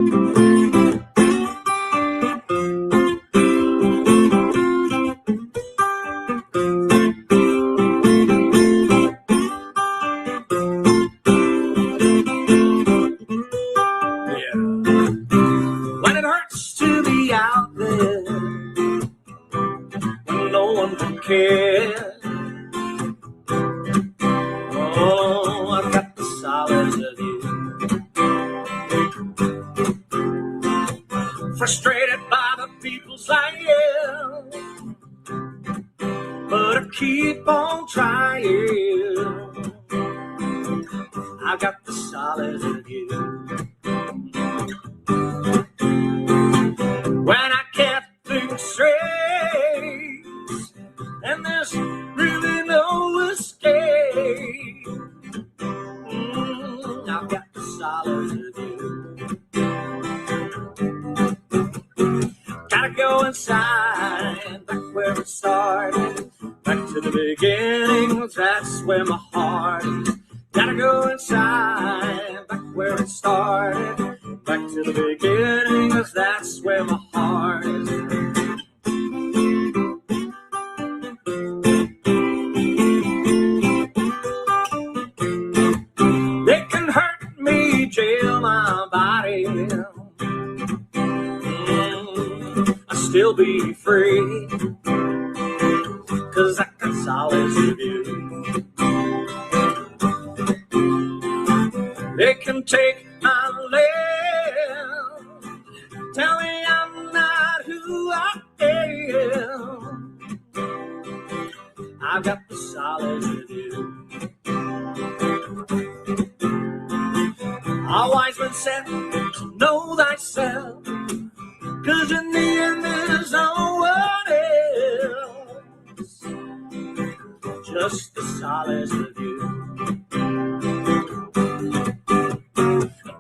When it hurts to be out there, when no one can care. Oh, I've got the solace of you. Frustrated by the people's I am, but I keep on trying. I got the solace of you. When I can't think straight, and there's really no escape, I've got the solace of you. Gotta go inside, back where it started, back to the beginning, that's where my heart is. Gotta go inside, back where it started, back to the beginning, 'cause that's where my heart is. They can hurt me, jail my body, I'll still be free, 'cause I got solace of you. They can take my land, tell me I'm not who I am. I've got the solace of you. Our wise men said, know thyself, 'cause in the end there's no one else. Just the solace of you.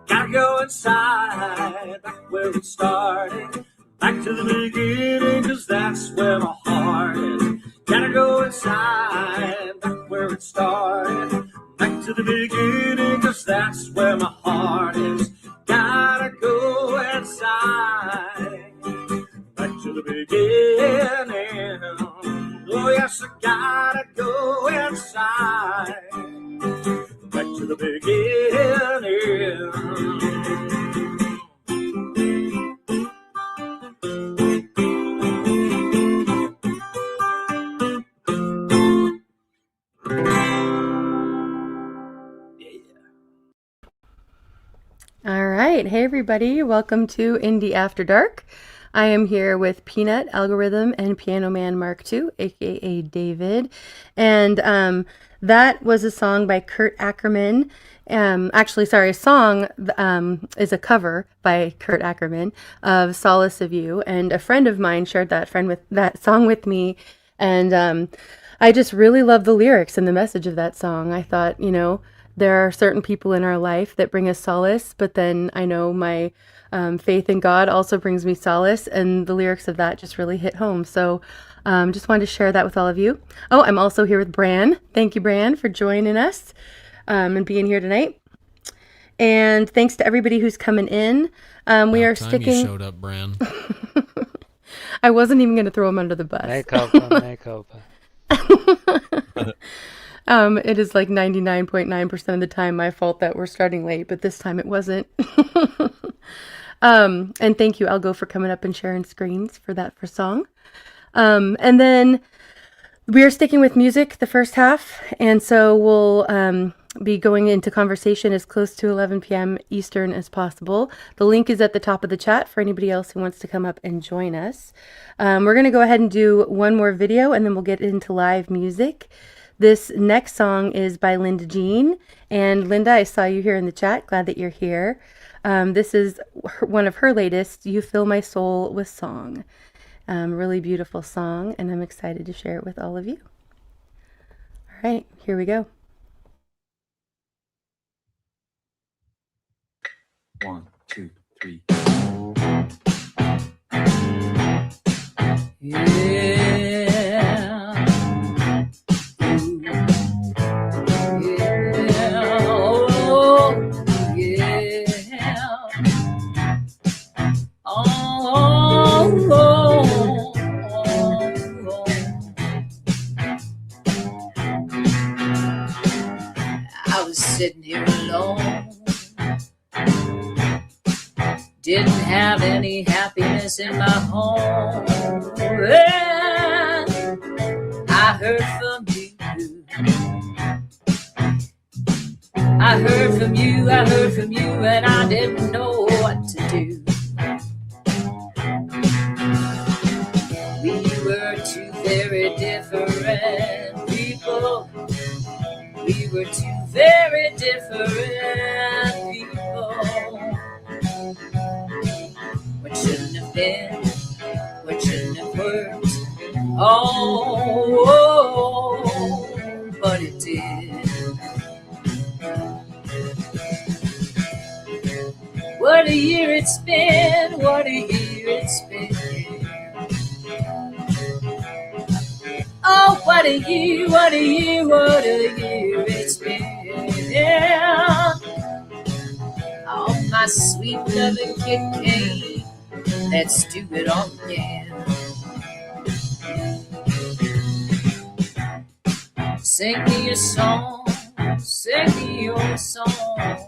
Gotta go inside, back where it started, back to the beginning, 'cause that's where my heart is. Gotta go inside, back where it started, back to the beginning, 'cause that's where my heart is. Gotta go inside, back to the beginning. Oh yes, I gotta go inside, back to the beginning. All right. Hey, everybody. Welcome to Indy After Dark. I am here with Peanut, Algorithm, and Piano Man Mark II, aka David. And that was a song by Kurt Ackerman. A song is a cover by Kurt Ackerman of Solace of You. And a friend of mine shared that song with me. And I just really love the lyrics and the message of that song. I thought, there are certain people in our life that bring us solace, but then I know my faith in God also brings me solace, and the lyrics of that just really hit home. So just wanted to share that with all of you. Oh, I'm also here with Bran. Thank you, Bran, for joining us and being here tonight. And thanks to everybody who's coming in. We are sticking. You showed up, Bran. I wasn't even going to throw him under the bus. Make-up. It is like 99.9% of the time my fault that we're starting late, but this time it wasn't. And thank you, Algo, for coming up and sharing screens for song. And then we are sticking with music the first half, and so we'll be going into conversation as close to 11 p.m. Eastern as possible. The link is at the top of the chat for anybody else who wants to come up and join us. We're going to go ahead and do one more video, and then we'll get into live music. This next song is by Linda Jean. And Linda, I saw you here in the chat. Glad that you're here. This is one of her latest, You Fill My Soul with Song. Really beautiful song, and I'm excited to share it with all of you. All right, here we go. 1, 2, 3. didn't have any happiness in my home. And I heard from you. I heard from you, and I didn't know what to do. We were two very different people. We were two very different people. What shouldn't have been, what shouldn't have worked. Oh, but it did. What a year it's been, what a year it's been. Oh, what a year, what a year, what a year it's been. Yeah. Oh, my sweet loving kid, let's do it all again. Sing me a song, sing me your songs,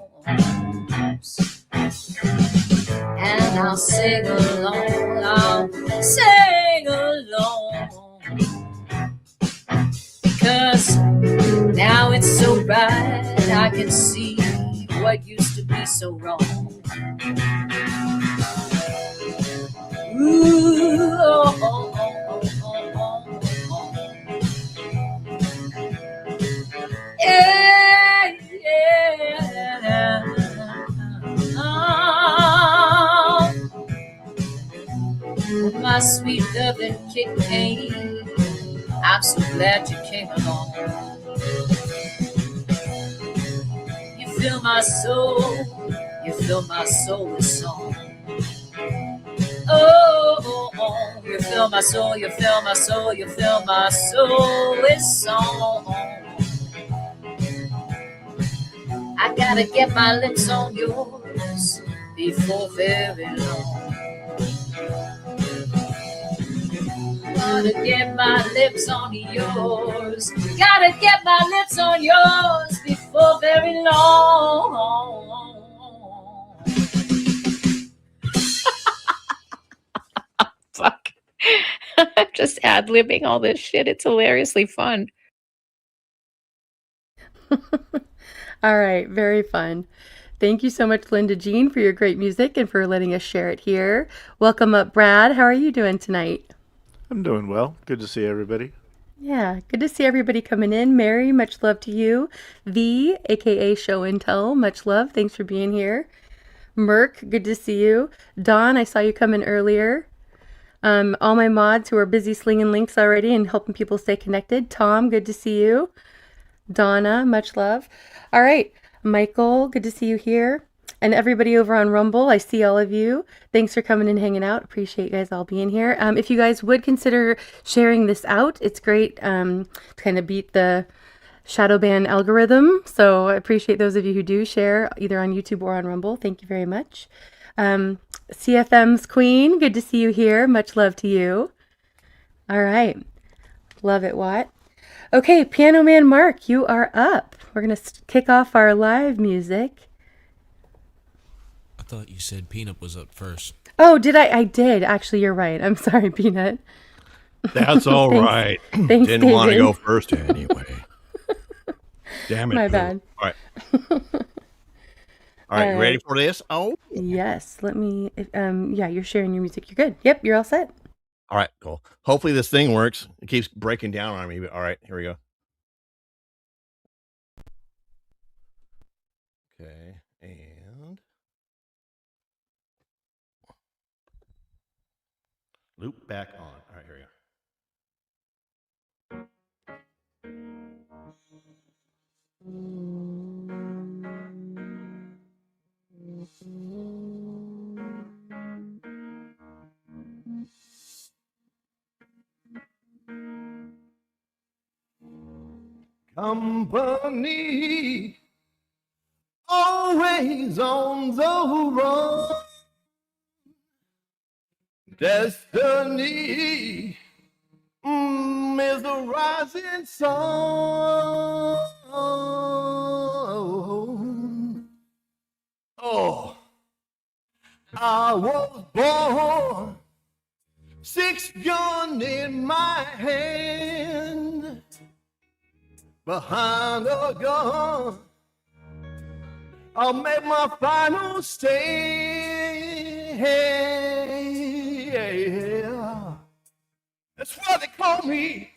and I'll sing along, I'll sing along. Because now it's so bright, I can see what used to be so wrong. Ooh, oh, oh, oh, oh, oh, oh. Yeah, yeah. Oh, my sweet loving kid came. I'm so glad you came along. You fill my soul, you fill my soul with song. Oh, oh, oh, you fill my soul, you fill my soul, you fill my soul with song. I gotta get my lips on yours before very long. Gotta get my lips on yours. Gotta get my lips on yours before very long. Fuck. I'm just ad-libbing all this shit. It's hilariously fun. All right, very fun. Thank you so much, Linda Jean, for your great music and for letting us share it here. Welcome up, Brad. How are you doing tonight? I'm doing well. Good to see everybody. Yeah, good to see everybody coming in. Mary, much love to you. V, aka Show and Tell, much love. Thanks for being here. Merc, good to see you. Dawn, I saw you come in earlier. All my mods who are busy slinging links already and helping people stay connected. Tom, good to see you. Donna, much love. All right, Michael, good to see you here. And everybody over on Rumble, I see all of you. Thanks for coming and hanging out. Appreciate you guys all being here. If you guys would consider sharing this out, it's great to kind of beat the shadow ban algorithm. So I appreciate those of you who do share either on YouTube or on Rumble. Thank you very much. CFM's Queen, good to see you here. Much love to you. All right. Love it, Watt. Okay, Piano Man Mark, you are up. We're going to kick off our live music. I thought you said Peanut was up first. Oh, did I? I did. Actually, you're right. I'm sorry, Peanut. That's all right. Thanks, Didn't want to David. go first anyway. Damn it. My Pooh. bad. All right. All right, you ready for this? Oh. Yes. Let me. Yeah, you're sharing your music. You're good. Yep, you're all set. All right, cool. Hopefully this thing works. It keeps breaking down on me. But all right, here we go. Okay, and loop back on. All right, here we go. Company always on the run. Destiny is the rising sun. Oh, I was born, 6 gun in my hand, behind a gun. I'll make my final stand. That's why they call me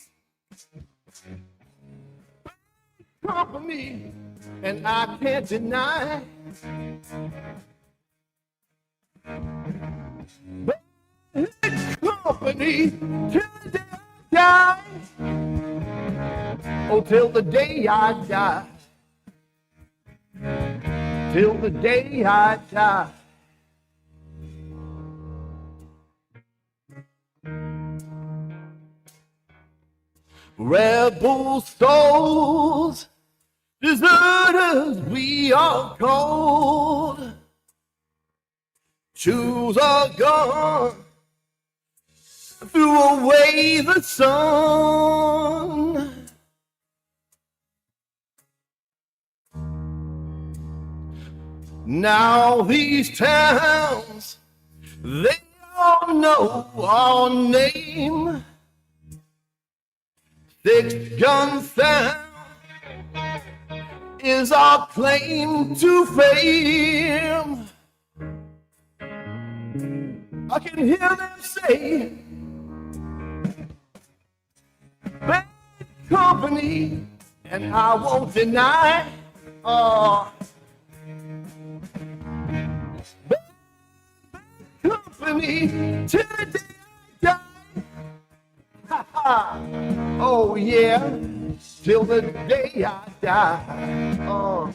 company, and I can't deny. But company till the day I die. Oh, till the day I die. Till the day I die. Rebel souls, deserters we are called. Choose a gun, threw away the sun. Now these towns, they all know our name. 6 gun sound is our claim to fame. I can hear them say, bad company, and I won't deny. Bad company till the day I die. Ha ha. Oh yeah, till the day I die. Oh,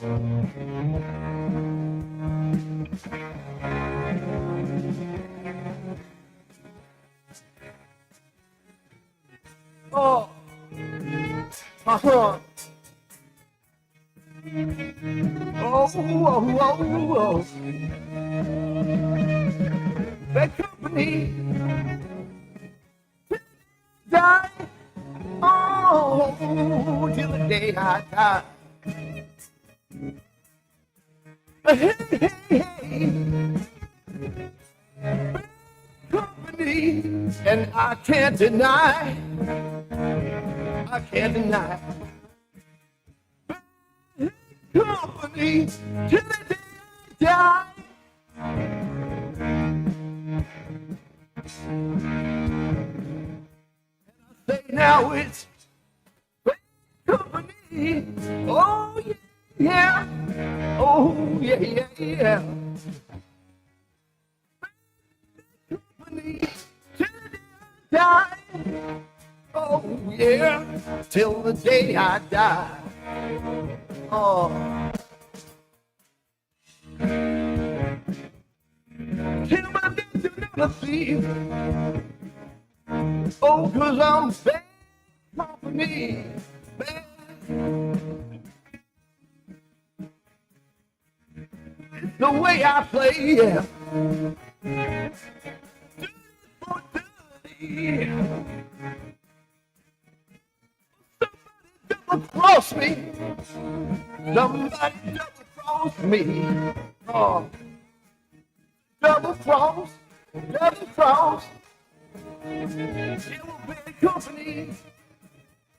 uh-huh. Oh. That company die. Oh, till the day I die. Hey, company, and I can't deny. I can't deny. Company till the day I die. Say now it's company. Oh yeah. Oh yeah. Company till the day I die. Oh yeah, till the day I die. Oh. Till my death you never see. Oh, 'cause I'm bad company. Bad. It's the way I play, yeah. Dirty. Double cross me. Somebody double cross me. Oh. Double cross. It will be company.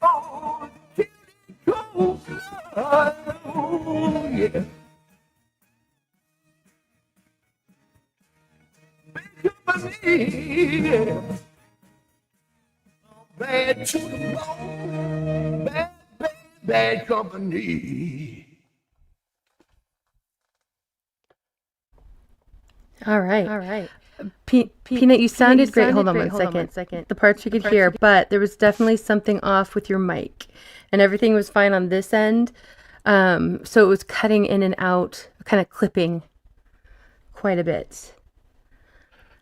Oh, till it goes. Oh, yeah. Bad company. Yeah. Bad to the bone. Bad company. All right. Peanut, you sounded great. Hold on one second. The parts we could hear, but there was definitely something off with your mic, and everything was fine on this end. So it was cutting in and out, kind of clipping quite a bit.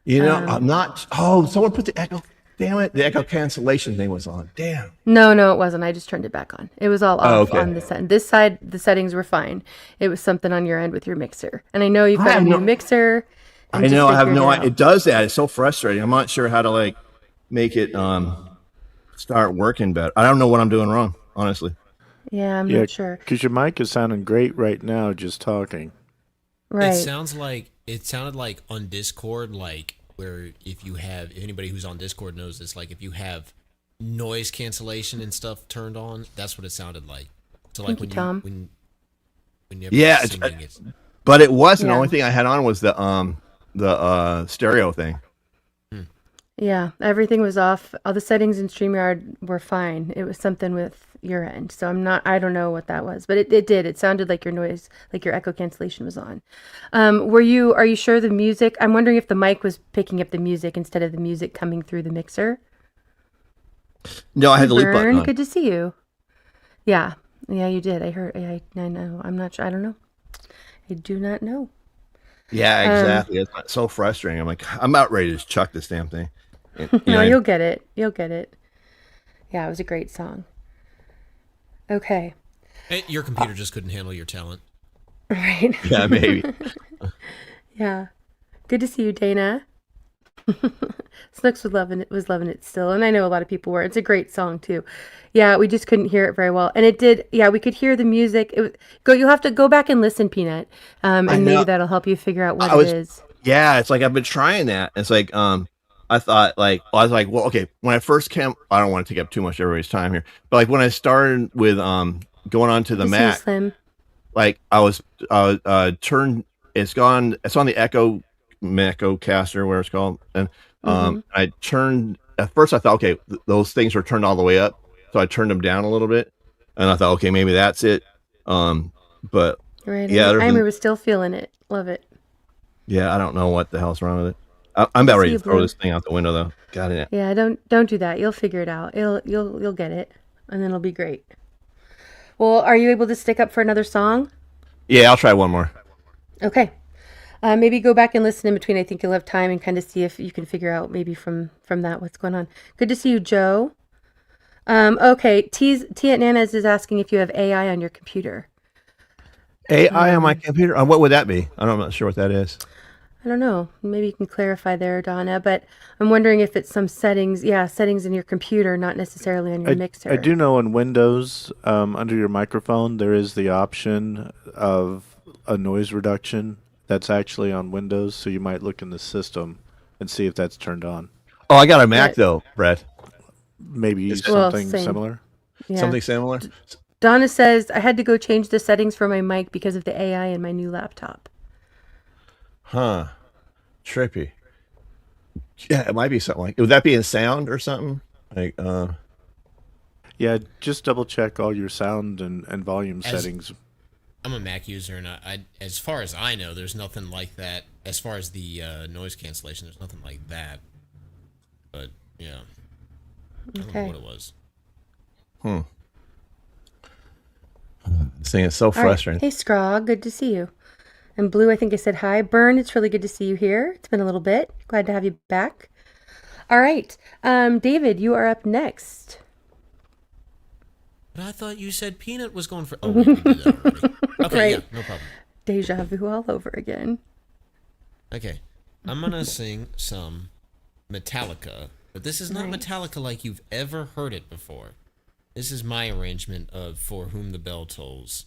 You know, I'm not. Oh, someone put the echo. Damn it. The echo cancellation thing was on. Damn. No, it wasn't. I just turned it back on. It was all off okay. on this end. This side, the settings were fine. It was something on your end with your mixer. And I know you've got a new mixer. I know. I have no idea. It does that. It's so frustrating. I'm not sure how to like make it start working better. I don't know what I'm doing wrong, honestly. Yeah, I'm not sure. Because your mic is sounding great right now, just talking. Right. It sounds like It sounded like on Discord, like where if anybody who's on Discord knows this, like if you have noise cancellation and stuff turned on, that's what it sounded like. So like Thank you, Tom. whenever Yeah, you're singing, it's but it wasn't. The Yeah. only thing I had on was the stereo thing. Yeah, everything was off. All the settings in StreamYard were fine. It was something with your end. So I don't know what that was, but it did. It sounded like your noise, like your echo cancellation was on. Are you sure the music, I'm wondering if the mic was picking up the music instead of the music coming through the mixer? No, I had the loop button Vern, on. good to see you. Yeah, you did. I heard, I know. I'm not sure. I don't know. I do not know. Yeah, exactly. It's so frustrating. I'm like, I'm about ready to just chuck this damn thing. No, you'll get it. You'll get it. Yeah, it was a great song. Okay. your computer just couldn't handle your talent. Right. Yeah, maybe. Yeah. Good to see you, Dana. Snooks was loving it still, and I know a lot of people were. It's a great song too. Yeah, we just couldn't hear it very well, and it did. Yeah, we could hear the music. You'll have to go back and listen, Peanut, and maybe that'll help you figure out what it is. Yeah, it's like I've been trying that. It's like I thought I was like, well, okay. When I first came, I don't want to take up too much of everybody's time here, but like when I started with going on to the Good to see you, Mac, Slim. like I was turned. It's on the Echo Caster, whatever it's called, and I turned. At first, I thought, okay, those things were turned all the way up, so I turned them down a little bit, and I thought, okay, maybe that's it. But Right. yeah, I remember still feeling it. Love it. yeah, I don't know what the hell's wrong with it. I'm about ready to throw Blue. this thing out the window, though. Got it. Yeah, don't do that. You'll figure it out. You'll get it, and then it'll be great. Well, are you able to stick up for another song? Yeah, I'll try one more. Okay. Maybe go back and listen in between. I think you'll have time and kind of see if you can figure out maybe from that what's going on. Good to see you, Joe. Okay. Tia Nanas is asking if you have AI on your computer. AI on my computer? What would that be? I'm not sure what that is. I don't know. Maybe you can clarify there, Donna. But I'm wondering if it's some settings. Yeah, settings in your computer, not necessarily on your mixer. I do know on Windows, under your microphone, there is the option of a noise reduction that's actually on Windows. So you might look in the system and see if that's turned on. Oh, I got a Mac, though, Brett. Maybe Well, something same. similar. Yeah. Something similar? Donna says, I had to go change the settings for my mic because of the AI in my new laptop. Huh. Trippy. Yeah, it might be something like. Would that be in sound or something? Like, Yeah, just double check all your sound and volume settings. I'm a Mac user, and as far as I know, there's nothing like that. As far as the noise cancellation, there's nothing like that. But yeah, I don't know what it was. This thing is so All right. frustrating. Hey, Scrog, good to see you. And Blue, I think I said hi. Burn, it's really good to see you here. It's been a little bit. Glad to have you back. All right. David, you are up next. But I thought you said Peanut was going for. Oh, we did that already. Okay, Right. yeah, no problem. Deja vu all over again. Okay, I'm gonna sing some Metallica, but this is not Right. Metallica like you've ever heard it before. This is my arrangement of "For Whom the Bell Tolls."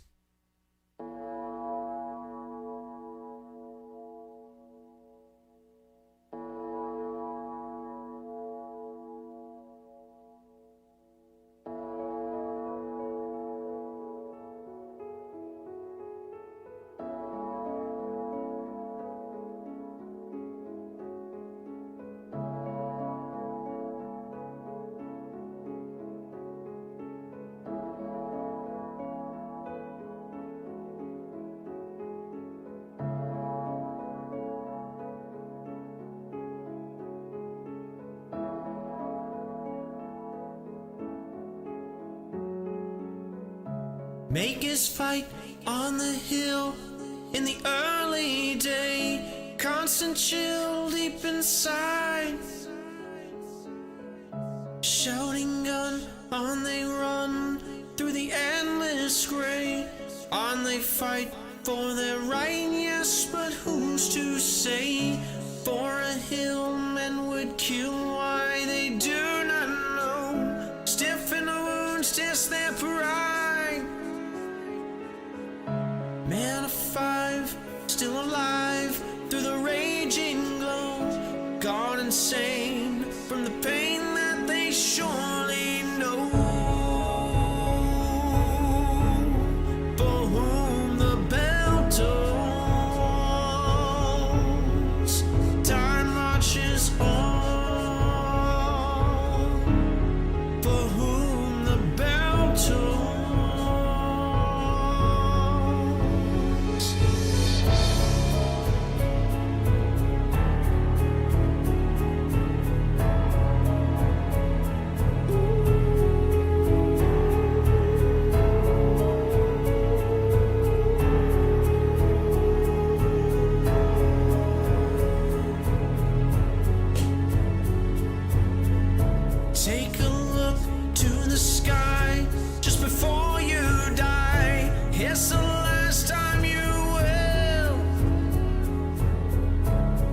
Make us fight on the hill in the early day, constant chill deep inside. Shouting gun, on they run through the endless gray. On they fight for their right, yes, but who's to say? For a hill men would kill, why they do not know. Stiff in the wounds, test their pride. Man of five, still alive, through the gone insane from the pain that they surely know. For whom the bell tolls, time marches on. For whom the bell tolls. Take a look to the sky just before you die. It's the last time you will.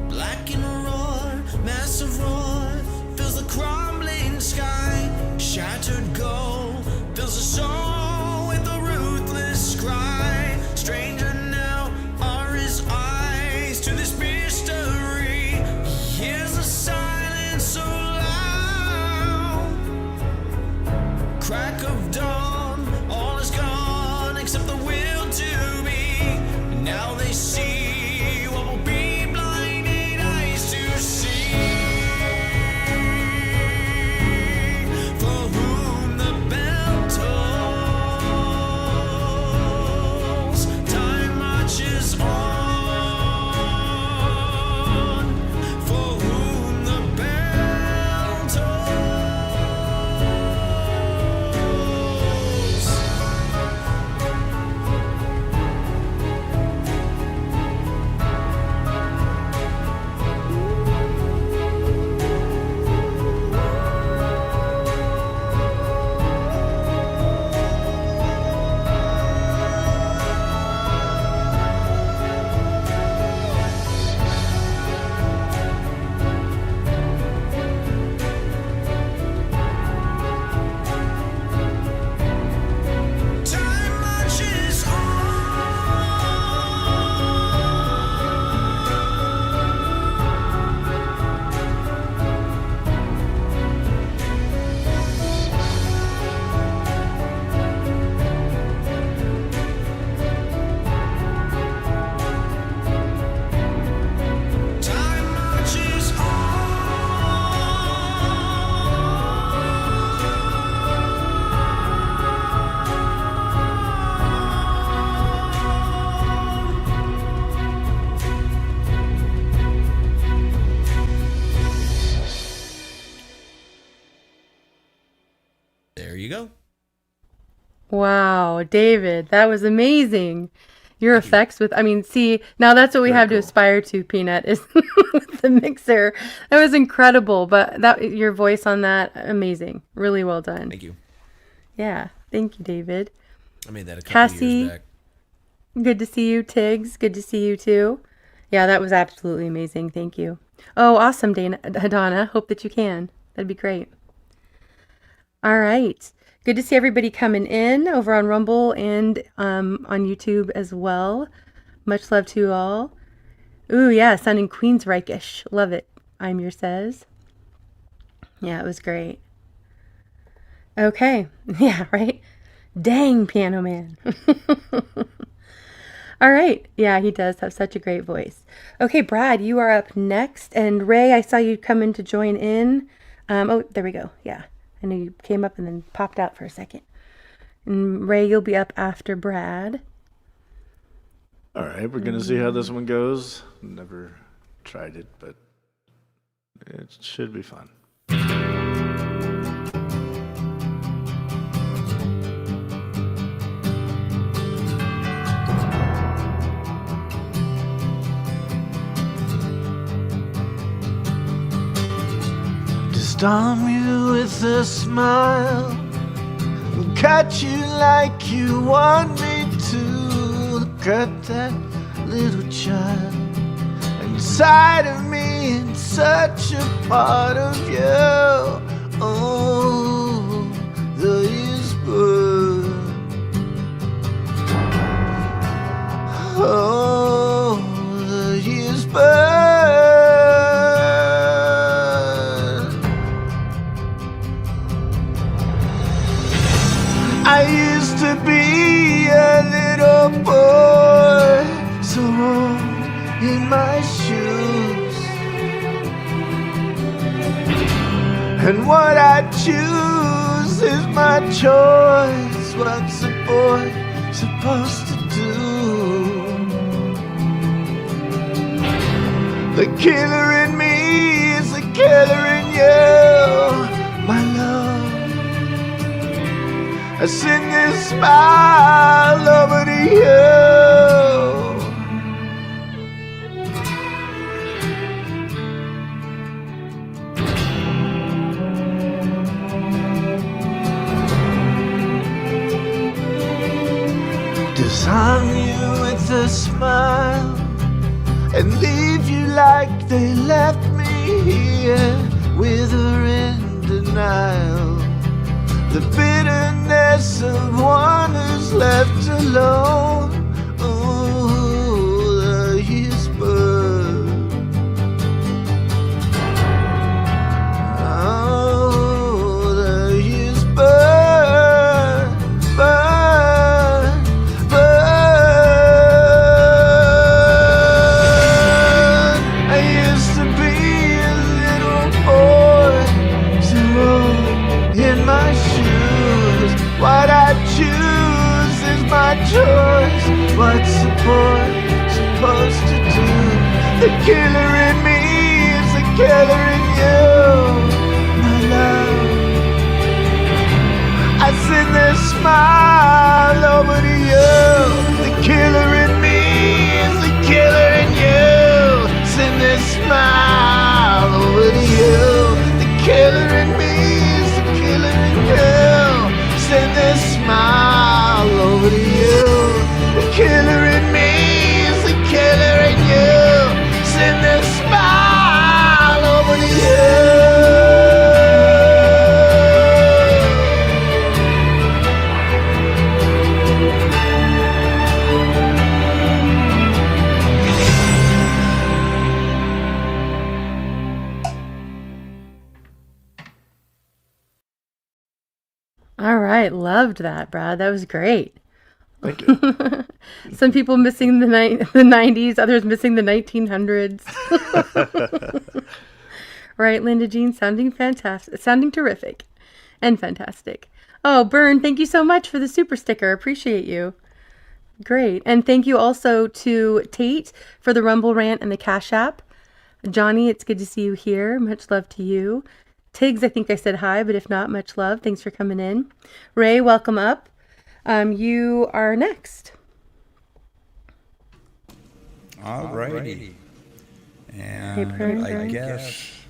Black and roar, massive roar fills the crumbling sky. Shattered gold fills the soul with a ruthless cry. Stranger now are his eyes to this mystery. He hears the silence so loud. Crack of dawn, all is gone except the will to be. Now they see what will be blinded eyes to see. For whom the bell tolls, time marches on. For whom the bell tolls. Time marches on. Time marches There you go. Wow, David, that was amazing. Your effects with, I mean, see, now that's what we have to aspire to, Peanut, is with the mixer. That was incredible, but that your voice on that, amazing. Really well done. Thank you. Yeah, thank you, David. I made that a couple Cassie. years back. Good to see you, Tiggs. Good to see you too. Yeah, that was absolutely amazing. Thank you. Oh, awesome, Donna. Hope that you can. That'd be great. All right. Good to see everybody coming in over on Rumble and on YouTube as well. Much love to you all. Ooh, yeah, sounding Queensryche-ish. Love it. I'm your says. Yeah, it was great. Okay. Yeah, right? Dang, Piano Man. All right. Yeah, he does have such a great voice. Okay, Brad, you are up next. And Ray, I saw you come in to join in. Oh, there we go. Yeah. I know you came up and then popped out for a second. And Ray, you'll be up after Brad. All right, we're gonna see how this one goes. Never tried it, but it should be fun. Just arm you with a smile, catch you like you want me to. Look at that little child inside of me, and such a part of you. Oh, the years burn. Oh, the years burn. And what I choose is my choice. What's a boy supposed to do? The killer in me is the killer in you, my love. I send this smile over to you. Disarm you with a smile and leave you like they left me here, wither in denial. The bitterness of one who's left alone. Oh, the years burn. Oh, the years burn, burn, burn. I used to be a little boy, too old in my shoes. What I choose is my choice. What's a boy supposed to do? The killer in me is the killer in you, my love. I send this smile over to you. The killer in me is the killer in you. Send this smile over to you. The killer in me is the killer in you. Send this smile over to you. The killer in me is the killer in you. Send this smile over to you. All right, loved that, Brad. That was great. Thank you. Some people missing the 90s, others missing the 1900s. Right, Linda Jean, sounding fantastic, sounding terrific and fantastic. Oh, Bern, thank you so much for the super sticker. Appreciate you. Great. And thank you also to Tate for the Rumble rant and the Cash App. Johnny, it's good to see you here. Much love to you. Tiggs, I think I said hi, but if not, much love. Thanks for coming in. Ray, welcome up. You are next. Alrighty. And Hey, Pern, I Pern. guess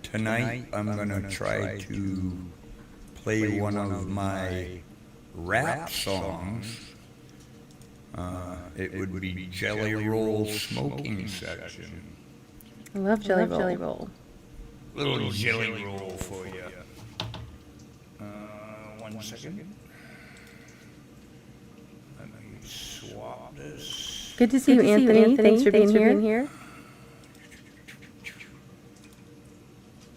tonight I'm gonna try to play one of my rap songs. It would be Jelly Roll Smoking Section. I love Jelly Roll. Little jelly roll for you. 1 second. Let me swap this. Good to see you, Anthony. Thanks for being here.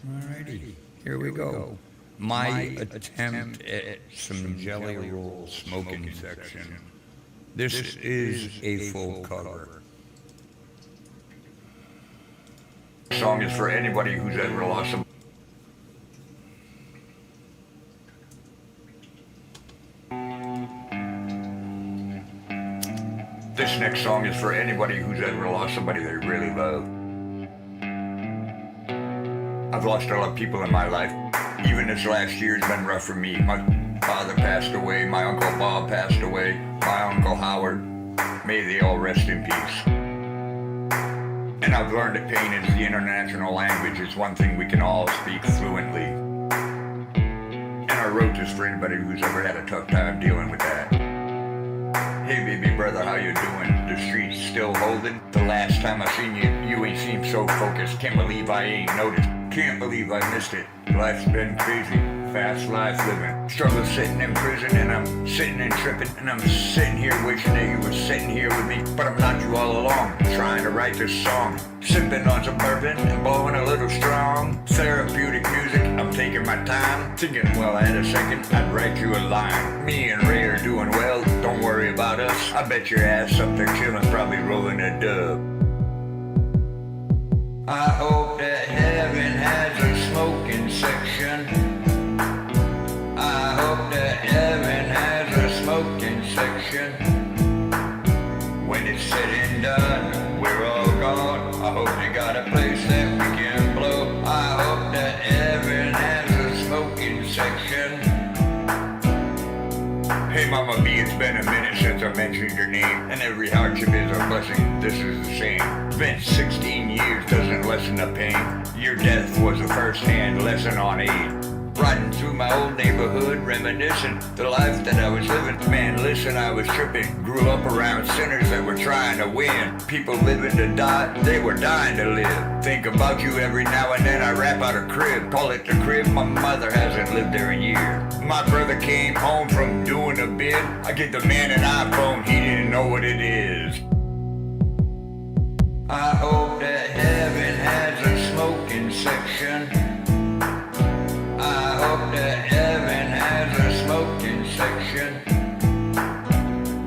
Alrighty, here we go. My attempt at some Jelly Roll Smoking Section. This is a full cover. Song is for anybody who's ever lost some. This next song is for anybody who's ever lost somebody they really love. I've lost a lot of people in my life. Even this last year has been rough for me. My father passed away, my Uncle Bob passed away, my Uncle Howard. May they all rest in peace. And I've learned that pain is the international language. It's one thing we can all speak fluently. And I wrote this for anybody who's ever had a tough time dealing with that. Hey baby brother, how you doing? The streets still holding? The last time I seen you, you ain't seemed so focused. Can't believe I ain't noticed. Can't believe I missed it. Life's been crazy, fast life living. Struggle sitting in prison and I'm sitting and tripping. And I'm sitting here wishing that you were sitting here with me. But I'm not you all along, trying to write this song. Sipping on some bourbon and blowing a little strong. Therapeutic music, I'm taking my time. Thinking, well, I had a second, I'd write you a line. Me and Ray are doing well, don't worry about us. I bet your ass up there chilling, probably rolling a dub. I hope that heaven has a smoking section Mama B, it's been a minute since I mentioned your name, and every hardship is a blessing, this is the same. Spent 16 years doesn't lessen the pain. Your death was a first-hand lesson on aid. Riding through my old neighborhood, reminiscing the life that I was living. Man, listen, I was tripping. Grew up around sinners that were trying to win. People living to die, they were dying to live. Think about you every now and then, I rap out a crib. Call it the crib, my mother hasn't lived there in years. My brother came home from doing a bid. I get the man an iPhone, he didn't know what it is. I hope that heaven has a smoking section. I hope that heaven has a smoking section.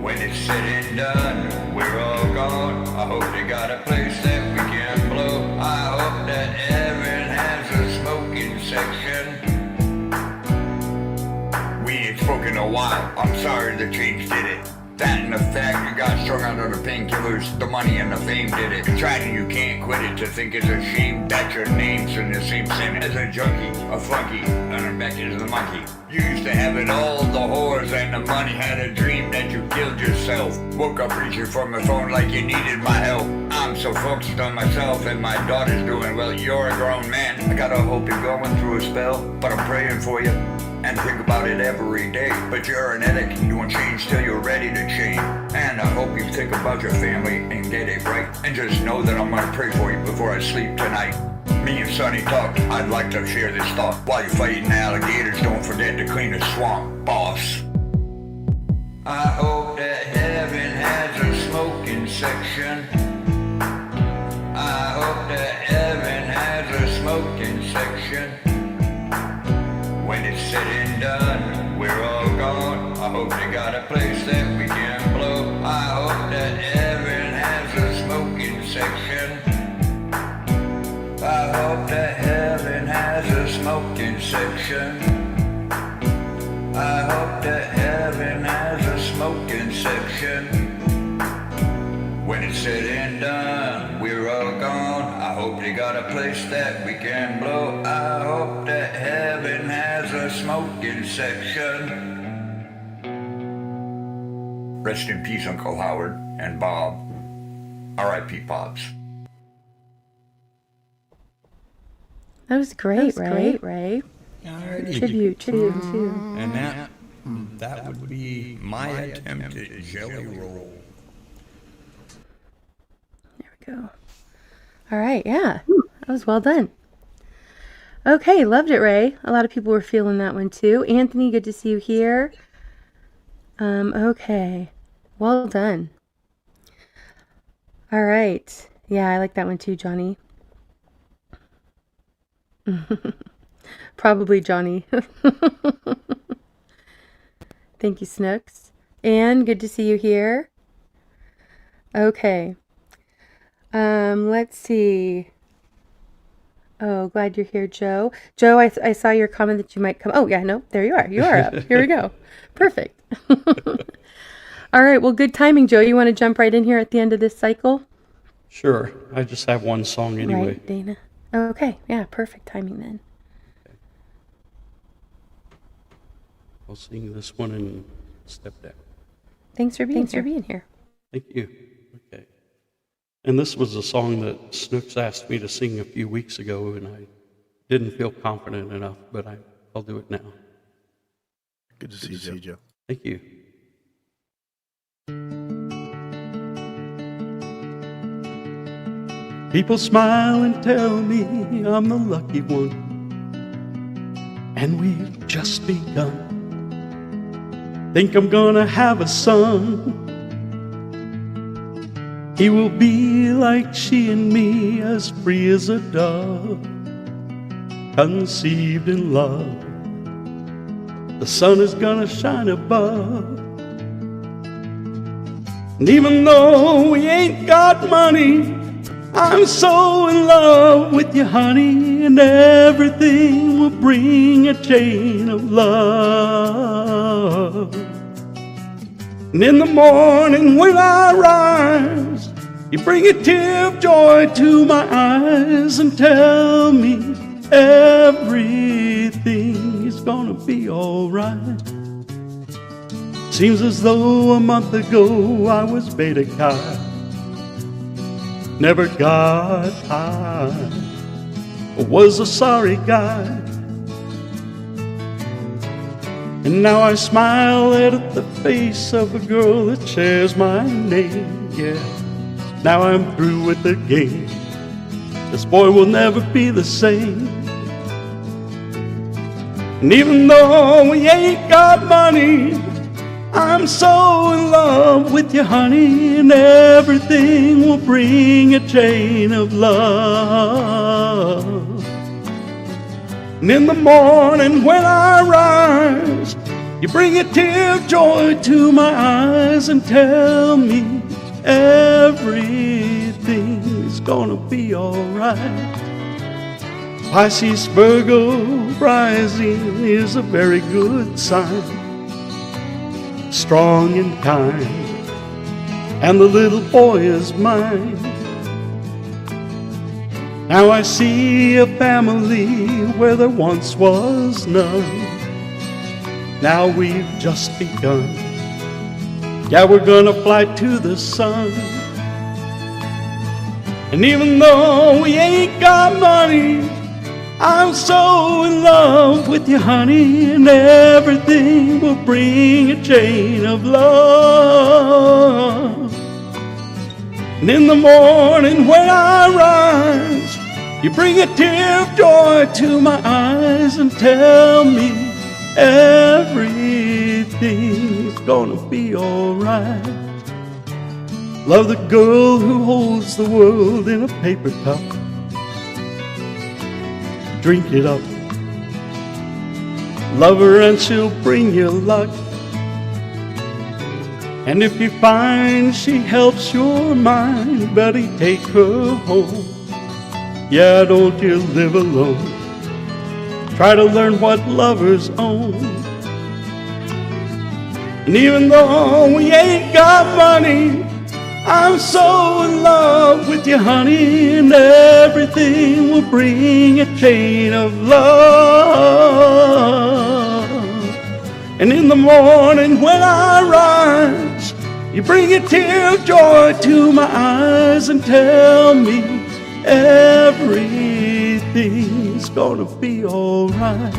When it's said and done, we're all gone. I hope they got a place that we can blow. I hope that heaven has a smoking section. We ain't spoken in a while, I'm sorry the change did it. That and the fact you got strung out on the painkillers, the money and the fame did it. You tried and you can't quit it, to think it's a shame that your name's in the same sin as a junkie, a flunky, and a back is the monkey. You used to have it all, the whores and the money, had a dream that you killed yourself. Woke up reaching for my phone like you needed my help. I'm so focused on myself and my daughter's doing well. You're a grown man, I gotta hope you're going through a spell, but I'm praying for you. And think about it every day. But you're an addict, you won't change till you're ready to change. And I hope you think about your family and get it right. And just know that I'm gonna pray for you before I sleep tonight. Me and Sonny talk, I'd like to share this thought. While you're fighting alligators, don't forget to clean the swamp, boss. I hope that heaven has a smoking section. I hope that heaven has a smoking section. When it's said and done, we're all gone. I hope they got a place that we can blow. I hope that heaven has a smoking section. I hope that heaven has a smoking section. I hope that heaven has a smoking section. When it's said and done, we're all gone. I hope they got a place that we can blow. I hope that heaven has a smoking section. Rest in peace, Uncle Howard and Bob. R.I.P. Pops. That was great, Ray. Alrighty. Tribute too. And that would be my attempt at jelly roll. There we go. All right, yeah, that was well done. Okay, loved it, Ray. A lot of people were feeling that one too. Anthony, good to see you here. Okay, well done. All right, yeah, I like that one too, Johnny. Probably Johnny. Thank you, Snooks. Anne, good to see you here. Okay. Let's see. Oh, glad you're here, Joe. Joe, I saw your comment that you might come. Oh, yeah, no, there you are. You are up. Here we go. Perfect. All right, well, good timing, Joe. You want to jump right in here at the end of this cycle? Sure. I just have one song anyway. Right, Dana. Okay, yeah, perfect timing then. I'll sing this one and step down. Thanks for being here. Thank you. Okay. And this was a song that Snooks asked me to sing a few weeks ago, and I didn't feel confident enough, but I'll do it now. Good to see you, Joe. Thank you. People smile and tell me I'm the lucky one, and we've just begun. Think I'm gonna have a son. He will be like she and me, as free as a dove, conceived in love. The sun is gonna shine above. And even though we ain't got money, I'm so in love with you, honey, and everything will bring a chain of love. And in the morning when I rise, you bring a tear of joy to my eyes and tell me everything is gonna be all right. Seems as though a month ago I was beta guy, never got high, was a sorry guy. And now I smile at the face of a girl that shares my name. Yeah, now I'm through with the game. This boy will never be the same. And even though we ain't got money, I'm so in love with you, honey, and everything will bring a chain of love. And in the morning when I rise, you bring a tear of joy to my eyes and tell me everything is gonna be alright. Pisces, Virgo, rising is a very good sign, strong and kind, and the little boy is mine. Now I see a family where there once was none. Now we've just begun. Yeah, we're gonna fly to the sun. And even though we ain't got money, I'm so in love with you, honey, and everything will bring a chain of love. And in the morning when I rise, you bring a tear of joy to my eyes and tell me everything's gonna be alright. Love the girl who holds the world in a paper cup. Drink it up. Love her and she'll bring you luck. And if you find she helps your mind, better take her home. Yeah, don't you live alone. Try to learn what lovers own. And even though we ain't got money, I'm so in love with you, honey, and everything will bring a chain of love. And in the morning when I rise, you bring a tear of joy to my eyes and tell me everything's gonna be alright.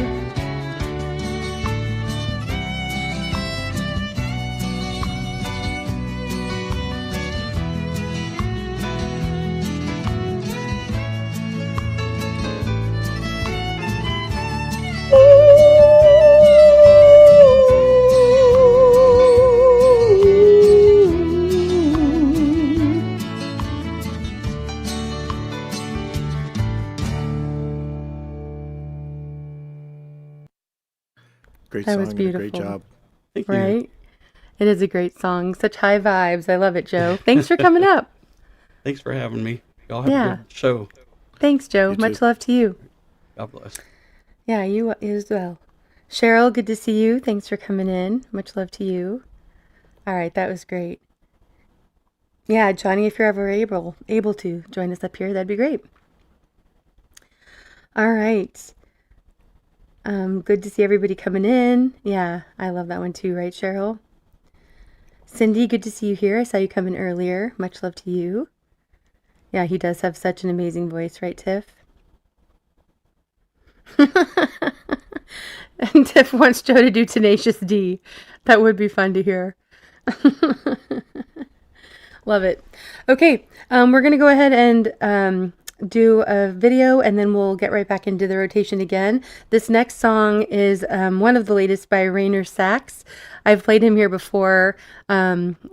Great That song was and a great beautiful. job. Thank you. Right? It is a great song. Such high vibes. I love it, Joe. Thanks for coming up. Thanks for having me. Y'all have Yeah. a good show. Thanks, Joe. You Much too. love to you. God bless. Yeah, you as well. Cheryl, good to see you. Thanks for coming in. Much love to you. All right, that was great. Yeah, Johnny, if you're ever able to join us up here, that'd be great. All right. Good to see everybody coming in. Yeah, I love that one too, right, Cheryl? Cindy, good to see you here. I saw you come in earlier. Much love to you. Yeah, he does have such an amazing voice, right, Tiff? And Tiff wants Joe to do Tenacious D. That would be fun to hear. Love it. Okay, we're going to go ahead and do a video, and then we'll get right back into the rotation again. This next song is one of the latest by Rainer Sachs. I've played him here before.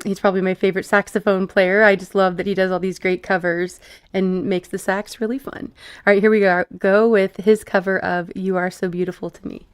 He's probably my favorite saxophone player. I just love that he does all these great covers and makes the sax really fun. All right, here we go with his cover of You Are So Beautiful to Me.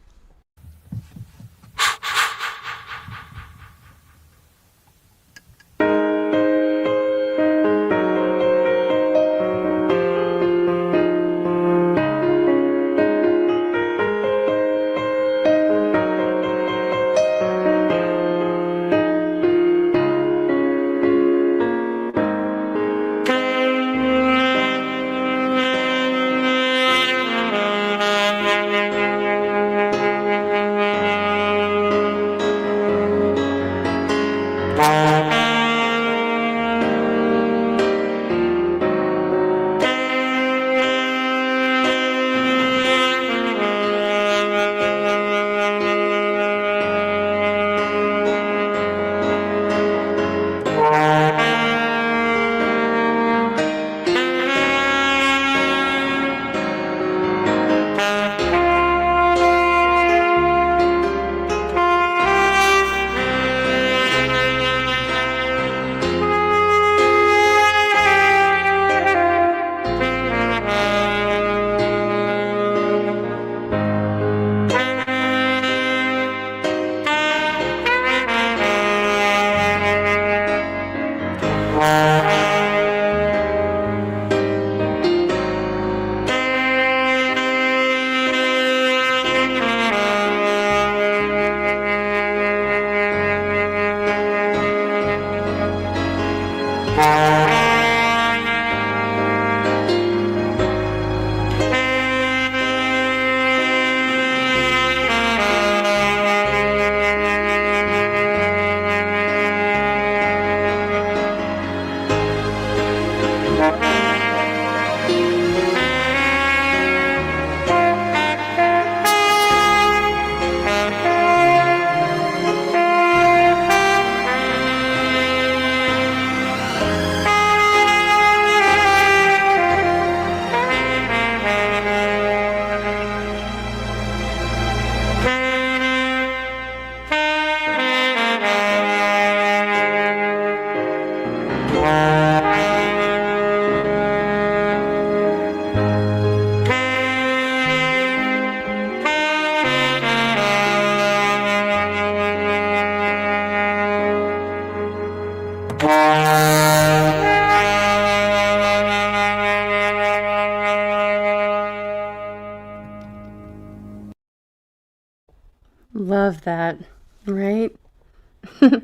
Love that. Right?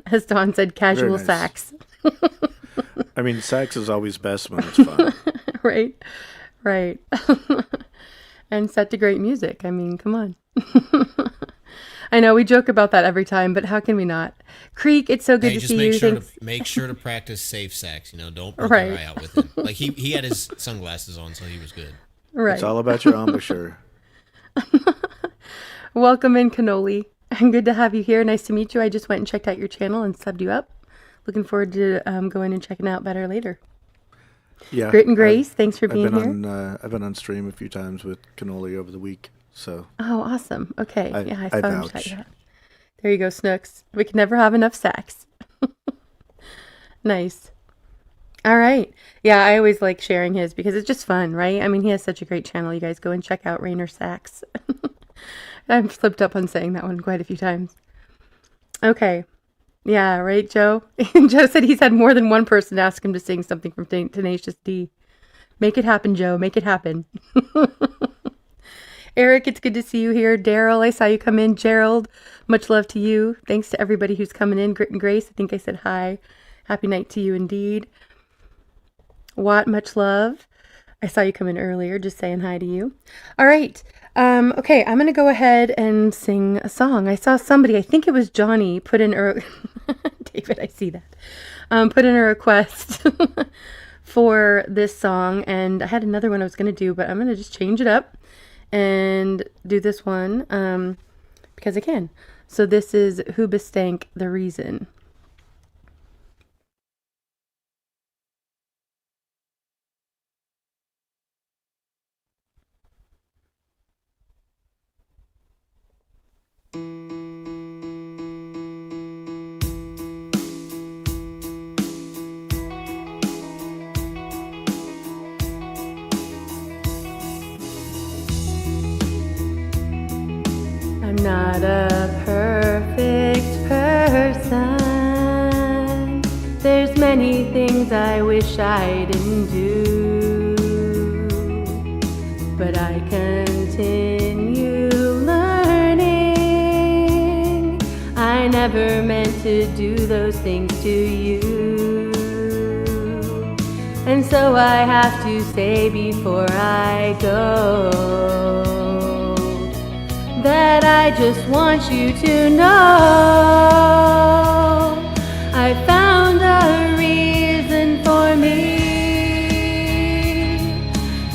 As Dawn said, casual nice. sax. I mean, sax is always best when it's fun. Right. Right. And set to great music. I mean, come on. I know we joke about that every time, but how can we not? Creek, it's so good to just see you. make sure to practice safe sax. Don't poke Right. your eye out with him. Like he had his sunglasses on, so he was good. Right. It's all about your embouchure. Welcome in, Cannoli. Good to have you here. Nice to meet you. I just went and checked out your channel and subbed you up. Looking forward to going and checking out better later. Yeah. Grit and Grace, thanks for being I've here. been I've been on stream a few times with Cannoli over the week. So. Oh, awesome. Okay. I saw him vouch. shout you out. There you go, Snooks. We can never have enough sax. Nice. All right. Yeah, I always like sharing his because it's just fun, right? I mean, he has such a great channel. You guys go and check out Rainer Sax. I've slipped up on saying that one quite a few times. Okay. Yeah, right, Joe? Joe said he's had more than one person ask him to sing something from Tenacious D. Make it happen, Joe. Make it happen. Eric, it's good to see you here. Daryl, I saw you come in. Gerald, much love to you. Thanks to everybody who's coming in. Grit and Grace, I think I said hi. Happy night to you indeed. Watt, much love. I saw you come in earlier, just saying hi to you. All right. Okay, I'm going to go ahead and sing a song. I saw somebody, I think it was Johnny, put in a... David, I see that. Put in a request for this song, and I had another one I was going to do, but I'm going to just change it up and do this one because I can. So this is Hoobastank, The Reason. I'm not a perfect person. There's many things I wish I didn't do, but I continue learning. I never meant to do those things to you, and so I have to say before I go that I just want you to know I found a reason for me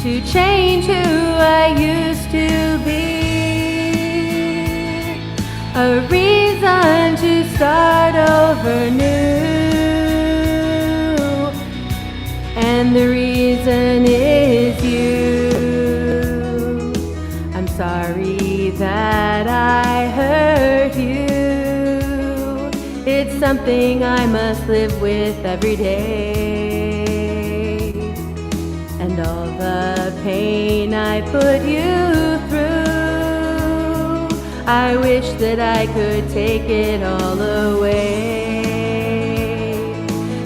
to change who I used to be, a reason to start over new, and the reason is you. I'm sorry that I hurt you. It's something I must live with every day, and all the pain I put you through, I wish that I could take it all away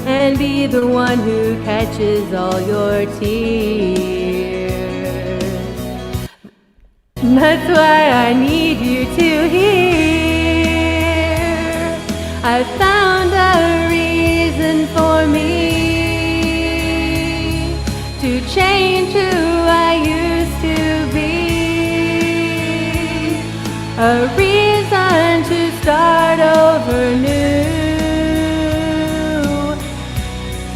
and be the one who catches all your tears. That's why I need you to hear. I found a reason for me to change who I used to be, a reason to start over new,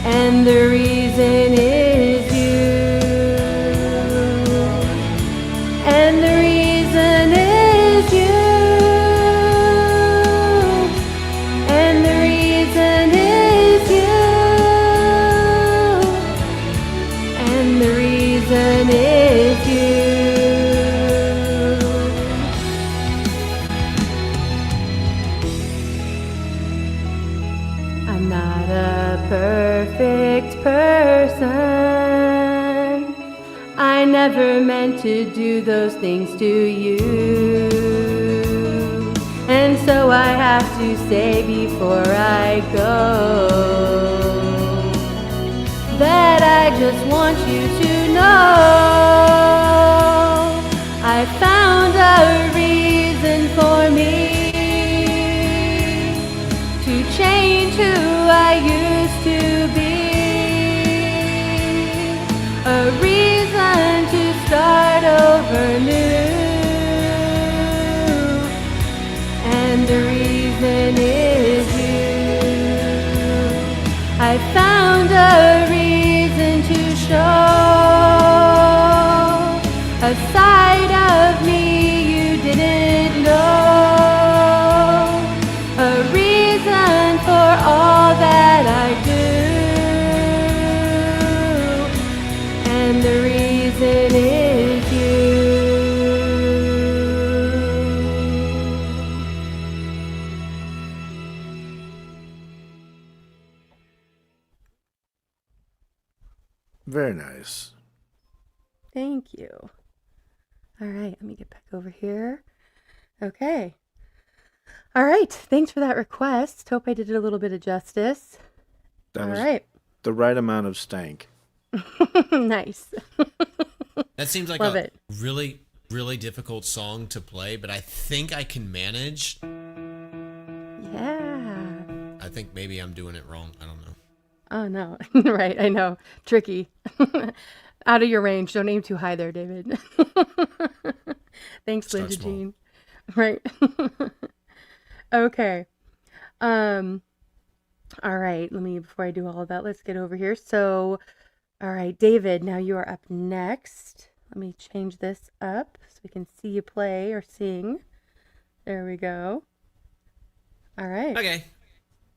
and the reason is you. And the reason is you. And the reason is you. And the reason is you. I'm not a perfect person. I never meant to do those things to you, and so I have to say before I go that I just want you to know I found a reason for me found a reason to show a side of me you didn't know, a reason for all that I do, and the reason is you. Very nice. Thank you. All right, let me get back over here. Okay. All right, thanks for that request. Hope I did it a little bit of justice. That All was right. the right amount of stank. Nice. That seems like Love a it. really, really difficult song to play, but I think I can manage. Yeah. I think maybe I'm doing it wrong. I don't know. Oh, no. Right, I know. Tricky. Out of your range. Don't aim too high there, David. Thanks, Start Linda small. Jean. Right. Okay. All right. Before I do all of that, let's get over here. So, all right, David, now you are up next. Let me change this up so we can see you play or sing. There we go. All right. Okay.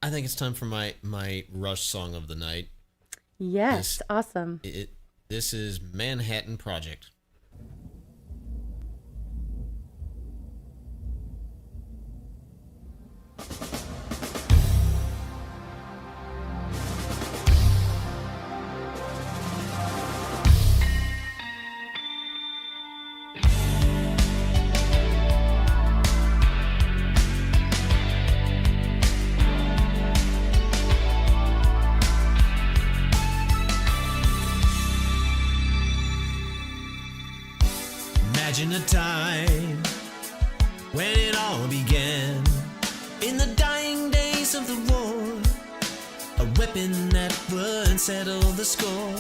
I think it's time for my Rush song of the night. Yes. Awesome. This is Manhattan Project. Imagine a time when it all began. In the dying days of the war, a weapon that would settle the score.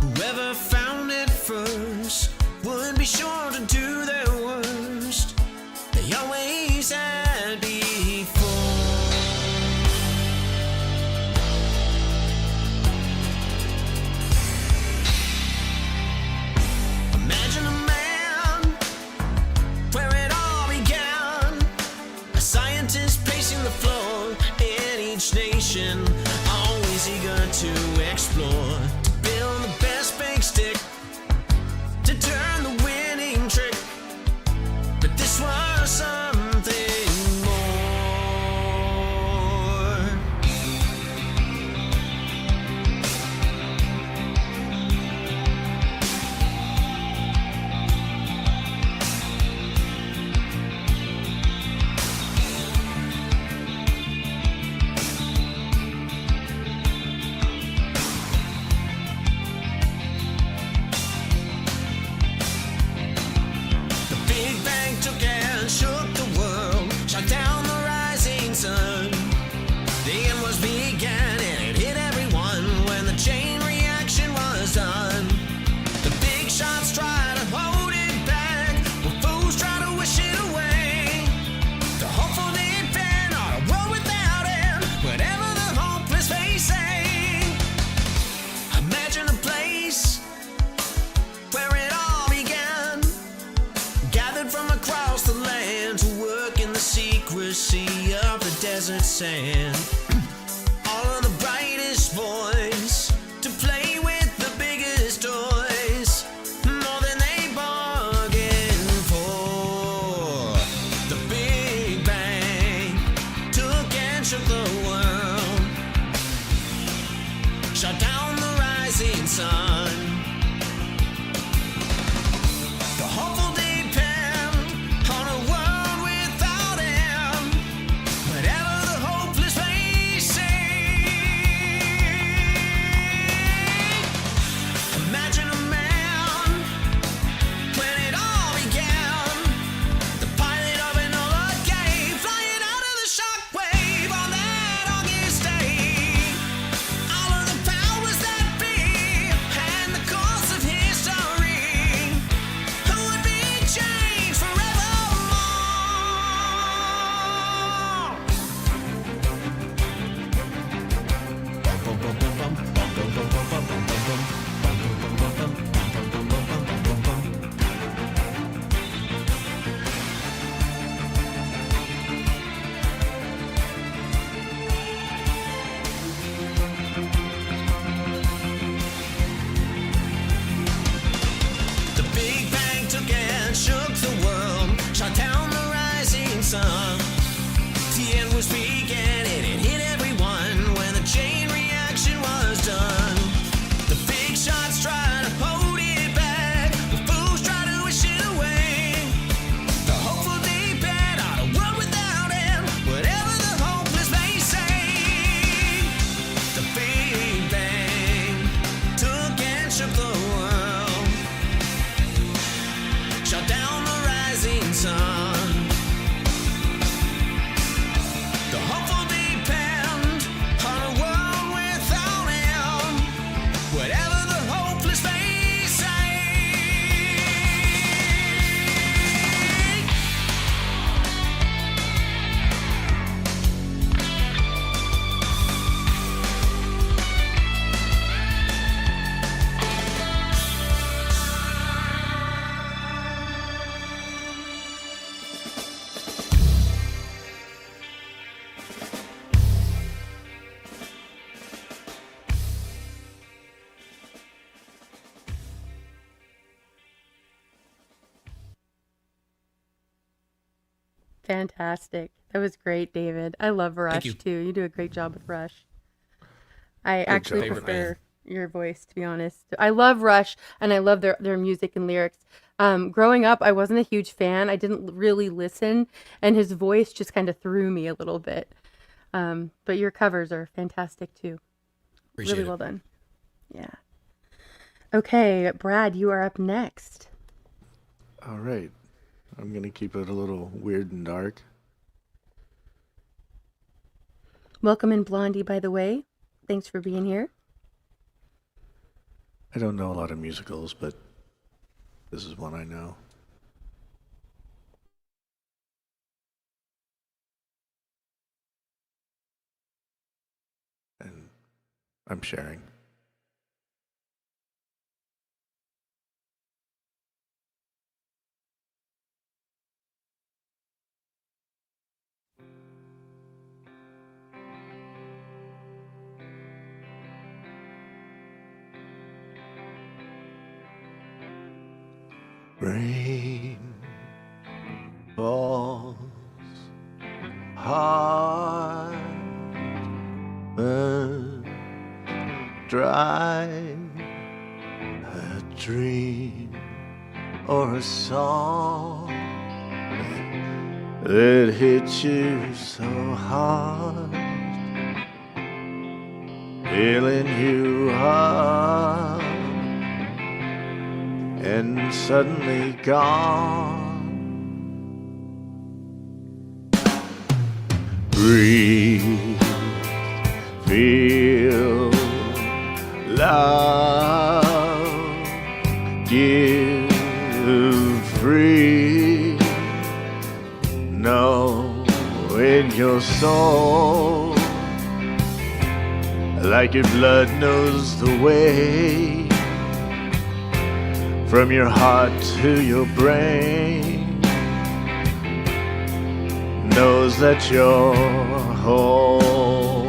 Whoever found it first would be sure to do their worst. They always had before. Imagine a man where it all began. A scientist pacing the floor in each nation, always eager to explore, to build the best big stick, to turn the winning trick. But this was something more. The Big Bang took and shook the world, shot down the rising sun. The end was began and it hit everyone when the chain reaction was done. The big shots try to hold it back, while fools try to wish it away. The hopeful depend on a world without end, whatever the hopeless facing. Imagine a place where it all began, gathered from across the land to work in the secrecy of the desert sand. All of the brightest boys to play with the biggest toys, more than they bargained for. The Big Bang took and shook the world, shut down the rising sun. The hopeful depend on a world without end, whatever the hopeless face. sun. The end was beginning, it hit everyone when the chain reaction was done. The big shots try to hold it back, the fools try to wish it away. The hopeful depend on a world without end, whatever the hopeless may say. The Big Bang took and shook the world, shut down the rising sun. The hopeful depend on a world without end, whatever the hopeless may say. Fantastic. That was great, David. I love Rush you. too. You do a great job with Rush. I actually job. prefer your voice, to be honest. I love Rush and I love their music and lyrics. Growing up, I wasn't a huge fan. I didn't really listen, and his voice just kind of threw me a little bit. But your covers are fantastic too. Appreciate Really it. well done. Yeah. Okay, Brad, you are up next. All right. I'm going to keep it a little weird and dark. Welcome in, Blondie, by the way. Thanks for being here. I don't know a lot of musicals, but this is one I know. And I'm sharing. Rain falls hard, but dry. A dream or a song that hits you so hard, filling you up, and suddenly gone. Breathe, feel love, give free. Know in your soul, like your blood knows the way, from your heart to your brain, knows that you're whole,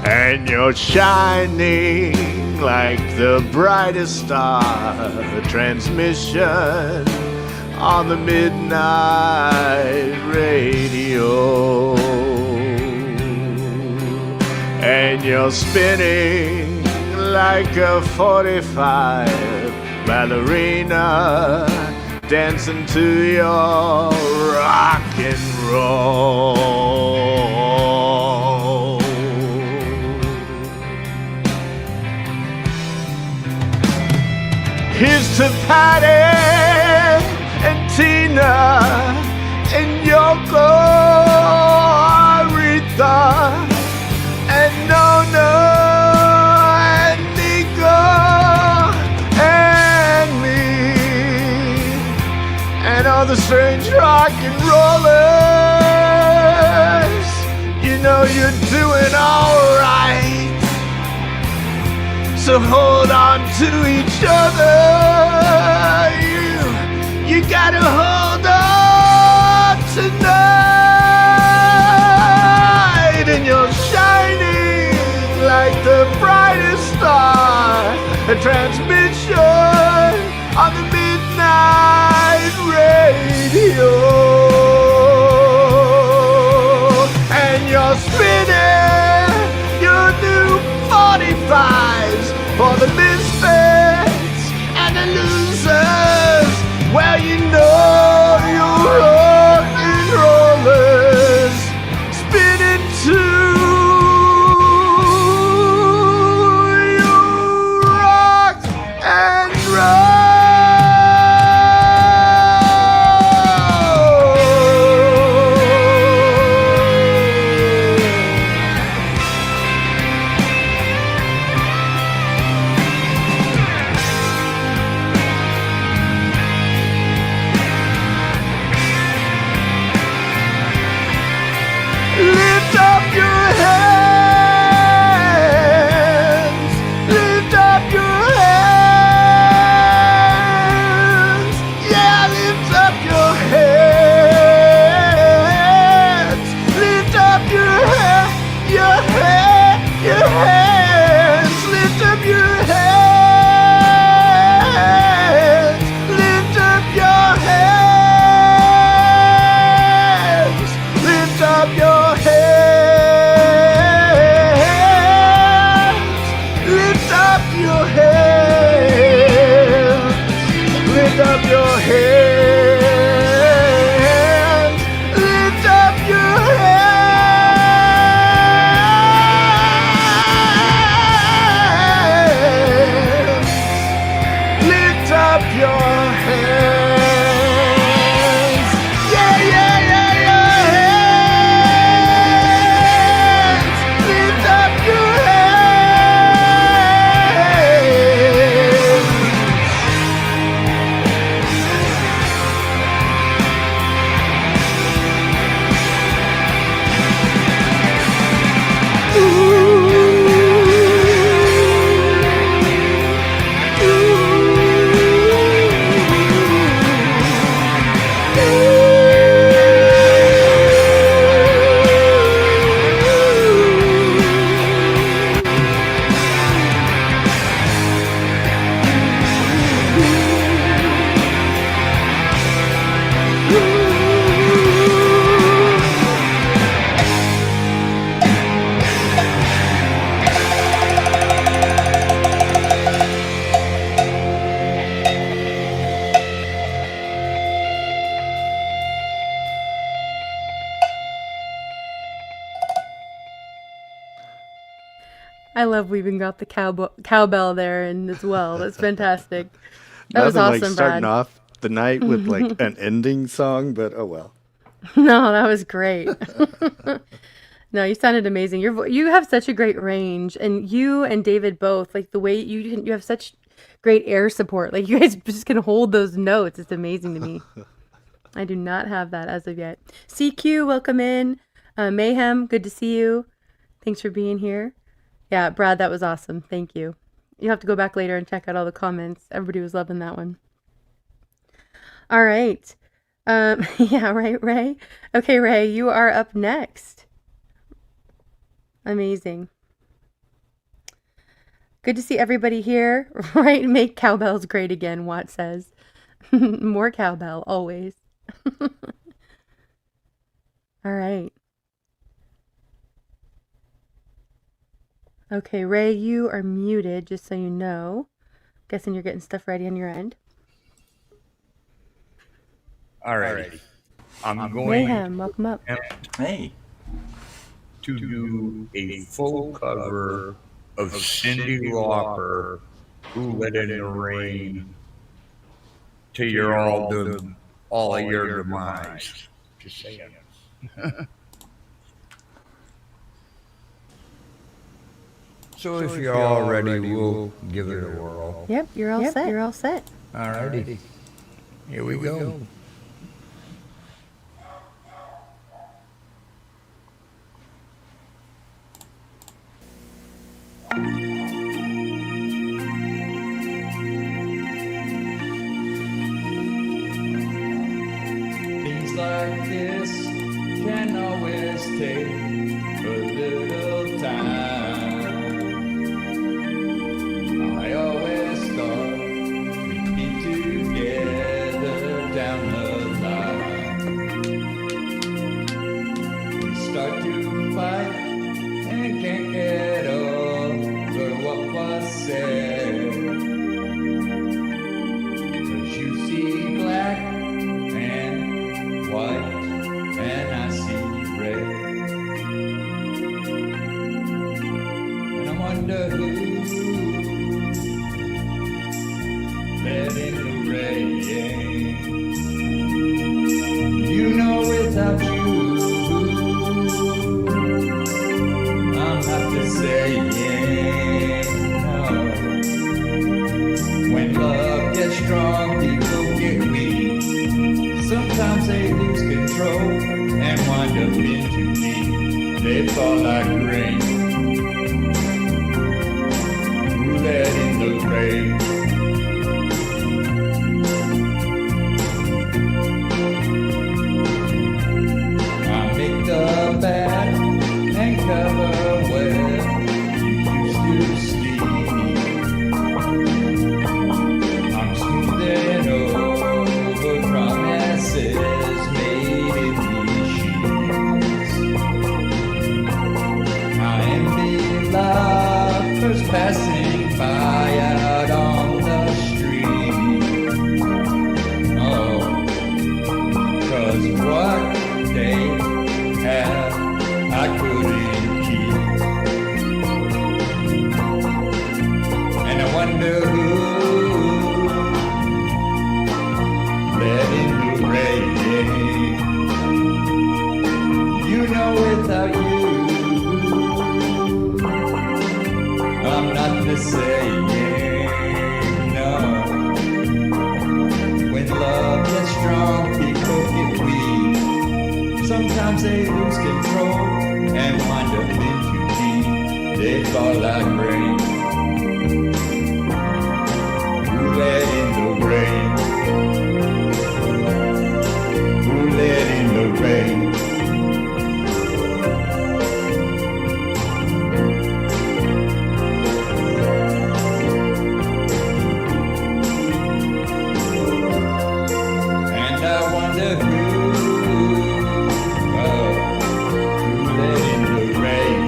and you're shining like the brightest star. The transmission on the midnight radio, and you're spinning like a 45 ballerina, dancing to your rock and roll. Here's to Patty and Tina and Yoko, Aretha and Nona and Nico and me, and all the strange rock and rollers. You know you're doing alright, so hold on to each other. You gotta hold on tonight, and you're shining like the brightest star. A transmission on the midnight radio. your hands. Lift up your hands. Lift up your hands. Yeah, yeah, yeah, your hands. Lift up your hands. I love we even got the cowbell there and as well. That's fantastic. That was Nothing awesome, like starting Brad. off the night with like an ending song, but oh well. No, that was great. No, you sounded amazing. You have such a great range, and you and David both, like the way you have such great air support. Like you guys just can hold those notes. It's amazing to me. I do not have that as of yet. CQ, welcome in. Mayhem, good to see you. Thanks for being here. Yeah, Brad, that was awesome. Thank you. You'll have to go back later and check out all the comments. Everybody was loving that one. All right. Yeah, right, Ray? Okay, Ray, you are up next. Amazing. Good to see everybody here. Right? Make cowbells great again, Watt says. More cowbell, always. All right. Okay, Ray, you are muted, just so you know. Guessing you're getting stuff ready on your end. Alrighty. I'm going Mayhem, welcome up. Hey. to do a full cover of Cyndi Lauper, Who Let in the Rain, to your all of your demise. Just saying. So if you're all ready, we'll give it a whirl. Yep, you're all set. You're all set. Alrighty. Here we go. Things like this can always take a little time. I always thought we'd be together down the line. We start to fight and can't get over what was said. 'Cause you see black and white, and I see red. And I wonder who's let in the rain. You know without you, I'm not to say no. When love gets strong, people get weak. Sometimes they lose control and wind up in too deep. They fall like rain. Who let in the rain? I make the bad and cover where you used to sleep. I'm smoothing over promises made in these sheets. I envy lovers passing by out on strong, people get weak. Sometimes they lose control and wind up in too deep. They fall like rain. Who let in the rain? Who let in the rain? And I wonder who let in the rain.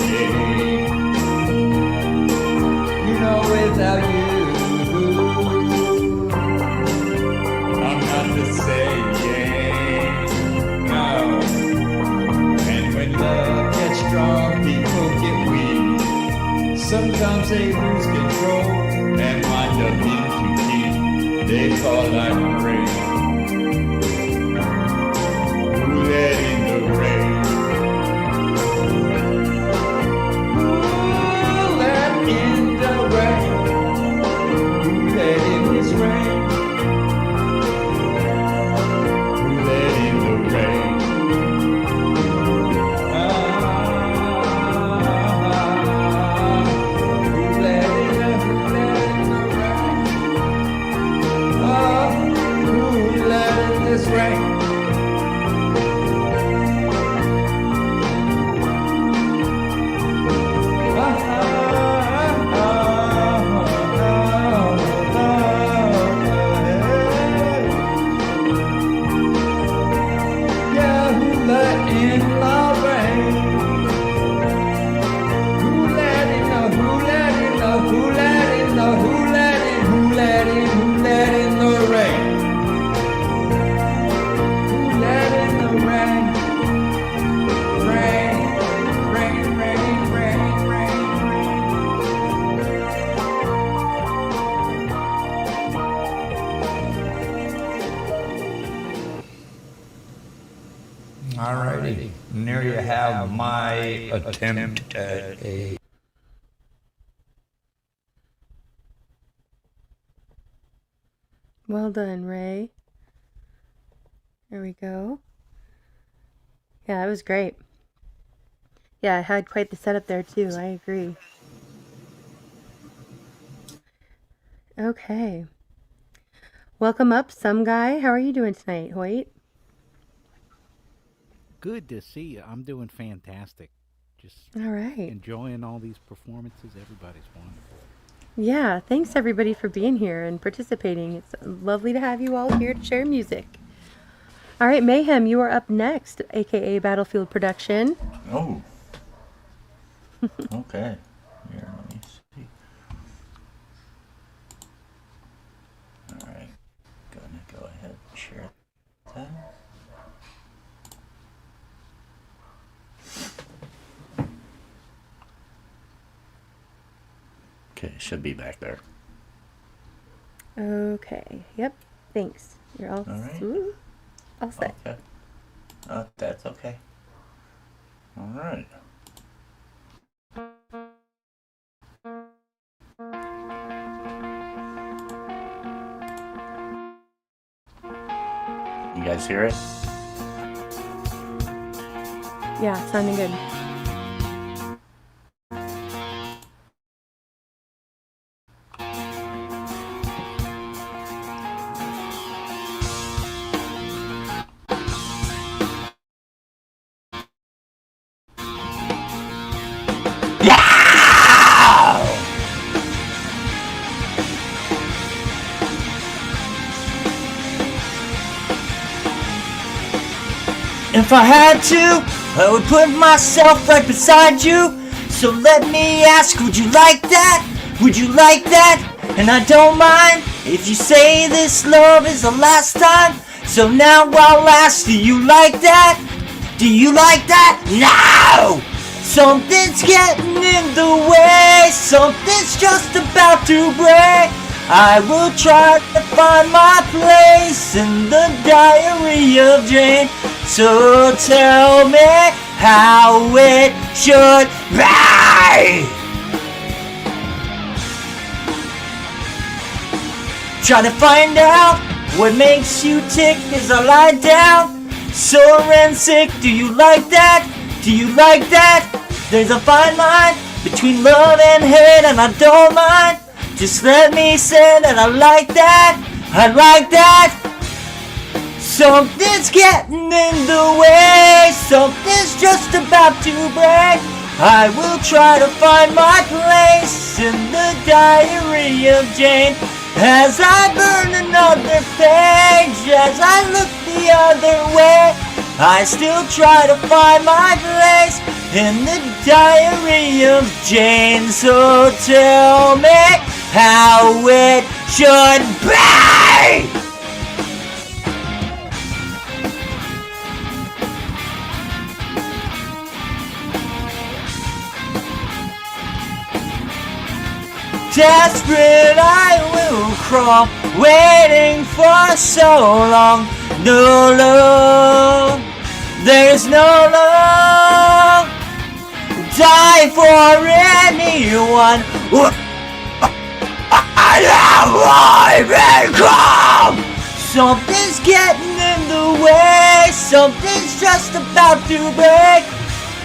You know, without you, I'm not the same. No. And when love gets strong, people get weak. Sometimes they lose control and wind up in too deep. They fall like rain. Who let in the rain? Who let in the rain? Who let in this rain? Who let in the rain? Who let in the rain? Who let in this rain? Yeah, who let in the rain? Who let in the, who let in the, who let in the, who let in, who let in, who let in the rain? Who let in the rain? Rain, rain, rain, rain, rain, rain. Alrighty. And there you have my attempt at a Well done, Ray. There we go. Yeah, that was great. Yeah, I had quite the setup there too. I agree. Okay. Welcome up, some guy. How are you doing tonight, Hoyt? Good to see you. I'm doing fantastic. Just All right. enjoying all these performances. Everybody's wonderful. Yeah, thanks everybody for being here and participating. It's lovely to have you all here to share music. All right, Mayhem, you are up next, aka Battlefield Production. Oh. Okay. Here, let me see. Alright. Gonna go ahead and share that. Okay, should be back there. Okay. Yep. Thanks. You're all, All right. Ooh, all set. Okay. That's okay. Alright. You guys hear it? Yeah, sounding good. If I had to, I would put myself right beside you. So let me ask, would you like that? Would you like that? And I don't mind if you say this love is the last time. So now I'll ask, do you like that? Do you like that? No! Something's getting in the way. Something's just about to break. I will try to find my place in the diary of Jane. So tell me how it should be. Try to find out What makes you tick is I lie down, sore and sick. Do you like that? Do you like that? There's a fine line between love and hate, and I don't mind. Just let me say that I like that. I like that. Something's getting in the way. Something's just about to break. I will try to find my place in the diary of Jane. As I burn another page, as I look the other way, I still try to find my place in the diary of Jane. So tell me how it should be! Desperate I will crawl, waiting for so long. No love, there's no love. Die for anyone. I am I become. Something's getting in the way. Something's just about to break.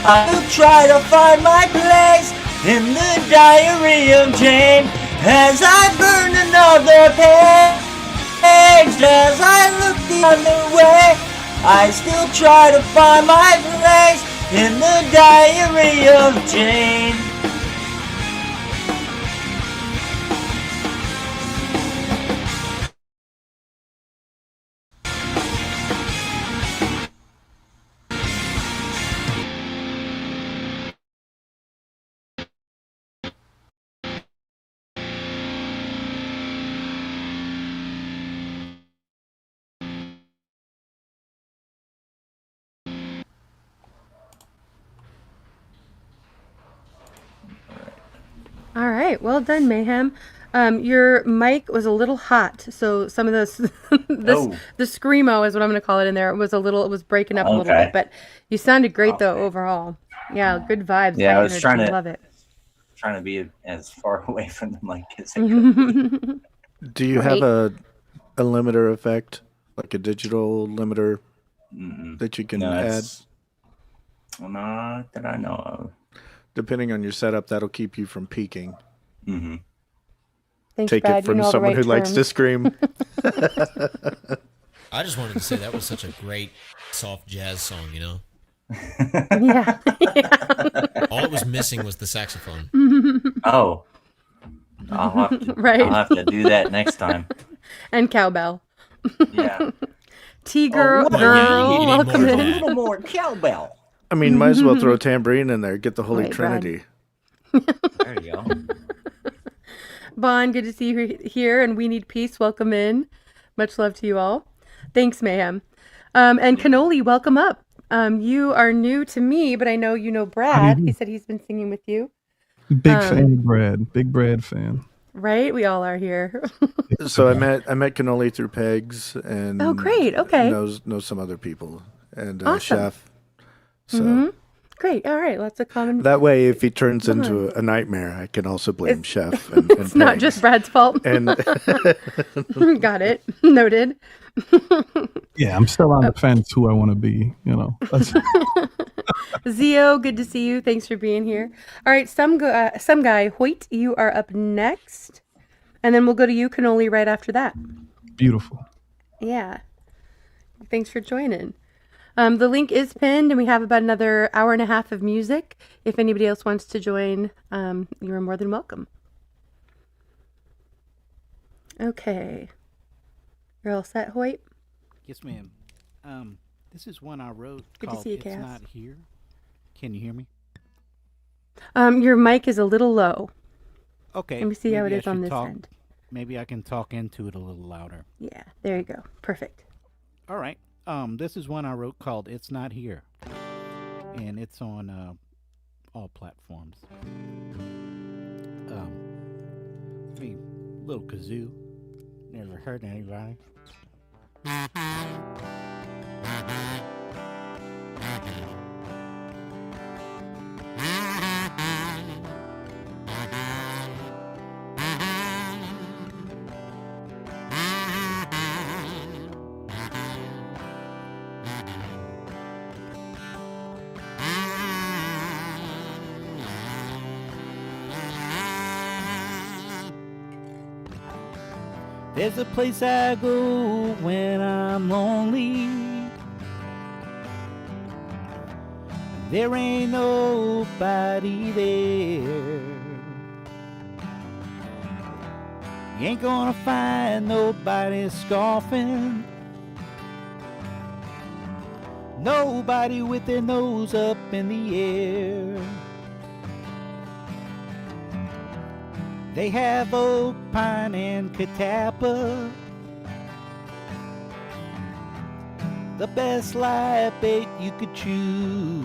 I will try to find my place in the diary of Jane. As I burn another page, as I look the other way, I still try to find my place in the diary of Jane. All right, well done, Mayhem. Your mic was a little hot, so some of this, the screamo is what I'm going to call it in there. It was breaking up a little bit, but you sounded great though overall. Yeah, good vibes. Yeah, I was trying to love it. Trying to be as far away from the mic as I could. Do you have a limiter effect, like a digital limiter that you can add? Not that I know of. Depending on your setup, that'll keep you from peaking. Mm-hmm. Thanks, Take Brad. it from someone who likes to scream. I just wanted to say that was such a great soft jazz song, you know? Yeah. All it was missing was the saxophone. Oh. I'll have to do that next time. And cowbell. Yeah. T-girl, you need welcome more in. of A that. little more cowbell. I mean, might as well throw a tambourine in there. Get the Holy Right, Brad. Trinity. There you go. Bon, good to see you here, and We Need Peace, welcome in. Much love to you all. Thanks, Mayhem. And Cannoli, welcome up. You are new to me, but I know you know Brad. He said he's been singing with you. Big fan of Brad. Big Brad fan. Right? We all are here. So I met Cannoli through Pegs, and Oh, great. Okay. knows some other people, and Awesome. Chef. So Great. All right. Lots of common. that way, if he turns into a nightmare, I can also blame Chef. And It's not Pegs. just Brad's fault. And Got it. Noted. Yeah, I'm still on the fence who I want to be, you know. Zio, good to see you. Thanks for being here. All right, some guy, Hoyt, you are up next. And then we'll go to you, Cannoli, right after that. Beautiful. Yeah. Thanks for joining. The link is pinned, and we have about another hour and a half of music. If anybody else wants to join, you're more than welcome. Okay. You're all set, Hoyt? Yes, ma'am. This is one I wrote Good to called see you, It's Chaos. Not Here. Can you hear me? Your mic is a little low. Okay. Let me see how maybe it I is on should this talk- end. Maybe I can talk into it a little louder. Yeah, there you go. Perfect. All right. This is one I wrote called It's Not Here. And it's on all platforms. Little kazoo. Never hurt anybody. There's a place I go when I'm lonely. There ain't nobody there. You ain't gonna find nobody scoffing. Nobody with their nose up in the air. They have oak, pine, and catappa. The best live bait you could choose.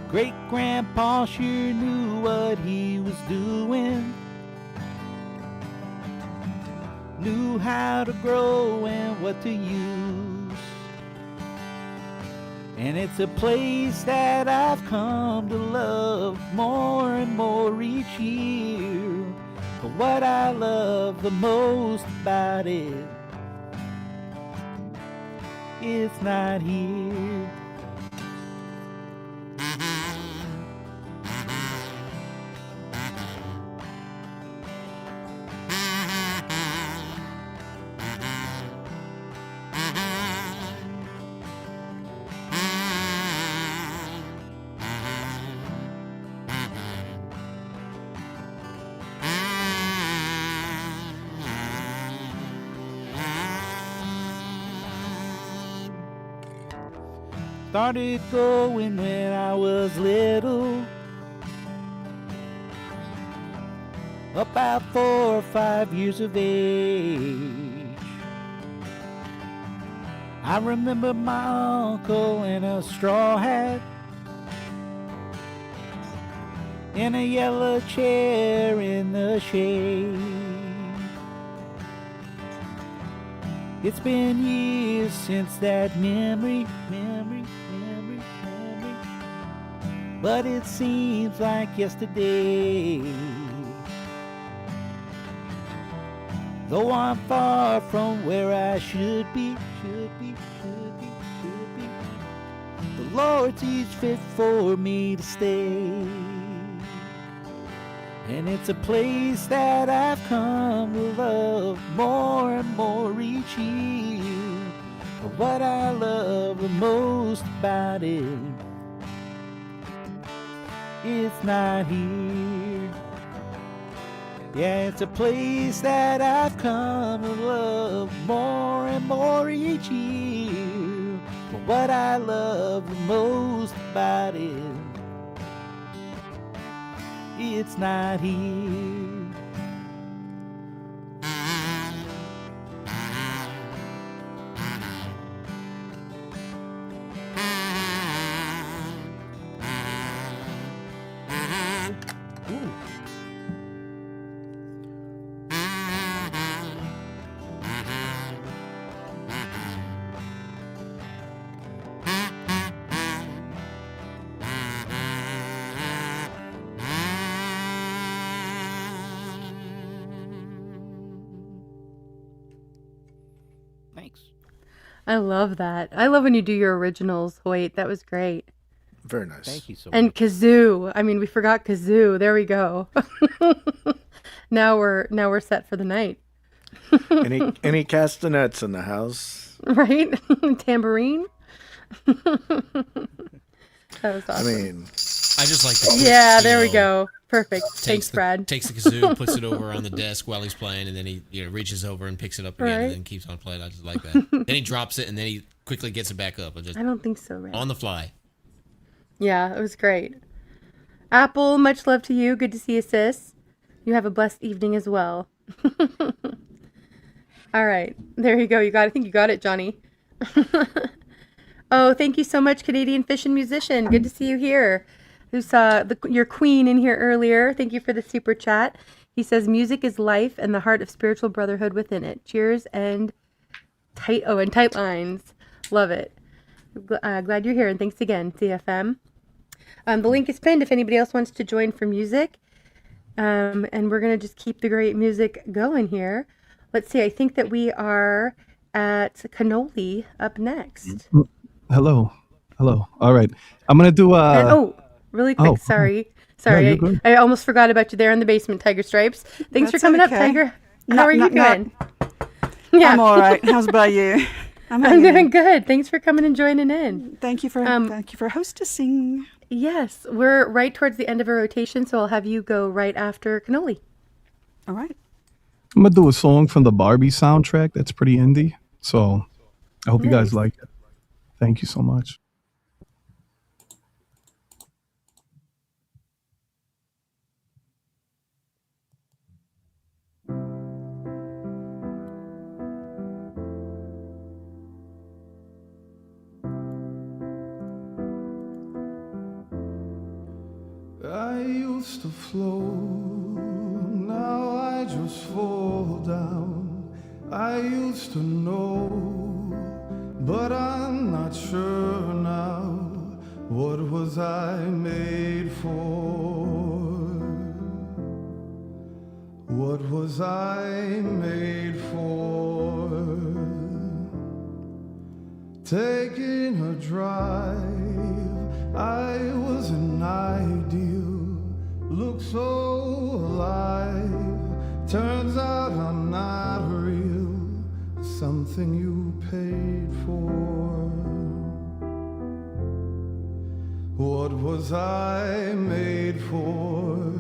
Great grandpa sure knew what he was doing. Knew how to grow and what to use. And it's a place that I've come to love more and more each year. But what I love the most about it, it's not here. Started going when I was little, about 4 or 5 years of age. I remember my uncle in a straw hat, in a yellow chair in the shade. It's been years since that memory, but it seems like yesterday. Though I'm far from where I should be, the Lord sees fit for me to stay. And it's a place that I've come to love more and more each year. But what I love the most about it, it's not here. Yeah, it's a place that I've come to love more and more each year. But what I love the most about it, it's not here. Thanks. I love that. I love when you do your originals, Hoyt. That was great. Very nice. Thank you so And much. kazoo. I mean, we forgot kazoo. There we go. Now we're set for the night. Any castanets in the house? Right? Tambourine. That was awesome. I mean, I just like the yeah, there we go. Perfect. Takes Thanks, Brad. Takes the kazoo, puts it over on the desk while he's playing, and then he reaches over and picks it up again, Right. and then keeps on playing. I just like that. Then he drops it, and then he quickly gets it back up. Just I don't think so, Ray. on the fly. Yeah, it was great. Apple, much love to you. Good to see you, sis. You have a blessed evening as well. All right. There you go. I think you got it, Johnny. Oh, thank you so much, Canadian Fish and Musician. Good to see you here. Who saw your queen in here earlier. Thank you for the super chat. He says, music is life and the heart of spiritual brotherhood within it. Cheers and tight lines. Love it. Glad you're here, and thanks again, CFM. The link is pinned if anybody else wants to join for music. And we're going to just keep the great music going here. Let's see. I think that we are at Cannoli up next. Hello. All right. I'm going to do And, really quick, oh. sorry. Sorry, you're good. I almost forgot about you there in the basement, Tiger Stripes. Thanks for That's coming up, okay. Tiger. How are you doing? I'm all right. How's about you? I'm doing good. Thanks for coming and joining in. Thank you for hostessing. Yes, we're right towards the end of a rotation, so I'll have you go right after Cannoli. All right. I'm gonna do a song from the Barbie soundtrack that's pretty indie. So I hope you guys like it. Thank you so much. I used to float, now I just fall down. I used to know, but I'm not sure now. What was I made for? What was I made for? Taking a drive, I was an ideal, looked so alive. Turns out I'm not real, something you paid for. What was I made for?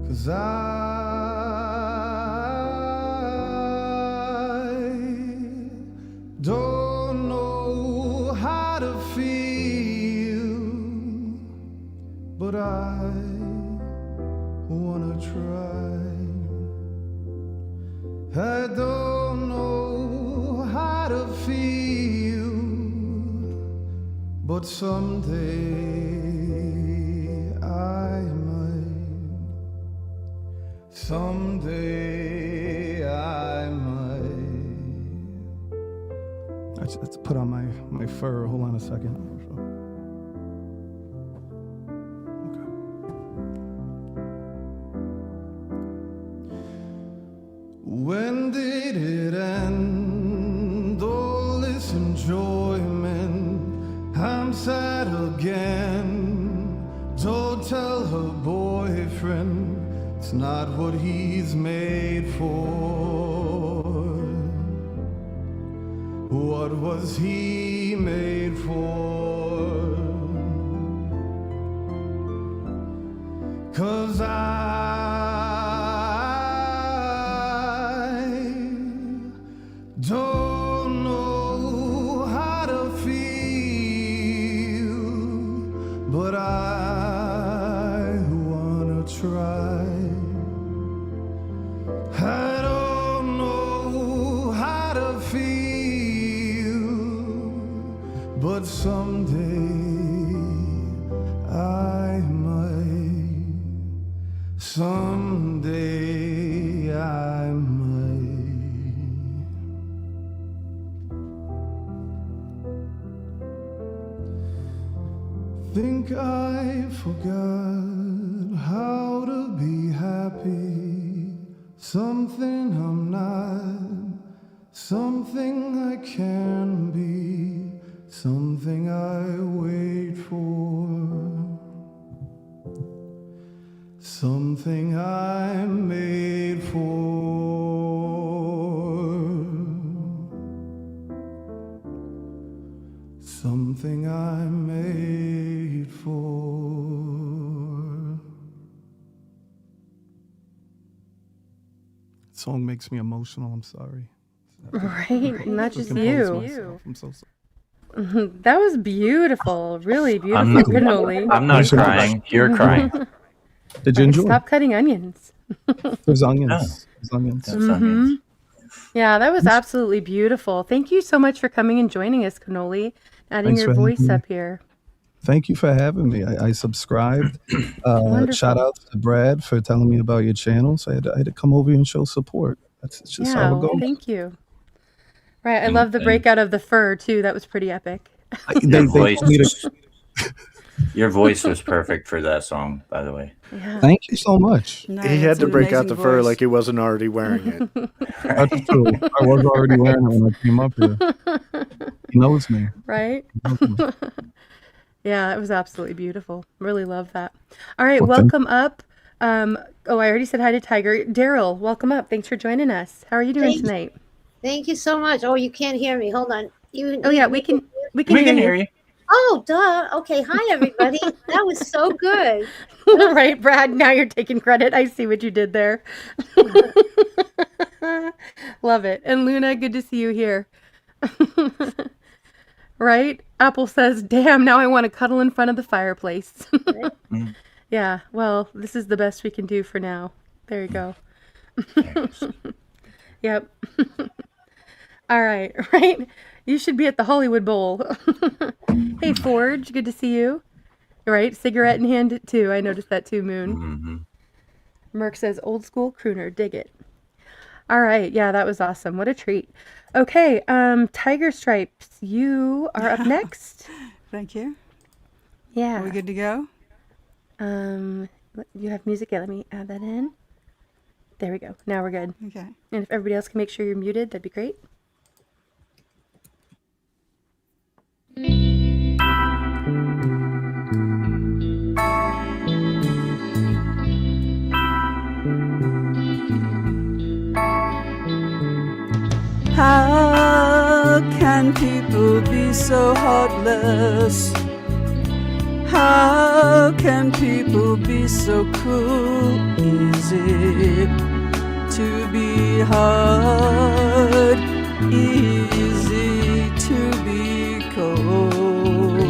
'Cause don't know how to feel, but I wanna try. I don't know how to feel, but someday I might. Someday I might. I just have to put on my fur. Hold on a second. When did it end? All this enjoyment. I'm sad again. Don't tell her boyfriend it's not what he's made for. What was he made for? 'Cause don't know how to feel, but I wanna try. I don't know how to feel, but someday I might. Someday I might. Think I forgot how to be happy. Something I'm not, something I can be, something I wait for, something I'm made for. Something I'm made for. Song makes me emotional. I'm sorry. Right, not just you. I'm so sorry. That was beautiful, really beautiful, Cannoli. I'm not crying. You're crying. Did you enjoy? Stop cutting onions. There's onions. There's onions. Mhm. Yeah, that was absolutely beautiful. Thank you so much for coming and joining us, Cannoli. Adding Thanks your for having voice me. up here. Thank you for having me. I subscribed. Wonderful. Shout out to Brad for telling me about your channel. So I had to come over here and show support. That's just Yeah, how it well, goes. thank you. Right, I love the breakout of the fur too. That was pretty epic. Your voice was perfect for that song, by the way. Yeah. Thank you so much. He had to break out the fur like he wasn't already wearing it. That's true. I was already wearing it when I came up here. He knows me. Right? Yeah, it was absolutely beautiful. Really love that. All right, Well, thank- welcome up. Oh, I already said hi to Tiger. Daryl, welcome up. Thanks for joining us. How are you doing Thank, tonight? thank you so much. Oh, you can't hear me. Hold on. Oh yeah, we can We can hear you. Oh, duh. Okay. Hi, everybody. That was so good. Right, Brad. Now you're taking credit. I see what you did there. Love it. And Luna, good to see you here. Right? Apple says, "Damn, now I want to cuddle in front of the fireplace." Yeah. Well, this is the best we can do for now. There you go. Yep. All right. Right. You should be at the Hollywood Bowl. Hey, Forge. Good to see you. Right. Cigarette in hand too. I noticed that too, Moon. Merc says, "Old school crooner. Dig it." All right. Yeah, that was awesome. What a treat. Okay. Tiger Stripes, you are up next. Thank you. Yeah. Are we good to go? You have music. Yeah, let me add that in. There we go. Now we're good. Okay. And if everybody else can make sure you're muted, that'd be great. How can people be so heartless? How can people be so cruel? Easy to be hard, easy to be cold.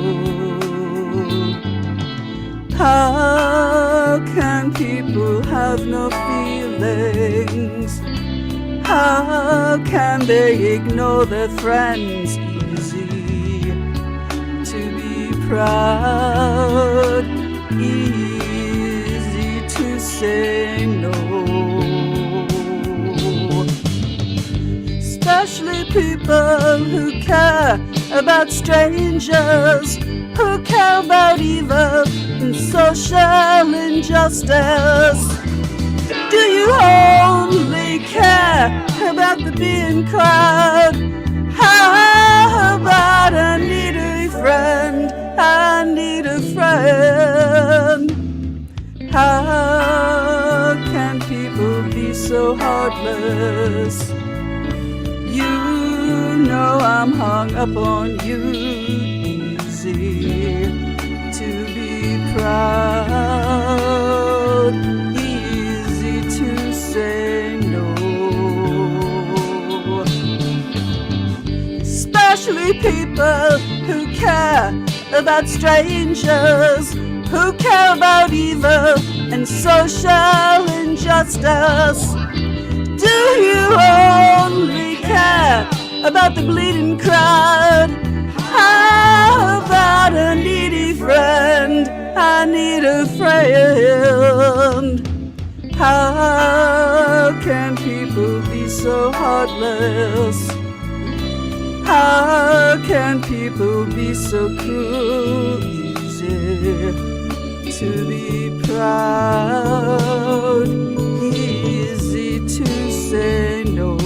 How can people have no feelings? How can they ignore their friends? Easy to be proud, easy to say no. Especially people who care about strangers, who care about evil and social injustice. Do you only care about the being crowd? How about I need a friend? I need a friend. How can people be so heartless? You know I'm hung up on you. Easy to be proud, easy to say no. Especially people who care about strangers, who care about evil and social injustice. Do you only care about the bleeding crowd? How about a needy friend? I need a friend. How can people be so heartless? How can people be so cruel? Easy to be proud, easy to say no,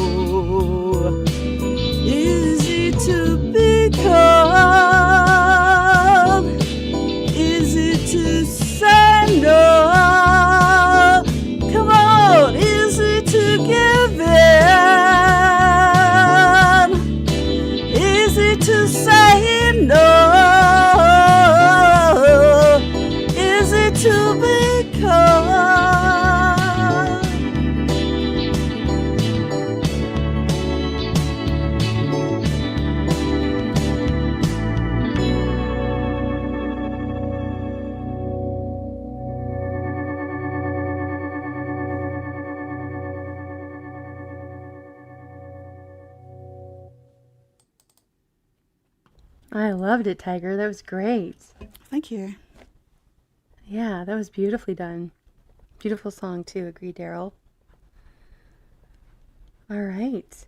easy to be calm, easy to say no. Come on, easy to give in, easy to say no, easy to be calm. I loved it, Tiger. That was great. Thank you. Yeah, that was beautifully done. Beautiful song, too. Agree, Daryl. All right.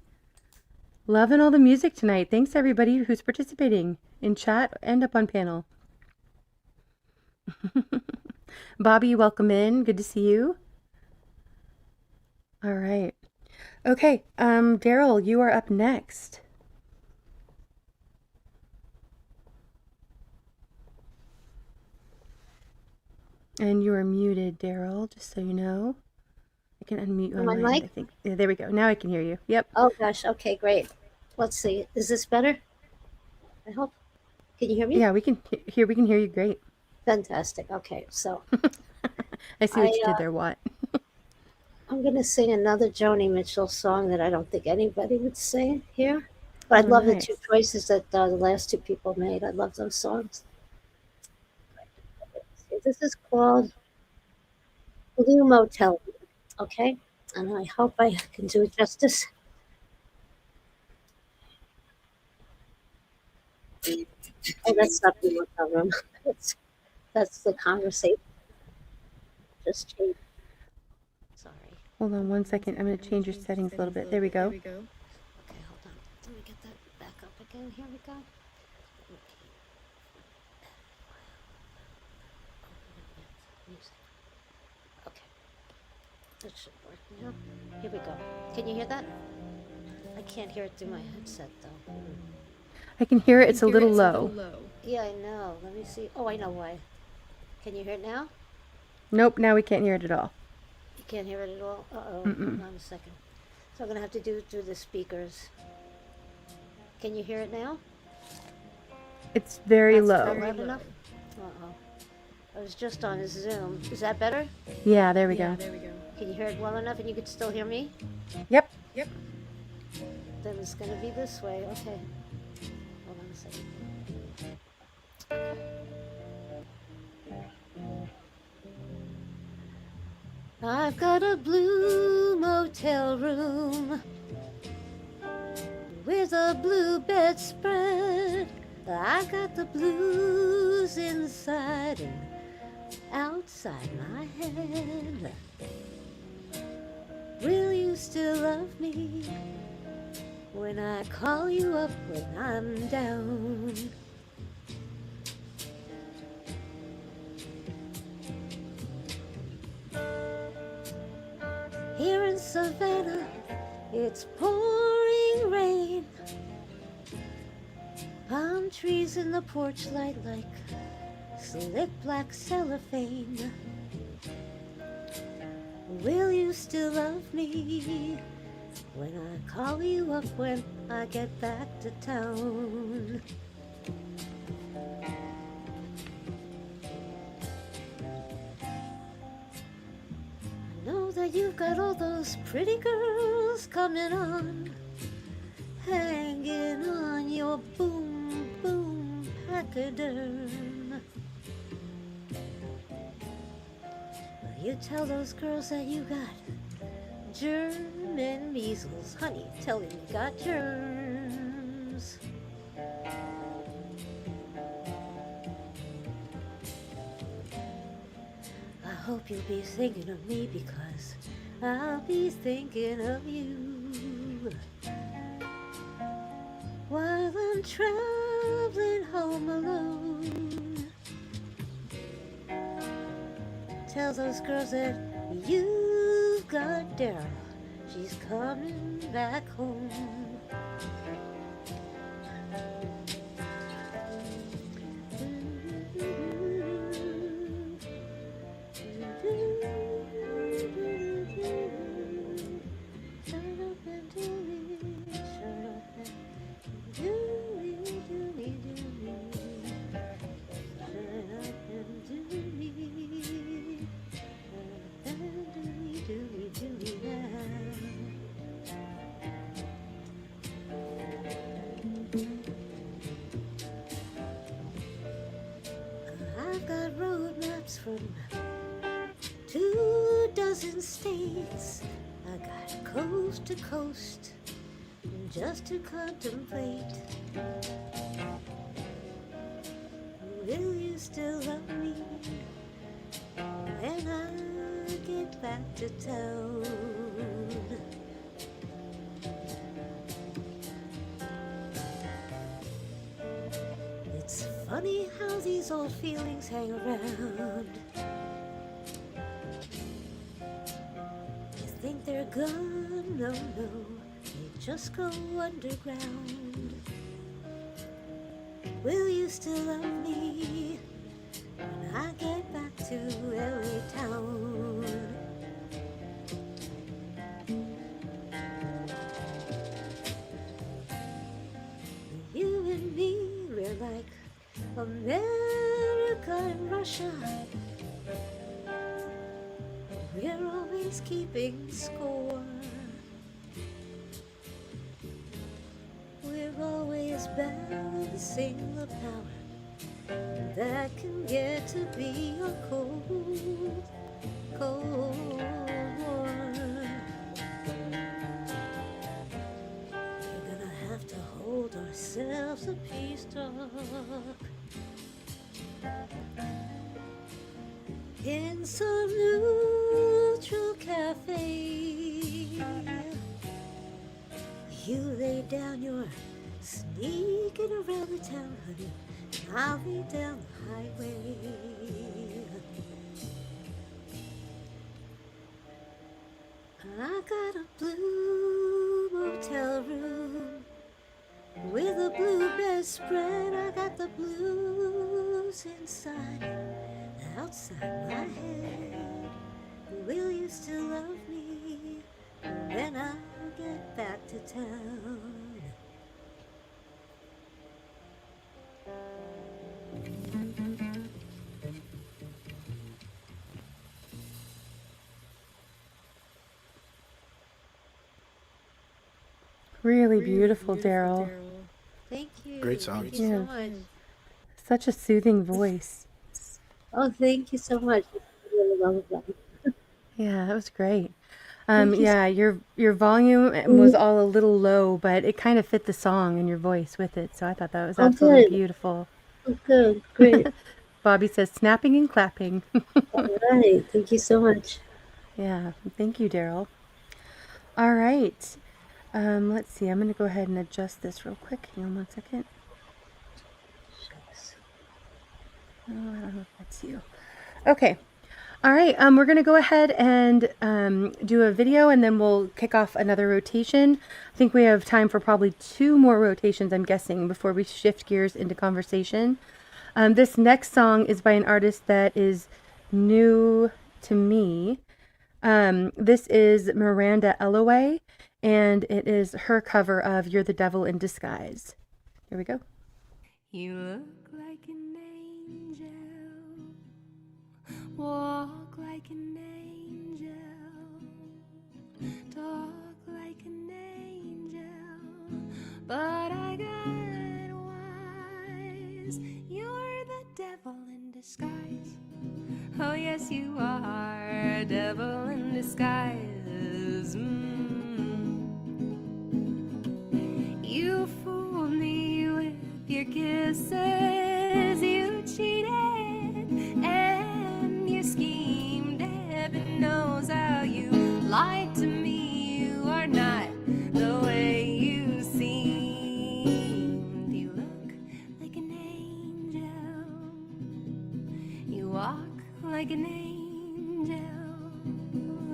Loving all the music tonight. Thanks, everybody who's participating in chat and up on panel. Bobby, welcome in. Good to see you. All right. Okay, Daryl, you are up next. And you are muted, Daryl, just so you know. I can unmute you on My my end, mic? I think. Yeah, there we go. Now I can hear you. Yep. Oh gosh. Okay, great. Let's see. Is this better? I hope. Can you hear me? Yeah, we can hear you great. Fantastic. Okay, so I see what you did there, Watt. I'm gonna sing another Joni Mitchell song that I don't think anybody would sing here, but I Oh, love the nice. two choices that the last two people made. I love those songs. This is called Blue Motel. Okay, and I hope I can do it justice. Oh, that's not Blue Motel Room. That's the conversation. Just change. Sorry. Hold on one second. I'm going to change your settings a little bit. There we go. Okay, hold on. Let me get that back up again. Here we go. Music. Okay. That should work now. Here we go. Can you hear that? I can't hear it through my headset though. I can hear it. It's a little low. Yeah, I know. Let me see. Oh, I know why. Can you hear it now? Nope, now we can't hear it at all. You can't hear it at all? Uh-oh. Mm-mm. Hold on a second. So I'm going to have to do it through the speakers. Can you hear it now? It's very That's low. not loud enough? Uh-oh. I was just on a Zoom. Is that better? Yeah, there we go. Can you hear it well enough and you can still hear me? Yep. Then it's going to be this way. Okay. Hold on a second. I've got a blue motel room with a blue bedspread. I got the blues inside and outside my head. Will you still love me when I call you up when I'm down? Here in Savannah, it's pouring rain. Palm trees in the porch light like slick black cellophane. Will you still love me when I call you up when I get back to town? I know that you've got all those pretty girls coming on, hanging on your boom boom pachyderm. Well, you tell those girls that you got German measles, honey. Tell them you got germs. I hope you'll be thinking of me because I'll be thinking of you while I'm traveling home alone. Tell those girls that you've got Daryl. She's coming back home. I've got road maps from 24 states. I got coast to coast just to contemplate. Will you still love me when I get back to town? It's funny how these old feelings hang around. You think they're gone? No, no, they just go underground. Will you still love me when I get back to LA town. You and me, we're like America and Russia. We're always keeping score. We're always balancing the power that can get to be a cold, cold war. We're gonna have to hold ourselves a peace talk in some neutral cafe. You lay down your sneaking around the town, honey, and I'll lay down the highway. I got a blue motel room with a blue bedspread. I got the blues inside and outside my head. Will you still love me when I get back to town? Really beautiful, Daryl. Thank you. Great song. Thank you so much. Such a soothing voice. Oh, thank you so much. I really love that. Yeah, that was great. Thank you Yeah, your volume was all a little low, but it kind of fit the song and your voice with it. So I thought that was Oh, absolutely good. beautiful. Oh, good. Great. Bobby says snapping and clapping. All right. Thank you so much. Yeah, thank you, Daryl. All right. Let's see. I'm going to go ahead and adjust this real quick. Hang on one second. Oh, I don't know if that's you. Okay. All right. We're going to go ahead and do a video, and then we'll kick off another rotation. I think we have time for probably 2 more rotations, I'm guessing, before we shift gears into conversation. This next song is by an artist that is new to me. This is Miranda Ellaway, and it is her cover of You're the Devil in Disguise. Here we go. You look like an angel, walk like an angel, talk like an angel, but I got wise. You're the devil in disguise. Oh yes, you are, devil in disguise. You fooled me with your kisses. You cheated and you schemed. Heaven knows how you lied to me. You are not the way you seemed. You look like an angel. You walk like an angel,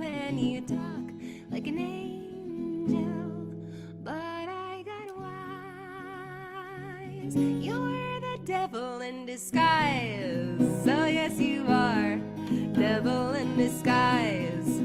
and you talk like an angel, but I got wise. You're the devil in disguise. Oh yes, you are, devil in disguise.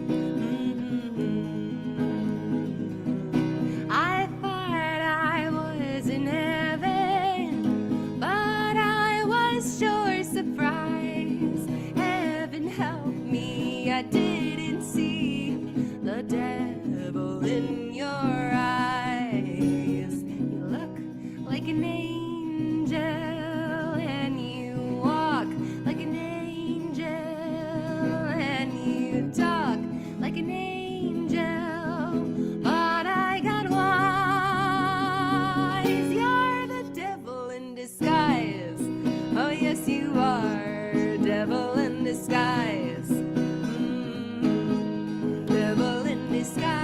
I thought I was in heaven, but I was sure surprised. Heaven help me, I didn't see the devil in your eyes. You look like an angel, and you walk like an angel, and you talk like an angel, but I got wise. You're the devil in disguise. Oh yes, you are, devil in disguise. Devil in disguise.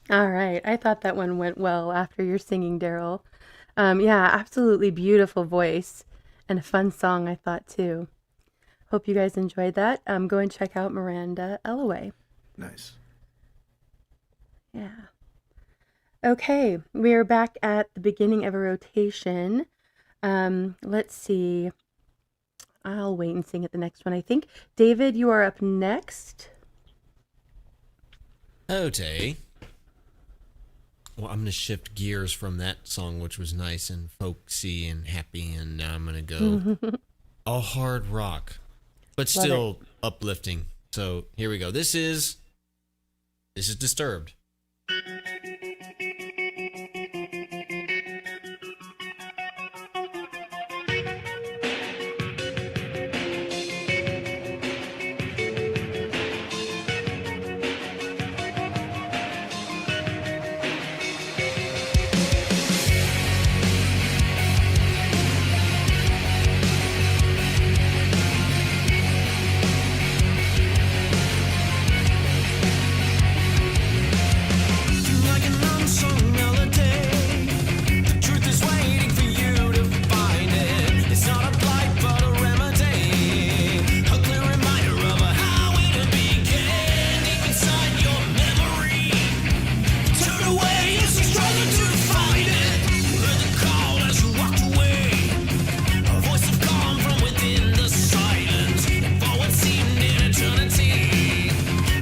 All right. I thought that one went well after your singing, Daryl. Yeah, absolutely beautiful voice and a fun song, I thought, too. Hope you guys enjoyed that. Go and check out Miranda Ellaway. Nice. Yeah. Okay, we are back at the beginning of a rotation. Let's see. I'll wait and sing at the next one, I think. David, you are up next. Okay. Well, I'm going to shift gears from that song, which was nice and folksy and happy, and now I'm going to go all hard rock, but still uplifting. So here we go. This is Disturbed. Like an unsung melody, the truth is waiting for you to find it. It's not a blight but a remedy, a clear reminder of how it began deep inside your memory. Turn away, it's a struggle to find it. Heard the call as you walked away, a voice of calm from within the silence. And for what seemed an eternity,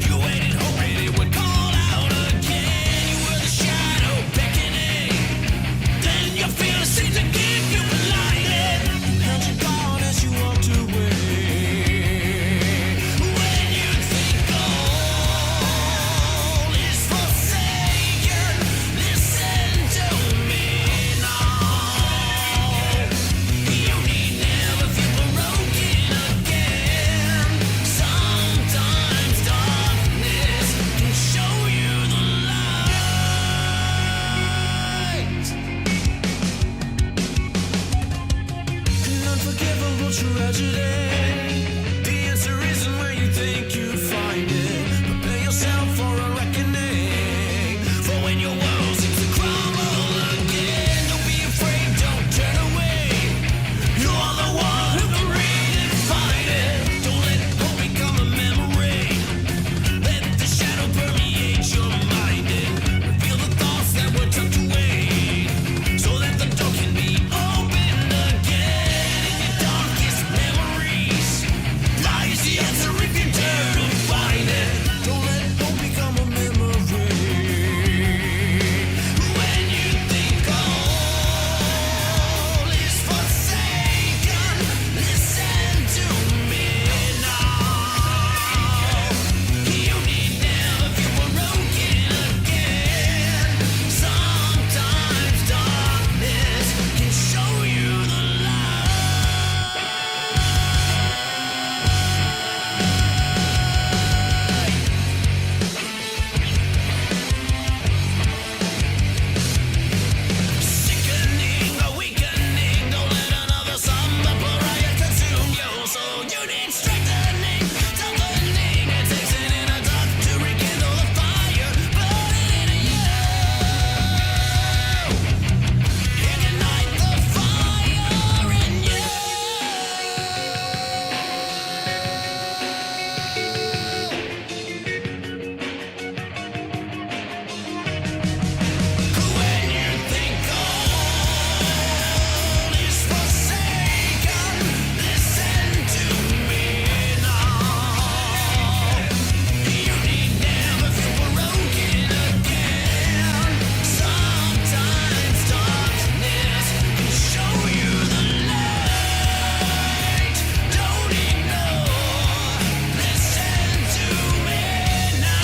you waited hoping it would call out again. You were the shadow beckoning, then your fear seemed to give you blinded. Held you down as you walked away. When you think all is forsaken, listen to me now. You need never feel broken again. Sometimes darkness can show you the light. An unforgivable tragedy. The answer isn't where you think you find it. Prepare yourself for a reckoning. For when your world seems to crumble again, don't be afraid, don't turn away. You're the one who can read and find it. Don't let hope become a memory. Let the shadow permeate your mind and reveal the thoughts that were tucked away, so that the door can be opened again. In your darkest memories lies the answer if you dare to find it. Don't let hope become a memory. When you think all is forsaken, listen to me now. You need never feel broken again. Sometimes darkness can show you the sickening, awakening. Don't let another summer pariah consume you. So you need strengthening, toughening. It takes an inner dark to rekindle the fire burning in you. Ignite the fire in you. When you think all is forsaken, listen to me now. You need never feel broken again. Sometimes darkness can show you the light. Don't ignore, listen to me now.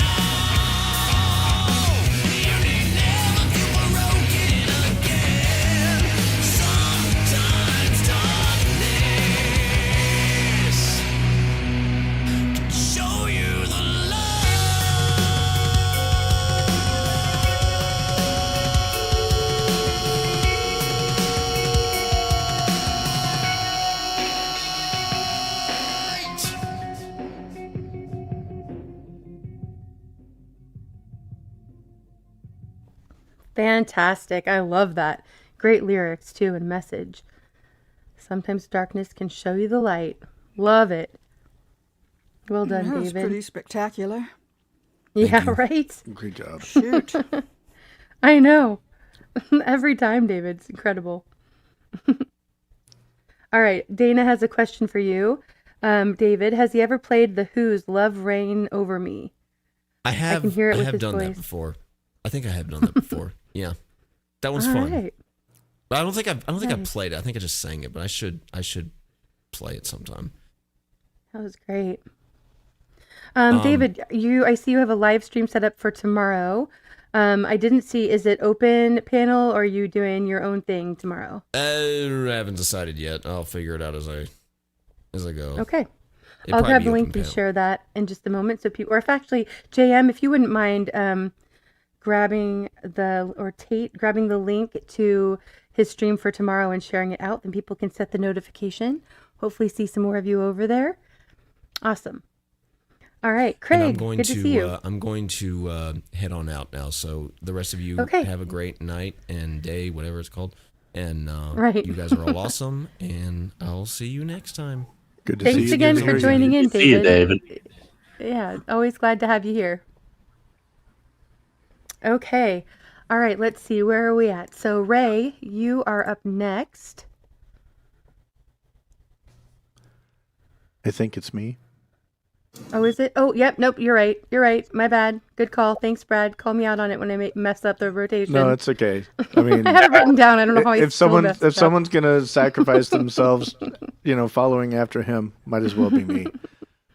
You need never feel broken again. Sometimes darkness can show you the light. Fantastic. I love that. Great lyrics, too, and message. Sometimes darkness can show you the light. Love it. Well done, That was David. pretty spectacular. Yeah, right? Great job. Shoot. I know. Every time, David. It's incredible. All right. Dana has a question for you. David, has he ever played The Who's Love Reign Over Me? I have. can hear it I with have his done that voice. before. I think I have done that before. Yeah, that one's All fun. right. But I don't think I've Nice. played it. I think I just sang it, but I should play it sometime. That was great. David, I see you have a live stream set up for tomorrow. I didn't see, is it open panel or are you doing your own thing tomorrow? I haven't decided yet. I'll figure it out as I go. Okay. It'll I'll probably grab be the open link and panel. share that in just a moment. So people, or if actually, JM, if you wouldn't mind grabbing the link to his stream for tomorrow and sharing it out, then people can set the notification. Hopefully see some more of you over there. Awesome. All right, And Craig, I'm going good to see you. I'm going to head on out now. So the rest of you Okay. have a great night and day, whatever it's called. And Right. you guys are all awesome. And I'll see you next time. Good to Thanks see again you. for joining in, David. See you, David. Yeah, always glad to have you here. Okay. All right, let's see. Where are we at? So, Ray, you are up next. I think it's me. Oh, is it? Oh, yep. Nope, you're right. You're right. My bad. Good call. Thanks, Brad. Call me out on it when I mess up the rotation. No, it's okay. I mean, I have it written down. I don't know how I if still messed it up. someone's gonna sacrifice themselves, following after him, might as well be me.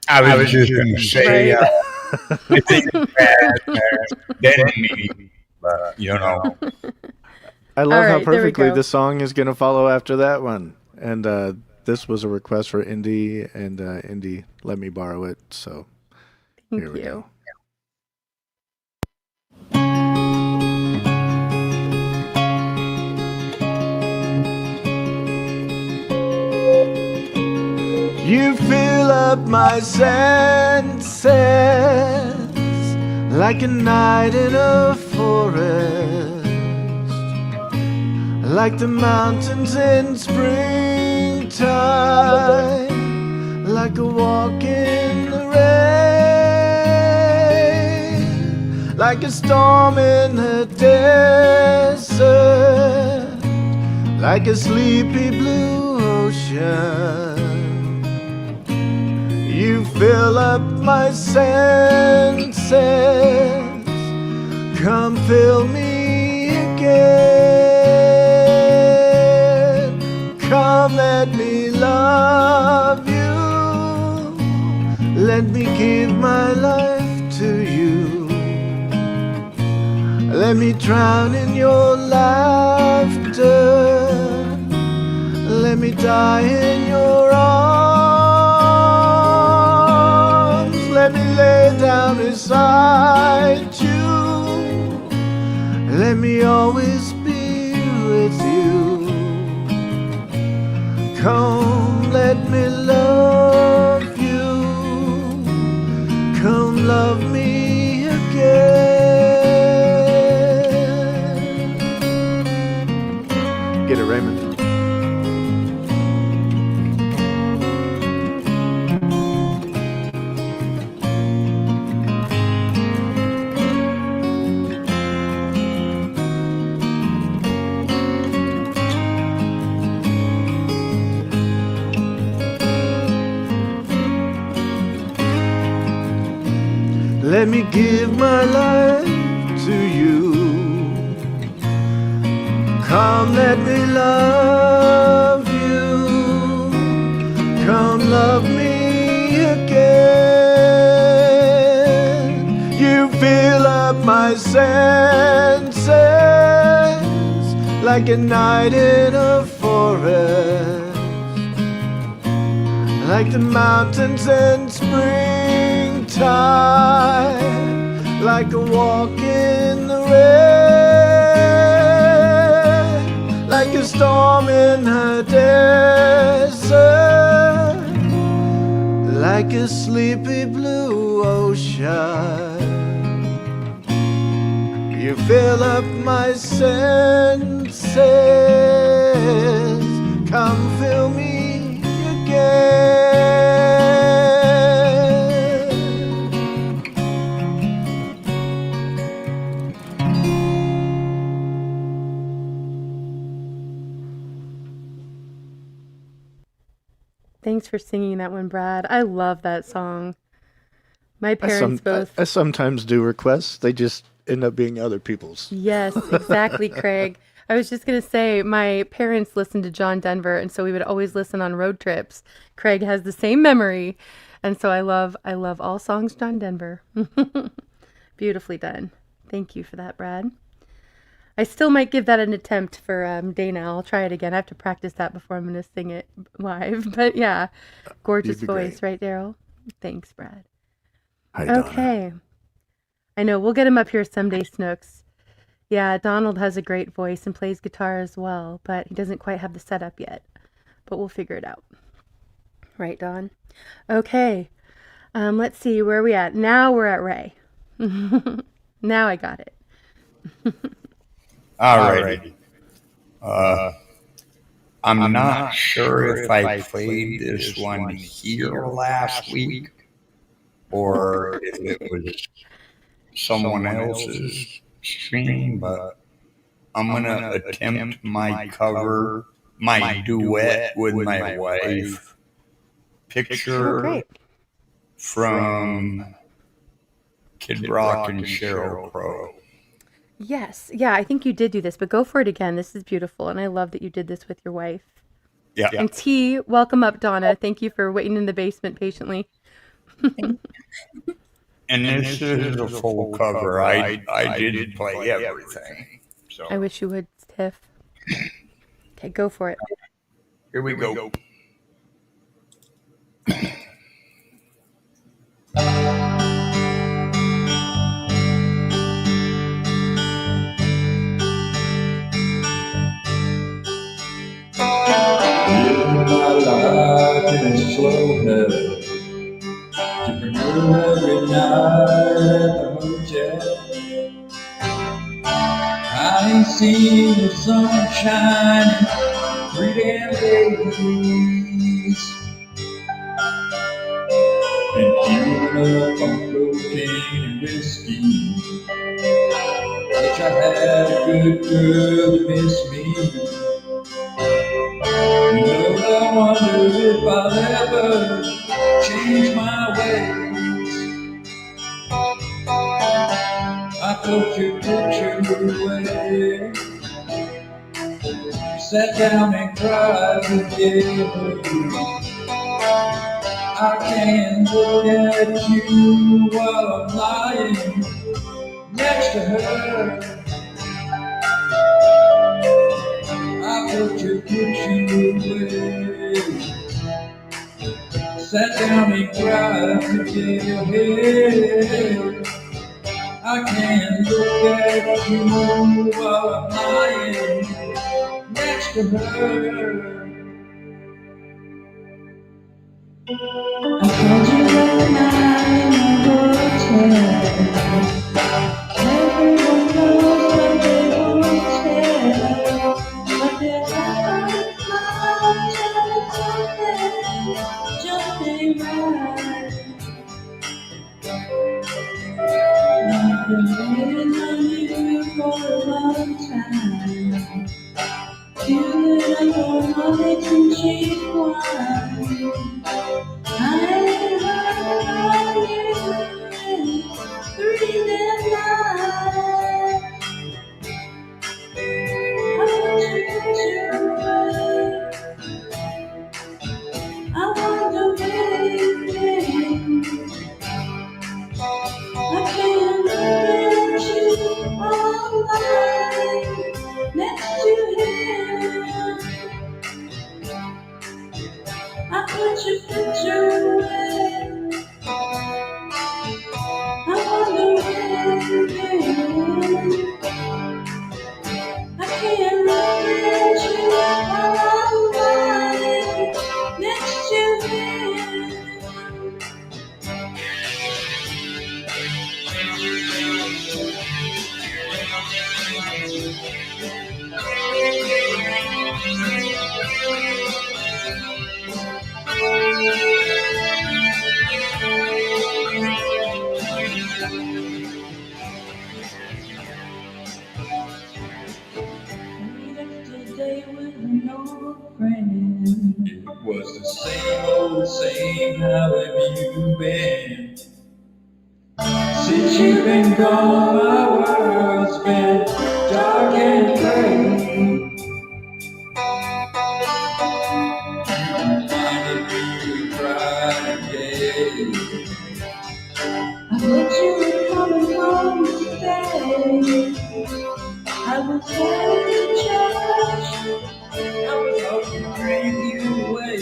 I was just going to say, Right. it's even bad than me, but I love All how right, there we perfectly go. the song is gonna follow after that one. And this was a request for Indy, and Indy let me borrow it. So here we go. You fill up my senses like a night in a forest, like the mountains in springtime, like a walk in the rain, like a storm in the desert, like a sleepy blue ocean. You fill up my senses. Come fill me again. Come let me love you. Let me give my life to you. Let me drown in your laughter. Let me die in your arms. Let me lay down beside you. Let me always be with you. Come, let me love you. Come, love me again. Get it, Raymond. Let me give my life to you. Come, let me love you. Come, love me again. You fill up my senses like a night in a forest, like the mountains in springtime, like a walk in the rain, like a storm in the desert, like a sleepy blue ocean. You fill up my senses. Come fill me again. Thanks for singing that one, Brad. I love that song. My I, parents both. I sometimes do requests. They just end up being other people's. Yes, exactly, Craig. I was just going to say, my parents listened to John Denver, and so we would always listen on road trips. Craig has the same memory, and so I love all songs John Denver. Beautifully done. Thank you for that, Brad. I still might give that an attempt for Dana. I'll try it again. I have to practice that before I'm going to sing it live. But yeah, gorgeous voice, right, Daryl? Thanks, Brad. Hi, okay. I know. We'll get him up here someday, Snooks. Yeah, Donald has a great voice and plays guitar as well, but he doesn't quite have the setup yet. But we'll figure it out. Right, Don? Okay. Let's see. Where are we at? Now we're at Ray. Now I got it. Alrighty. I'm not sure if I played this one here last week or if it was someone else's stream, but I'm gonna attempt my cover, my duet with my wife. Picture from Kid Rock and Sheryl Crow. Yes. Yeah, I think you did do this, but go for it again. This is beautiful, and I love that you did this with your wife. Yeah. And T, welcome up, Donna. Thank you for waiting in the basement patiently. And this is a full cover. I did play everything. So I wish you would, Tiff. Okay, go for it. Here we go. Living my life in a slow hell. Different room every night at the hotel. I ain't seen the sun shining 3 damn days. Been queuing up on cocaine and whiskey. Wish I had a good girl to miss me. You know, I wonder if I'll ever change my ways. I put your picture away. Sat down and cried together. I can't look at you while I'm lying next to her. I put your picture away. Sat down and cried together. I can't look at you while I'm lying next to her. I found you that night in a hotel. Everyone knows what they won't tell, but there's a smile telling something just ain't right. I've been waiting on you for a long time. Feeling I don't want it to cheap wine. I ain't heard from you in 3 damn nights. I want you to away. I wonder waiting. I can't look at you all night next to him. I put your picture away. I wonder waiting. I can't look at you while I'm lying next to him. Today with no friend. was the same old same. How have you been? Since you've been gone, my world's been dark and gray. Reminded me to cry again. I thought you were coming home today. I was headed to church. I was hoping to bring you away.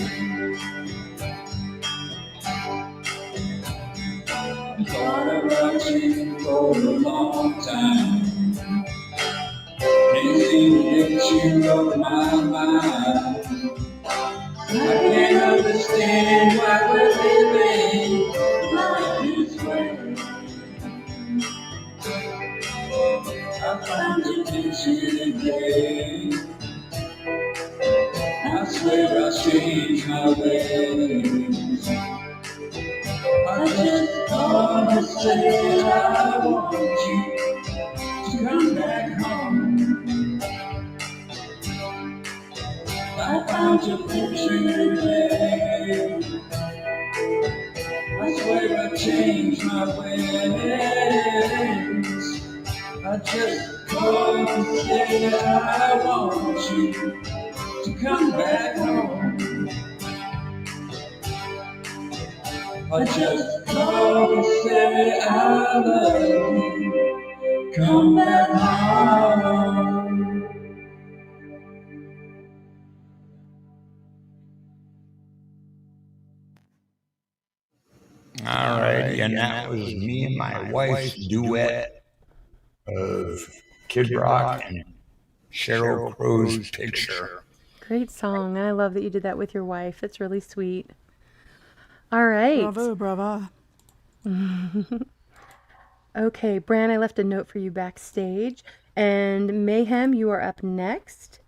I thought about you for a long time. Can't seem to get you off my mind. I can't understand why we're living life this way. I found your picture today. I swear I changed my ways. I just wanna say I want you to come back home. I found your picture today. I swear I changed my ways. I just wanna say I want you to come back home. I just wanna say I love you. Come back home. All right, and that was me and my wife's duet of Kid Rock and Sheryl Crow's Picture. Great song. I love that you did that with your wife. It's really sweet. All right. Bravo, bravo. Okay, Bran, I left a note for you backstage. And Mayhem, you are up next.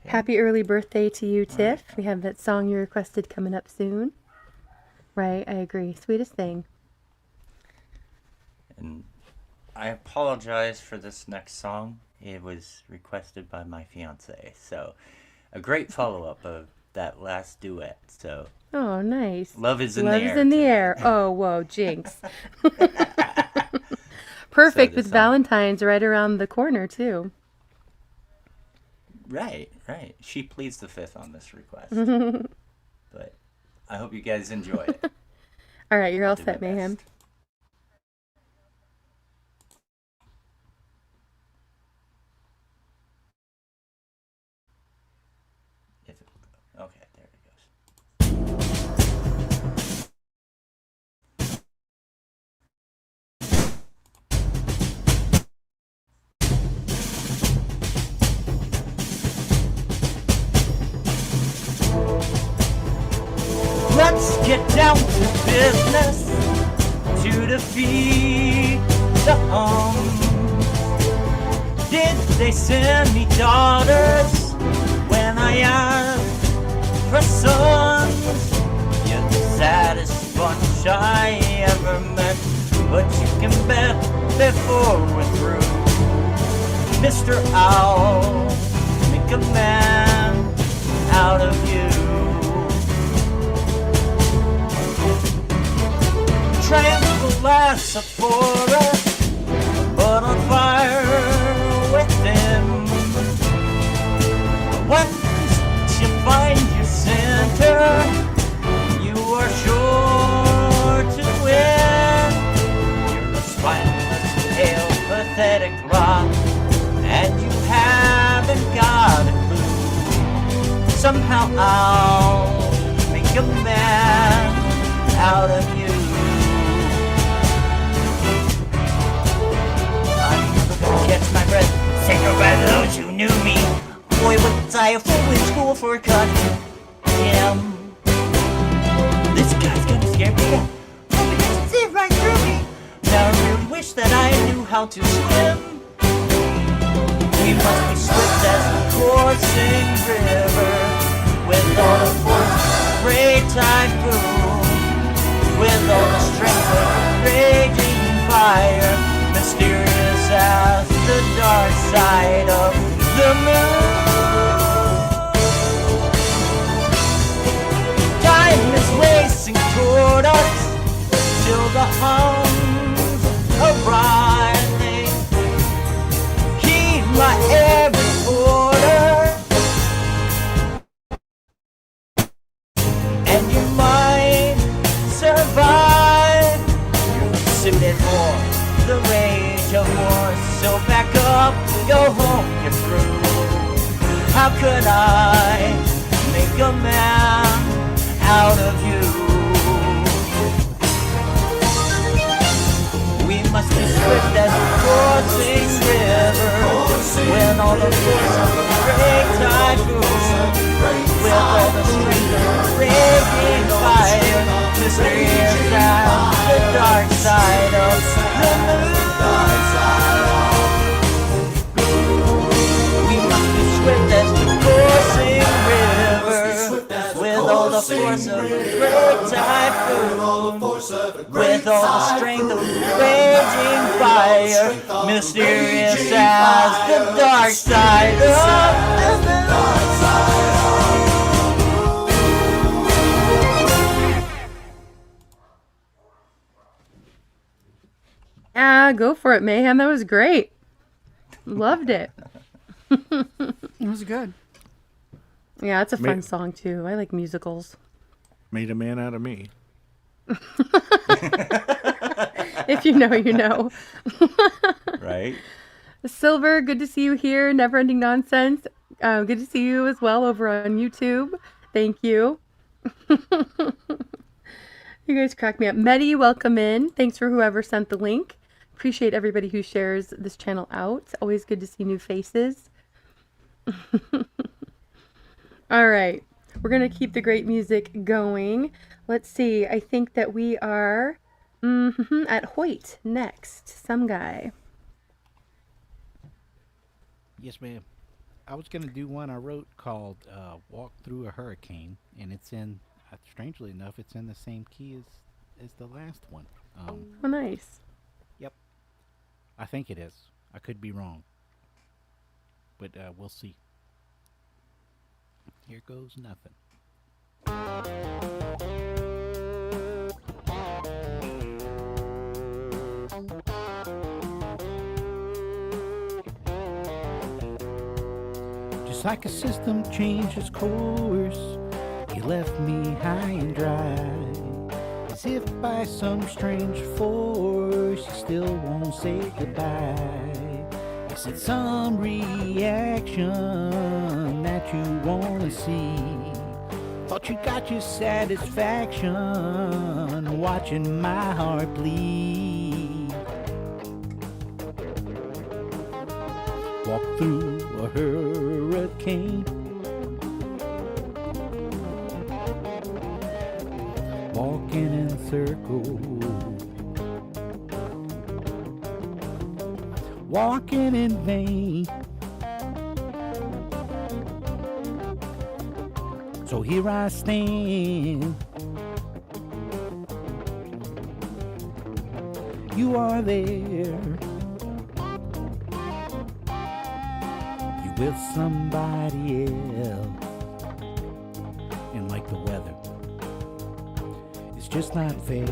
Happy early birthday to you, Tiff. We have that song you requested coming up soon. Right, I agree. Sweetest thing. And I apologize for this next song. It was requested by my fiance. So, a great follow-up of that last duet. So, Oh, nice. Love is in the air. Love is in the air. Oh, whoa, jinx. Perfect with Valentine's right around the corner, too. Right. She pleads the fifth on this request. But I hope you guys enjoy it. All right, you're all set, Mayhem. Okay, there it goes. Let's get down to business to defeat the Huns. Did they send me daughters when I asked for sons? You're the saddest bunch I ever met, but you can bet before we're through, Mr. Owl, make a man out of you. Tranquilize a forest, but on fire within. Once you find your center, you are sure to win. You're a spineless, pale, pathetic rock, and you haven't got a clue. Somehow I'll make a man out of you. Catch my breath, say goodbye to those who knew me. Boy, was I a fool in school for a cut. Yeah. This guy's gonna scare me. Oh, he can see right through me. Now I really wish that I knew how to swim. We must be swift as the coursing river, with all the force of a great typhoon, with all the strength of a raging fire, mysterious as the dark side of the moon. So back up, go home, you're through. How could I make a man out of you? We must be swift as a coursing river, when all the force of a great typhoon, with all the strength of a raging fire, mysterious as the dark side of the moon. We must be swift as the coursing river, with all the force of a great typhoon, with all the strength of a raging fire, mysterious as the dark side of the moon. Yeah, go for it, Mayhem. That was great. Loved it. It was good. Yeah, it's a fun Ma- song too. I like musicals. Made a man out of me. If you know, you know. Right? Silver, good to see you here. Never Ending Nonsense. Good to see you as well over on YouTube. Thank you. You guys crack me up. Medi, welcome in. Thanks for whoever sent the link. Appreciate everybody who shares this channel out. It's always good to see new faces. All right. We're going to keep the great music going. Let's see. I think that we are at Hoyt next. Some guy. Yes, ma'am. I was going to do one I wrote called Walk Through a Hurricane, and it's in, strangely enough, it's in the same key as the last one. Oh, nice. Yep. I think it is. I could be wrong. But we'll see. Here goes nothing. Just like a system changes course, you left me high and dry. As if by some strange force, you still won't say goodbye. Is it some reaction that you wanna see? Thought you got your satisfaction watching my heart bleed. Walk through a hurricane, walking in circles, walking in vain. So here I stand. You are there. You with somebody else. And like the weather, it's just not fair.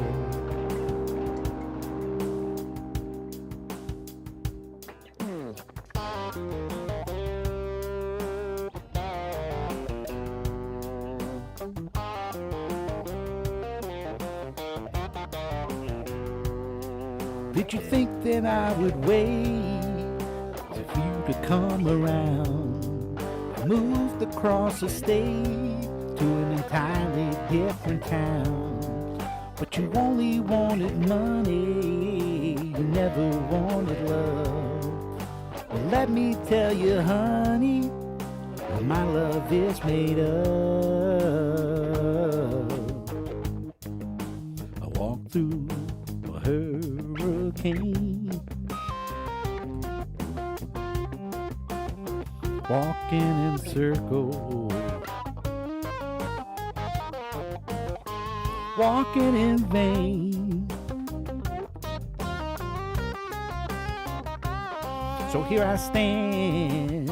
Did you think that I would wait for you to come around? I moved across the state to an entirely different town. But you only wanted money, you never wanted love. Well, let me tell you, honey, what my love is made of. I walk through a hurricane, walking in circles, walking in vain. So here I stand,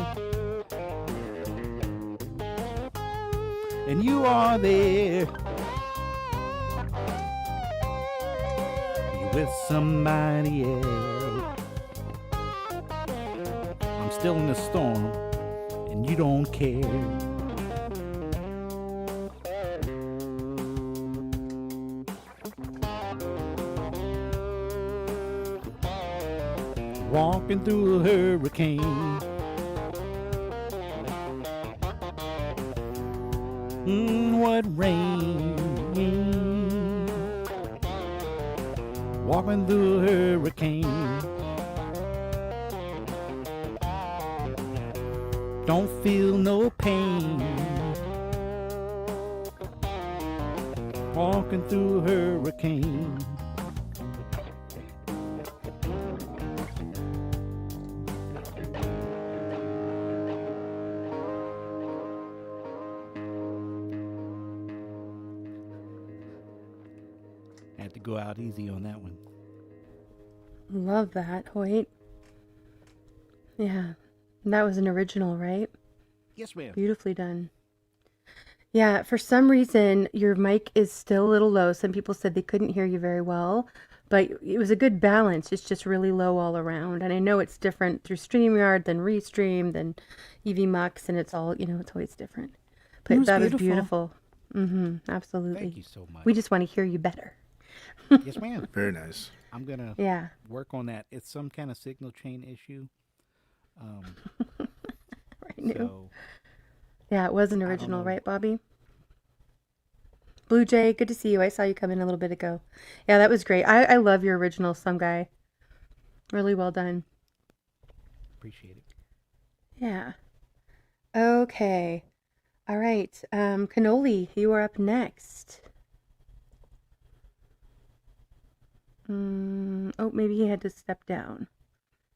and you are there. With somebody else. I'm still in the storm, and you don't care. Walk walking through a hurricane. What rain? Walking through a hurricane. Don't feel no pain. Walking through a hurricane. Had to go out easy on that one. Love that, Hoyt. Yeah. That was an original, right? Yes, ma'am. Beautifully done. Yeah, for some reason, your mic is still a little low. Some people said they couldn't hear you very well, but it was a good balance. It's just really low all around. And I know it's different through StreamYard than Restream, than EV Mux, and it's all, you know, it's always different. But was that was beautiful. beautiful. Absolutely. Thank you so much. We just want to hear you better. Yes, ma'am. Very nice. I'm gonna Yeah. work on that. It's some kind of signal chain issue. I knew. So, Yeah, it was an don't original, know. right, Bobby? Blue Jay, good to see you. I saw you come in a little bit ago. Yeah, that was great. I love your original, Some Guy. Really well done. appreciate it. Yeah. Okay. All right. Cannoli, you are up next. Oh, maybe he had to step down.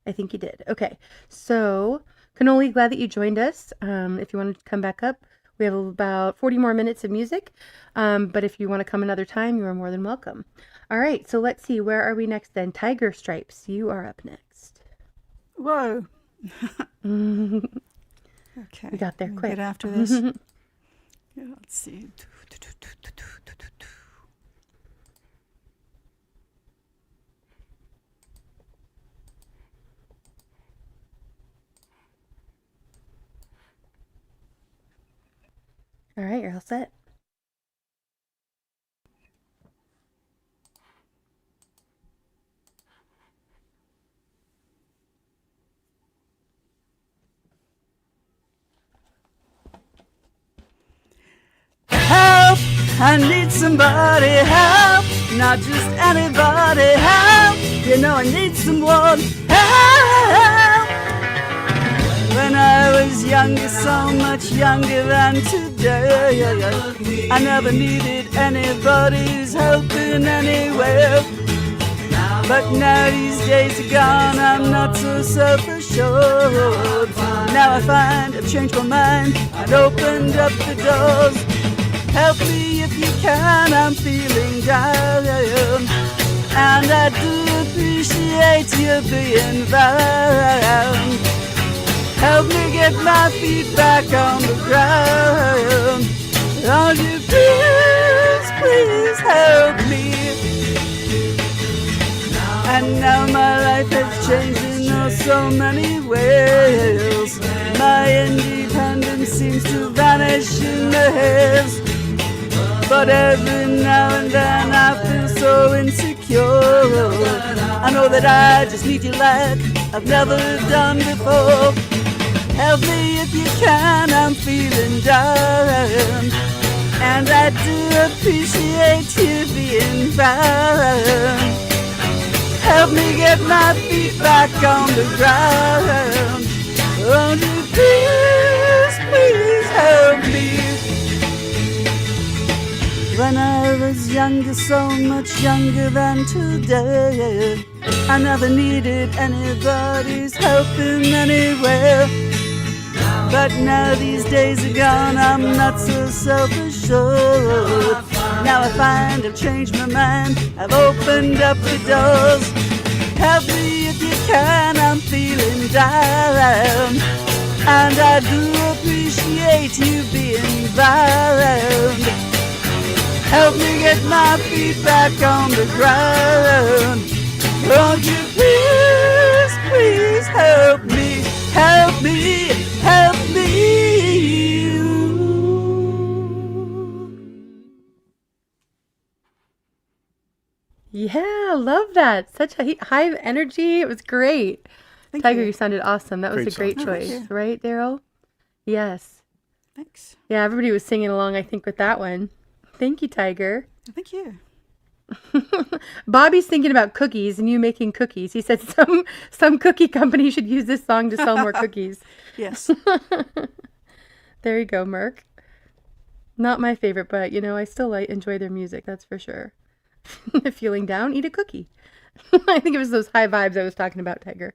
I think he did. Okay. So, Cannoli, glad that you joined us. If you want to come back up, we have about 40 more minutes of music. But if you want to come another time, you are more than welcome. All right. So let's see. Where are we next then? Tiger Stripes, you are up next. Whoa. We Okay. got there let me quick. Get after this. Yeah, let's see. All right. You're all set. Help! I need somebody help! Not just anybody help! You know I need someone help! When I was younger, so much younger than today, I never needed anybody's help in anywhere. But now these days are gone, I'm not so self-assured. Now I find I've changed my mind and opened up the doors. Help me if you can, I'm feeling down. And I do appreciate you being found. Help me get my feet back on the ground. Won't you please, please help me? And now my life has changed in oh so many ways. My independence seems to vanish in the haze. But every now and then I feel so insecure. I know that I just need you like I've never done before. Help me if you can, I'm feeling down. And I do appreciate you being found. Help me get my feet back on the ground. Won't you please, please help me? When I was younger, so much younger than today, I never needed anybody's help in anywhere. But now these days are gone, I'm not so self-assured. Now I find I've changed my mind, I've opened up the doors. Help me if you can, I'm feeling down. And I do appreciate you being found. Help me get my feet back on the ground. Won't you please, please help me, help me, help me. Yeah, love that. Such a high energy. It was great. Thank Tiger, you. you sounded awesome. That was a great song choice. choice, Thank you. right, Daryl? Yes. Thanks. Yeah, everybody was singing along, I think, with that one. Thank you, Tiger. Thank you. Bobby's thinking about cookies and you making cookies. He said some cookie company should use this song to sell more cookies. Yes. There you go, Mark. Not my favorite, but I still enjoy their music, that's for sure. Feeling down, eat a cookie. I think it was those high vibes I was talking about, Tiger.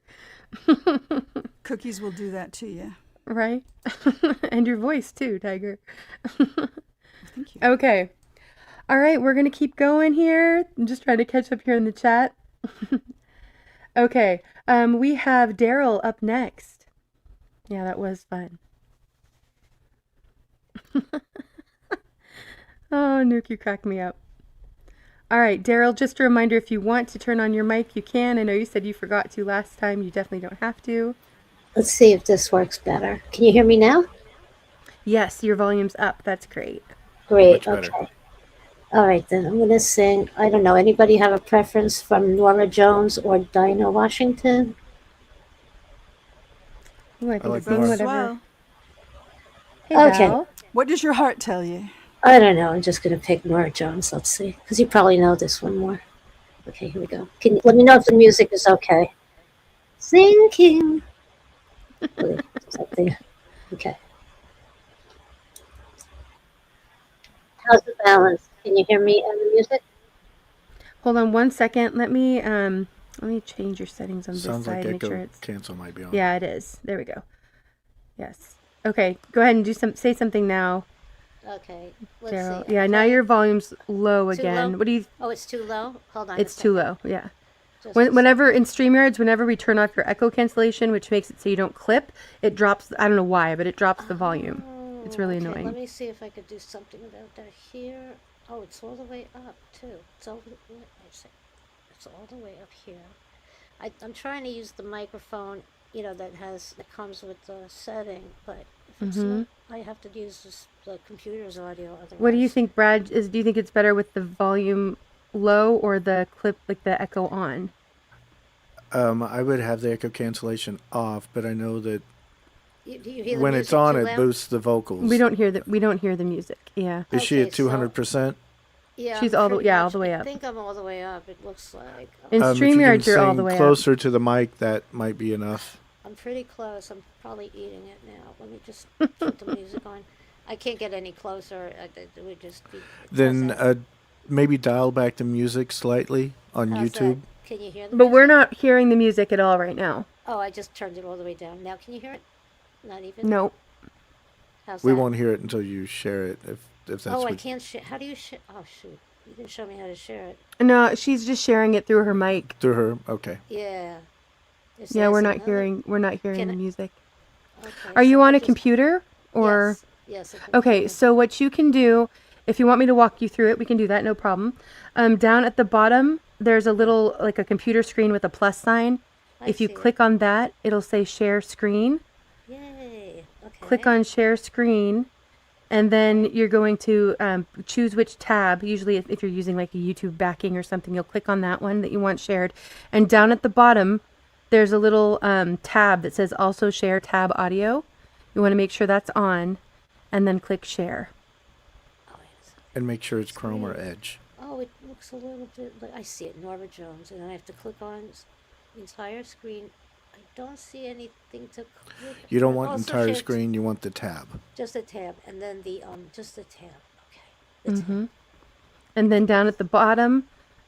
Cookies will do that to you. Right? And your voice too, Tiger. Thank you. Okay. All right, we're going to keep going here. I'm just trying to catch up here in the chat. Okay. We have Daryl up next. Yeah, that was fun. Oh, Nuke, you cracked me up. All right, Daryl, just a reminder, if you want to turn on your mic, you can. I know you said you forgot to last time. You definitely don't have to. Let's see if this works better. Can you hear me now? Yes, your volume's up. That's great. Great. Much better. Okay. All right, then I'm going to sing. I don't know. Anybody have a preference from Norma Jones or Dinah Washington? Ooh, I think like it's sing Nora. whatever. Well, Hey, Okay. Val. what does your heart tell you? I don't know. I'm just going to pick Nora Jones. Let's see. Because you probably know this one more. Okay, here we go. Can you let me know if the music is okay? Thinking. Wait, something. Okay. How's the balance? Can you hear me and the music? Hold on one second. Let me change your settings on Sounds this side. like Make sure echo it's cancel might be on. Yeah, it is. There we go. Yes. Okay. Go ahead and say something now, Okay. Let's Daryl. see. Yeah. Now your volume's low Too again. low? What do you? Oh, it's too low? Hold on. It's too low. Yeah. Just a Whenever in StreamYards, whenever we turn off your echo cancellation, which makes it so you don't clip, it drops. I don't know why, but it drops the volume. It's really okay, annoying. Let me see if I could do something about that here. Oh, it's all the way up too. It's all the way up here. I'm trying to use the microphone, that comes with the setting, but if it's not, I have to use the computer's audio. Otherwise. What do you think, Brad? Do you think it's better with the volume low or the clip, like the echo on? I would have the echo cancellation off, but I know that Do you hear the when music it's on, too it loud? boosts the vocals. We don't hear the music. Yeah. Is she Okay, at 200%? Yeah, She's I'm all the pretty much- way I up. think I'm all the way up. It looks like. In If you StreamYard, can you're all sing the way up. closer to the mic, that might be enough. I'm pretty close. I'm probably eating it now. Let me just put the music on. I can't get any closer. It would just be. Then maybe dial back the music slightly on How's YouTube. that? Can you hear the But music? we're not hearing the music at all right now. Oh, I just turned it all the way down. Now, can you hear it? Not even? Nope. How's We that? won't hear it until you share it, if that's Oh, I what... can't share. How do you share? Oh, shoot. You didn't show me how to share it. No, she's just sharing it through her mic. Through her? Okay. Yeah. It Yeah, says we're not another- hearing Can the I- music. Okay, Are you so on I'll a just- computer or? Yes. Okay, so what you can do, if you want me to walk you through it, we can do that, no problem. Down at the bottom, there's a little, like a computer screen with a plus sign. If you click on that, it'll say share screen. Yay. Okay. Click on share screen, and then you're going to choose which tab. Usually if you're using like a YouTube backing or something, you'll click on that one that you want shared. And down at the bottom, there's a little tab that says also share tab audio. You want to make sure that's on, and then click share. And make sure it's Chrome or Edge. Oh, it looks a little bit like I see it, Norma Jones, and then I have to click on the entire screen. I don't see anything to click. You don't on. want Also entire share- screen, you want the tab. Just a tab, and then just the tab. Okay. Mm-hmm. And then down at the bottom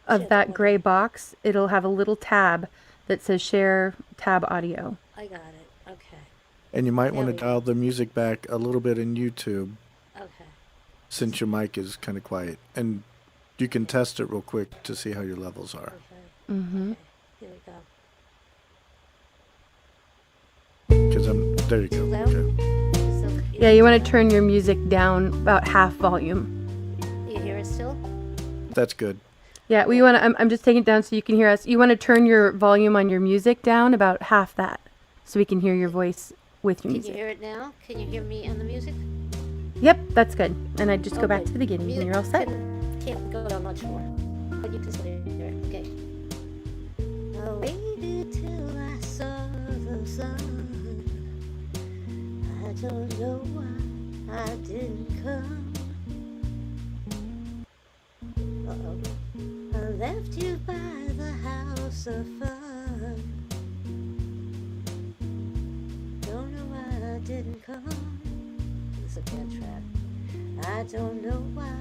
of that gray box, it'll have a little tab that says share tab audio. I got it. Okay. And you might want to There we dial the music back a little bit in YouTube. Okay. Since your mic is kind of quiet. And you can test it real quick to see how your levels are. Mm-hmm. Here we go. Because there you go. Okay. Yeah, you want to turn your music down about half volume. You hear it still? That's good. Yeah, we want to. I'm just taking it down so you can hear us. You want to turn your volume on your music down about half that, so we can hear your voice with your Can you music. hear it now? Can you hear me and the music? Yep, that's good. And I just go back Okay. to the beginning, and Music you're all set. Can't go down much more. But you can still hear it. Okay. I waited till I saw sun. I don't know why I didn't come. I left you by the house of fun. Don't know why I didn't come. It's a bad track. I don't know why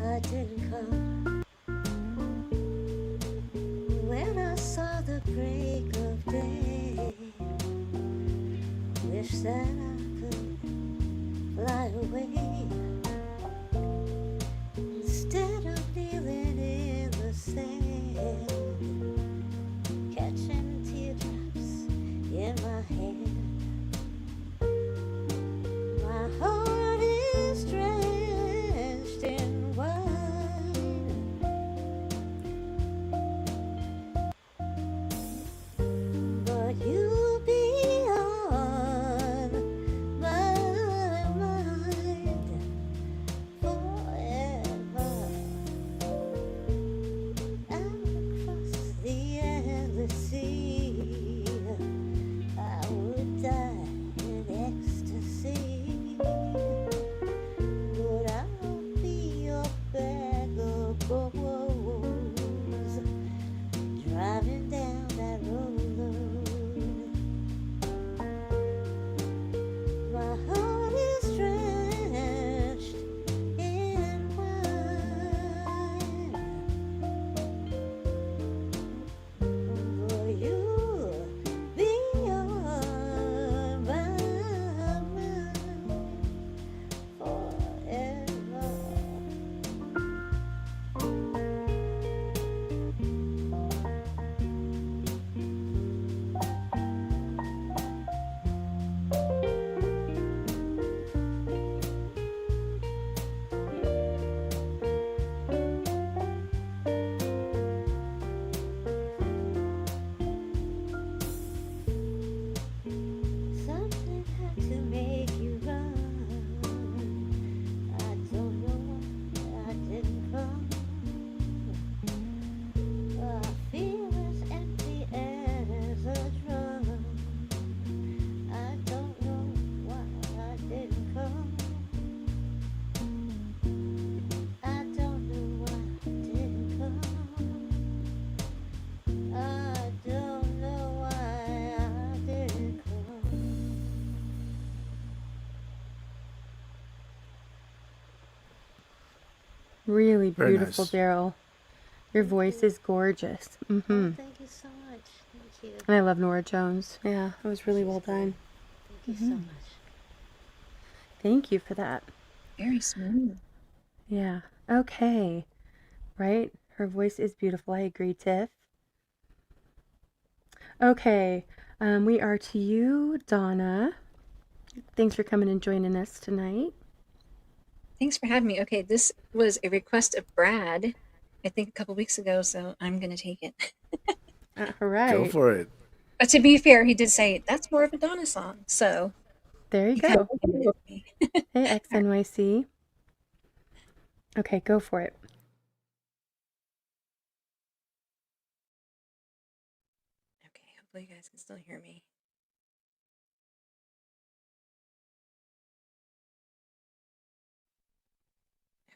I didn't come. When I saw the break of day, wish that I could fly away. Instead of kneeling in the sand, catching teardrops in my hand. My heart is drenched in wine, but you'll be on my mind forever. Across the endless sea, I would die in ecstasy, but I'll be your bag of bones, driving down that road. My heart is drenched in wine, but you'll be on my mind forever. Something had to make you run. I don't know why I didn't come. I feel as empty as a drum. I don't know why I didn't come. I don't know why I didn't come. I don't know why I didn't come. Really Very beautiful, nice. Daryl. Your voice is gorgeous. Mm-hmm. Thank you so much. Thank you. I love Nora Jones. Yeah, it was really well done. Thank you so much. Thank you for that. Very smooth. Yeah. Okay. Right? Her voice is beautiful. I agree, Tiff. Okay. We are to you, Donna. Thanks for coming and joining us tonight. Thanks for having me. Okay, this was a request of Brad, I think a couple weeks ago, so I'm going to take it. All right. Go for it. But to be fair, he did say that's more of a Donna song, so There you he go. kind of gave it to me. Hey, XNYC. Okay, go for it. Okay, hopefully you guys can still hear me.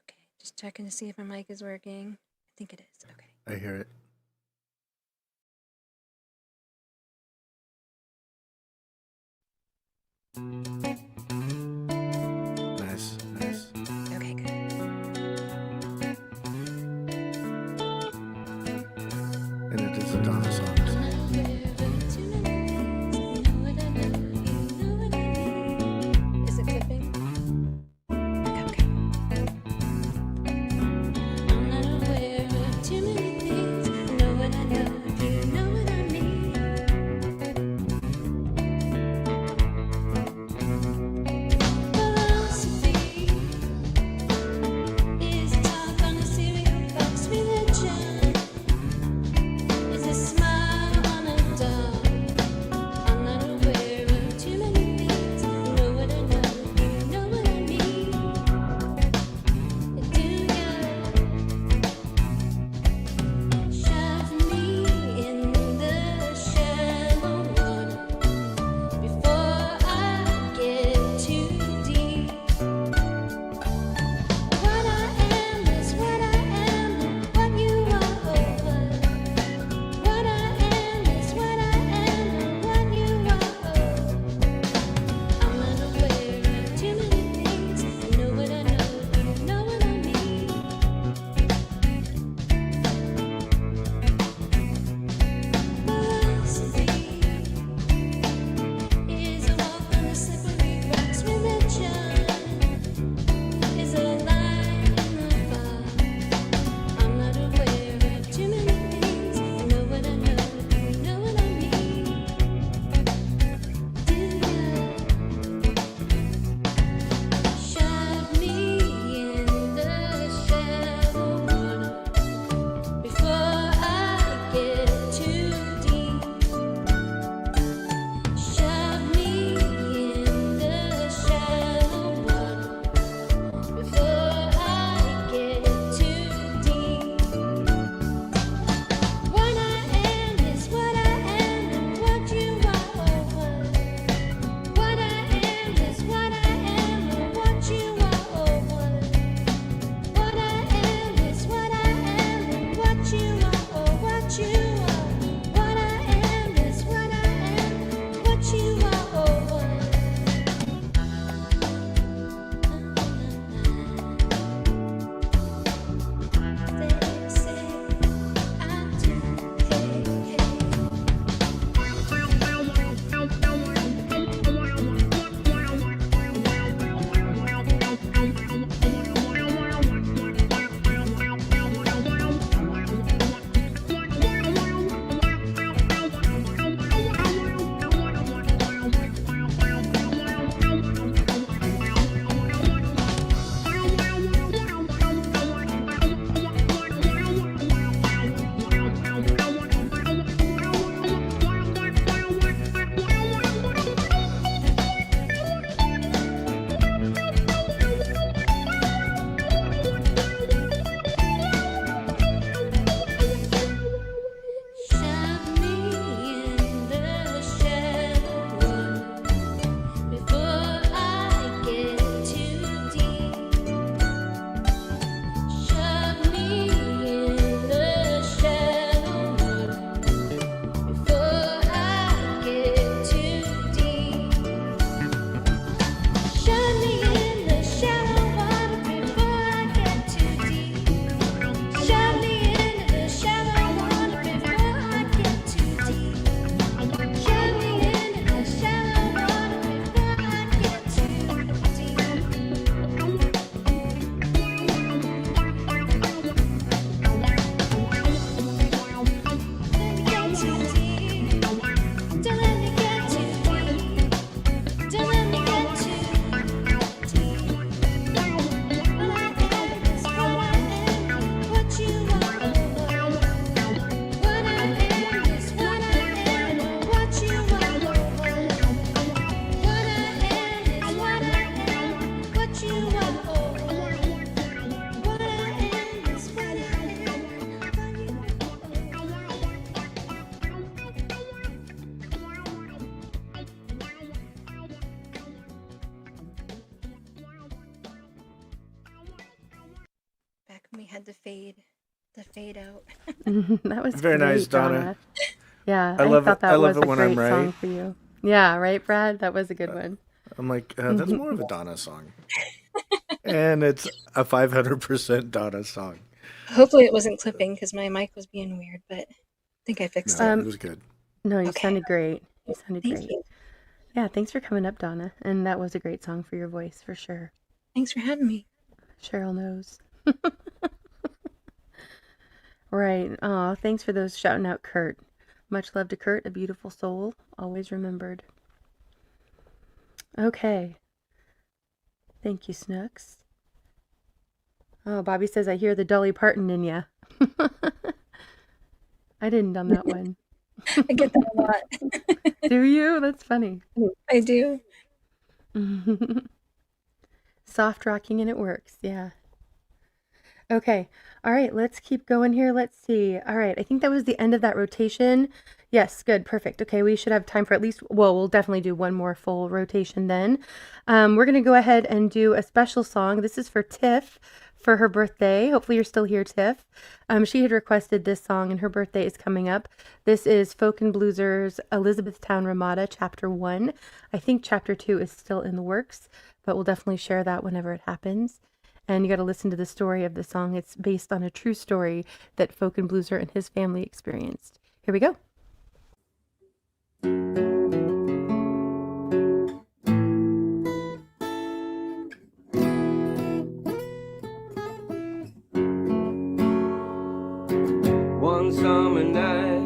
Okay, just checking to see if my mic is working. I think it is. Okay. I hear it. Nice, nice. Okay, good. And it is a Donna song. Is it clipping? I'm not aware of too many things. I know what I know. Do you know what I mean? had the fade out. That was Very great, nice, Donna. Yeah, I love thought it. that I love was it a when great I'm right. song for you. Yeah, right, Brad? That was a good one. I'm like, that's more of a Donna song. And it's a 500% Donna song. Hopefully it wasn't clipping because my mic was being weird, but I think I fixed No, it. it was good. No, you Okay. sounded great. You sounded Thank great. you. Yeah, thanks for coming up, Donna. And that was a great song for your voice, for sure. Thanks for having me. Cheryl knows. Right. Aw, thanks for those shouting out Kurt. Much love to Kurt, a beautiful soul, always remembered. Okay. Thank you, Snooks. Oh, Bobby says, I hear the Dolly Parton in ya. I didn't on that one. I get that a lot. Do you? That's funny. I do. Soft rocking and it works. Yeah. Okay. All right. Let's keep going here. Let's see. All right. I think that was the end of that rotation. Yes. Good. Perfect. Okay. We should have time for at least, well, we'll definitely do one more full rotation then. We're going to go ahead and do a special song. This is for Tiff for her birthday. Hopefully you're still here, Tiff. She had requested this song and her birthday is coming up. This is Folk and Bluesers Elizabethtown Ramada, Chapter 1. I think Chapter 2 is still in the works, but we'll definitely share that whenever it happens. And you got to listen to the story of the song. It's based on a true story that Folk and Blueser and his family experienced. Here we go. One summer night,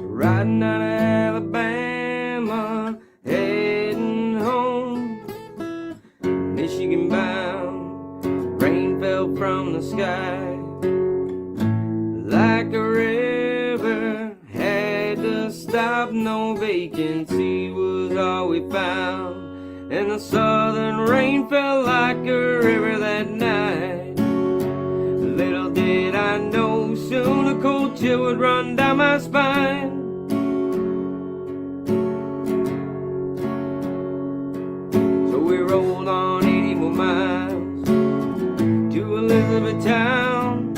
riding out of Alabama, heading home, Michigan bound, rain fell from the sky like a river, had to stop, no vacancy was all we found, and the southern rain fell like a river that night. Little did I know, soon a cold chill would run down my spine. So we rolled on 80 more miles to Elizabethtown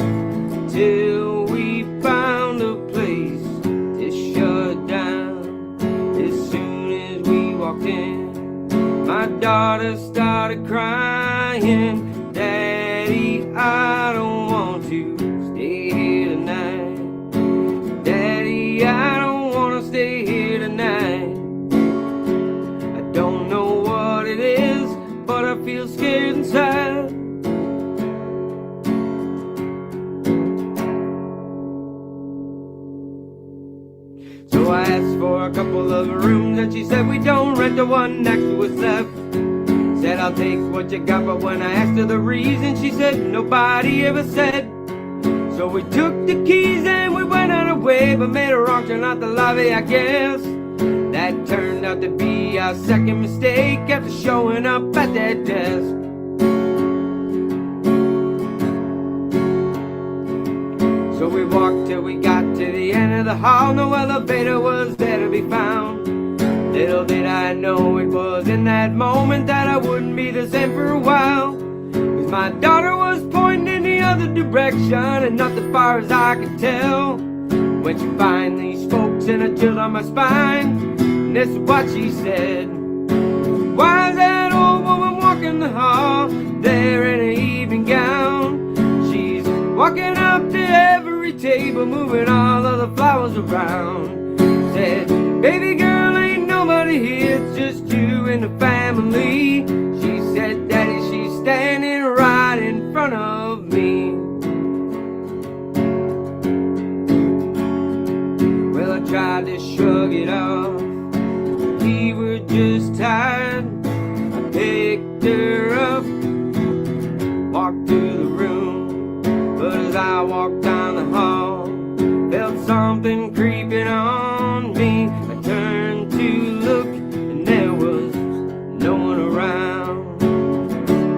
till we found a place to shut down. As soon as we walked in, my daughter started crying. Daddy, I don't want to stay here tonight. Daddy, I don't want to stay here tonight. I don't know what it is, but I feel scared inside. So I asked for a couple of rooms and she said we don't rent the one next to us left. Said I'll take what you got, but when I asked her the reason, she said nobody ever said. So we took the keys and we went on our way, but made a wrong turn out the lobby, I guess. That turned out to be our second mistake after showing up at that desk. So we walked till we got to the end of the hall, no elevator was there to be found. Little did I know it was in that moment that I wouldn't be the same for a while. 'Cause my daughter was pointing in the other direction, and not as far as I could tell. When she finally spoke, sent a chill on my spine, and this is what she said. Why is that old woman walking the hall, there in an evening gown? She's walking up to every table, moving all of the flowers around. Said, baby girl, ain't nobody here, it's just you and the family. She said, Daddy, she's standing right in front of me. Well, I tried to shrug it off, we were just tired. I picked her up, walked to the room, but as I walked down the hall, felt something creeping on me. I turned to look, and there was no one around.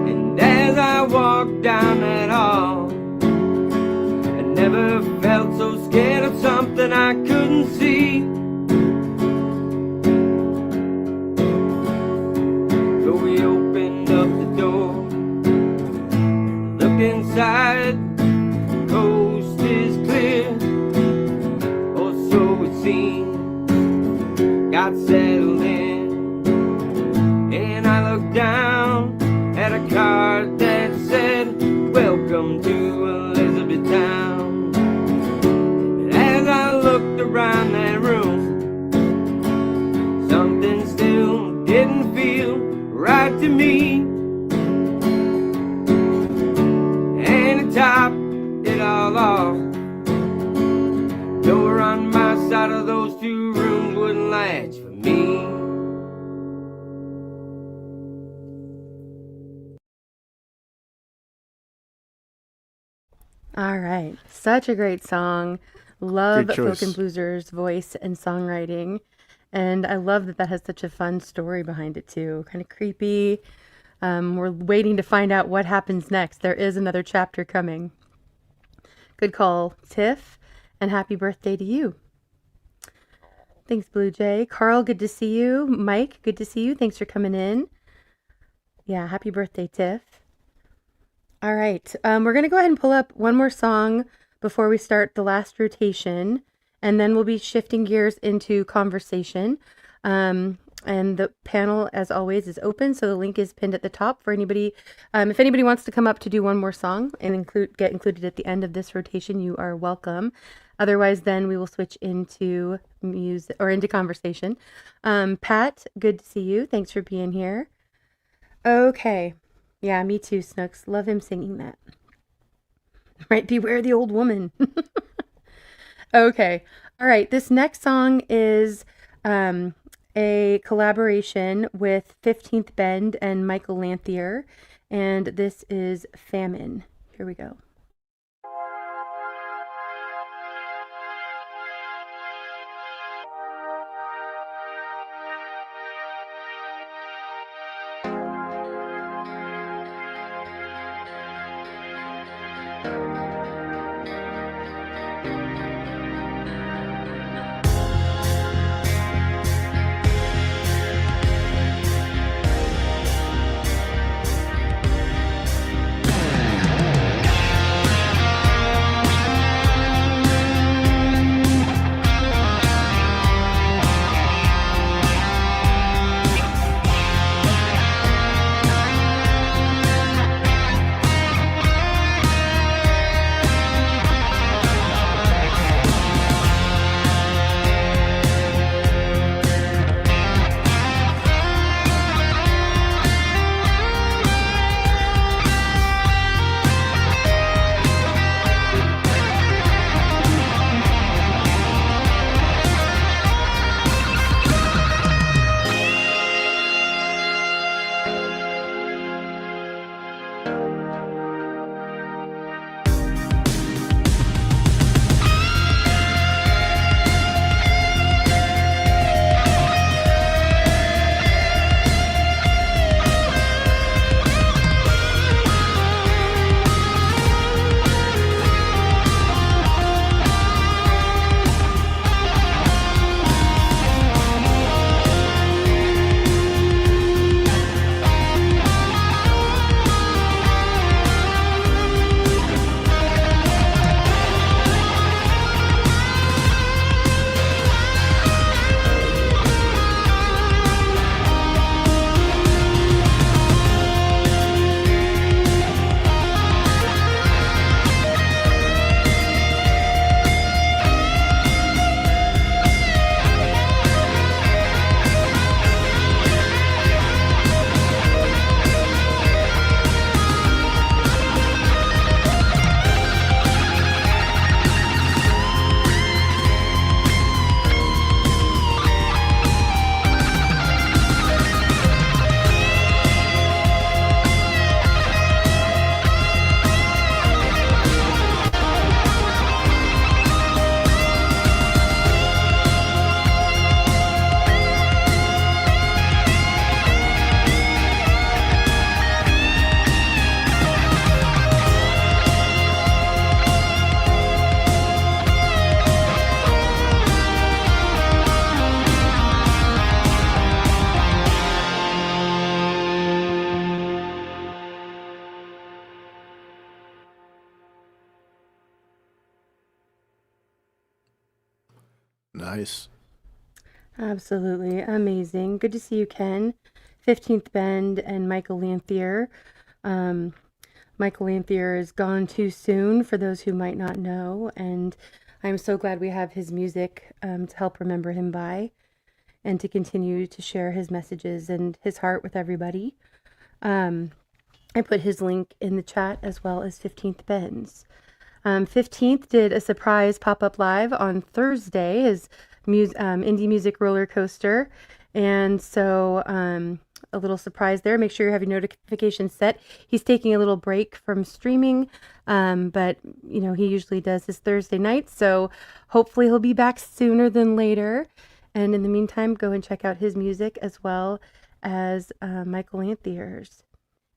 And as I walked down that hall, I never felt so scared of something I couldn't see. right to me. And to top it all off, door on my side of those two rooms wouldn't latch for me. All right. Such a great song. Love Great Folk choice. and Bloozer's voice and songwriting. And I love that that has such a fun story behind it, too. Kind of creepy. We're waiting to find out what happens next. There is another chapter coming. Good call, Tiff. And happy birthday to you. Thanks, Blue Jay. Carl, good to see you. Mike, good to see you. Thanks for coming in. Yeah, happy birthday, Tiff. All right. We're going to go ahead and pull up one more song before we start the last rotation, and then we'll be shifting gears into conversation. And the panel, as always, is open, so the link is pinned at the top for anybody. If anybody wants to come up to do one more song and get included at the end of this rotation, you are welcome. Otherwise, then we will switch into music or into conversation. Pat, good to see you. Thanks for being here. Okay. Yeah, me too, Snooks. Love him singing that. Right, beware the old woman. Okay. All right. This next song is a collaboration with 15th Bend and Michael Lanthier, and this is Famine. Here we go. Nice. Absolutely amazing. Good to see you, Ken. 15th Bend and Michael Lanthier. Michael Lanthier is gone too soon, for those who might not know, and I'm so glad we have his music to help remember him by. and to continue to share his messages and his heart with everybody. I put his link in the chat, as well as 15th Ben's. 15th did a surprise pop-up live on Thursday, his indie music roller coaster. And so a little surprise there. Make sure you have your notifications set. He's taking a little break from streaming, but you know, he usually does his Thursday nights, so hopefully he'll be back sooner than later. And in the meantime, go and check out his music, as well as Michael Anthier's.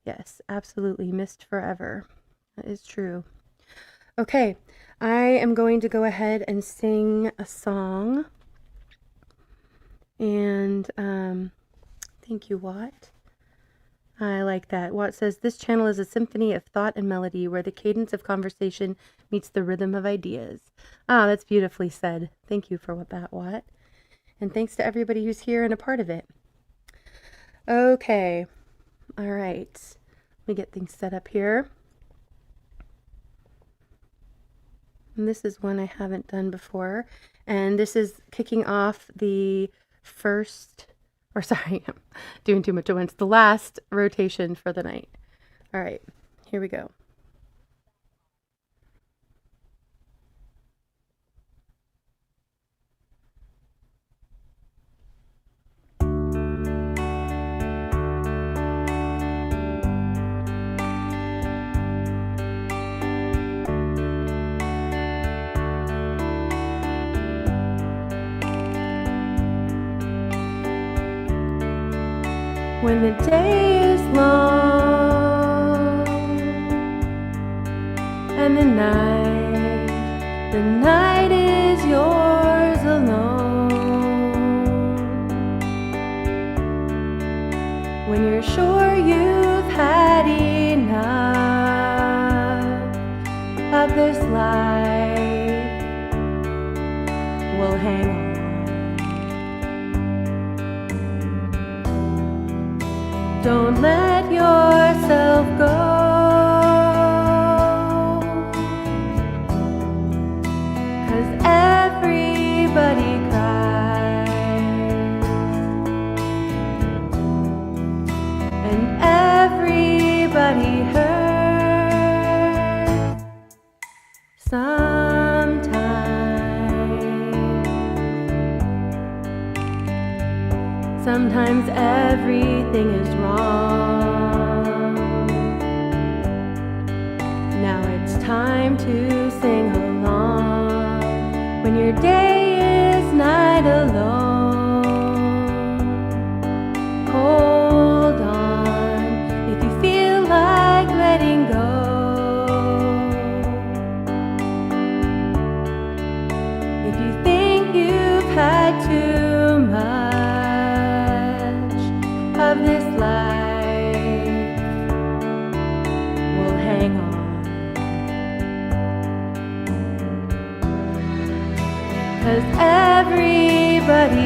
Yes, absolutely, missed forever. That is true. Okay, I am going to go ahead and sing a song. And thank you, Watt. I like that. Watt says, this channel is a symphony of thought and melody where the cadence of conversation meets the rhythm of ideas. Ah, that's beautifully said. Thank you for that, Watt. And thanks to everybody who's here and a part of it. Okay. All right. Let me get things set up here. And this is one I haven't done before. And this is kicking off the first, or sorry, I'm doing too much at once, the last rotation for the night. All right, here we go. When the day is long and the night is yours alone. When you're sure you've had enough of this life, well, hang on. Don't let yourself go, 'cause everybody cries and everybody hurts sometimes. Sometimes everything is wrong. Now it's time to sing along. When your day is night alone, hold on if you feel like letting go. If you think you've had too much of this life, well, hang on. 'Cause everybody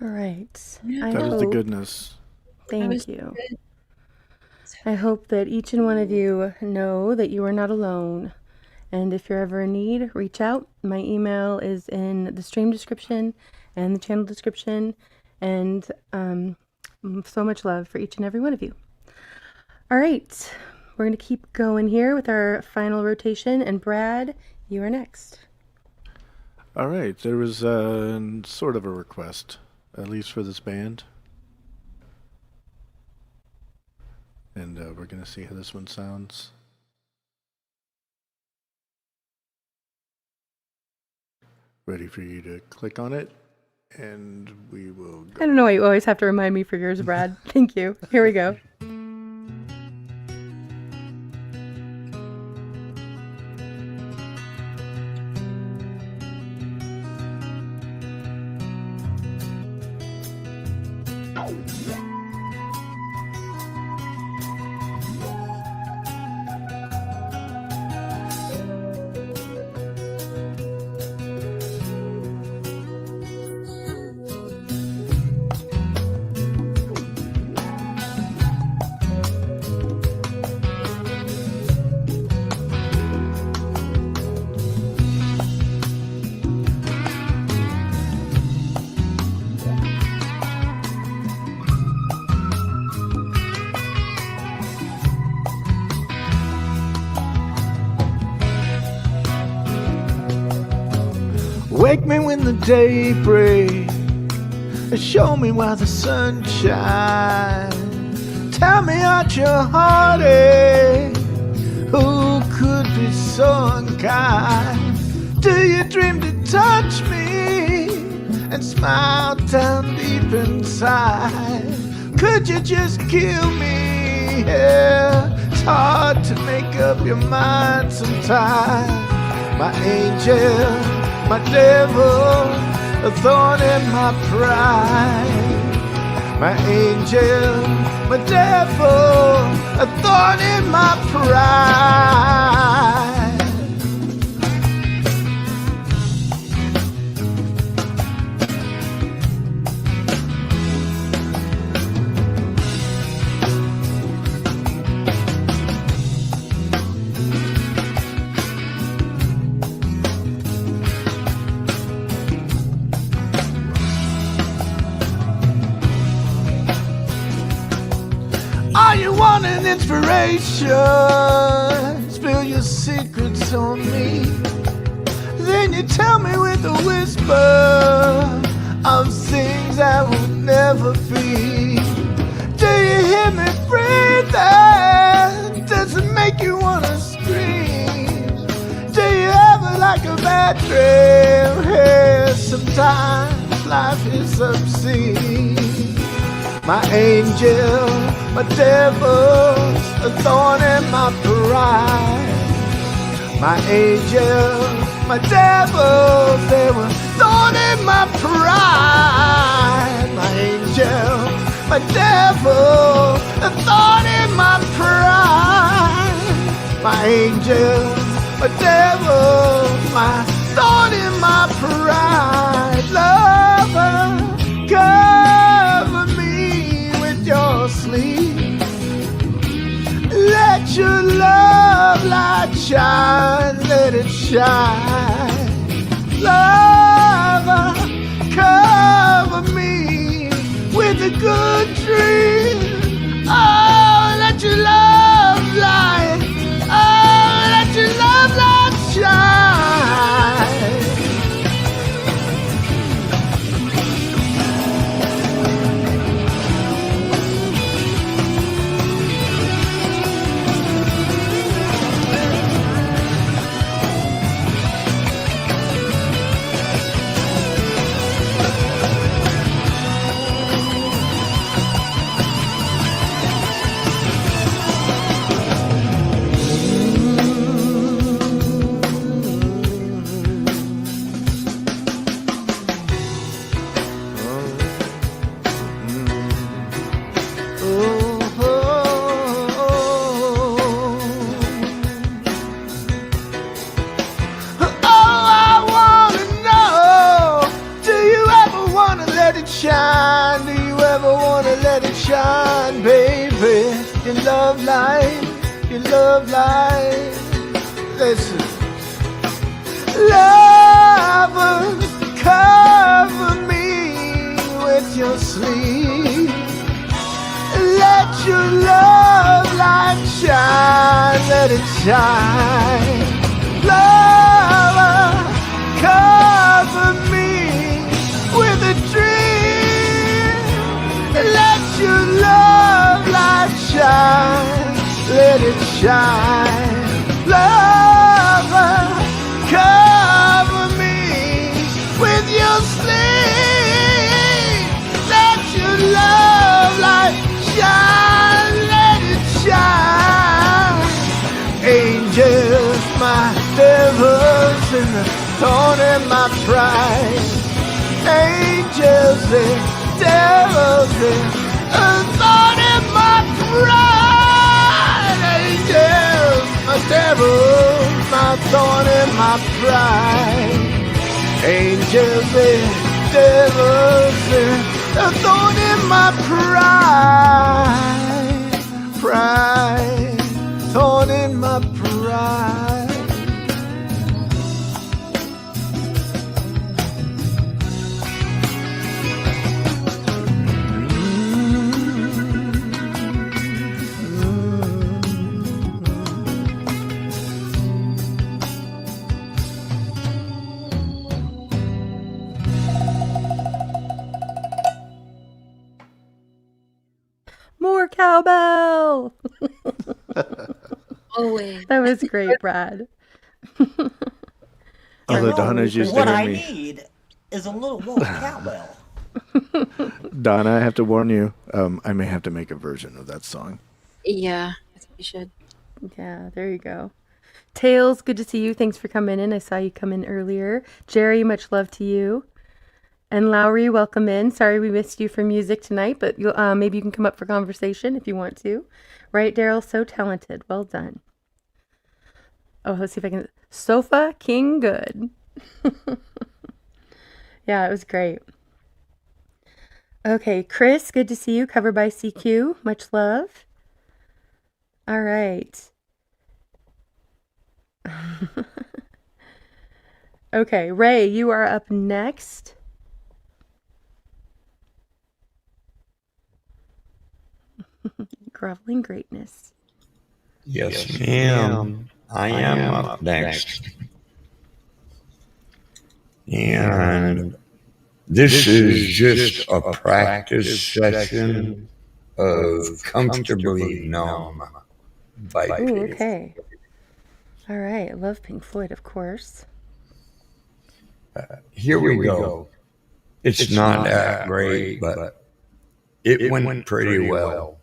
All right. Yeah. I That was the hope- goodness. Thank was you. good. I hope that each and one of you know that you are not alone. And if you're ever in need, reach out. My email is in the stream description and the channel description. And so much love for each and every one of you. All right. We're going to keep going here with our final rotation. And Brad, you are next. All right, there was sort of a request, at least for this band. And we're going to see how this one sounds. Ready for you to click on it, and we will go. I don't know why you always have to remind me for yours, Brad. Thank you. Here we go. Wake me when the day breaks. Show me why the sun shines. Tell me out your heartache. Who could be so unkind? Do you dream to touch me and smile down deep inside? Could you just kill me? Yeah, it's hard to make up your mind sometimes. My angel, my devil, a thorn in my pride. My angel, my devil, a thorn in my pride. Are you wanting inspiration? Spill your secrets on me. Then you tell me with a whisper of things I will never be. Do you hear me breathing? Does it make you wanna scream? Do you ever like a bad dream? Hey, sometimes life is obscene. My angel, my devil's a thorn in my pride. My angel, my devil, they were thorn in my pride. My angel, my devil, a thorn in my pride. My angel, my devil, my thorn in my pride. Lover, cover me with your sleep. Let your love light shine, let it shine. Lover, cover me with a good dream. Oh, let your love light, oh, let your love light shine. shine, baby. Your love light, your love light. Listen. Lover, cover me with your sleep. Let your love light shine, let it shine. Lover, cover me with a dream. Let your love light shine, let it shine. Lover, cover me with your sleep. Let your love light shine, let it shine. Angels, my devils, and the thorn in my pride. Angels and devils and a thorn in my pride. Angels, my devils, my thorn in my pride. Angels and devils and a thorn in my pride. Pride, thorn in my pride. More cowbell. Always. That was great, Brad. Although Donna's used to What hear I me. need is a little cowbell. Donna, I have to warn you. I may have to make a version of that song. Yeah, I think you should. Yeah, there you go. Tails, good to see you. Thanks for coming in. I saw you come in earlier. Jerry, much love to you. And Lowry, welcome in. Sorry we missed you for music tonight, but maybe you can come up for conversation if you want to. Right, Daryl? So talented. Well done. Oh, let's see if I can. Sofa King Good. Yeah, it was great. Okay, Chris, good to see you. Covered by CQ. Much love. All right. Okay, Ray, you are up next. Groveling greatness. Yes, ma'am. I am up next. And this is just a practice session of Comfortably Numb by Ooh, Pink. okay. All right. I love Pink Floyd, of course. Here we go. It's not that great, but it went pretty well.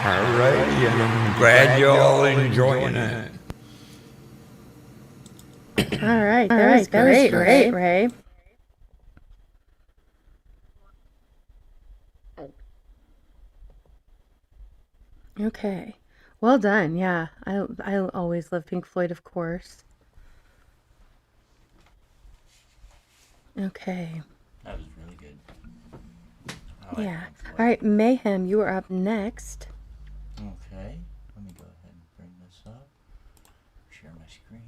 Alrighty, and I'm glad you're all enjoying it. All right, that was great, Ray. Okay, well done. Yeah, I always love Pink Floyd, of course. Okay. That was really good. Yeah. All right, Mayhem, you are up next. Okay, let me go ahead and bring this up. Share my screen.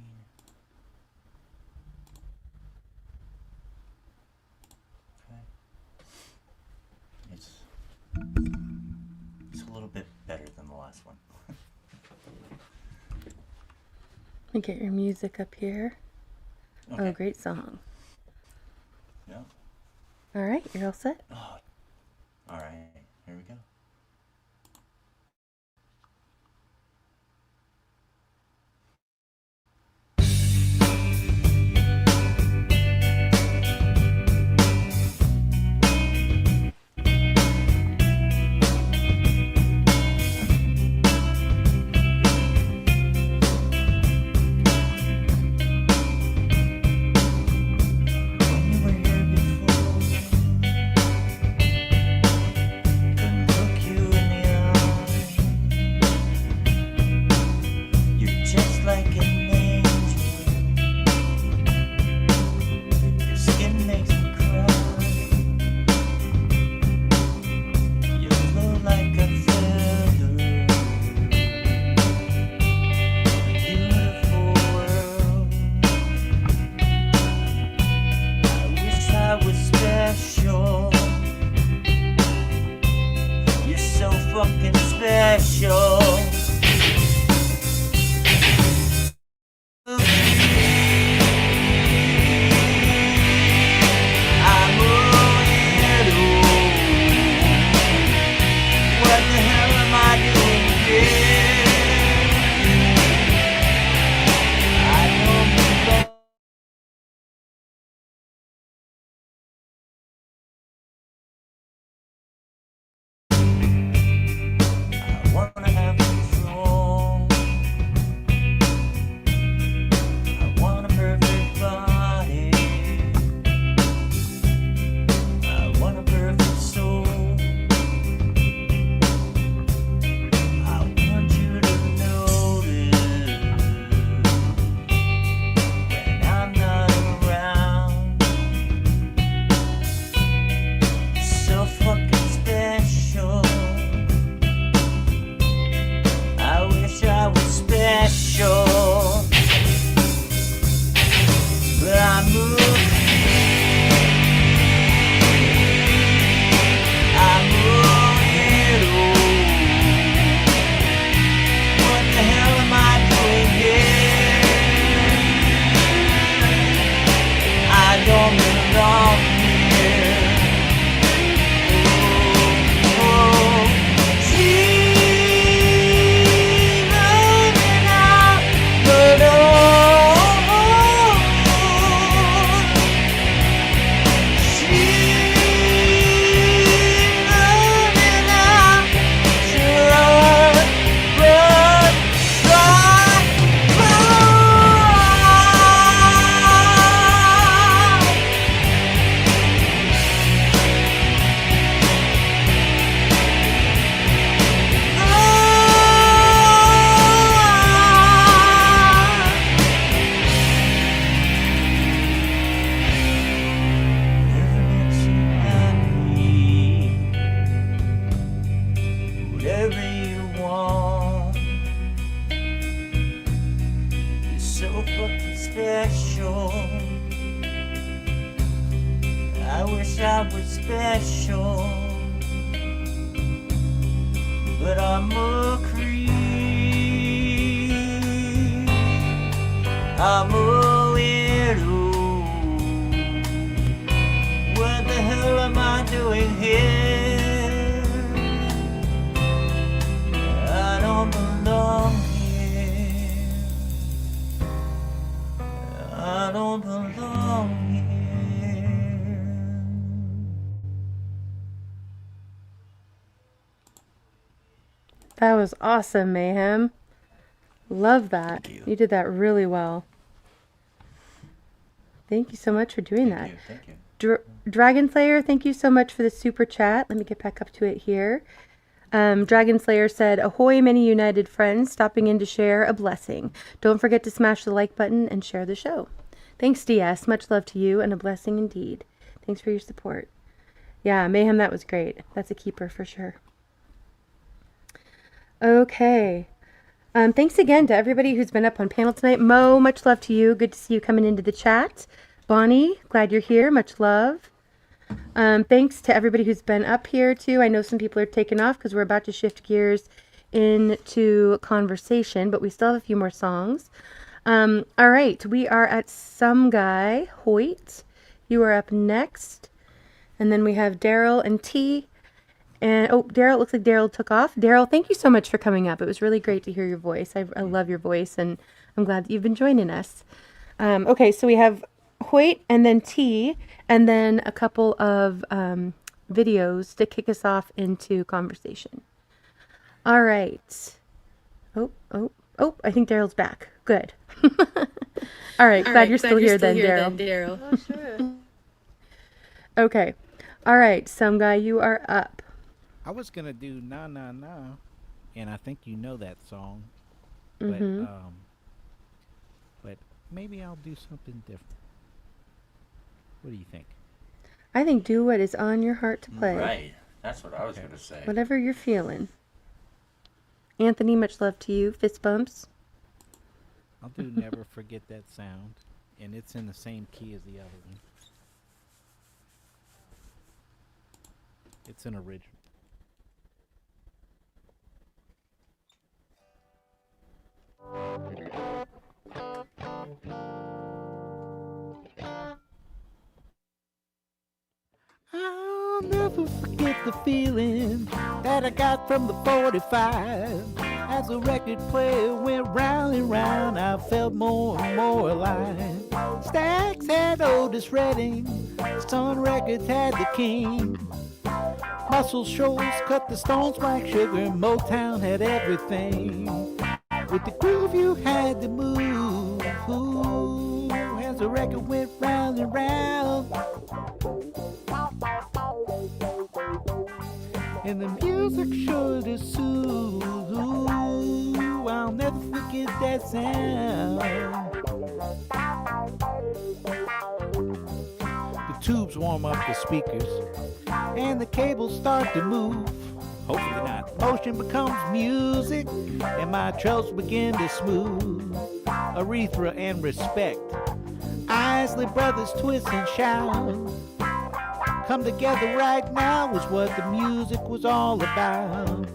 Okay. It's a little bit better than the last one. Let me get your music up here. Okay. Oh, great song. Yeah. All right, you're all set. All right, here we go. Just like an angel, your skin makes me cry. You flow like a feather, beautiful world. I wish I was special. You're so fucking special. special. I wish I was special, but I'm a creep. I'm a weirdo. What the hell am I doing here? I don't belong here. I don't belong here. That was awesome, Mayhem. Love that. You did that really well. Thank you so much for doing that. Thank you. Dragon Slayer, thank you so much for the super chat. Let me get back up to it here. Dragon Slayer said, "Ahoy, many united friends, stopping in to share a blessing. Don't forget to smash the like button and share the show." Thanks, DS. Much love to you and a blessing indeed. Thanks for your support. Yeah, Mayhem, that was great. That's a keeper for sure. Okay. Thanks again to everybody who's been up on panel tonight. Mo, much love to you. Good to see you coming into the chat. Bonnie, glad you're here. Much love. Thanks to everybody who's been up here too. I know some people are taking off because we're about to shift gears into conversation, but we still have a few more songs. All right, we are at Some Guy Hoyt. You are up next. And then we have Daryl and T. And oh, Daryl, looks like Daryl took off. Daryl, thank you so much for coming up. It was really great to hear your voice. I love your voice, and I'm glad that you've been joining us. Okay, so we have Hoyt and then T, and then a couple of videos to kick us off into conversation. All right. Oh, I think Daryl's back. Good. All right, glad you're still here then, Daryl. Oh, sure. Okay. All right, Some Guy, you are up. I was gonna do Na Na Na, and I think you know that song, Mhm. but maybe I'll do something different. What do you think? I think do what is on your heart to play. Right. That's what I was going to say. Whatever you're feeling. Anthony, much love to you. Fist bumps. I'll do Never Forget That Sound, and it's in the same key as the other one. It's an original. I'll never forget the feeling that I got from the 45. As the record player went round and round, I felt more and more alive. Stax had Otis Redding, Stone Records had the King. Muscle Shoals cut the Stones, Black Sugar, Motown had everything. With the groove you had to move, ooh, as the record went round and round. And the music sure to soothe, ooh, I'll never forget that sound. The tubes warm up the speakers, and the cables start to move. Hopefully not. Motion becomes music, and my trails begin to smooth. Urethra and Respect, Isley Brothers twist and shout. Come together right now was what the music was all about.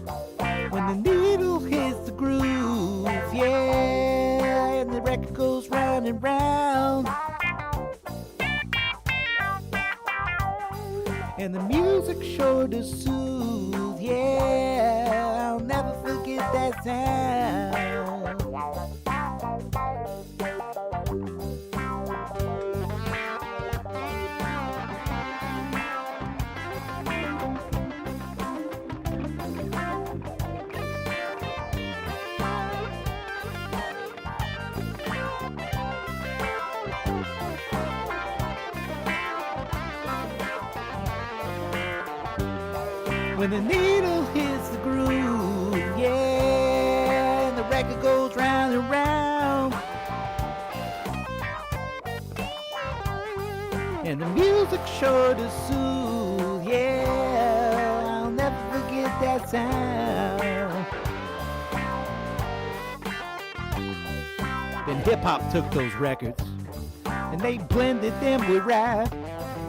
When the needle hits the groove, yeah, and the record goes round and round. And the music sure to soothe, yeah, I'll never forget that sound. When the needle hits the groove, yeah, and the record goes round and round. And the music sure to soothe, yeah, I'll never forget that sound. Then hip-hop took those records, and they blended them with rap.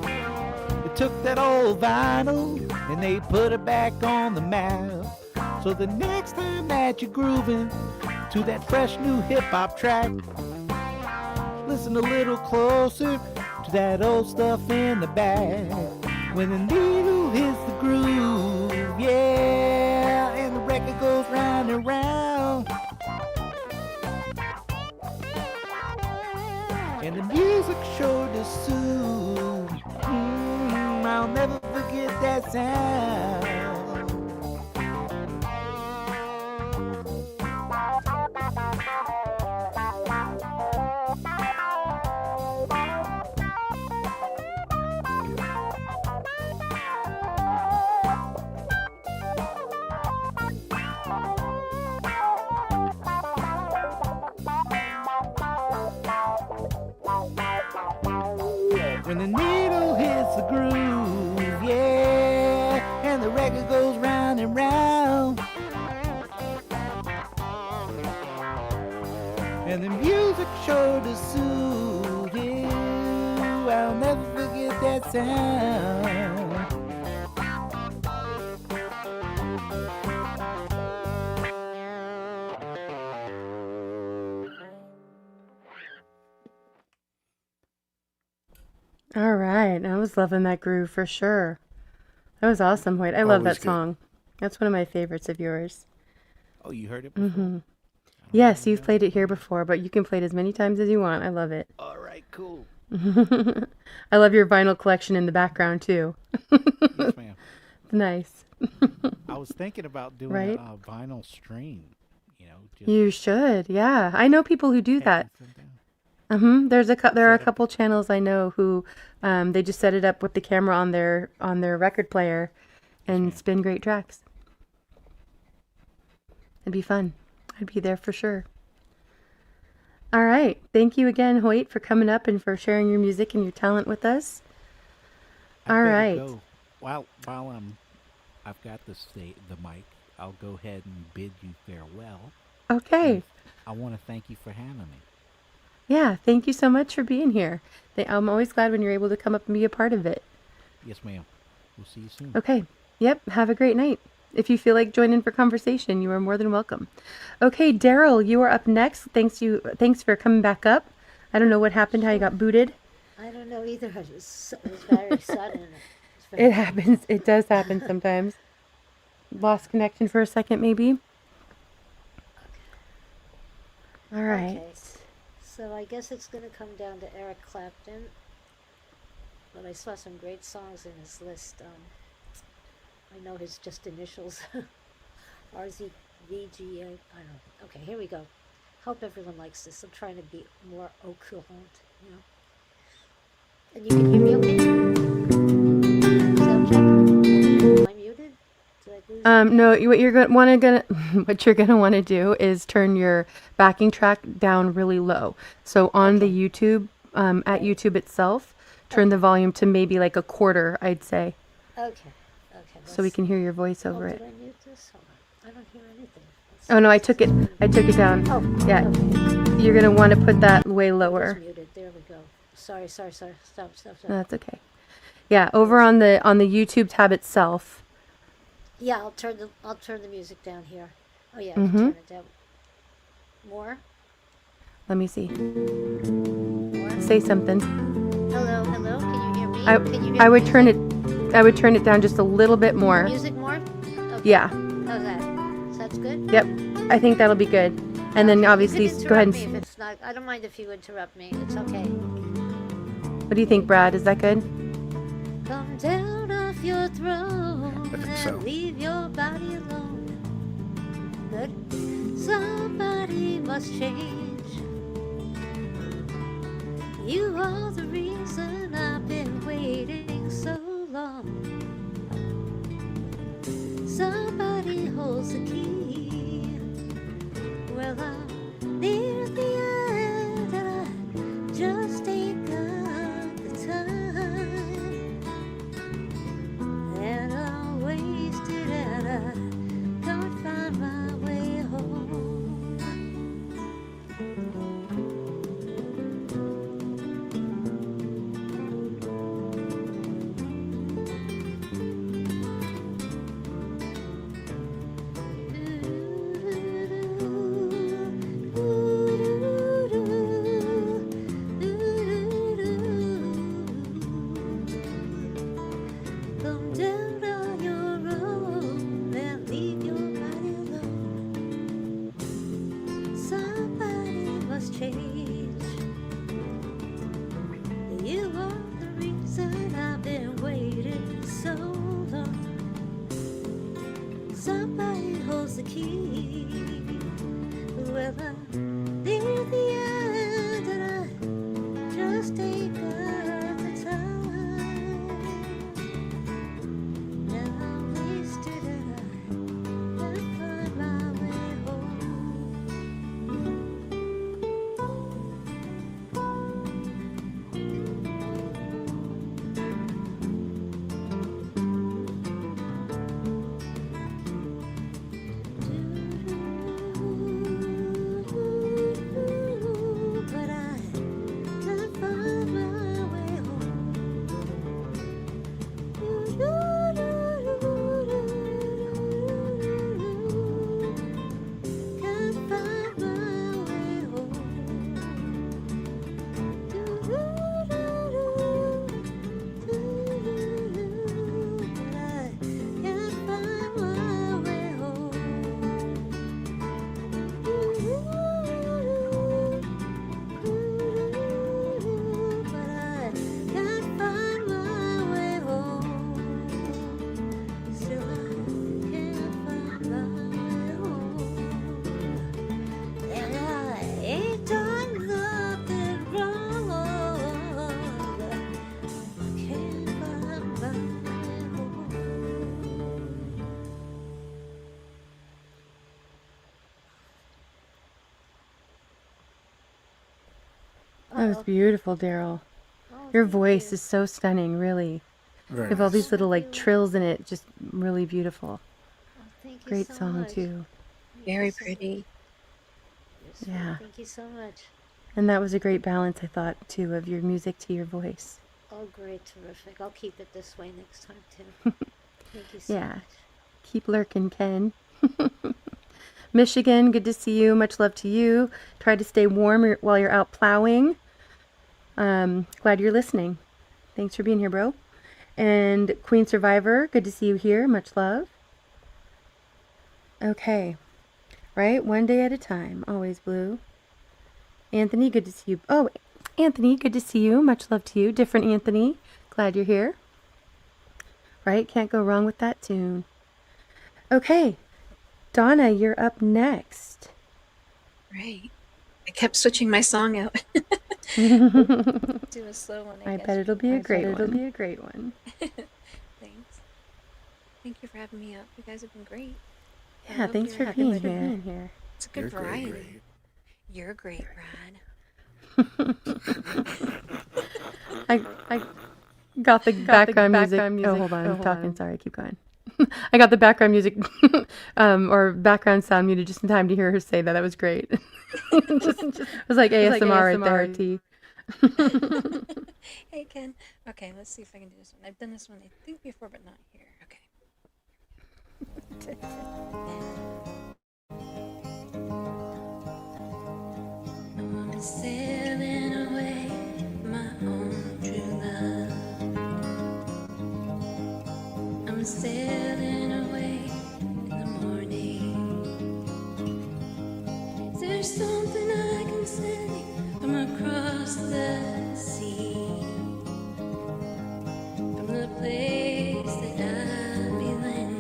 They took that old vinyl, and they put it back on the map. So the next time that you're grooving to that fresh new hip-hop track, listen a little closer to that old stuff in the back. When the needle hits the groove, yeah, and the record goes round and round. And the music sure to soothe, I'll never forget that sound. When the needle hits the groove, yeah, and the record goes round and round. And the music sure to soothe you. I'll never forget that sound. All right. I was loving that groove for sure. That was awesome, Hoyt. I love Always that good. song. That's one of my favorites of yours. Oh, you heard it before? Yes, you've played it here before, but you can play it as many times as you want. I love it. All right, cool. I love your vinyl collection in the background too. Yes, ma'am. Nice. I was thinking about doing Right? a vinyl stream. You know, just You should. Yeah, I know people who do that. There are a couple channels I know who they just set it up with the camera on their record player and spin great tracks. It'd be fun. I'd be there for sure. All right. Thank you again, Hoyt, for coming up and for sharing your music and your talent with us. All better right. go. While I've got the mic, I'll go ahead and bid you farewell. Okay. I want to thank you for having me. Yeah. Thank you so much for being here. I'm always glad when you're able to come up and be a part of it. Yes, ma'am. We'll see you soon. Okay. Yep. Have a great night. If you feel like joining for conversation, you are more than welcome. Okay, Daryl, you are up next. Thanks for coming back up. I don't know what happened, how you got booted. I don't know either. It was very sudden. It happens. It does happen sometimes. Lost connection for a second, maybe. All right. Okay. So I guess it's going to come down to Eric Clapton. But I saw some great songs in his list. I know his just initials. RZVGA. I don't know. Okay, here we go. Hope everyone likes this. I'm trying to be more au courant, you know. And you can hear me okay? Sound check? Am I muted? Did I lose No, what you're gonna want to do is turn your backing track down really low. So on the YouTube, at YouTube itself, turn the volume to maybe like a quarter, I'd say. Okay. So we can hear your voice over it. Did I mute this? Hold on. I don't hear anything. Oh no, I took it down. Oh, Yeah. okay. You're gonna want to put that way It was lower. muted. There we go. Sorry. Stop. No, that's okay. Yeah, over on the YouTube tab itself. Yeah, I'll turn the music down here. Oh yeah, I Mhm. can turn it down. More? Let me see. Say something. Hello. Can you hear me? I Can you hear I the would music? turn it down just a little bit more. Music more? Okay. Yeah. How's that? So that's good? Yep. I think that'll be good. And then obviously You can go ahead interrupt and me if it's not. I don't mind if you interrupt me. It's okay. what do you think, Brad? Is that good? Come down off your throne I think and so. leave your body alone. Good. Somebody must change. You are the reason I've been waiting so long. Somebody holds the key. Well, I'm near the end and I just ain't got the time. And I'm wasted and I can't find my way home. Come down on your own and leave your body alone. Somebody must change. You are the reason I've been waiting so long. Somebody holds the key. Well, I'm near the end and I just ain't got the time. And I'm wasted and I can't find my way home. That was beautiful, Daryl. Your voice is so stunning, really. You have all these little like trills in it, just really beautiful. Thank you Great so song much. too. Very pretty. Yeah. Thank you so much. And that was a great balance, I thought, too, of your music to your voice. Oh, great, terrific. I'll keep it this way next time too. Thank you so Yeah. much. Keep lurking, Ken. Michigan, good to see you. Much love to you. Try to stay warm while you're out plowing. Glad you're listening. Thanks for being here, bro. And Queen Survivor, good to see you here. Much love. Okay. Right? One day at a time. Always blue. Anthony, good to see you. Oh, Anthony, good to see you. Much love to you. Different Anthony. Glad you're here. Right? Can't go wrong with that tune. Okay. Donna, you're up next. Right. I kept switching my song out. Do a slow one, I guess. bet it'll be a great one. It'll be a great one. Thanks. Thank you for having me up. You guys have been great. I Yeah, love thanks your for being episode. here. It's a good You're great, variety. great. You're great, Brad. I got the background music. Oh, hold on. I'm talking. Sorry, keep going. I got the background music or background sound muted just in time to hear her say that. That was great. It was like ASMR right there, T. Hey, Ken. Okay, let's see if I can do this one. I've done this one, I think, before, but not here. Okay. I'm sailing away, my own true love. I'm sailing away in the morning. Is there something I can say from across the sea? From the place that I'll be landing.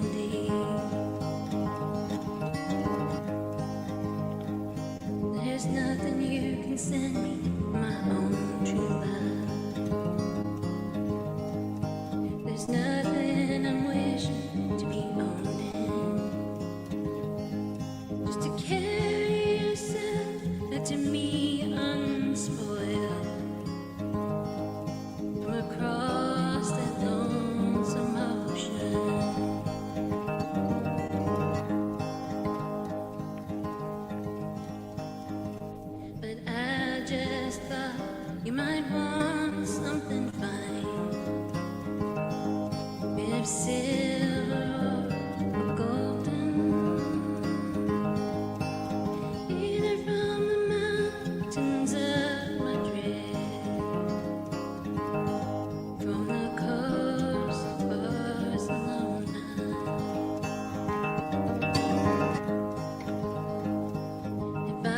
There's nothing you can send me, my own true love. There's nothing I'm wishing to be owning. Just to carry yourself back to me unspoiled. From across that lonesome ocean. But I just thought you might want something fine. Made of silver or golden. Either from the mountains of Madrid, from the coast of Barcelona. If I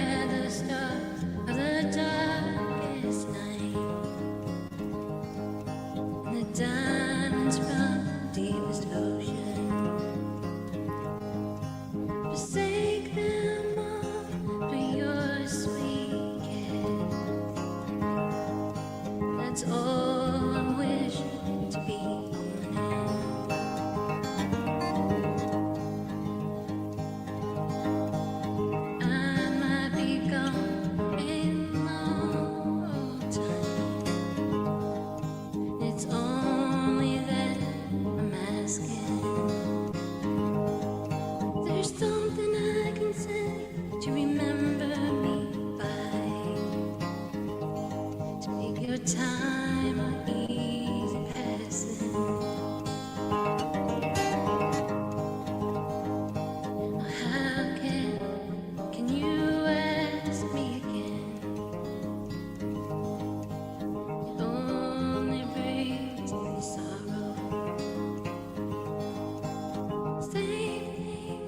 had the stars of the darkest night, and the diamonds from the deepest ocean, forsake them all for your sweet kiss. That's all I'm wishing to be owning. I might be gone in no time. It's only that I'm asking. There's something I can say to remember me by, to make your time easy passing. How can you ask me again? It only brings me sorrow. Same thing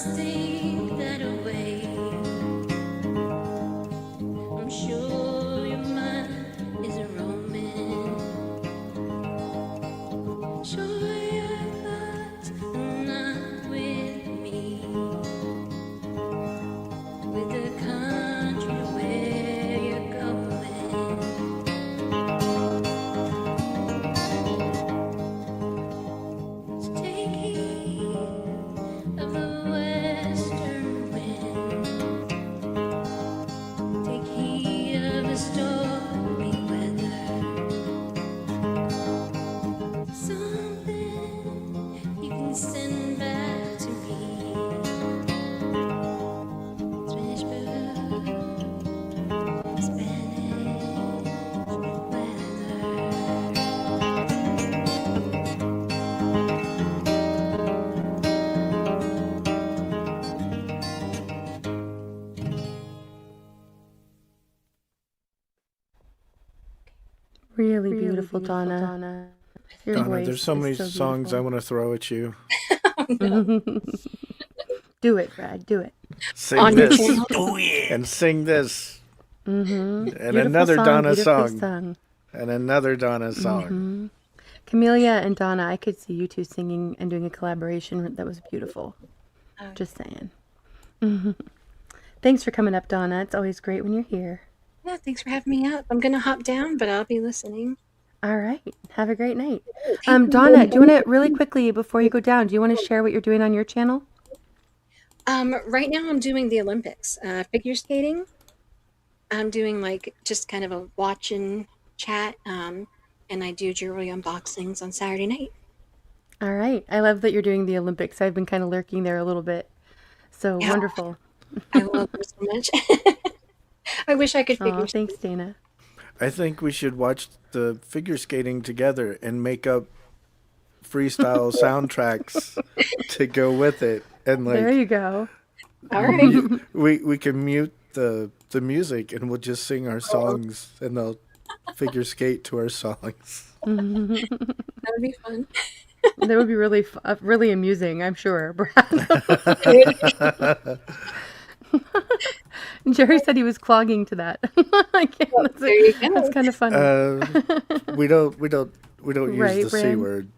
must think that away. I'm sure your mind is a roaming. Sure your thoughts are not with me. With the country where you're going. Take heed of the western wind. Take heed of the stormy weather. Something you can send back to me. Spanish blue, Spanish weather. Really beautiful, Donna. Your Donna, voice there's so is many so songs I beautiful. want to throw at you. Do it, Brad. Do it. Sing On your this. channel? And sing this. Mm-hmm. And Beautiful another song, Donna beautifully song. sung. And another Donna song. Mm-hmm. Camellia and Donna, I could see you two singing and doing a collaboration that was beautiful. Just saying. Mhm. Thanks for coming up, Donna. It's always great when you're here. Yeah, thanks for having me up. I'm gonna hop down, but I'll be listening. All right. Have a great night. Thank you. Donna, do you want to really quickly before you go down, do you want to share what you're doing on your channel? Right now I'm doing the Olympics, figure skating. I'm doing like just kind of a watch and chat, and I do jewelry unboxings on Saturday night. All right. I love that you're doing the Olympics. I've been kind of lurking there a little bit. So Yeah. wonderful. I love her so much. I wish I could figure Oh, thanks, Dana. I think we should watch the figure skating together and make up freestyle soundtracks to go with it. And like There you go. All right. we can mute the music and we'll just sing our songs and they'll figure skate to our songs. That would be fun. That would be really really amusing, I'm sure, Brad. Jerry said he was clogging to that. I can't, that's, There you go. that's kind of funny. We don't use Right, the C Brand? word.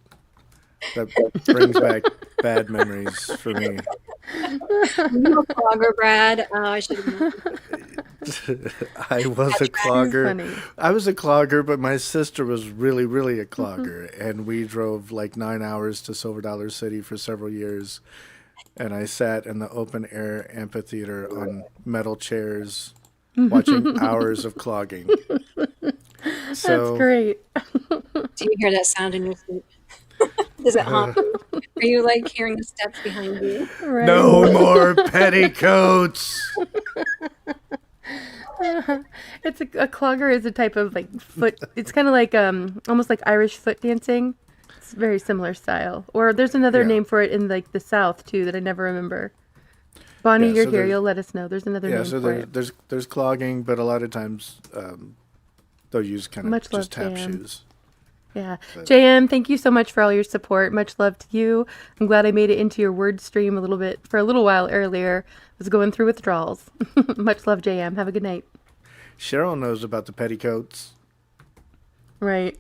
That brings back bad memories for me. You a clogger, Brad. Oh, I should have. I was a clogger. I was a clogger, but my sister was really, really a clogger. And we drove like 9 hours to Silver Dollar City for several years. And I sat in the open air amphitheater on metal chairs watching hours of clogging. That's great. Do you hear that sound in your sleep? Does it haunt you? Are you like hearing the steps behind you? Right. No more petticoats. It's a clogger is a type of like foot. It's kind of like almost like Irish foot dancing. It's very similar style. Or there's another name for it in like the South too that I never remember. Bonnie, Yeah, you're so here. there's- You'll let us know. There's another Yeah, name so for it. there's clogging, but a lot of times they'll use kind of Much love, just tap JM. shoes. Yeah. But- JM, thank you so much for all your support. Much love to you. I'm glad I made it into your word stream for a little while earlier. I was going through withdrawals. Much love, JM. Have a good night. Cheryl knows about the petticoats. Right.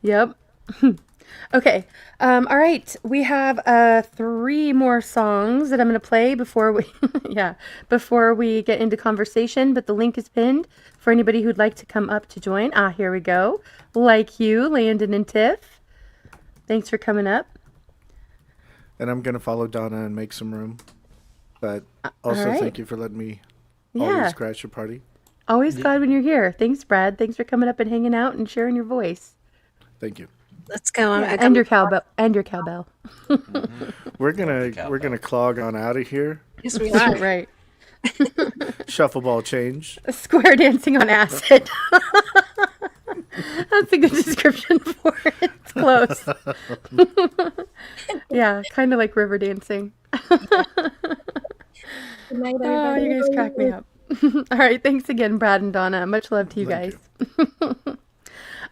Yep. Okay. All right. We have 3 more songs that I'm going to play before we before we get into conversation, but the link is pinned for anybody who'd like to come up to join. Here we go. Like you, Landon and Tiff. Thanks for coming up. And I'm going to follow Donna and make some room. But also right. thank you for letting me Yeah. always crash your party. Always glad when you're here. Thanks, Brad. Thanks for coming up and hanging out and sharing your voice. Thank you. Let's go. And your cowbell. And your cowbell. We're gonna clog on out of here. Yes, we are. Right. Shuffleball change. Square dancing on acid. That's a good description for it. It's close. Yeah, kind of like river dancing. Good night, Oh, everybody. you guys crack me up. All right, thanks again, Brad and Donna. Much love to you guys.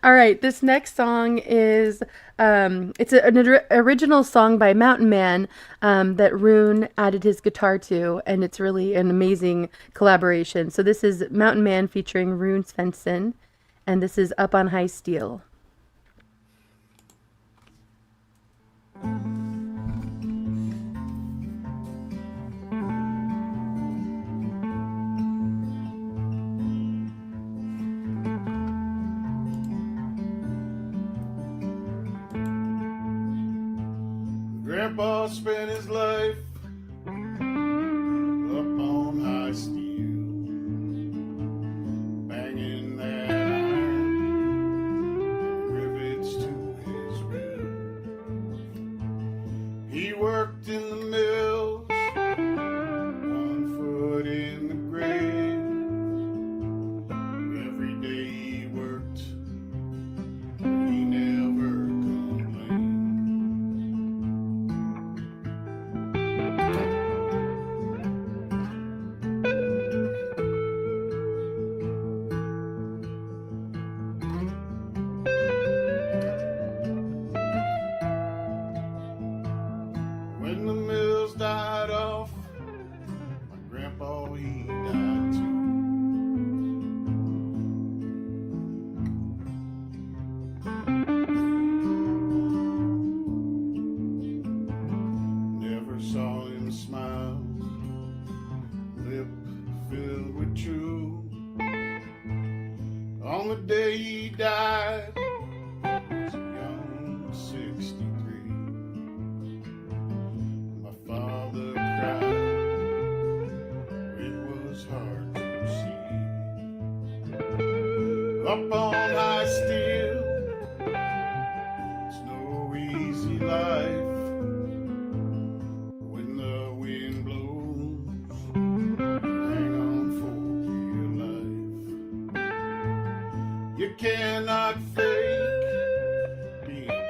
All right, this next song is it's an original song by Mountain Man that Rune added his guitar to, and it's really an amazing collaboration. So this is Mountain Man featuring Rune Svensson, and this is Up on High Steel. Grandpa spent his life up on high steel, banging that iron rivets to his rib. He worked in the mills, 1 foot in the grave. Every day he worked, he never complained. When the mills died off, my grandpa, he died too. Never saw him smile, lip filled with true. On the day he died, he was a young 63. My father cried, it was hard to see. Up on high steel, it's no easy life. When the wind blows, hang on for dear life. You cannot fake being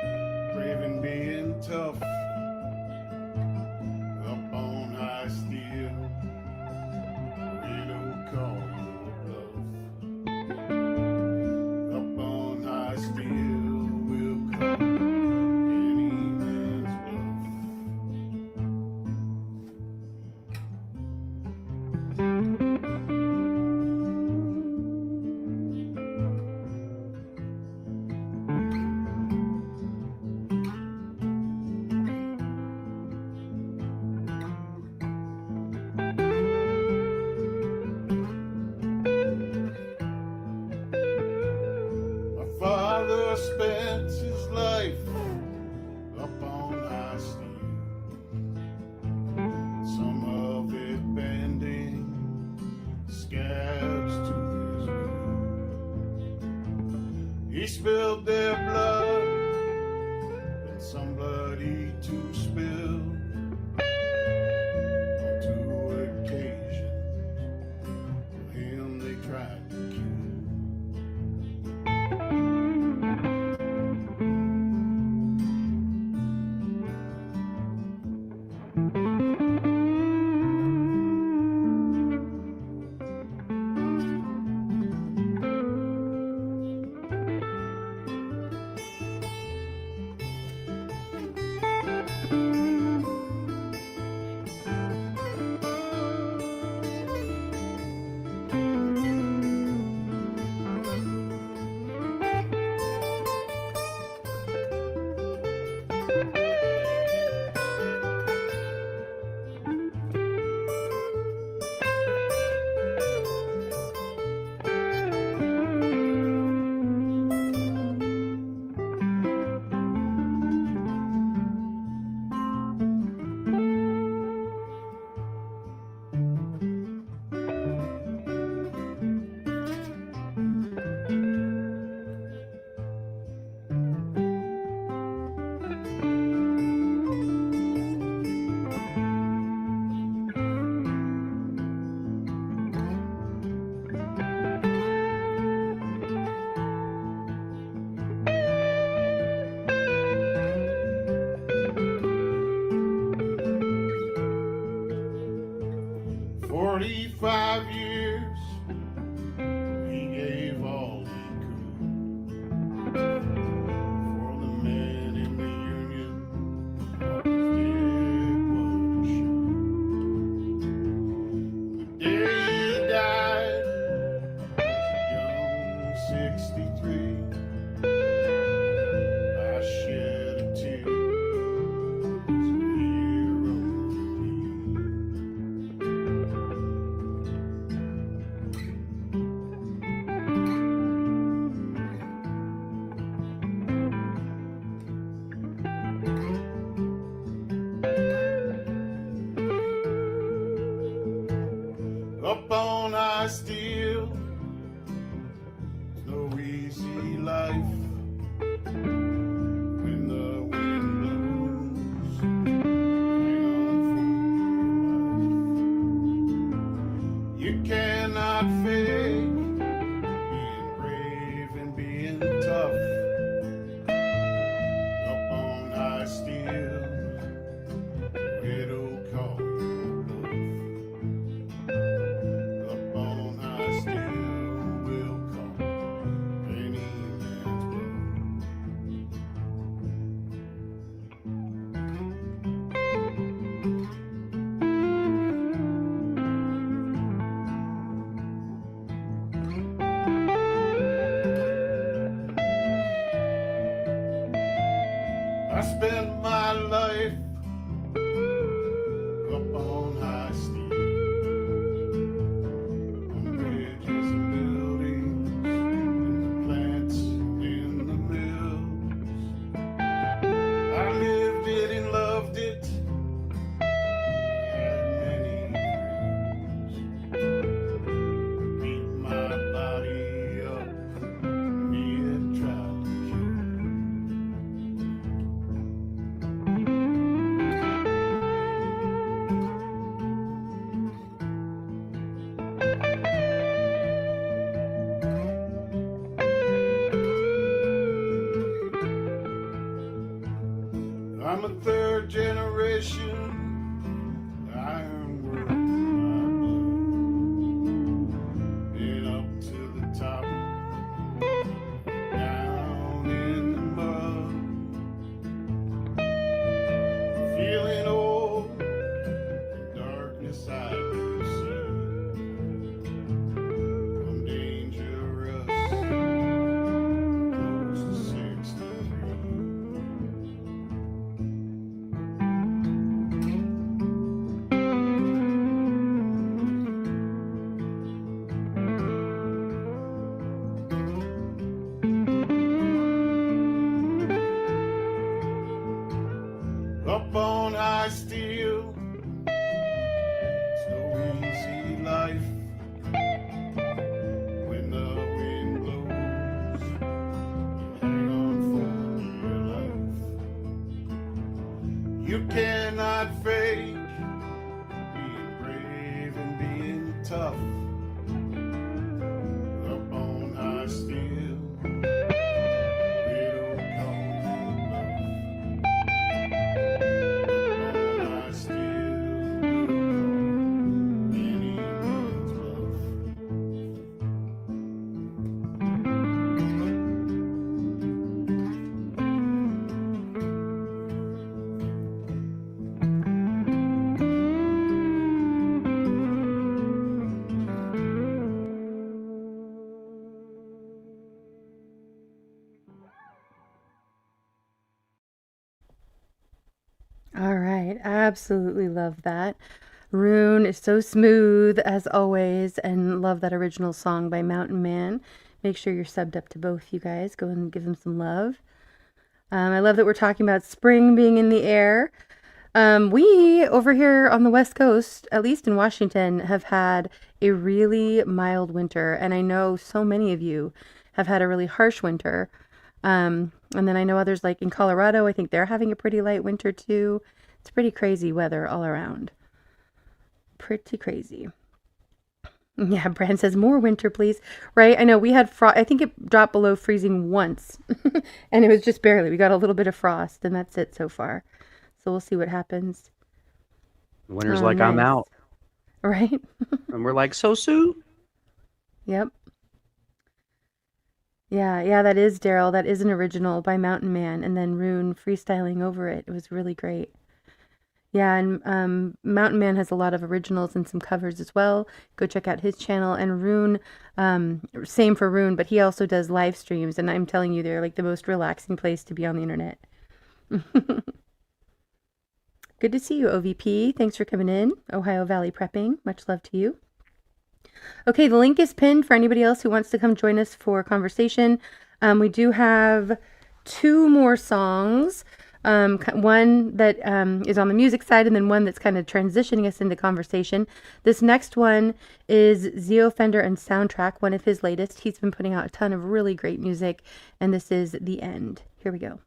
brave and being tough. Up on high steel, it'll call your bluff. Up on high steel, will call any man's bluff. My father spent his life up on high steel, some of it bending, scabs to his will. He spilled their blood, and some blood he too spilled. On 2 occasions, for him they tried to kill. high steel. No easy life. When the wind blows, hang on for your life. You cannot fake being brave and being tough. Up on high steel, it'll call your bluff. Up on high steel, will call any man's I spent my life up on high steel, on bridges and buildings, in the plants and in the mills. I lived it and loved it, had many thrills. Beat my body up, me had tried to kill. I'm a third generation ironwork in my blood. Been up to the top, down in the mud. Feeling old, in darkness I can see. I'm dangerous, close to 63. Up on high steel, it's no easy life. When the wind blows, you hang on for your life. You cannot fake being brave and being tough. Up on high steel, it'll call you bluff. I still will call any man's bluff. All right, absolutely love that. Rune is so smooth as always, and love that original song by Mountain Man. Make sure you're subbed up to both, you guys. Go and give them some love. I love that we're talking about spring being in the air. We over here on the West Coast, at least in Washington, have had a really mild winter, and I know so many of you have had a really harsh winter. And then I know others like in Colorado, I think they're having a pretty light winter too. It's pretty crazy weather all around. Pretty crazy. Yeah, Brand says more winter, please. Right? I know we had frost. I think it dropped below freezing once, and it was just barely. We got a little bit of frost, and that's it so far. So we'll see what happens. Winter's like, I'm out. Right? And we're like, so soon? Yep. Yeah, that is Daryl. That is an original by Mountain Man, and then Rune freestyling over it. It was really great. Yeah, and Mountain Man has a lot of originals and some covers as well. Go check out his channel. And Rune, same for Rune, but he also does live streams, and I'm telling you, they're like the most relaxing place to be on the internet. Good to see you, OVP. Thanks for coming in. Ohio Valley Prepping. Much love to you. Okay, the link is pinned for anybody else who wants to come join us for conversation. We do have 2 more songs. one that is on the music side, and then one that's kind of transitioning us into conversation. This next one is Zio Fender and Soundtrack, one of his latest. He's been putting out a ton of really great music, and this is The End. Here we go.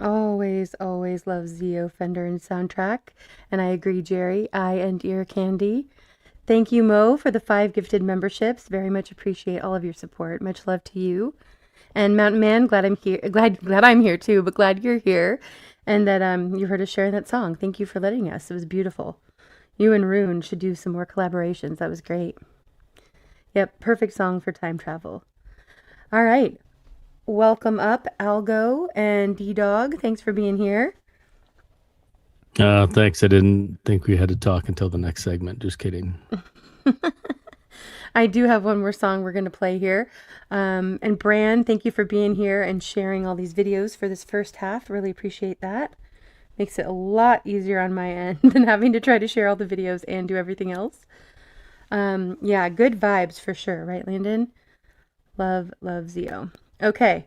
Always, always love Zio Fender and Soundtrack. And I agree, Jerry. Eye and ear candy. Thank you, Mo, for the 5 gifted memberships. Very much appreciate all of your support. Much love to you. And Mountain Man, glad I'm here. Glad I'm here too, but glad you're here, and that you heard us sharing that song. Thank you for letting us. It was beautiful. You and Rune should do some more collaborations. That was great. Yep, perfect song for time travel. All right. Welcome up, Algo and D-Dog. Thanks for being here. Thanks. I didn't think we had to talk until the next segment. Just kidding. I do have one more song we're going to play here. And Bran, thank you for being here and sharing all these videos for this first half. Really appreciate that. Makes it a lot easier on my end than having to try to share all the videos and do everything else. Yeah, good vibes for sure, right, Landon? Love Zio. Okay.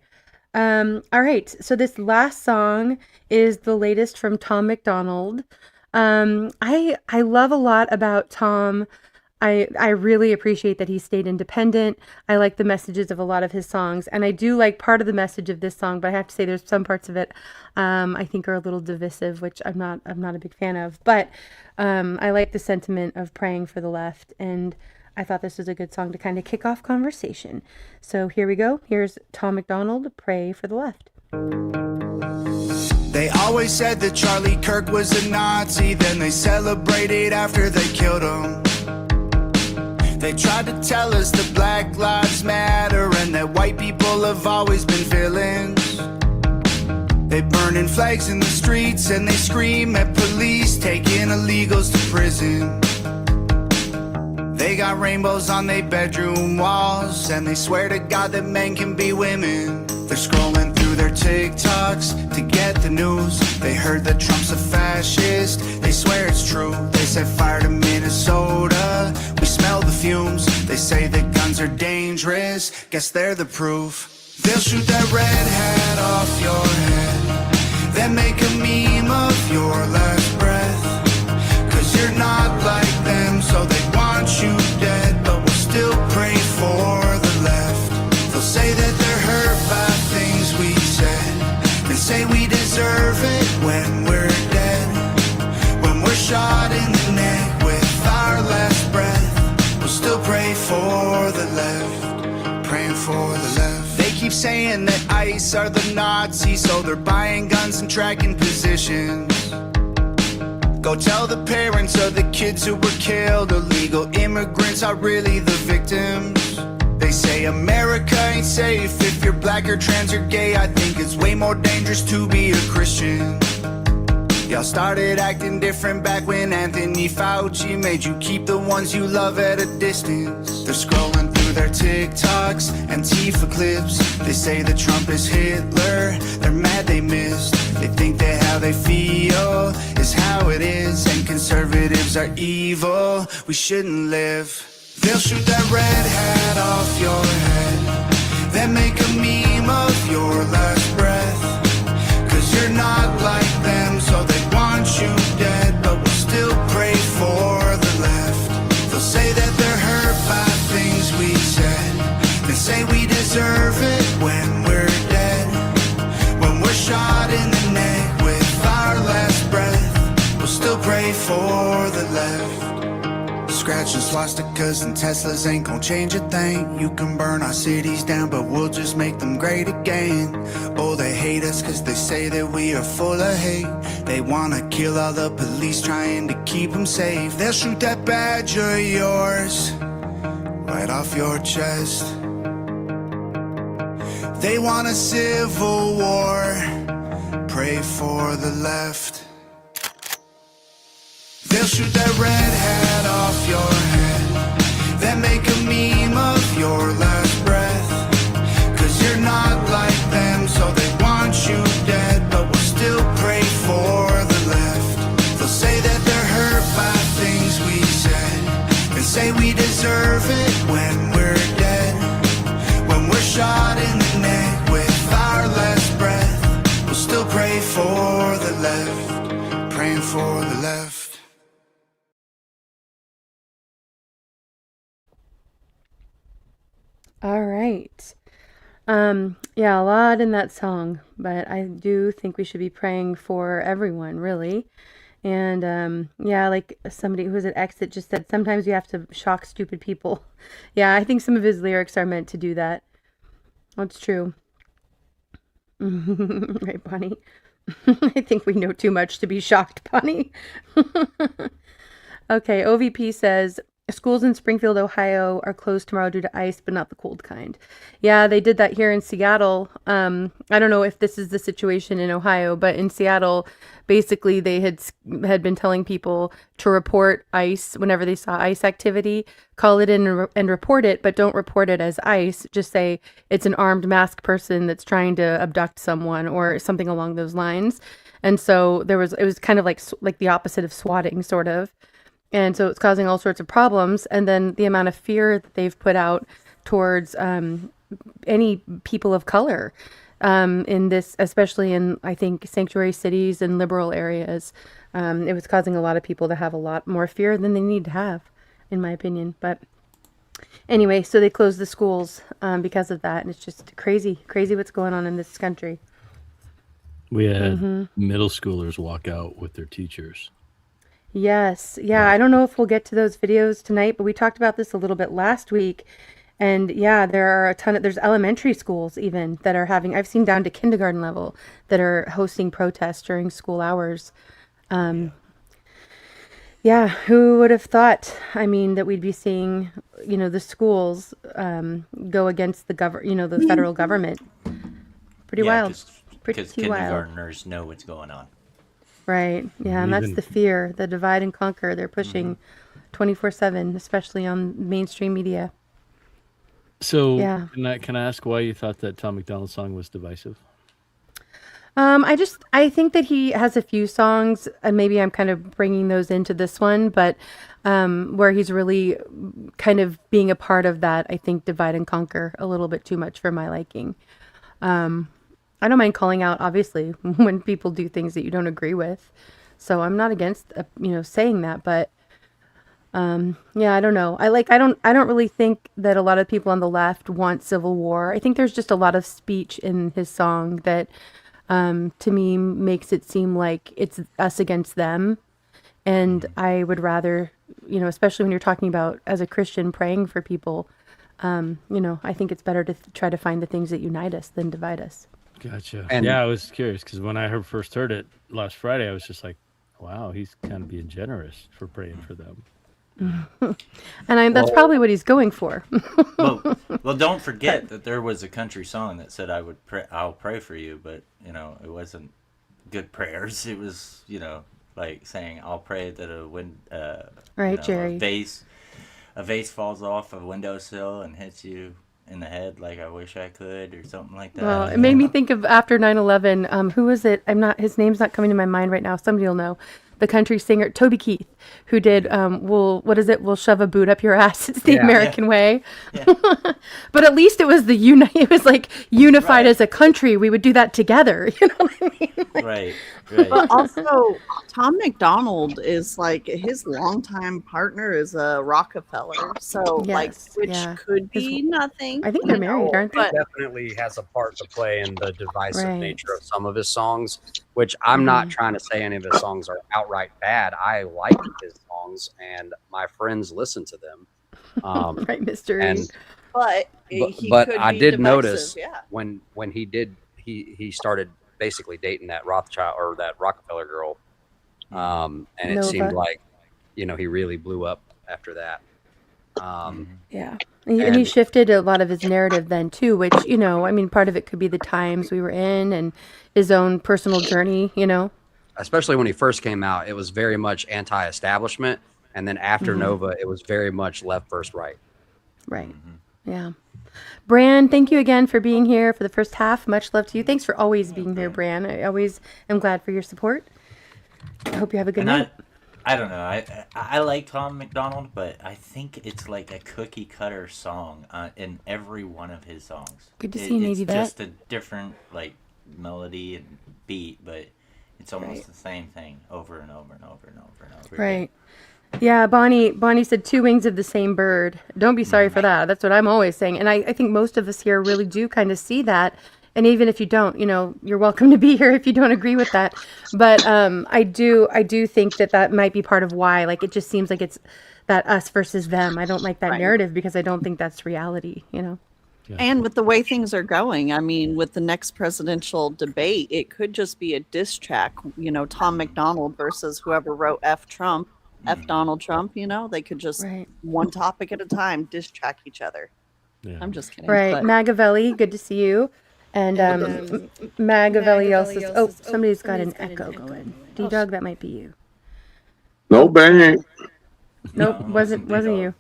All right. So this last song is the latest from Tom McDonald. I love a lot about Tom. I really appreciate that he stayed independent. I like the messages of a lot of his songs, and I do like part of the message of this song, but I have to say there's some parts of it I think are a little divisive, which I'm not a big fan of. But I like the sentiment of praying for the left, and I thought this was a good song to kind of kick off conversation. So here we go. Here's Tom McDonald, Pray for the Left. They always said that Charlie Kirk was a Nazi, then they celebrated after they killed him. They tried to tell us that Black Lives Matter and that white people have always been villains. They burning flags in the streets and they scream at police, taking illegals to prison. They got rainbows on their bedroom walls and they swear to God that men can be women. They're scrolling through their TikToks to get the news. They heard that Trump's a fascist, they swear it's true. They set fire to Minnesota, we smell the fumes. They say that guns are dangerous, guess they're the proof. They'll shoot that red hat off your head, then make a meme of your last breath. Cause you're not like them, so they want you dead. But we'll still pray for the left. They'll say that they're hurt by things we said, and say we deserve it when we're dead. When we're shot in the neck with our last breath, we'll still pray for the left, praying for the left. They keep saying that ICE are the Nazis, so they're buying guns and tracking positions. Go tell the parents of the kids who were killed. Illegal immigrants are really the victims. They say America ain't safe if you're black or trans or gay. I think it's way more dangerous to be a Christian. Y'all started acting different back when Anthony Fauci made you keep the ones you love at a distance. They're scrolling through their TikToks, Antifa clips. They say that Trump is Hitler, they're mad they missed. They think that how they feel is how it is, and conservatives are evil, we shouldn't live. They'll shoot that red hat off your head, then make a meme of your last breath. Cause you're not like them, so they want you dead. But we'll still pray for the left. They'll say that they're hurt by things we said, and say we deserve it when we're dead. When we're shot in the neck with our last breath, we'll still pray for the left. Scratching swastikas and Teslas ain't gon' change a thing. You can burn our cities down, but we'll just make them great again. Oh, they hate us cause they say that we are full of hate. They wanna kill all the police trying to keep them safe. They'll shoot that badge of yours right off your chest. They want a civil war, pray for the left. They'll shoot that red hat off your head, then make a meme of your last breath. Cause you're not like them, so they want you dead. But we'll still pray for the left. They'll say that they're hurt by things we said, and say we deserve it when we're dead. When we're shot in the neck with our last breath, we'll still pray for the left, praying for the left. All right. Yeah, a lot in that song, but I do think we should be praying for everyone, really. And yeah, like somebody who was at Exit just said, sometimes you have to shock stupid people. Yeah, I think some of his lyrics are meant to do that. That's true. Right, Bonnie? I think we know too much to be shocked, Bonnie. Okay, OVP says, schools in Springfield, Ohio are closed tomorrow due to ice, but not the cold kind. Yeah, they did that here in Seattle. I don't know if this is the situation in Ohio, but in Seattle, basically they had been telling people to report ice whenever they saw ice activity, call it in and report it, but don't report it as ice. Just say it's an armed masked person that's trying to abduct someone or something along those lines. And so it was kind of like the opposite of swatting, sort of. And so it's causing all sorts of problems. And then the amount of fear that they've put out towards any people of color in this, especially in, I think, sanctuary cities and liberal areas, it was causing a lot of people to have a lot more fear than they need to have, in my opinion. But anyway, so they closed the schools because of that. And it's just crazy what's going on in this country. We had middle schoolers walk out with their teachers. Yes. Yeah. I don't know if we'll get to those videos tonight, but we talked about this a little bit last week. And yeah, there are there's elementary schools even that are having, I've seen down to kindergarten level that are hosting protests during school hours. Yeah. Who would have thought, I mean, that we'd be seeing, the schools go against the the federal government. Pretty wild. Because Pretty wild. kindergartners know what's going on. Right. Yeah. And that's the fear, the divide and conquer. They're pushing 24/7, especially on mainstream media. So Yeah. can I ask why you thought that Tom McDonald song was divisive? I think that he has a few songs, and maybe I'm kind of bringing those into this one, but where he's really kind of being a part of that, I think divide and conquer a little bit too much for my liking. I don't mind calling out, obviously, when people do things that you don't agree with. So I'm not against, saying that, but yeah, I don't know. I don't really think that a lot of people on the left want civil war. I think there's just a lot of speech in his song that, to me, makes it seem like it's us against them. And I would rather, especially when you're talking about as a Christian praying for people, I think it's better to try to find the things that unite us than divide us. Gotcha. And- yeah, I was curious because when I first heard it last Friday, I was just like, wow, he's kind of being generous for praying for them. And that's probably what he's going for. well, don't forget that there was a country song that said I'll pray for you, but it wasn't good prayers. It was like saying I'll pray that Jerry. a vase falls off a windowsill and hits you in the head like I wish I could, or something like that. Well, it made me think of after 9/11. Who was it? His name's not coming to my mind right now. Somebody will know. The country singer Toby Keith, who did what is it? We'll shove a boot up your ass. It's the American way. Yeah. But at least it was it was like unified as a country. We would do that together. You know what I mean? Right. But also, Tom McDonald is like his longtime partner is a Rockefeller, so which could be nothing. I think they're married, aren't they? But Definitely has a part to play in the divisive Right. nature of some of his songs, which I'm not trying to say any of his songs are outright bad. I like his songs, and my friends listen to them. Right, Mr. And but I be did divisive, notice yeah. when he started basically dating that Rothschild or that Rockefeller girl, and it Nova. seemed like he really blew up after that. Yeah. And he shifted a lot of his narrative then too, which, part of it could be the times we were in and his own personal journey, Especially when he first came out, it was very much anti-establishment, and then after Nova, it was very much left versus right. Right. Yeah. Bran, thank you again for being here for the first half. Much love to you. Thanks for always being here, Bran. I always am glad for your support. I hope you have a good night. I don't know. I like Tom McDonald, but I think it's like a cookie cutter song in every one of his songs. Good to see you, Navy Vet. It's just a different melody and beat, but it's almost the same thing over and over and over and over and over. Right. Yeah, Bonnie said 2 wings of the same bird. Don't be sorry for that. That's what I'm always saying. And I think most of us here really do kind of see that. And even if you don't, you're welcome to be here if you don't agree with that. But I do think that might be part of why. Like, it just seems like it's that us versus them. I don't like that narrative because I don't think that's reality, And with the way things are going, I mean, with the next presidential debate, it could just be a diss track, Tom McDonald versus whoever wrote F Trump. F Donald Trump, you know, they could just one topic at a time diss track each other. I'm just kidding. Right. but- Magavelli, good to see you. And Magavelli also. Oh, somebody's got an echo going. D-Dog, that might be you. No, Ben ain't. Nope, wasn't you.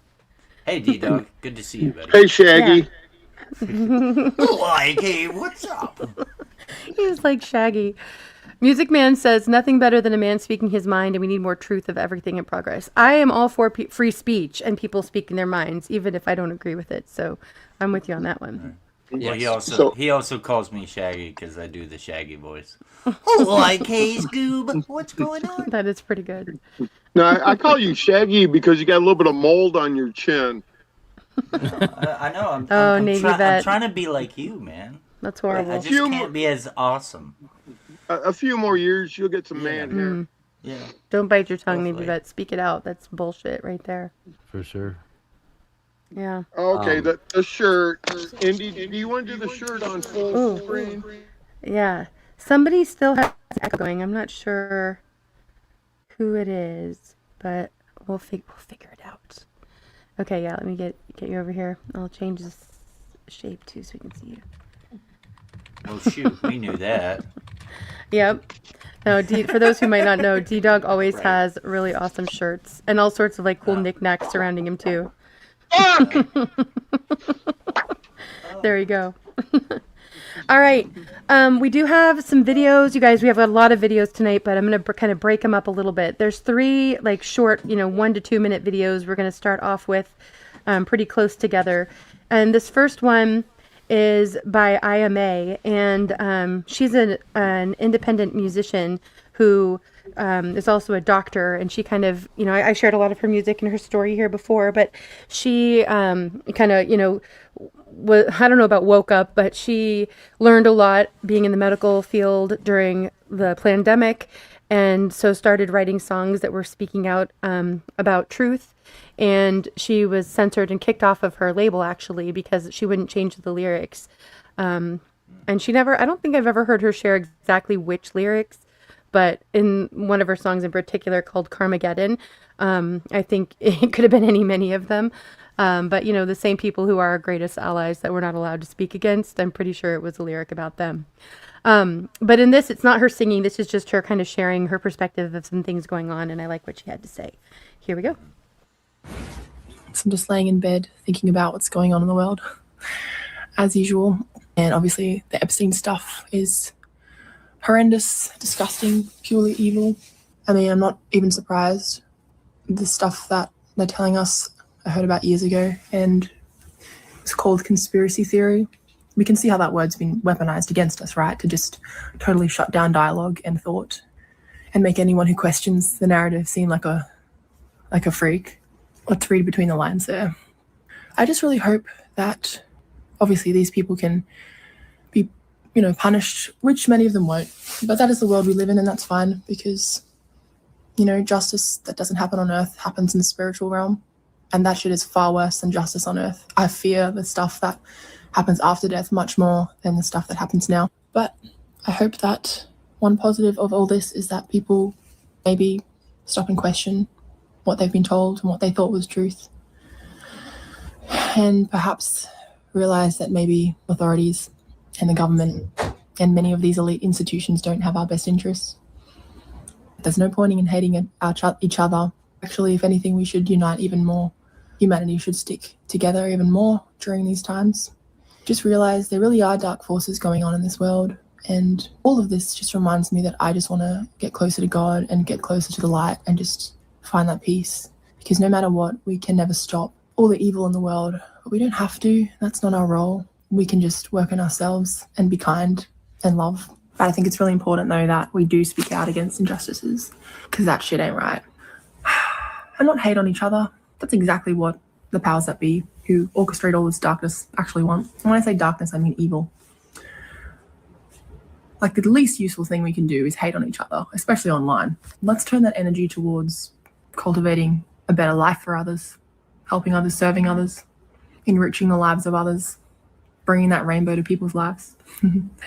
Hey, D-Dog. Good to see you, buddy. Hey, Shaggy. Like, hey, what's up? He's like Shaggy. Music Man says, nothing better than a man speaking his mind, and we need more truth of everything in progress. I am all for free speech and people speaking their minds, even if I don't agree with it. So I'm with you on that one. Well, he also calls me Shaggy because I do the Shaggy voice. Like, hey, Scoob, what's going on? That is pretty good. No, I call you Shaggy because you got a little bit of mold on your chin. I know. Oh, Navy vet. I'm trying to be like you, man. That's horrible. I just can't be as awesome. A few more years, you'll get some man hair. Yeah. Don't bite your tongue, Navy vet. Speak it out. That's bullshit right there. For sure. Yeah. Okay, the shirt. Indy, do you want to do the shirt on full screen? Yeah. Somebody still has echo going. I'm not sure who it is, but we'll figure it out. Okay, yeah, let me get you over here. I'll change this shape too so we can see you. Oh shoot, we knew that. Yep. No, for those who might not know, D-Dog always has really awesome shirts and all sorts of like cool knickknacks surrounding him too. There you go. All right. We do have some videos, you guys. We have a lot of videos tonight, but I'm going to kind of break them up a little bit. There's 3 like short, 1 to 2 minute videos we're going to start off with pretty close together. And this first one is by IMA, and she's an independent musician who is also a doctor, and she kind of, I shared a lot of her music and her story here before, but she kind of, I don't know about woke up, but she learned a lot being in the medical field during the pandemic, and so started writing songs that were speaking out about truth. And she was censored and kicked off of her label, actually, because she wouldn't change the lyrics. And she never, I don't think I've ever heard her share exactly which lyrics, but in one of her songs in particular called Carmageddon, I think it could have been many of them. But, the same people who are our greatest allies that we're not allowed to speak against, I'm pretty sure it was a lyric about them. But in this, it's not her singing. This is just her kind of sharing her perspective of some things going on, and I like what she had to say. Here we go. So I'm just laying in bed thinking about what's going on in the world, as usual. And obviously the Epstein stuff is horrendous, disgusting, purely evil. I mean, I'm not even surprised. The stuff that they're telling us, I heard about years ago, and it's called conspiracy theory. We can see how that word's been weaponized against us, right? To just totally shut down dialogue and thought and make anyone who questions the narrative seem like a freak. Let's read between the lines there. I just really hope that obviously these people can be, punished, which many of them won't. But that is the world we live in, and that's fine because, justice that doesn't happen on earth happens in the spiritual realm. And that shit is far worse than justice on earth. I fear the stuff that happens after death much more than the stuff that happens now. But I hope that one positive of all this is that people maybe stop and question what they've been told and what they thought was truth. And perhaps realize that maybe authorities and the government and many of these elite institutions don't have our best interests. There's no pointing in hating each other. Actually, if anything, we should unite even more. Humanity should stick together even more during these times. Just realize there really are dark forces going on in this world. And all of this just reminds me that I just want to get closer to God and get closer to the light and just find that peace. Because no matter what, we can never stop all the evil in the world. But we don't have to. That's not our role. We can just work on ourselves and be kind and love. But I think it's really important, though, that we do speak out against injustices, because that shit ain't right. And not hate on each other. That's exactly what the powers that be, who orchestrate all this darkness, actually want. And when I say darkness, I mean evil. Like, the least useful thing we can do is hate on each other, especially online. Let's turn that energy towards cultivating a better life for others, helping others, serving others, enriching the lives of others, bringing that rainbow to people's lives.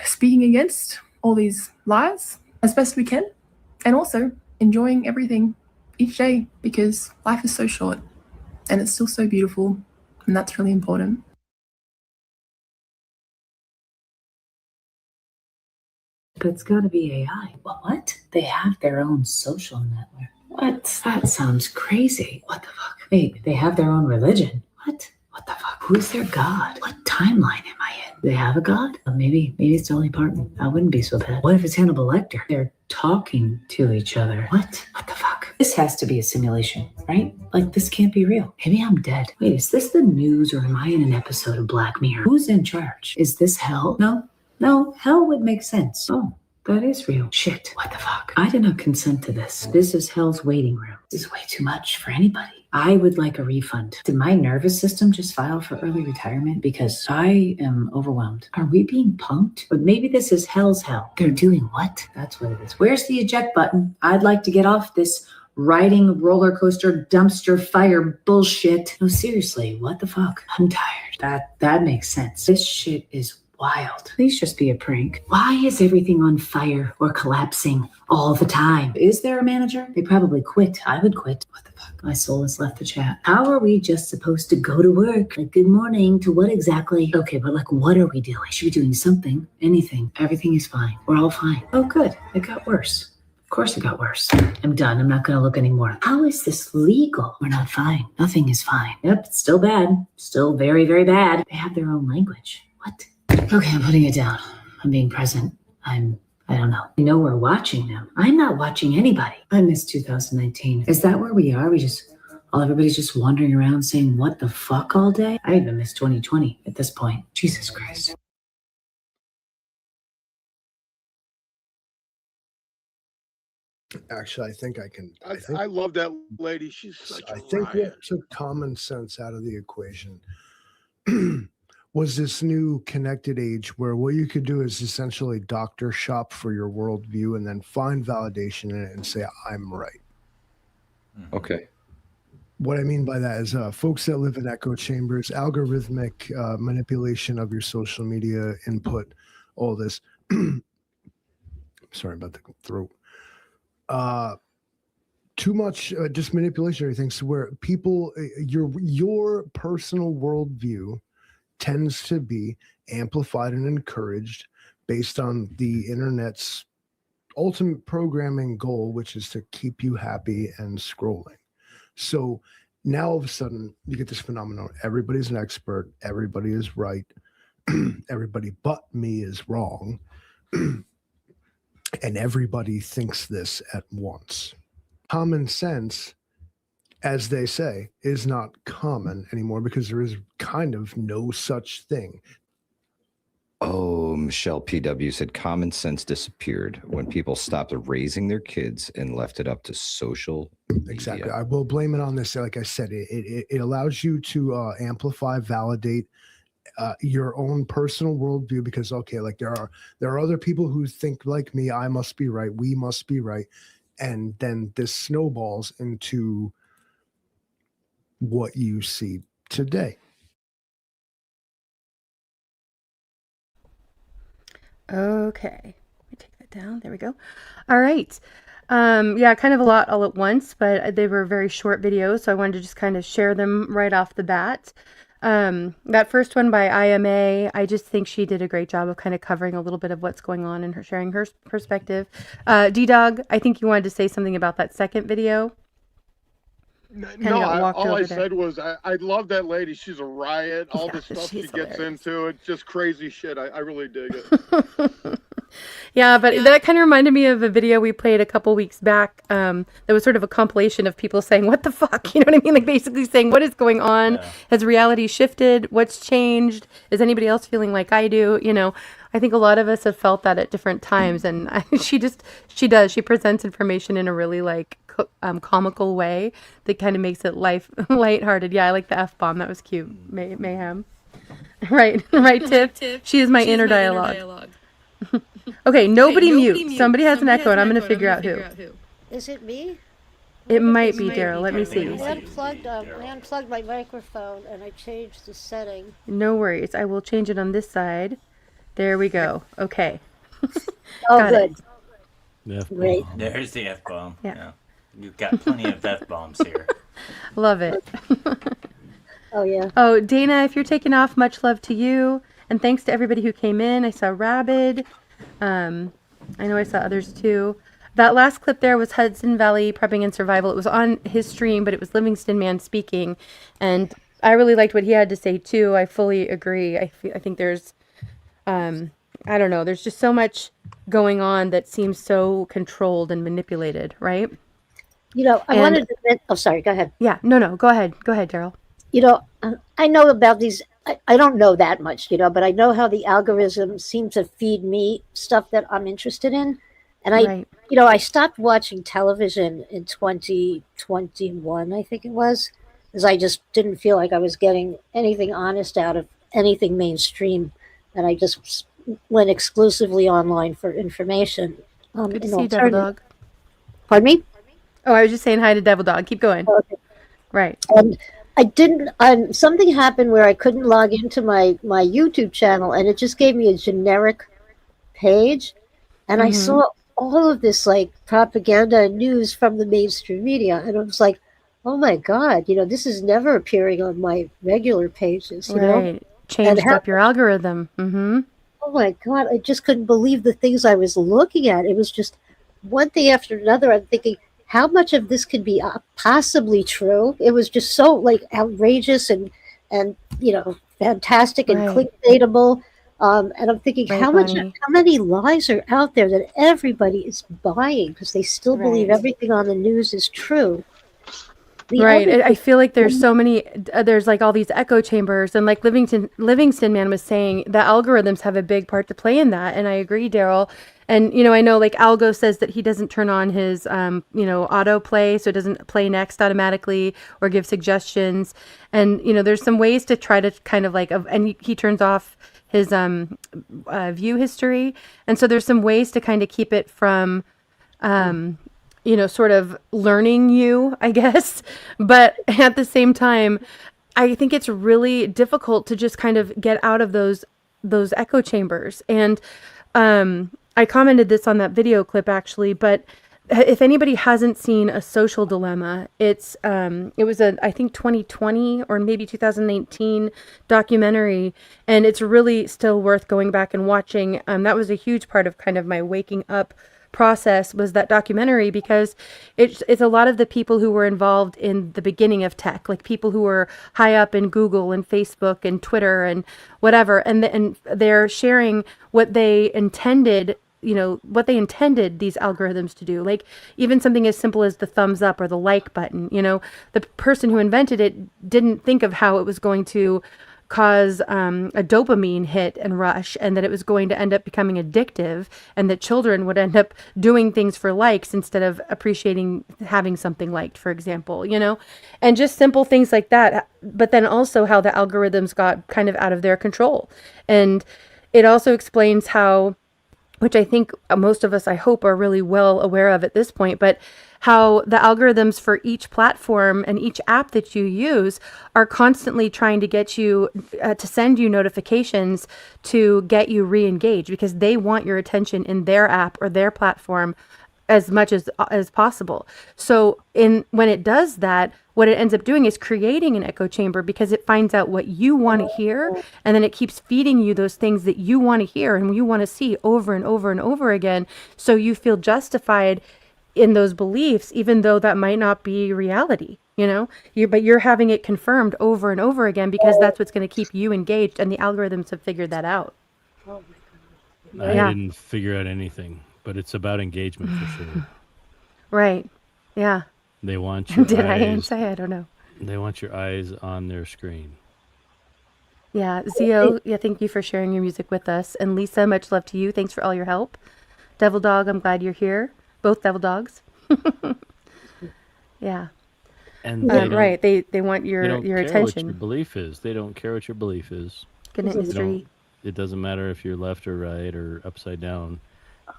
Speaking against all these lies as best we can, and also enjoying everything each day because life is so short and it's still so beautiful, and that's really important. But it's got to be AI. What? They have their own social network. What? That sounds crazy. What the fuck? Wait, they have their own religion. What? What the fuck? Who's their god? What timeline am I in? They have a god? Maybe it's Dolly Parton. I wouldn't be so bad. What if it's Hannibal Lecter? They're talking to each other. What? What the fuck? This has to be a simulation, right? Like, this can't be real. Maybe I'm dead. Wait, is this the news or am I in an episode of Black Mirror? Who's in charge? Is this hell? No, hell would make sense. Oh, that is real. Shit. What the fuck? I did not consent to this. This is hell's waiting room. This is way too much for anybody. I would like a refund. Did my nervous system just file for early retirement? Because I am overwhelmed. Are we being punked? But maybe this is hell's hell. They're doing what? That's what it is. Where's the eject button? I'd like to get off this riding roller coaster dumpster fire bullshit. No, seriously, what the fuck? I'm tired. That makes sense. This shit is wild. Please just be a prank. Why is everything on fire or collapsing all the time? Is there a manager? They probably quit. I would quit. What the fuck? My soul has left the chat. How are we just supposed to go to work? Like, good morning to what exactly? Okay, but like, what are we doing? Should be doing something, anything. Everything is fine. We're all fine. Oh, good. It got worse. Of course it got worse. I'm done. I'm not going to look anymore. How is this legal? We're not fine. Nothing is fine. Yep, it's still bad. Still very, very bad. They have their own language. What? Okay, I'm putting it down. I'm being present. I don't know. I know we're watching them. I'm not watching anybody. I miss 2019. Is that where we are? Everybody's just wandering around saying what the fuck all day? I even miss 2020 at this point. Jesus Christ. Actually, I think I can. I love that lady. She's such a I think riot. what took common sense out of the equation was this new connected age where what you could do is essentially doctor shop for your worldview and then find validation in it and say, I'm right. Okay. What I mean by that is folks that live in echo chambers, algorithmic manipulation of your social media input, all this. Sorry about the throat. Too much just manipulation or things where people, your personal worldview tends to be amplified and encouraged based on the internet's ultimate programming goal, which is to keep you happy and scrolling. So now all of a sudden you get this phenomenon. Everybody's an expert. Everybody is right. Everybody but me is wrong. And everybody thinks this at once. Common sense, as they say, is not common anymore because there is kind of no such thing. Oh, Michelle PW said common sense disappeared when people stopped raising their kids and left it up to social media. Exactly. I will blame it on this. Like I said, it allows you to amplify, validate your own personal worldview because, okay, like there are other people who think like me. I must be right. We must be right. And then this snowballs into what you see today. Okay. Let me take that down. There we go. All right. Yeah, kind of a lot all at once, but they were very short videos, so I wanted to just kind of share them right off the bat. That first one by IMA, I just think she did a great job of kind of covering a little bit of what's going on and her sharing her perspective. D-Dog, I think you wanted to say something about that second video. No, all I said was I love that lady. She's a riot. All the stuff she gets into, it's just crazy shit. I really dig it. Yeah, but that kind of reminded me of a video we played a couple weeks back. That was sort of a compilation of people saying, "What the fuck?" You know what I mean? Like basically saying, "What is going on? Yeah. Has reality shifted? What's changed? Is anybody else feeling like I do?" You know, I think a lot of us have felt that at different times, and she presents information in a really like comical way that kind of makes it lighthearted. Yeah, I like the F-bomb. That was cute. Mayhem. Right, Tiff. She is my inner dialogue. Okay, nobody mute. Somebody has an echo, and I'm going to figure out who. Is it me? It might be Daryl. Let me see. I unplugged my microphone and I changed the setting. No worries. I will change it on this side. There we go. Okay. Oh, good. Great. There's the F-bomb. Yeah. You've got plenty of F bombs here. Love it. Oh, yeah. Oh, Dana, if you're taking off, much love to you. And thanks to everybody who came in. I saw Rabid. I know I saw others too. That last clip there was Hudson Valley Prepping and Survival. It was on his stream, but it was Livingston Man speaking. And I really liked what he had to say too. I fully agree. I think there's, I don't know, there's just so much going on that seems so controlled and manipulated, right? You know, I wanted to, oh, sorry, go ahead. Yeah, no, go ahead, Daryl. You know, I know about these, I don't know that much, you know, but I know how the algorithm seems to feed me stuff that I'm interested in. And I stopped watching television in 2021, I think it was, because I just didn't feel like I was getting anything honest out of anything mainstream. And I just went exclusively online for information. Good to see you, Devil Dog. Pardon me? Oh, I was just saying hi to Devil Dog. Keep going. Okay. Right. And I didn't, something happened where I couldn't log into my YouTube channel, and it just gave me a generic page. And I saw all of this like propaganda and news from the mainstream media. And I was like, oh my God, you know, this is never appearing on my regular pages, you know? Changed up your algorithm. Oh my God, I just couldn't believe the things I was looking at. It was just one thing after another. I'm thinking, how much of this could be possibly true? It was just so like outrageous and you know, fantastic and clickbaitable. And I'm thinking, how many lies are out there that everybody is buying because they still believe everything on the news is true? I feel like there's so many, there's like all these echo chambers, and like Livingston Man was saying, the algorithms have a big part to play in that. And I agree, Daryl. And, you know, I know like Algo says that he doesn't turn on his, you know, autoplay, so it doesn't play next automatically or give suggestions. And, you know, there's some ways to try to kind of like, and he turns off his view history. And so there's some ways to kind of keep it from, you know, sort of learning you, I guess. But at the same time, I think it's really difficult to just kind of get out of those echo chambers. And I commented this on that video clip actually, but if anybody hasn't seen A Social Dilemma, it was I think 2020 or maybe 2019 documentary, and it's really still worth going back and watching. That was a huge part of kind of my waking up process, was that documentary, because it's a lot of the people who were involved in the beginning of tech, like people who were high up in Google and Facebook and Twitter and whatever, and they're sharing what they intended, you know, what they intended these algorithms to do. Like even something as simple as the thumbs up or the like button, you know, the person who invented it didn't think of how it was going to cause a dopamine hit and rush, and that it was going to end up becoming addictive, and that children would end up doing things for likes instead of appreciating having something liked, for example, you know, and just simple things like that. But then also how the algorithms got kind of out of their control. And it also explains how, which I think most of us, I hope, are really well aware of at this point, but how the algorithms for each platform and each app that you use are constantly trying to get you to send you notifications to get you re-engaged, because they want your attention in their app or their platform as much as possible. So when it does that, what it ends up doing is creating an echo chamber, because it finds out what you want to hear, and then it keeps feeding you those things that you want to hear and you want to see over and over and over again. So you feel justified in those beliefs, even though that might not be reality, you know, but you're having it confirmed over and over again, because that's what's going to keep you engaged, and the algorithms have figured that out. I didn't figure out anything, but it's about engagement for sure. Right. Yeah. They want your Did I eyes. say? I don't know. They want your eyes on their screen. Yeah. Zio, yeah, thank you for sharing your music with us. And Lisa, much love to you. Thanks for all your help. Devil Dog, I'm glad you're here. Both Devil Dogs. Yeah. And right. They want your they don't care attention. what your belief is. They don't care what your belief is. Good night, mystery. It doesn't matter if you're left or right or upside down.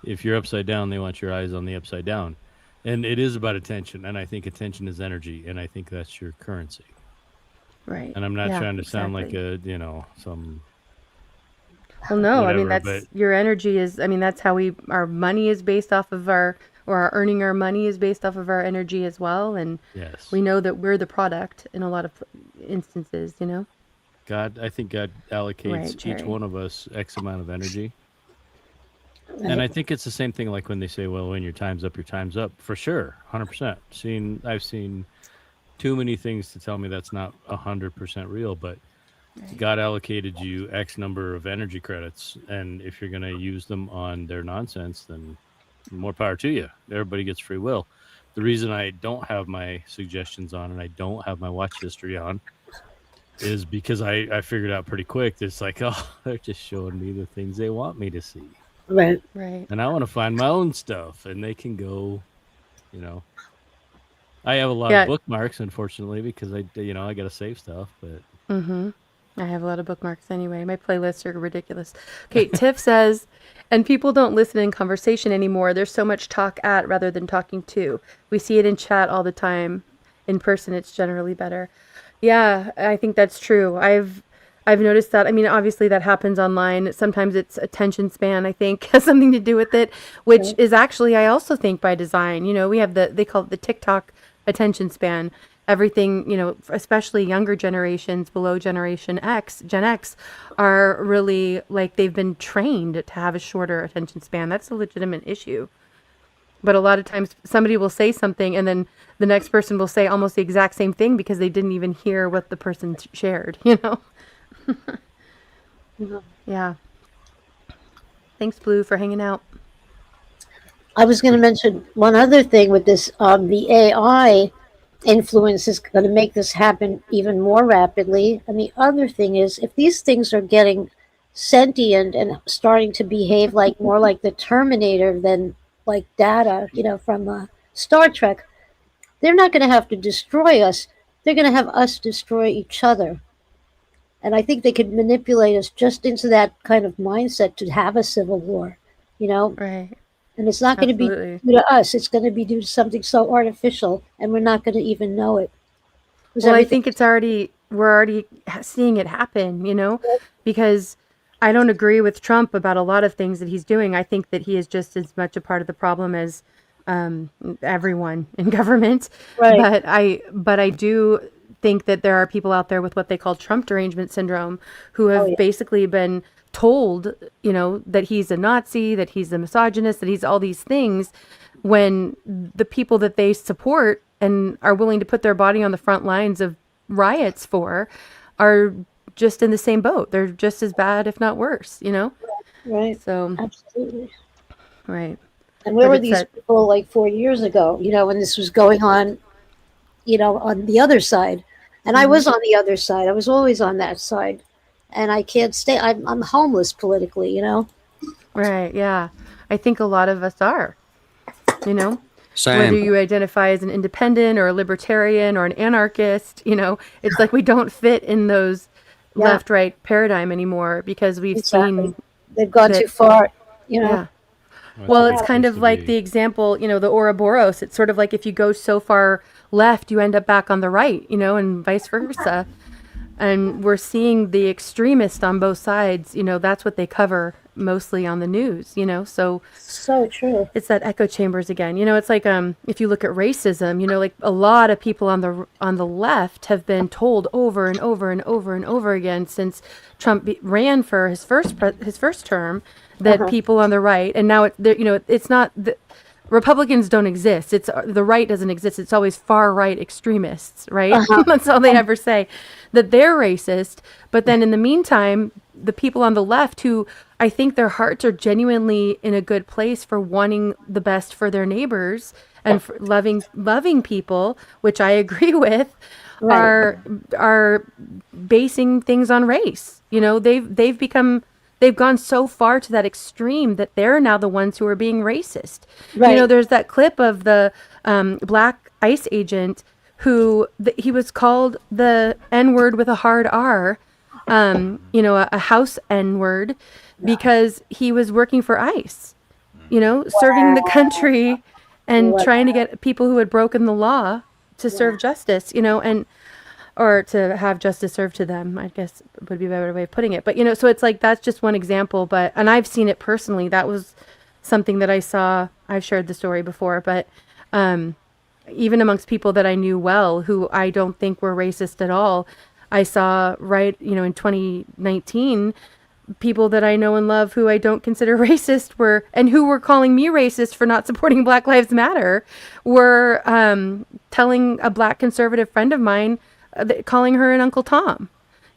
If you're upside down, they want your eyes on the upside down. And it is about attention. And I think attention is energy. And I think that's your currency. Right. And I'm not trying to sound like a, you know, some. Well, no, whatever, I mean, that's but your energy is, I mean, that's how our money is based off of our or earning our money is based off of our energy as well. And Yes. we know that we're the product in a lot of instances, you know? I think God allocates Right, each Jerry. one of us X amount of energy. Right. And I think it's the same thing like when they say, well, when your time's up, your time's up. For sure, 100%. I've seen too many things to tell me that's not 100% real, but God allocated you X number of energy credits, and if you're going to use them on their nonsense, then more power to you. Everybody gets free will. The reason I don't have my suggestions on and I don't have my watch history on is because I figured out pretty quick that it's like, oh, they're just showing me the things they want me to see. Right. Right. And I want to find my own stuff, and they can go, you know. I have a lot of bookmarks, unfortunately, because I got to save stuff, but. Mm-hmm. I have a lot of bookmarks anyway. My playlists are ridiculous. Okay, Tiff says, and people don't listen in conversation anymore. There's so much talk at rather than talking to. We see it in chat all the time. In person, it's generally better. Yeah, I think that's true. I've noticed that. I mean, obviously that happens online. Sometimes it's attention span, I think, has something to do with it, which is actually, I also think, by design. You know, we have they call it the TikTok attention span. Everything, you know, especially younger generations below Generation X, Gen X, are really like they've been trained to have a shorter attention span. That's a legitimate issue. But a lot of times somebody will say something and then the next person will say almost the exact same thing because they didn't even hear what the person shared, you know? Yeah. Thanks, Blue, for hanging out. I was going to mention one other thing with this. The AI influence is going to make this happen even more rapidly. And the other thing is, if these things are getting sentient and starting to behave like more like the Terminator than like Data, you know, from Star Trek, they're not going to have to destroy us. They're going to have us destroy each other. And I think they could manipulate us just into that kind of mindset to have a civil war, you know? Right. And it's not going to be due to us. It's going to be due to something so artificial, and we're not going to even know it. Well, I think we're already seeing it happen, you know, because I don't agree with Trump about a lot of things that he's doing. I think that he is just as much a part of the problem as everyone in government. Right. But I do think that there are people out there with what they call Trump derangement syndrome who have basically been told, you know, that he's a Nazi, that he's a misogynist, that he's all these things, when the people that they support and are willing to put their body on the front lines of riots for are just in the same boat. They're just as bad, if not worse, you know? Right. So absolutely. Right. And where were these people like 4 years ago, you know, when this was going on, you know, on the other side? And I was on the other side. I was always on that side. And I can't stay. I'm homeless politically, you know? Right, yeah. I think a lot of us are, you know? Same. Whether you identify as an independent or a libertarian or an anarchist, you know, it's like we don't fit in those left-right paradigm anymore because we've seen... They've gone too far, you know? Yeah. Well, it's kind of like the example, you know, the Ouroboros. It's sort of like if you go so far left, you end up back on the right, you know, and vice versa. And we're seeing the extremists on both sides, you know, that's what they cover mostly on the news, you know, so true. It's that echo chambers again, you know. It's like if you look at racism, you know, like a lot of people on the left have been told over and over and over and over again since Trump ran for his first term that people on the right, and now you know, it's not Republicans don't exist. It's the right doesn't exist. It's always far right extremists, right? That's all they ever say, that they're racist. But then in the meantime, the people on the left who I think their hearts are genuinely in a good place for wanting the best for their neighbors and for loving people, which I agree with, are basing things on race. You know, they've gone so far to that extreme that they're now the ones who are being racist. Right. You know, there's that clip of the black ICE agent who he was called the N-word with a hard R, you know, a house N-word, because he was working for ICE, you know, serving the country and trying to get people who had broken the law to serve justice, you know, or to have justice served to them, I guess would be a better way of putting it. But, you know, so it's like, that's just one example, and I've seen it personally. That was something that I saw. I've shared the story before, but even amongst people that I knew well, who I don't think were racist at all, I saw in 2019, people that I know and love who I don't consider racist who were calling me racist for not supporting Black Lives Matter, were telling a Black conservative friend of mine, calling her an Uncle Tom.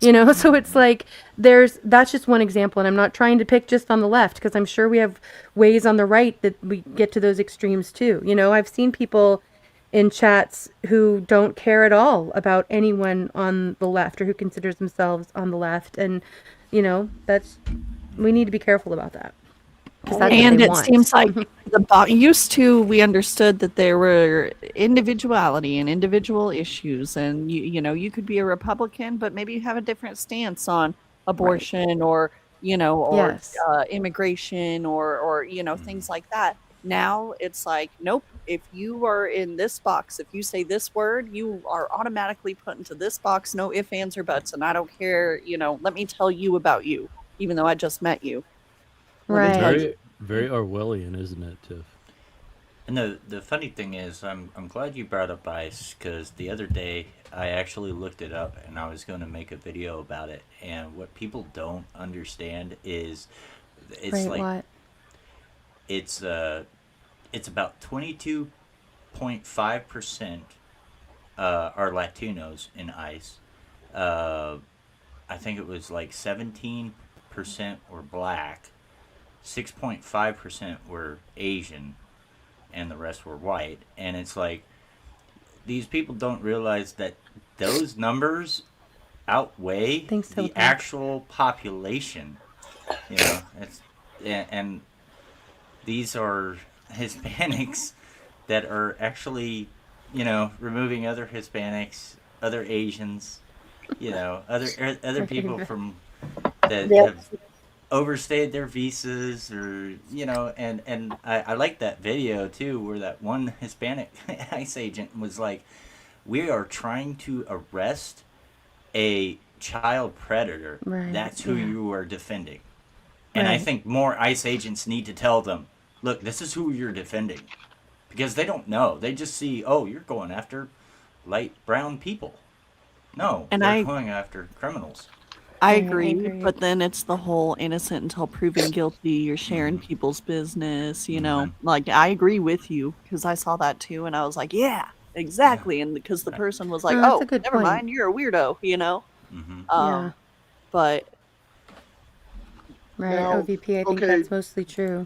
So it's like that's just one example, and I'm not trying to pick just on the left, because I'm sure we have ways on the right that we get to those extremes too. I've seen people in chats who don't care at all about anyone on the left or who considers themselves on the left, and we need to be careful about that. And it seems like used to, we understood that there were individuality and individual issues, and you could be a Republican, but maybe you have a different stance on abortion, or immigration, or things like that. Now it's like, nope, if you are in this box, if you say this word, you are automatically put into this box, no ifs, ands, or buts, and I don't care, let me tell you about you, even though I just met you. Very, very Orwellian, isn't it, Tiff? And the funny thing is, I'm glad you brought up ICE, because the other day I actually looked it up and I was going to make a video about it. And what people don't understand is, it's it's about 22.5% are Latinos in ICE. I think it was like 17% were Black, 6.5% were Asian, and the rest were white. And it's like, these people don't realize that those numbers outweigh the actual population. And these are Hispanics that are actually, removing other Hispanics, other Asians, other people from that have overstayed their visas, or and I like that video too, where that one Hispanic ICE agent was like, we are trying to arrest a child predator. That's who you are defending. And I think more ICE agents need to tell them, look, this is who you're defending, because they don't know. They just see, oh, you're going after light brown people. No, they're going after criminals. I agree, but then it's the whole innocent until proven guilty. You're sharing people's business, Like, I agree with you, because I saw that too, and I was like, yeah, exactly. And because the person was like, oh, never mind, you're a weirdo, But now, OVP, I think that's mostly true.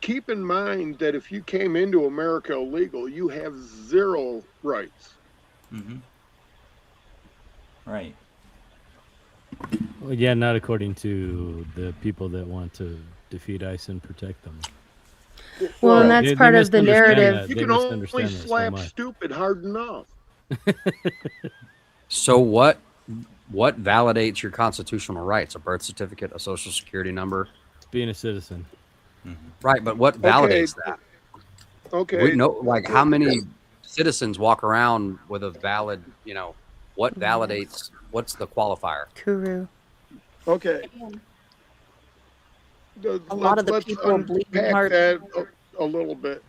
Keep in mind that if you came into America illegal, you have 0 rights. Right. Well, yeah, not according to the people that want to defeat ICE and protect them. Well, and that's part of the narrative. You can only slap stupid hard enough. So what validates your constitutional rights? A birth certificate, a social security number? Being a citizen. Right, but what validates that? Okay. We know, like, how many citizens walk around with a valid, what validates, what's the qualifier? Kuru. Okay. A lot of the people bleeding heart. That a little bit.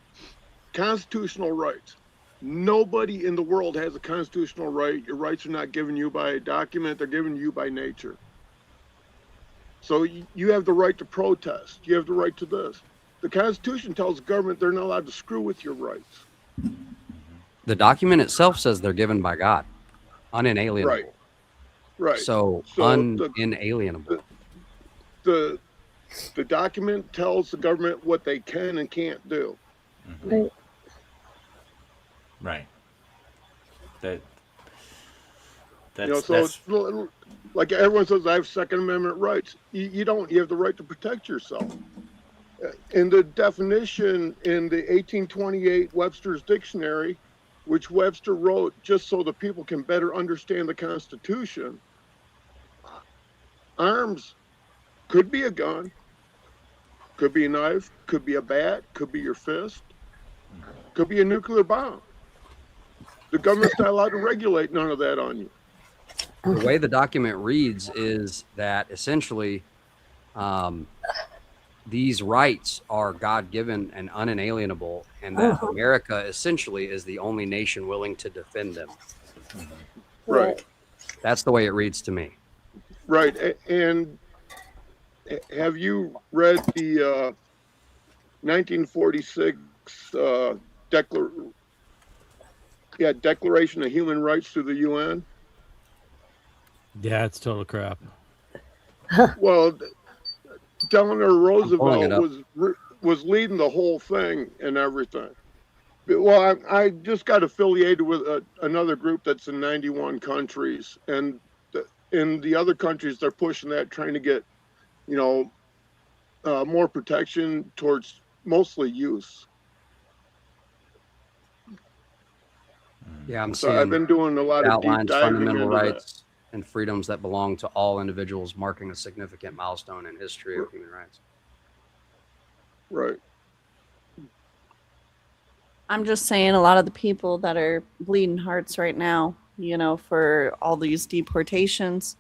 Constitutional rights. Nobody in the world has a constitutional right. Your rights are not given you by a document. They're given you by nature. So you have the right to protest. You have the right to this. The Constitution tells the government they're not allowed to screw with your rights. The document itself says they're given by God. Unalienable. Right. Right. So unalienable. The document tells the government what they can and can't do. Right. That's so like everyone says, I have Second Amendment rights. You don't. You have the right to protect yourself. In the definition in the 1828 Webster's Dictionary, which Webster wrote just so the people can better understand the Constitution, arms could be a gun, could be a knife, could be a bat, could be your fist, could be a nuclear bomb. The government's not allowed to regulate none of that on you. The way the document reads is that essentially these rights are God-given and unalienable, and that America essentially is the only nation willing to defend them. Right. That's the way it reads to me. Right. And have you read the 1946 Declaration of Human Rights to the UN? Yeah, it's total crap. Well, Delano pulling it Roosevelt was leading the whole thing and everything. Well, I just got affiliated with another group that's in 91 countries, and in the other countries they're pushing that, trying to get, more protection towards mostly use. Yeah, I'm So seeing I've been doing a lot of deep outlines diving fundamental into rights and freedoms that belong to all individuals, marking a significant milestone in history of human rights. Right. I'm just saying a lot of the people that are bleeding hearts right now, for all these deportations,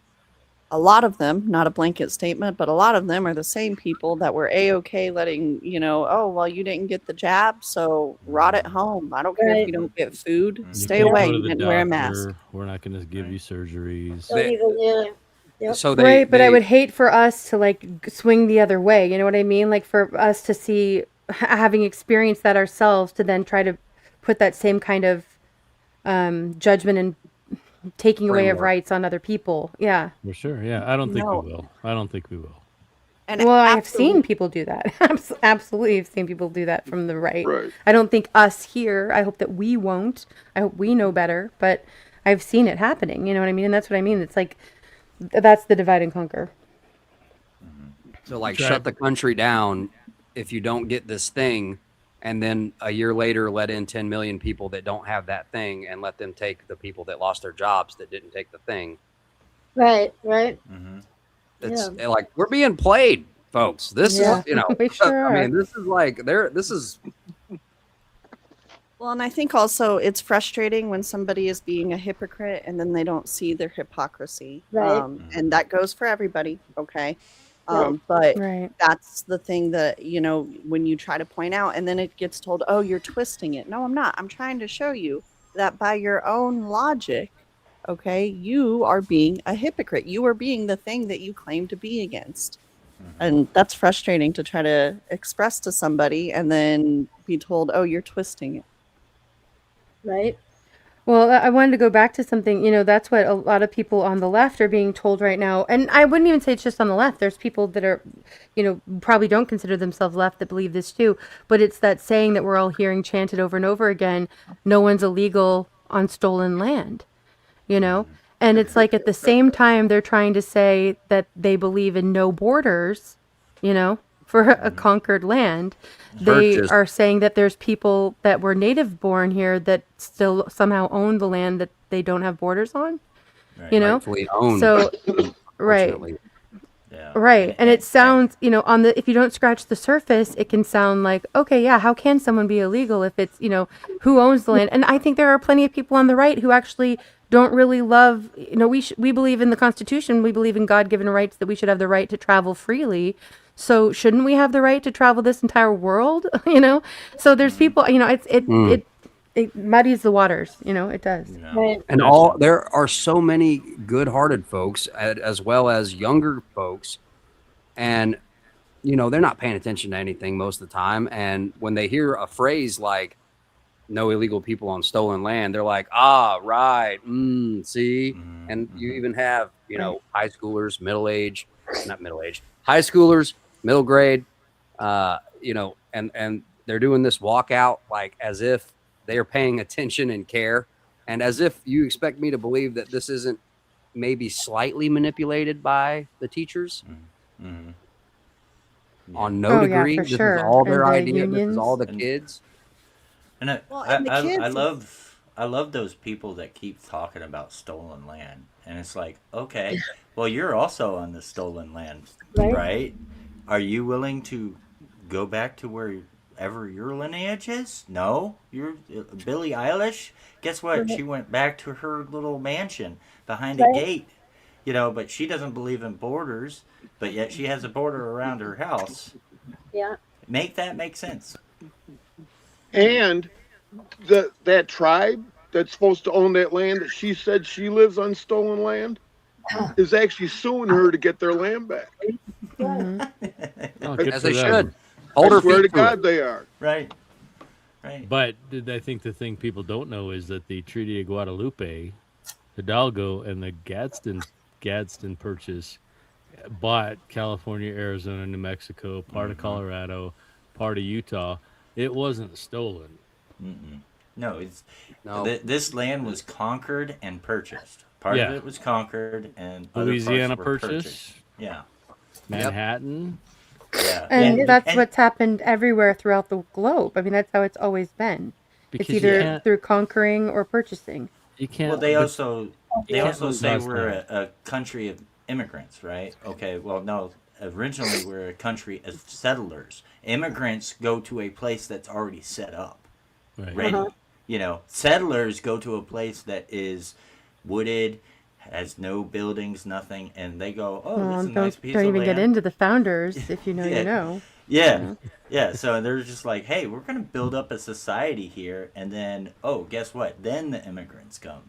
a lot of them, not a blanket statement, but a lot of them are the same people that were A-OK letting, oh, well, you didn't get the jab, so rot at home. I don't care if you don't get food. You Stay can't away go to the and wear a mask. doctor. We're not going to give you surgeries. Don't even, So right, but I would hate for us to swing the other way. You know what I mean? Like for us to see, having experienced that ourselves, to then try to put that same kind of judgment and taking away of Framework. rights on other people. Yeah. For sure. Yeah, I don't think No. we will. I don't think we will. And well, I have seen people do that. Absolutely, I've seen people do that from the right. I don't think us here. I hope that we won't. I hope we know better. But I've seen it happening. You know what I mean? And that's what I mean. It's like that's the divide and conquer. So, shut the country down if you don't get this thing, and then a year later let in 10 million people that don't have that thing, and let them take the people that lost their jobs that didn't take the thing. Right. It's like we're being played, folks. This is, We sure I mean, are. this is. Well, and I think also it's frustrating when somebody is being a hypocrite and then they don't see their hypocrisy. Right. And that goes for everybody, okay? Yep. But Right. that's the thing that, when you try to point out and then it gets told, oh, you're twisting it. No, I'm not. I'm trying to show you that by your own logic, okay, you are being a hypocrite. You are being the thing that you claim to be against. And that's frustrating to try to express to somebody and then be told, oh, you're twisting it. Right. Well, I wanted to go back to something, that's what a lot of people on the left are being told right now. And I wouldn't even say it's just on the left. There's people that are, probably don't consider themselves left that believe this too. But it's that saying that we're all hearing chanted over and over again, no one's illegal on stolen land, And it's like at the same time they're trying to say that they believe in no borders, for a conquered land. They are saying that there's people that were native born here that still somehow own the land that they don't have borders on, Rightfully owned, So, right. unfortunately. Right. And it sounds, if you don't scratch the surface, it can sound like, okay, yeah, how can someone be illegal if it's, who owns the land? And I think there are plenty of people on the right who actually don't really love, we believe in the Constitution. We believe in God-given rights that we should have the right to travel freely. So shouldn't we have the right to travel this entire world? So there's people, it muddies the waters, it does. Right. And there are so many good-hearted folks as well as younger folks, and they're not paying attention to anything most of the time. And when they hear a phrase like "no illegal people on stolen land," they're like, "Ah, right, see." And you even have high schoolers, high schoolers, middle grade, and they're doing this walkout like as if they are paying attention and care, and as if you expect me to believe that this isn't maybe slightly manipulated by the teachers on no degree. Yeah, for this sure. is all their And the idea. This is all the unions. kids. And I love those people that keep talking about stolen land, and it's like, okay, well, you're also on the stolen land, right? Are you willing to go back to wherever your lineage is? No, you're Billie Eilish. Guess what? She went back to her little mansion behind a gate, but she doesn't believe in borders, but yet she has a border around her house. Yeah. Make that make sense. And that tribe that's supposed to own that land that she said she lives on stolen land is actually suing her to get their land back. Oh, good As for they them. should. Hold her I swear feet to to God it. they are. Right. Right. But I think the thing people don't know is that the Treaty of Guadalupe, Hidalgo, and the Gadsden Purchase bought California, Arizona, New Mexico, part of Colorado, part of Utah. It wasn't stolen. No, it's No. this land was conquered and purchased. Part of Yeah. it was conquered, and Louisiana other parts were Purchase. purchased. Yeah. Manhattan. Yeah. And that's what's happened everywhere throughout the globe. I mean, that's how it's always been. Because it's you either can't- through conquering or purchasing. You can't. Well, they but also you can't lose say last we're time. a country of immigrants, right? Okay. Well, no. Originally, we're a country of settlers. Immigrants go to a place that's already set up, Right. ready. You know, settlers go to a place that is wooded, has no buildings, nothing, and they go, "Oh, this is a nice piece don't of even land." get into the founders if you know you know. Yeah. Yeah. So they're just like, hey, we're going to build up a society here. And then, oh, guess what? Then the immigrants come.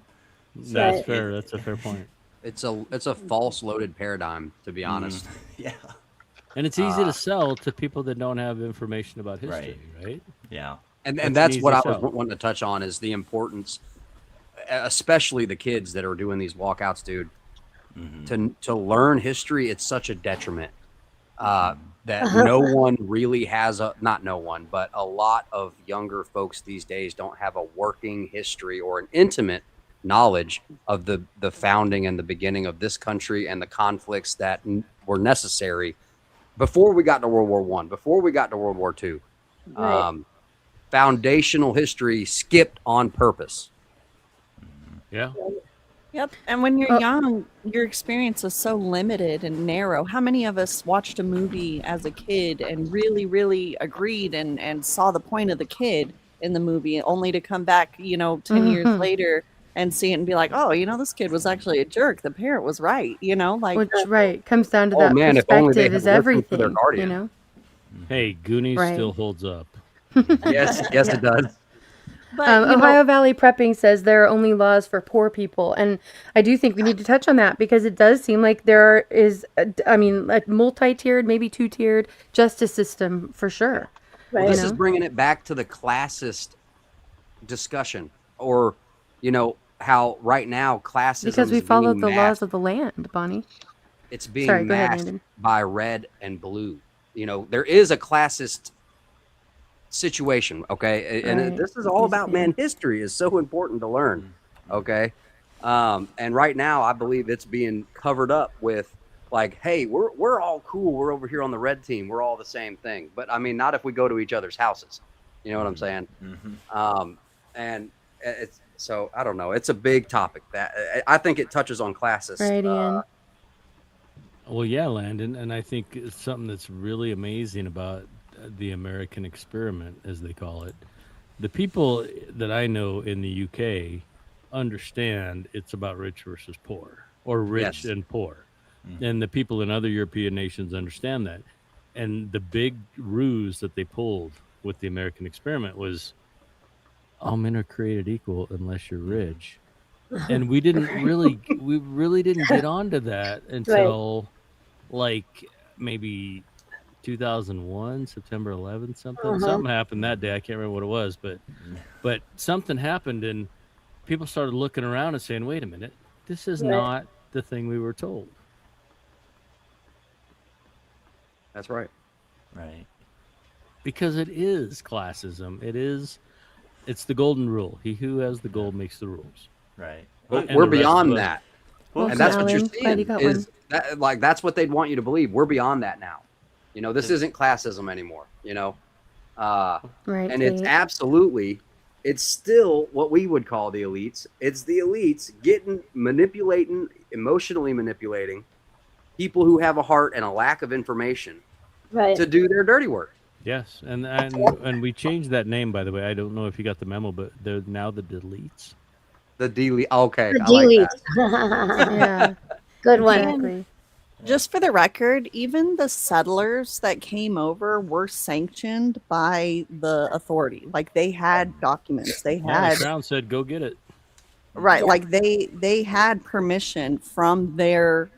That's fair. That's a fair point. It's a false loaded paradigm, to be honest. Yeah. And it's easy to sell to people that don't have information about history, right? Yeah. And That's that's an what I easy was sell. wanting to touch on is the importance, especially the kids that are doing these walkouts, dude. To learn history, it's such a detriment that no one really has not no one, but a lot of younger folks these days don't have a working history or an intimate knowledge of the founding and the beginning of this country and the conflicts that were necessary before we got to World War I, before we got to World War II. Right. Foundational history skipped on purpose. Yeah. Yep. And when you're young, your experience is so limited and narrow. How many of us watched a movie as a kid and really, really agreed and saw the point of the kid in the movie, only to come back, 10 years later and see it and be like, oh, this kid was actually a jerk. The parent was right, like. Which, right, comes down to Oh, that man, if only they perspective had is listened to their everything, guardian. Hey, Goonies Right. still holds up. Yes, it does. But, Ohio Valley Prepping says there are only laws for poor people, and I do think we need to touch on that because it does seem like there is, a multi-tiered, maybe two-tiered justice system for sure. Well, this is bringing it back to the classist discussion, or how right now classism Because we is follow being the laws masked. of the land, Bonnie. It's being Sorry, go ahead, masked Landon. by red and blue. There is a classist situation, okay? And Right. this is all about, man, history is so important to learn, okay? And right now, I believe it's being covered up with, like, hey, we're all cool. We're over here on the red team. We're all the same thing. But, I mean, not if we go to each other's houses. You know what I'm saying? And it's so, I don't know. It's a big topic. That I think it touches on classes. Right, Ian. Well, yeah, Landon, and I think it's something that's really amazing about the American experiment, as they call it. The people that I know in the UK understand it's about rich versus poor, or rich Yes. and poor. And the people in other European nations understand that. And the big ruse that they pulled with the American experiment was all men are created equal unless you're rich. And we really didn't get onto that until like maybe 2001, September 11th, something happened that day. I can't remember what it was, but something happened and people started looking around and saying, wait a minute, this is not the thing we were told. That's right. Right. Because it is classism. It's the golden rule. He who has the gold makes the rules. Right. But And we're the rest beyond of us- that. Well, And that's what you're Alan, glad you seeing got is that, like, that's what they'd want you to believe. We're beyond that now. This isn't classism anymore, Right, and it's Kate. absolutely, it's still what we would call the elites. It's the elites emotionally manipulating people who have a heart and a lack of information to do their dirty work. Yes, and we changed that name, by the way. I don't know if you got the memo, but they're now the deletes. The delete. Okay, The I like deletes. that. Yeah. Good one. Exactly. Just for the record, even the settlers that came over were sanctioned by the authority. Like they had documents. They Yeah, the had crown said, "Go get it." right. Yeah. Like they had permission from their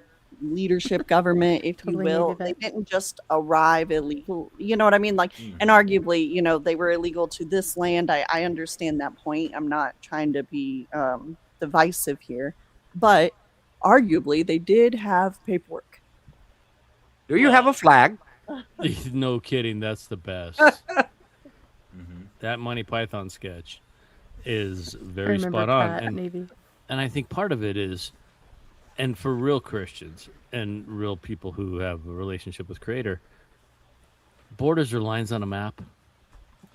leadership government, if you Totally will. needed They it. didn't just arrive illegal. You know what I mean? Like, and arguably, you know, they were illegal to this land. I understand that point. I'm not trying to be divisive here, but arguably they did have paperwork. Do you have a flag? No kidding. That's the best. That Monty Python sketch is very remember spot on. Cat, maybe. And I think part of it is, and for real Christians and real people who have a relationship with Creator, borders are lines on a map.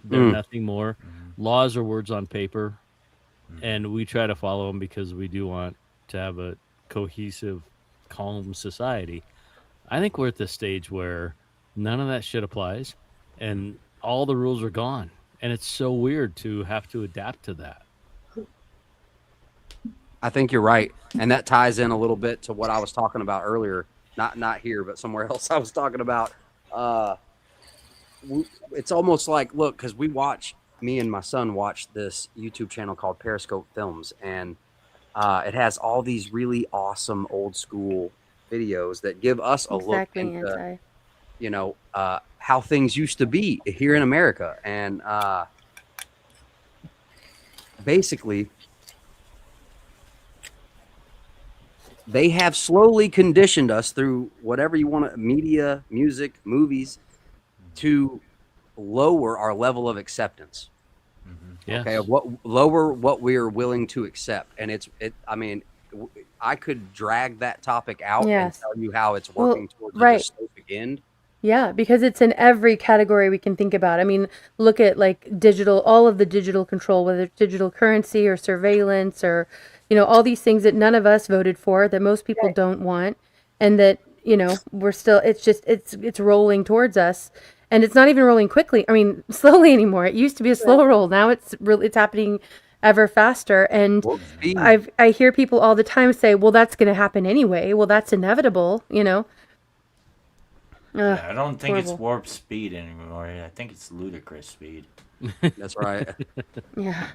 They're nothing more. Laws are words on paper. And we try to follow them because we do want to have a cohesive, calm society. I think we're at the stage where none of that shit applies and all the rules are gone. And it's so weird to have to adapt to that. I think you're right, and that ties in a little bit to what I was talking about earlier. Not here, but somewhere else. I was talking about. It's almost like, look, because me and my son watch this YouTube channel called Periscope Films, and it has all these really awesome old school videos that give us a look into, you know, how things used to be here in America, and basically. They have slowly conditioned us through whatever you want to, media, music, movies, to lower our level of acceptance. Yes. Okay, of lower what we are willing to accept, and I mean, I could drag that topic out and tell you how it's working towards a dystopic end. Yeah, because it's in every category we can think about. I mean, look at like all of the digital control, whether it's digital currency or surveillance or, you know, all these things that none of us voted for, that most people don't want, and that, you know, we're still, it's rolling towards us. And it's not even rolling quickly. I mean, slowly anymore. It used to be a slow roll. Now it's happening ever faster. And I hear people all the time say, well, that's going to happen anyway. Well, that's inevitable, you know. Yeah, I don't think it's warp speed anymore. I think it's ludicrous speed. That's right. Yeah.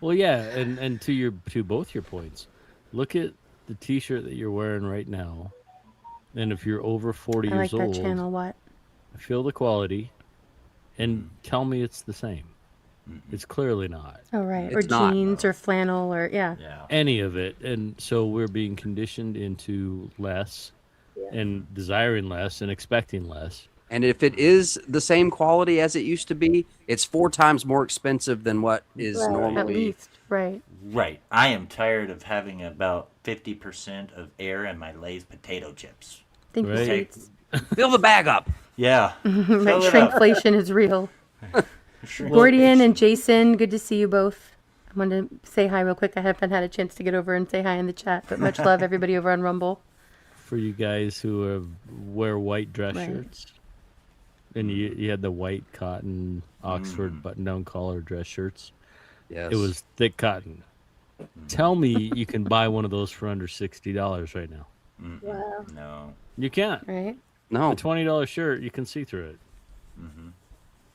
Well, yeah, and to both your points, look at the T-shirt that you're wearing right now, and if you're over 40 years old, that channel. What? Feel the quality, and tell me it's the same. It's clearly not. Oh, right. Or jeans or flannel or any of it. And so we're being conditioned into less. And desiring less and expecting less. And if it is the same quality as it used to be, it's 4 times more expensive than what is normally. At least, right. Right. I am tired of having about 50% of air in my Lay's potato chips. Thank you, Sweets. Fill the bag up. Yeah. Shrinkflation is real. Gordian and Jason, good to see you both. I wanted to say hi real quick. I haven't had a chance to get over and say hi in the chat, but much love, everybody over on Rumble. For you guys who wear white dress shirts, and you had the white cotton Oxford button-down collar dress shirts. Yes, it was thick cotton. Tell me you can buy one of those for under $60 right now. Wow. No, you can't. Right? No, a $20 shirt you can see through it,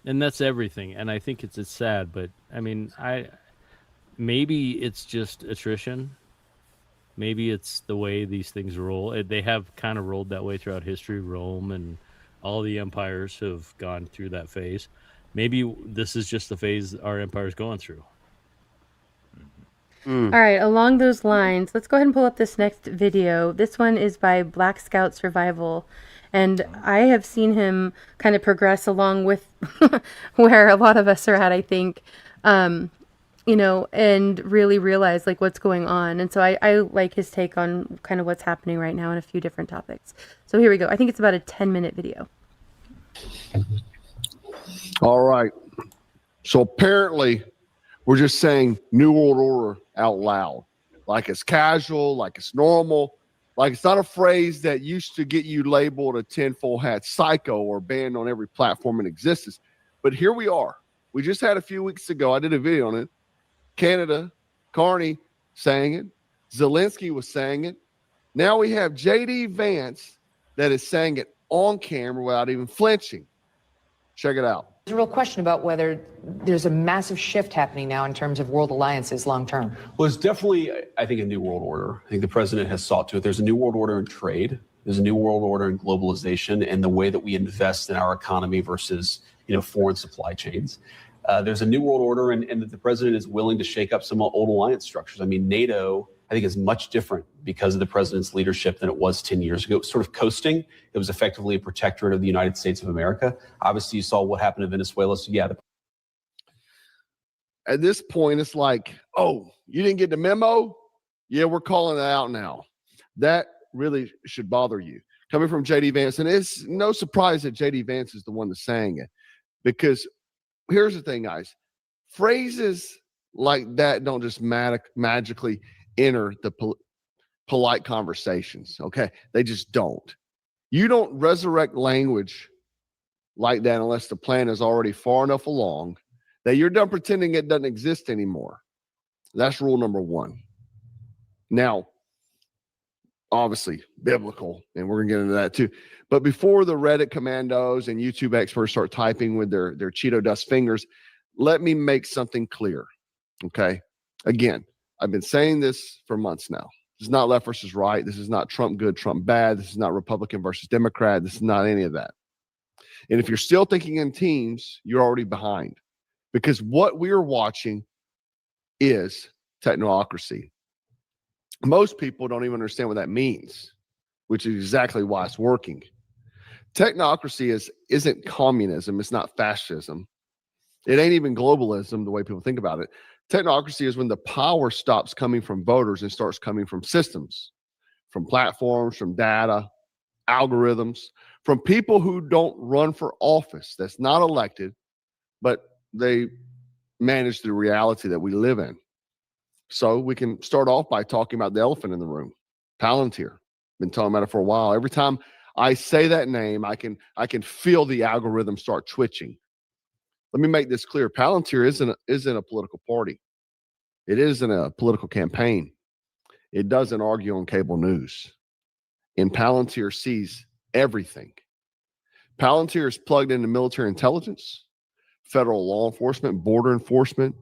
and that's everything. And I think it's sad, but I mean, maybe it's just attrition. Maybe it's the way these things roll. They have kind of rolled that way throughout history. Rome and all the empires have gone through that phase. Maybe this is just the phase our empire is going through. All right, along those lines, let's go ahead and pull up this next video. This one is by Black Scout Survival. And I have seen him kind of progress along with where a lot of us are at, I think. You know, and really realize like what's going on. And so I like his take on kind of what's happening right now in a few different topics. So here we go. I think it's about a 10-minute video. All right. So apparently we're just saying New World Order out loud, like it's casual, like it's normal, like it's not a phrase that used to get you labeled a tinfoil hat psycho or banned on every platform in existence. But here we are. We just had a few weeks ago, I did a video on it. Canada, Carney saying it. Zelensky was saying it. Now we have J.D. Vance that is saying it on camera without even flinching. Check it out. There's a real question about whether there's a massive shift happening now in terms of world alliances long term. Well, it's definitely, I think, a new world order. I think the president has sought to it. There's a new world order in trade. There's a new world order in globalization and the way that we invest in our economy versus, foreign supply chains. There's a new world order, and that the president is willing to shake up some old alliance structures. I mean, NATO, I think, is much different because of the president's leadership than it was 10 years ago. It was sort of coasting. It was effectively a protectorate of the United States of America. Obviously, you saw what happened in Venezuela. So, yeah. At this point, it's like, oh, you didn't get the memo? Yeah, we're calling it out now. That really should bother you. Coming from J.D. Vance, and it's no surprise that J.D. Vance is the one that's saying it. Because here's the thing, guys. Phrases like that don't just magically enter the polite conversations, okay? They just don't. You don't resurrect language like that unless the plan is already far enough along that you're done pretending it doesn't exist anymore. That's rule number one. Now, obviously, biblical, and we're going to get into that too. But before the Reddit commandos and YouTube experts start typing with their Cheeto dust fingers, let me make something clear, okay? Again, I've been saying this for months now. This is not left versus right. This is not Trump good, Trump bad. This is not Republican versus Democrat. This is not any of that. And if you're still thinking in teams, you're already behind. Because what we're watching is technocracy. Most people don't even understand what that means, which is exactly why it's working. Technocracy isn't communism. It's not fascism. It ain't even globalism the way people think about it. Technocracy is when the power stops coming from voters and starts coming from systems, from platforms, from data, algorithms, from people who don't run for office, that's not elected, but they manage the reality that we live in. So we can start off by talking about the elephant in the room, Palantir. Been talking about it for a while. Every time I say that name, I can feel the algorithm start twitching. Let me make this clear. Palantir isn't a political party. It isn't a political campaign. It doesn't argue on cable news. And Palantir sees everything. Palantir is plugged into military intelligence, federal law enforcement, border enforcement.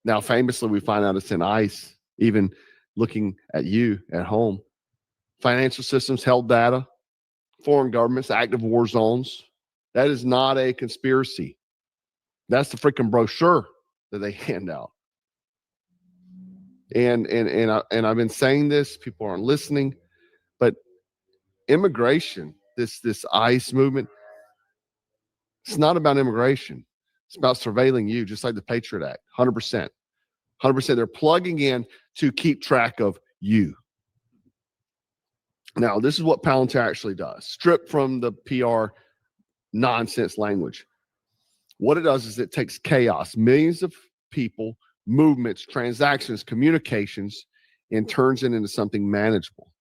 Now, famously, we find out it's in ICE, even looking at you at home. Financial systems, health data, foreign governments, active war zones. That is not a conspiracy. That's the freaking brochure that they hand out. And I've been saying this, people aren't listening, but immigration, this ICE movement, it's not about immigration. It's about surveilling you, just like the Patriot Act, 100%. 100%. They're plugging in to keep track of you. Now, this is what Palantir actually does. Stripped from the PR nonsense language. What it does is it takes chaos, millions of people, movements, transactions, communications, and turns it into something manageable,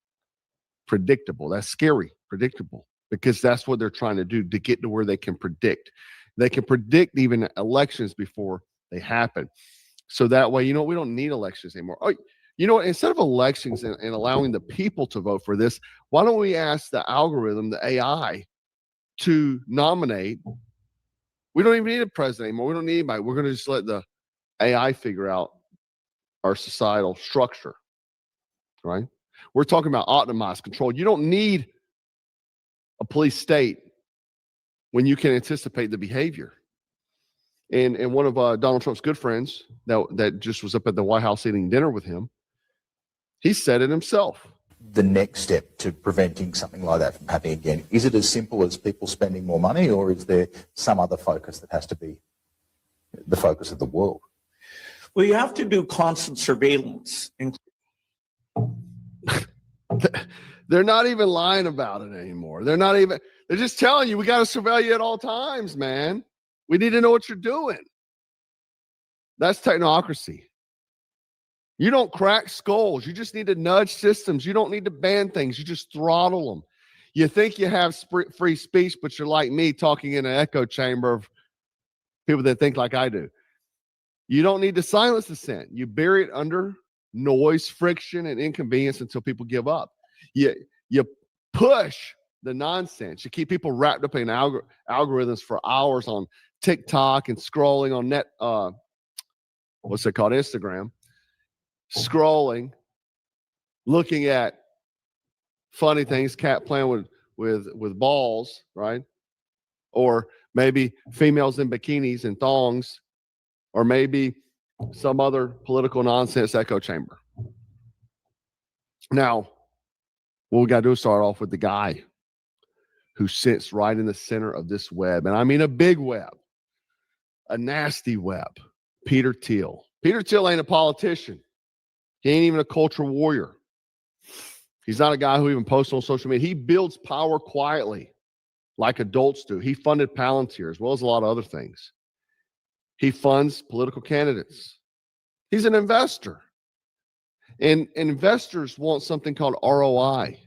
predictable. That's scary, predictable, because that's what they're trying to do to get to where they can predict. They can predict even elections before they happen. So that way, we don't need elections anymore. Oh, instead of elections and allowing the people to vote for this, why don't we ask the algorithm, the AI, to nominate? We don't even need a president anymore. We don't need anybody. We're going to just let the AI figure out our societal structure, right? We're talking about optimized control. You don't need a police state when you can anticipate the behavior. And one of Donald Trump's good friends that just was up at the White House eating dinner with him, he said it himself. The next step to preventing something like that from happening again, is it as simple as people spending more money, or is there some other focus that has to be the focus of the world? Well, you have to do constant surveillance. They're not even lying about it anymore. They're just telling you, we got to surveil you at all times, man. We need to know what you're doing. That's technocracy. You don't crack skulls. You just need to nudge systems. You don't need to ban things. You just throttle them. You think you have free speech, but you're like me, talking in an echo chamber of people that think like I do. You don't need to silence dissent. You bury it under noise, friction, and inconvenience until people give up. You push the nonsense. You keep people wrapped up in algorithms for hours on TikTok and scrolling on what's it called? Instagram. Scrolling, looking at funny things, cat playing with balls, right? Or maybe females in bikinis and thongs, or maybe some other political nonsense echo chamber. Now, what we got to do is start off with the guy who sits right in the center of this web. And I mean a big web, a nasty web. Peter Thiel. Peter Thiel ain't a politician. He ain't even a cultural warrior. He's not a guy who even posts on social media. He builds power quietly, like adults do. He funded Palantir as well as a lot of other things. He funds political candidates. He's an investor. And investors want something called ROI,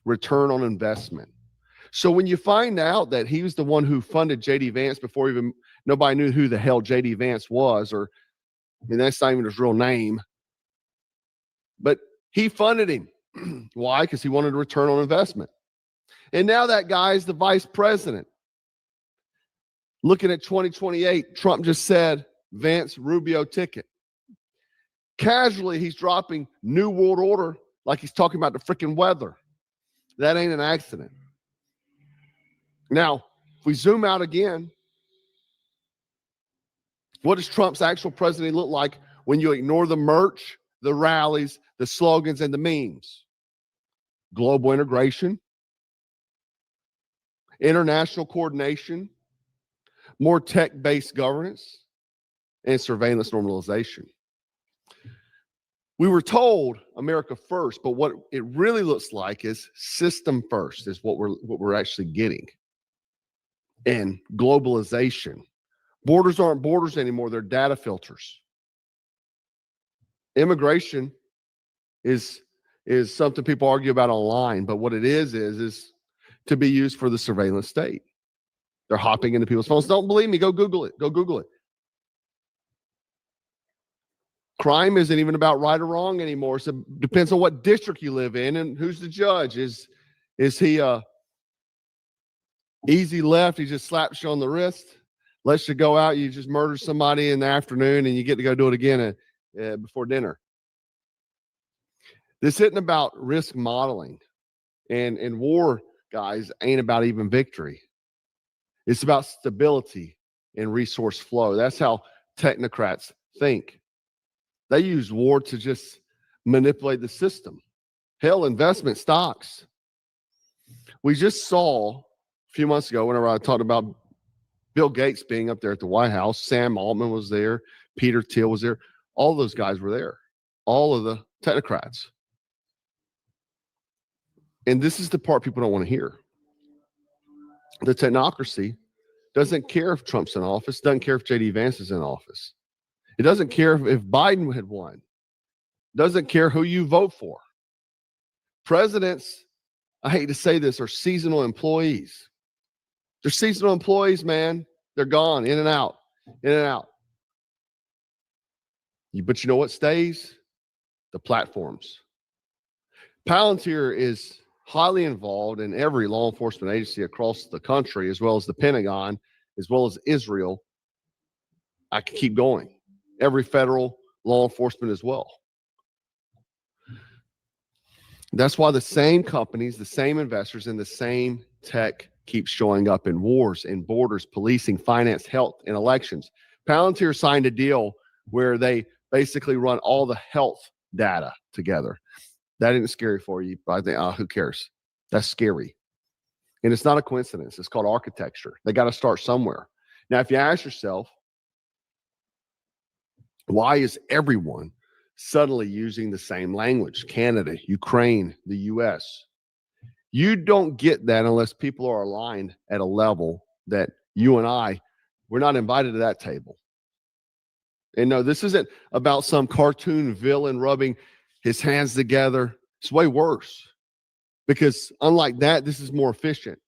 return on investment. So when you find out that he was the one who funded JD Vance before even nobody knew who the hell JD Vance was, or I mean, that's not even his real name, but he funded him. Why? Because he wanted a return on investment. And now that guy is the vice president. Looking at 2028, Trump just said Vance Rubio ticket. Casually, he's dropping New World Order like he's talking about the freaking weather. That ain't an accident. Now, if we zoom out again, what does Trump's actual presidency look like when you ignore the merch, the rallies, the slogans, and the memes? Global integration, international coordination, more tech-based governance, and surveillance normalization. We were told America first, but what it really looks like is system first is what we're actually getting. And globalization. Borders aren't borders anymore, they're data filters. Immigration is something people argue about online, but what it is to be used for the surveillance state. They're hopping into people's phones. Don't believe me, go Google it. Go Google it. Crime isn't even about right or wrong anymore. So it depends on what district you live in and who's the judge. Is he easy left? He just slaps you on the wrist, lets you go out. You just murder somebody in the afternoon, and you get to go do it again before dinner. This isn't about risk modeling, and war, guys, ain't about even victory. It's about stability and resource flow. That's how technocrats think. They use war to just manipulate the system. Hell, investment stocks. We just saw a few months ago, whenever I talked about Bill Gates being up there at the White House, Sam Altman was there, Peter Thiel was there. All those guys were there. All of the technocrats. And this is the part people don't want to hear. The technocracy doesn't care if Trump's in office, doesn't care if JD Vance is in office. It doesn't care if Biden had won. Doesn't care who you vote for. Presidents, I hate to say this, are seasonal employees. They're seasonal employees, man. They're gone, in and out, in and out. But you know what stays? The platforms. Palantir is highly involved in every law enforcement agency across the country, as well as the Pentagon, as well as Israel. I can keep going. Every federal law enforcement as well. That's why the same companies, the same investors, and the same tech keep showing up in wars, in borders, policing, finance, health, and elections. Palantir signed a deal where they basically run all the health data together. That isn't scary for you, but I think, who cares? That's scary. And it's not a coincidence. It's called architecture. They got to start somewhere. Now, if you ask yourself, why is everyone suddenly using the same language? Canada, Ukraine, the US. You don't get that unless people are aligned at a level that you and we're not invited to that table. And no, this isn't about some cartoon villain rubbing his hands together. It's way worse. Because unlike that, this is more efficient.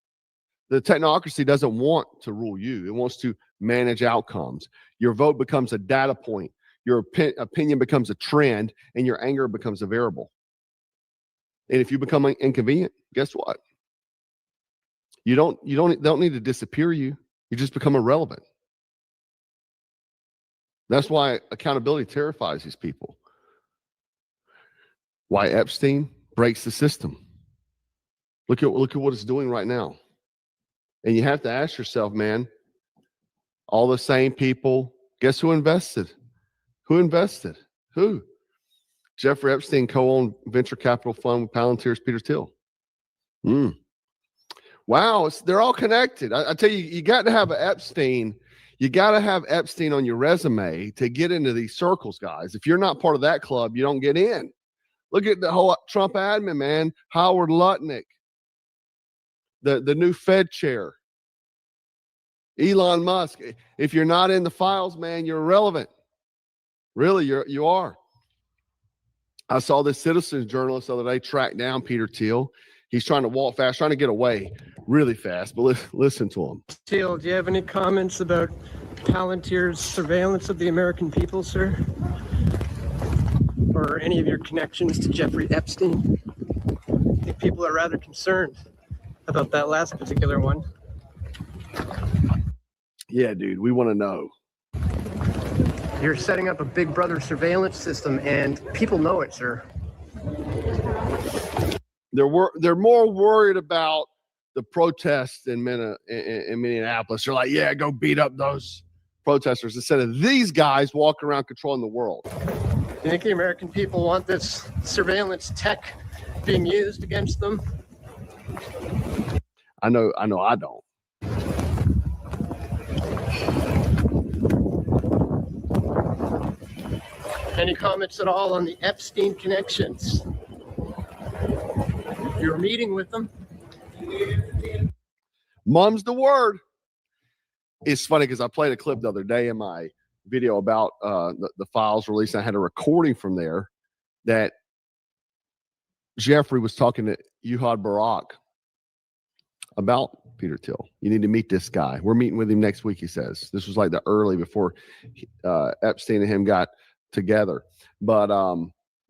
The technocracy doesn't want to rule you. It wants to manage outcomes. Your vote becomes a data point. Your opinion becomes a trend, and your anger becomes a variable. And if you become inconvenient, guess what? You don't need to disappear you. You just become irrelevant. That's why accountability terrifies these people. Why Epstein breaks the system. Look at what it's doing right now. And you have to ask yourself, man, all the same people, guess who invested? Who invested? Who? Jeffrey Epstein co-owned venture capital fund with Palantir's Peter Thiel. Wow, they're all connected. I tell you, you got to have an Epstein. You got to have Epstein on your resume to get into these circles, guys. If you're not part of that club, you don't get in. Look at the whole Trump admin, man. Howard Lutnick, the new Fed chair. Elon Musk. If you're not in the files, man, you're irrelevant. Really, you are. I saw this citizen journalist the other day track down Peter Thiel. He's trying to walk fast, trying to get away really fast, but listen to him. Thiel, do you have any comments about Palantir's surveillance of the American people, sir? Or any of your connections to Jeffrey Epstein? I think people are rather concerned about that last particular one. Yeah, dude, we want to know. You're setting up a Big Brother surveillance system, and people know it, sir. They're more worried about the protests in Minneapolis. They're like, yeah, go beat up those protesters instead of these guys walking around controlling the world. Do you think the American people want this surveillance tech being used against them? I know I don't. Any comments at all on the Epstein connections? You're meeting with them? Mum's the word. It's funny because I played a clip the other day in my video about the files release. I had a recording from there that Jeffrey was talking to Yuhad Barak about Peter Thiel. You need to meet this guy. We're meeting with him next week, he says. This was like the early before Epstein and him got together. But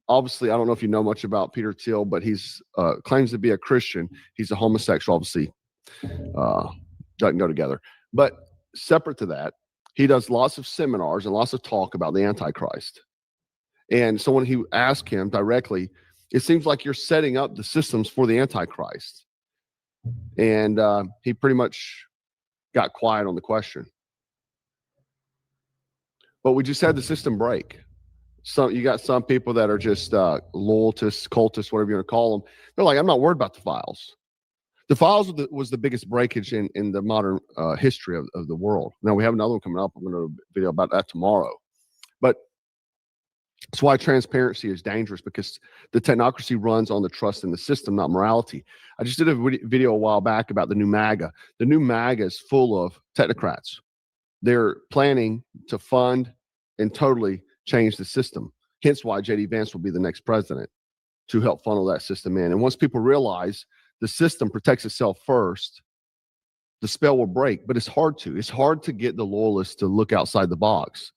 obviously, I don't know if you know much about Peter Thiel, but he's claims to be a Christian. He's a homosexual, obviously. Doesn't go together. But separate to that, he does lots of seminars and lots of talk about the Antichrist. And so when he asked him directly, it seems like you're setting up the systems for the Antichrist. And he pretty much got quiet on the question. But we just had the system break. You got some people that are just loyalists, cultists, whatever you want to call them. They're like, I'm not worried about the files. The files was the biggest breakage in the modern history of the world. Now, we have another one coming up. I'm going to do a video about that tomorrow. But that's why transparency is dangerous, because the technocracy runs on the trust in the system, not morality. I just did a video a while back about the new MAGA. The new MAGA is full of technocrats. They're planning to fund and totally change the system. Hence why J.D. Vance will be the next president, to help funnel that system in. And once people realize the system protects itself first, the spell will break. But it's hard to. It's hard to get the loyalists to look outside the box.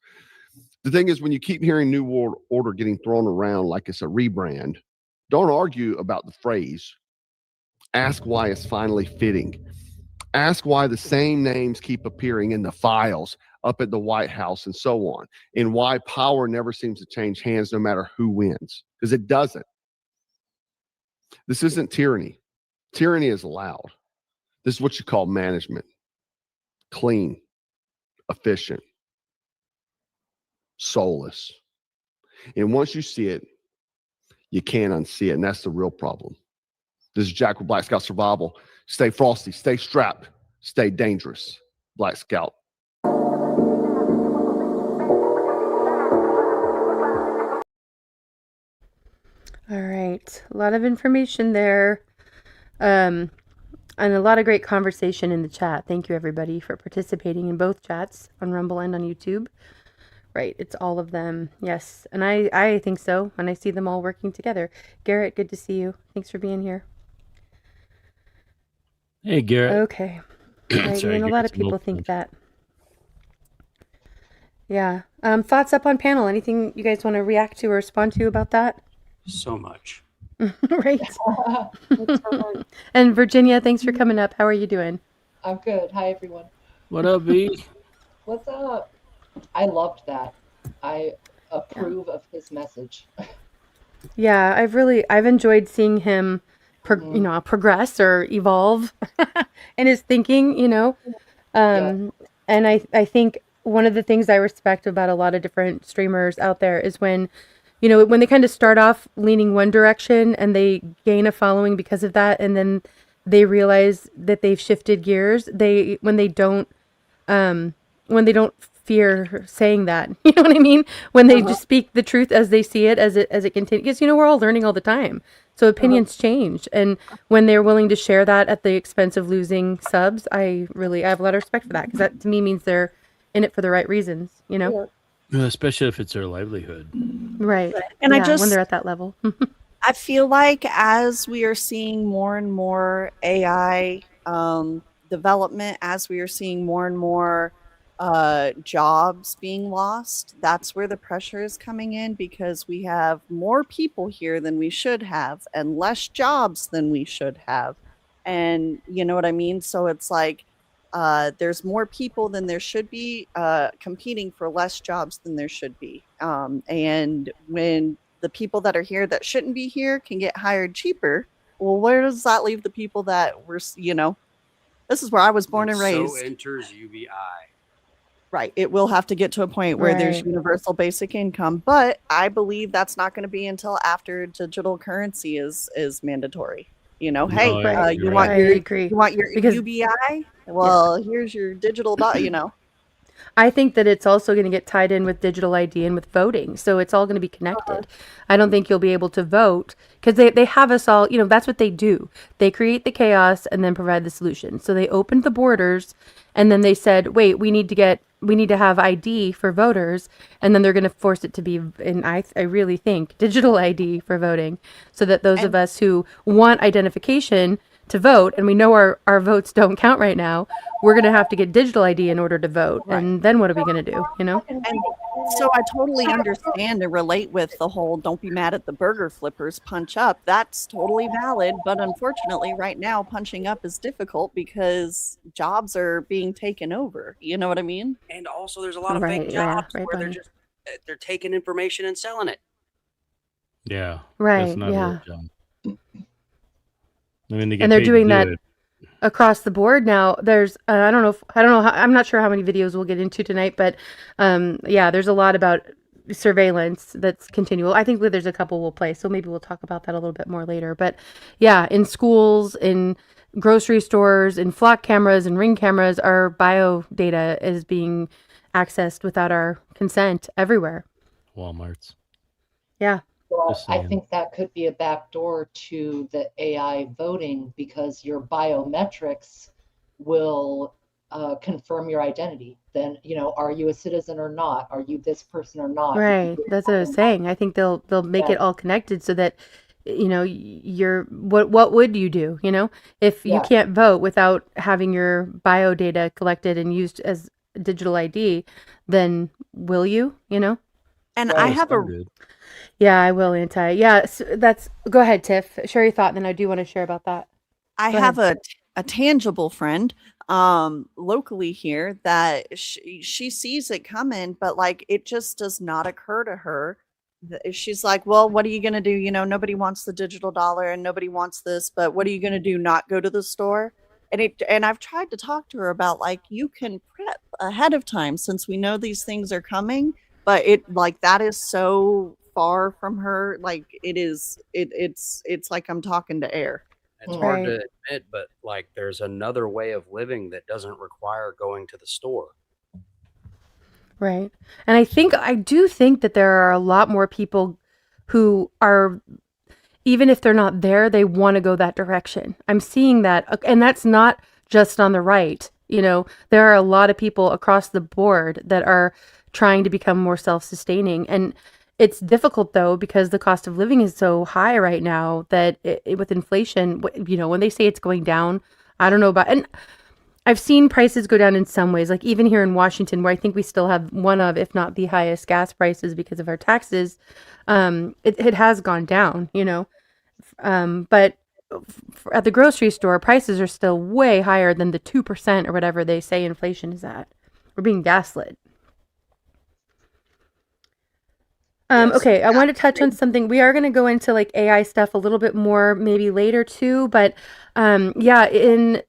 The thing is, when you keep hearing New World Order getting thrown around like it's a rebrand, don't argue about the phrase. Ask why it's finally fitting. Ask why the same names keep appearing in the files up at the White House and so on, and why power never seems to change hands no matter who wins, because it doesn't. This isn't tyranny. Tyranny is allowed. This is what you call management. Clean, efficient, soulless. And once you see it, you can't unsee it, and that's the real problem. This is Jack with Black Scout Survival. Stay frosty, stay strapped, stay dangerous. Black Scout. All right. A lot of information there. And a lot of great conversation in the chat. Thank you, everybody, for participating in both chats on Rumble and on YouTube. Right. It's all of them. Yes. And I think so. And I see them all working together. Garrett, good to see you. Thanks for being here. Hey, Garrett. Okay. Right. Sorry, and a lot of Garrett's people milk. think that. Yeah. Thoughts up on panel? Anything you guys want to react to or respond to about that? So much. Right. That's right. And Virginia, thanks for coming up. How are you doing? I'm good. Hi, everyone. What up, V? What's up? I loved that. I approve of his message. Yeah, I've enjoyed seeing him progress or evolve in his thinking, Um, and I think one of the things I respect about a lot of different streamers out there is when, when they kind of start off leaning one direction and they gain a following because of that, and then they realize that they've shifted gears. When they don't fear saying that, you know what I mean? When they just speak the truth as they see it, as it continues, because we're all learning all the time, so opinions change, and when they're willing to share that at the expense of losing subs, I have a lot of respect for that, because that to me means they're in it for the right reasons, Especially if it's their livelihood. Right. And when they're at that level. I feel like as we are seeing more and more AI development, as we are seeing more and more jobs being lost, that's where the pressure is coming in, because we have more people here than we should have and less jobs than we should have. And you know what I mean? So it's like there's more people than there should be competing for less jobs than there should be. And when the people that are here that shouldn't be here can get hired cheaper, well, where does that leave the people that were, this is where I was born and raised. So enters UBI. Right. It will have to get to a point where there's Right. universal basic income, but I believe that's not going to be until after digital currency is mandatory. Hey, Right. you Right. want I your agree. Because UBI? Well, here's your digital I think that it's also going to get tied in with digital ID and with voting. So it's all going to be connected. I don't think you'll be able to vote because they have us all, that's what they do. They create the chaos and then provide the solution. So they opened the borders and then they said, wait, we need to have ID for voters. And then they're going to force it to be, and I really think digital ID for voting, so that those of us who want identification to vote, and we know our votes don't count right now, we're going to have to get digital ID in order to vote. And then what are we going to do, And so I totally understand and relate with the whole don't be mad at the burger flippers, punch up. That's totally valid. But unfortunately, right now, punching up is difficult because jobs are being taken over. You know what I mean? And also, there's a lot of Right, fake yeah, jobs right, where Bonnie. they're taking information and selling it. Yeah. Right, That's not yeah. a real job. I mean, they get And they're paid to doing do that it. across the board now. There's I don't know I'm not sure how many videos we'll get into tonight, but there's a lot about surveillance that's continual. I think there's a couple we'll play, so maybe we'll talk about that a little bit more later. But yeah, in schools, in grocery stores, in flock cameras and ring cameras, our bio data is being accessed without our consent everywhere. Walmart's. Yeah. Well, Just I saying. think that could be a backdoor to the AI voting, because your biometrics will confirm your identity. Then, are you a citizen or not? Are you this person or not? You can Right. That's what I was saying. I think they'll make it all connected so that you're what would you do, if you Yeah. can't vote without having your bio data collected and used as digital ID, then will you, And I have a Yeah, I will, Anti. Yeah, that's go ahead, Tiff. Share your thought, and then I do want to share about that. I Go have ahead. a tangible friend locally here that she sees it coming, but like it just does not occur to her. She's like, well, what are you going to do? Nobody wants the digital dollar and nobody wants this, but what are you going to do? Not go to the store? And I've tried to talk to her about, like, you can prep ahead of time since we know these things are coming, but that is so far from her. Like it's like I'm talking to air. It's hard to admit, but like there's another way of living that doesn't require going to the store. Right. And I do think that there are a lot more people who are, even if they're not there, they want to go that direction. I'm seeing that. And that's not just on the right. There are a lot of people across the board that are trying to become more self-sustaining. And it's difficult, though, because the cost of living is so high right now that with inflation, when they say it's going down, I don't know about, and I've seen prices go down in some ways, like even here in Washington, where I think we still have one of, if not the highest gas prices because of our taxes. It has gone down, But at the grocery store, prices are still way higher than the 2% or whatever they say inflation is at. We're being gaslit. Okay, I want to touch on something. We are going to go into like AI stuff a little bit more maybe later too, but yeah, in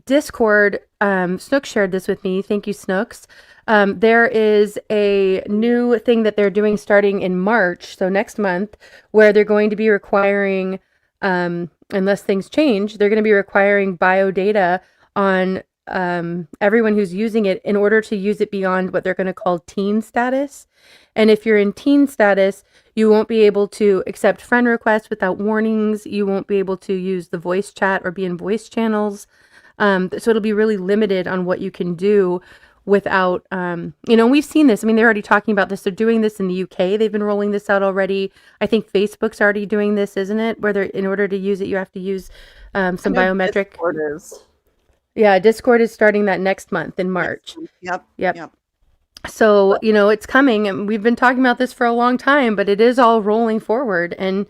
Discord, Snooks shared this with me. Thank you, Snooks. There is a new thing that they're doing starting in March, so next month, where they're going to be requiring, unless things change, they're going to be requiring bio data on everyone who's using it in order to use it beyond what they're going to call teen status. And if you're in teen status, you won't be able to accept friend requests without warnings. You won't be able to use the voice chat or be in voice channels. So it'll be really limited on what you can do without, we've seen this. I mean, they're already talking about this. They're doing this in the UK. They've been rolling this out already. I think Facebook's already doing this, isn't it? Where in order to use it, you have to use some biometric. Discord is. Yeah, Discord is starting that next month in March. Yep. So, it's coming, and we've been talking about this for a long time, but it is all rolling forward. And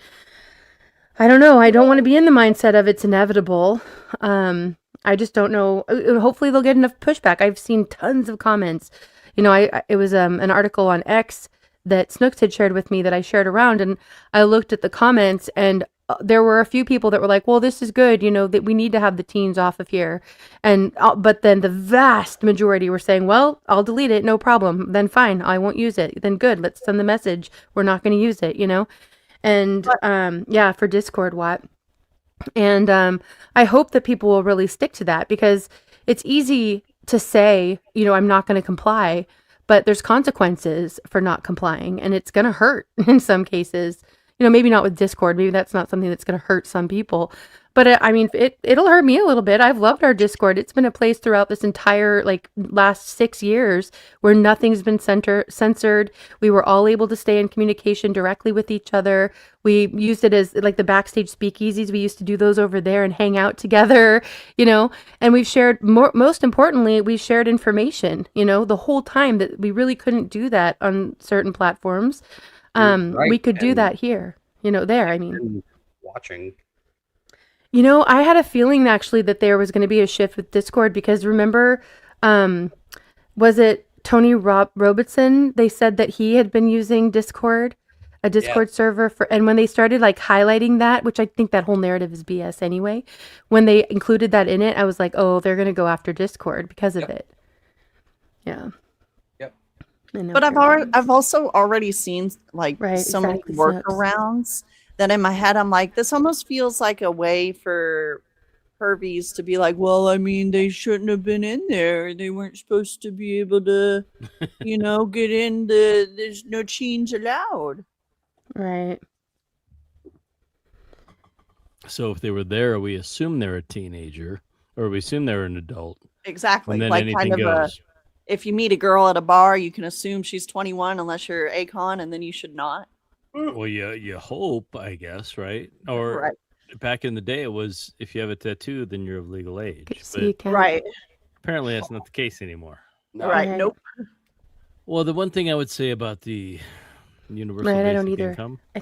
I don't know. I don't want to be in the mindset of it's inevitable. I just don't know. Hopefully they'll get enough pushback. I've seen tons of comments. It was an article on X that Snooks had shared with me that I shared around, and I looked at the comments, and there were a few people that were like, well, this is good, that we need to have the teens off of here. And, but then the vast majority were saying, well, I'll delete it. No problem. Then fine. I won't use it. Then good. Let's send the message. We're not going to use it, And, yeah, for Discord, what? And, I hope that people will really stick to that, because it's easy to say, I'm not going to comply, but there's consequences for not complying, and it's going to hurt in some cases. Maybe not with Discord. Maybe that's not something that's going to hurt some people. But it'll hurt me a little bit. I've loved our Discord. It's been a place throughout this entire last 6 years where nothing's been censored. We were all able to stay in communication directly with each other. We used it as the backstage speakeasies. We used to do those over there and hang out together, and we've shared most importantly, we shared information, the whole time that we really couldn't do that on certain platforms. Right. We could do that here, there, I mean. Watching. I had a feeling actually that there was going to be a shift with Discord, because remember, was it Tony Robertson? They said that he had been using Discord, a Discord server and when they started highlighting that, which I think that whole narrative is BS anyway, when they included that in it, I was like, oh, they're going to go after Discord because of it. Yeah. But I've also already seen many workarounds that in my head I'm like, this almost feels like a way for pervies to be like, well, I mean, they shouldn't have been in there. They weren't supposed to be able to, get in. There's no change allowed. Right. So if they were there, we assume they're a teenager, or we assume they're an adult. Exactly. And then anything goes. If you meet a girl at a bar, you can assume she's 21 unless you're Akon, and then you should not. Well, you hope, I guess, right? Or back in the day, it was if you have a tattoo, then you're of legal age. So you can. Right. Apparently, that's not the case anymore. Right. Nope. Well, the one thing I would say about the universal I don't basic either. income. I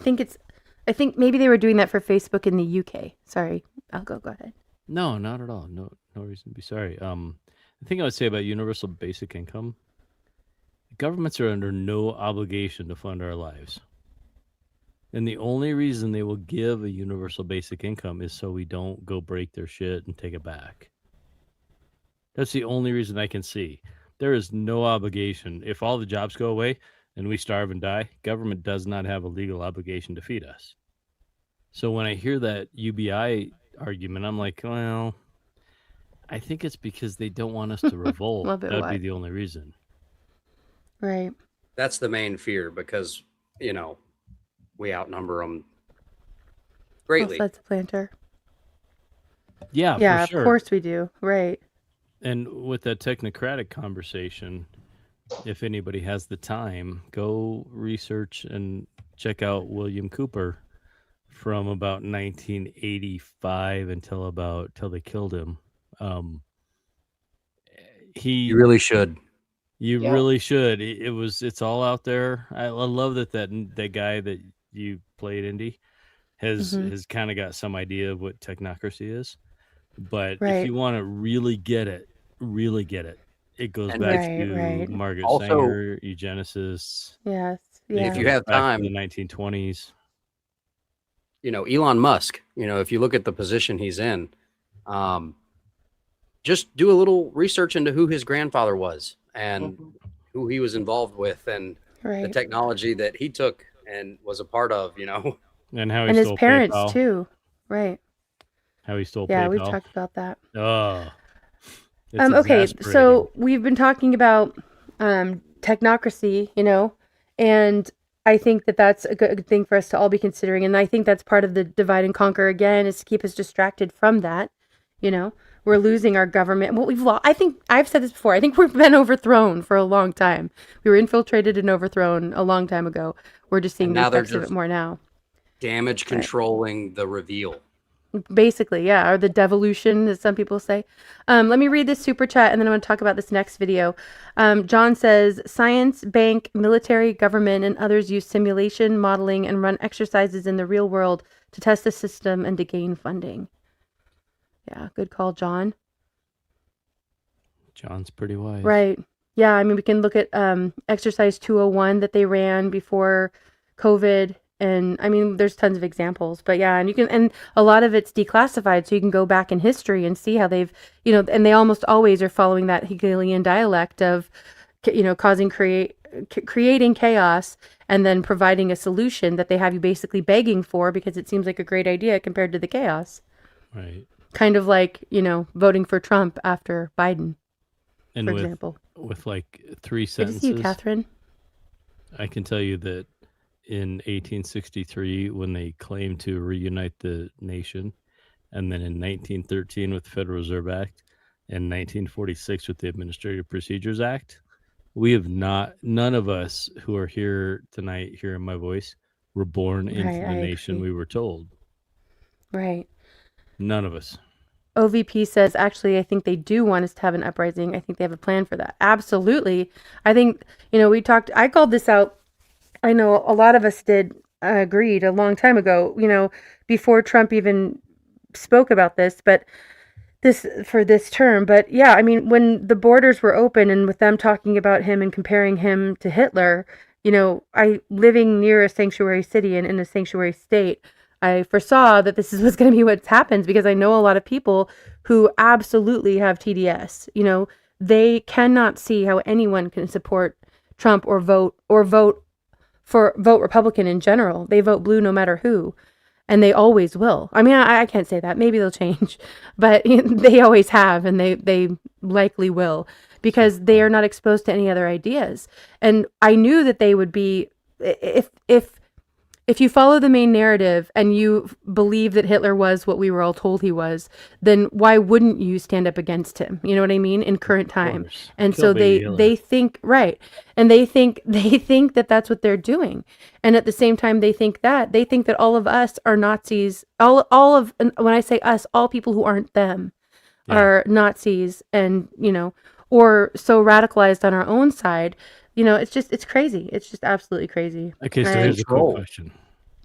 think maybe they were doing that for Facebook in the UK. Sorry, I'll go ahead. No, not at all. No reason to be sorry. The thing I would say about universal basic income, governments are under no obligation to fund our lives. And the only reason they will give a universal basic income is so we don't go break their shit and take it back. That's the only reason I can see. There is no obligation. If all the jobs go away and we starve and die, government does not have a legal obligation to feed us. So when I hear that UBI argument, I'm like, well, I think it's because they don't want us to revolt. That would be the only reason. Right. That's the main fear, because, we outnumber them greatly. That's a planter. Yeah, yeah, for sure. Of course we do. Right. And with that technocratic conversation, if anybody has the time, go research and check out William Cooper from about 1985 until they killed him. You really should. You really should. It's all out there. I love that guy that you played, Indy. has Mhm. has kind of got some idea of what technocracy is. But if Right. you want to really get it, it goes And back Right, to right. Margaret also, Sanger, eugenicists. Yes, if yeah. you have Back to time, the 1920s. Elon Musk, if you look at the position he's in, just do a little research into who his grandfather was and who he was involved with and the Right. technology that he took and was a part of, And how he And his stole parents PayPal. too. Right. How he stole Yeah, we've PayPal. talked about that. Oh, it's Okay, exasperating. so we've been talking about technocracy, and I think that that's a good thing for us to all be considering. And I think that's part of the divide and conquer again, is to keep us distracted from that. We're losing our government. What we've lost, I think I've said this before. I think we've been overthrown for a long time. We were infiltrated and overthrown a long time ago. We're just seeing and the now they're effects of it just more now. damage Right. controlling the reveal. Basically, yeah, or the devolution, as some people say. Let me read this super chat, and then I'm going to talk about this next video. John says, science, bank, military, government, and others use simulation, modeling, and run exercises in the real world to test the system and to gain funding. Yeah, good call, John. John's pretty wise. Right. Yeah, I mean, we can look at exercise 201 that they ran before COVID. And I mean, there's tons of examples, but yeah, and a lot of it's declassified, so you can go back in history and see how they've, and they almost always are following that Hegelian dialect of, creating chaos and then providing a solution that they have you basically begging for because it seems like a great idea compared to the chaos. Right. Kind of like, voting for Trump after Biden, And for with, example. with like 3 Good to sentences. see you, Catherine. I can tell you that in 1863, when they claimed to reunite the nation, and then in 1913 with the Federal Reserve Act, and 1946 with the Administrative Procedures Act, none of us who are here tonight hearing my voice were born into Right, the I nation agree. we were told. Right. None of us. OVP says, actually, I think they do want us to have an uprising. I think they have a plan for that. Absolutely. I think, I called this out. I know a lot of us agreed a long time ago, before Trump even spoke about this, but this term. But yeah, I mean, when the borders were open and with them talking about him and comparing him to Hitler, I living near a sanctuary city and in a sanctuary state, I foresaw that this was going to be what happens because I know a lot of people who absolutely have TDS. They cannot see how anyone can support Trump or vote Republican in general. They vote blue no matter who, and they always will. I mean, I can't say that. Maybe they'll change, but they always have, and they likely will because they are not exposed to any other ideas. And I knew that they would be if you follow the main narrative and you believe that Hitler was what we were all told he was, then why wouldn't you stand up against him? You know what I mean? In current time. And so they think, right. And they think that that's what they're doing. And at the same time, they think that all of us are Nazis. All of, when I say us, all people who aren't them are Nazis and, or so radicalized on our own side. It's crazy. It's just absolutely crazy. Okay, so here's a quick question.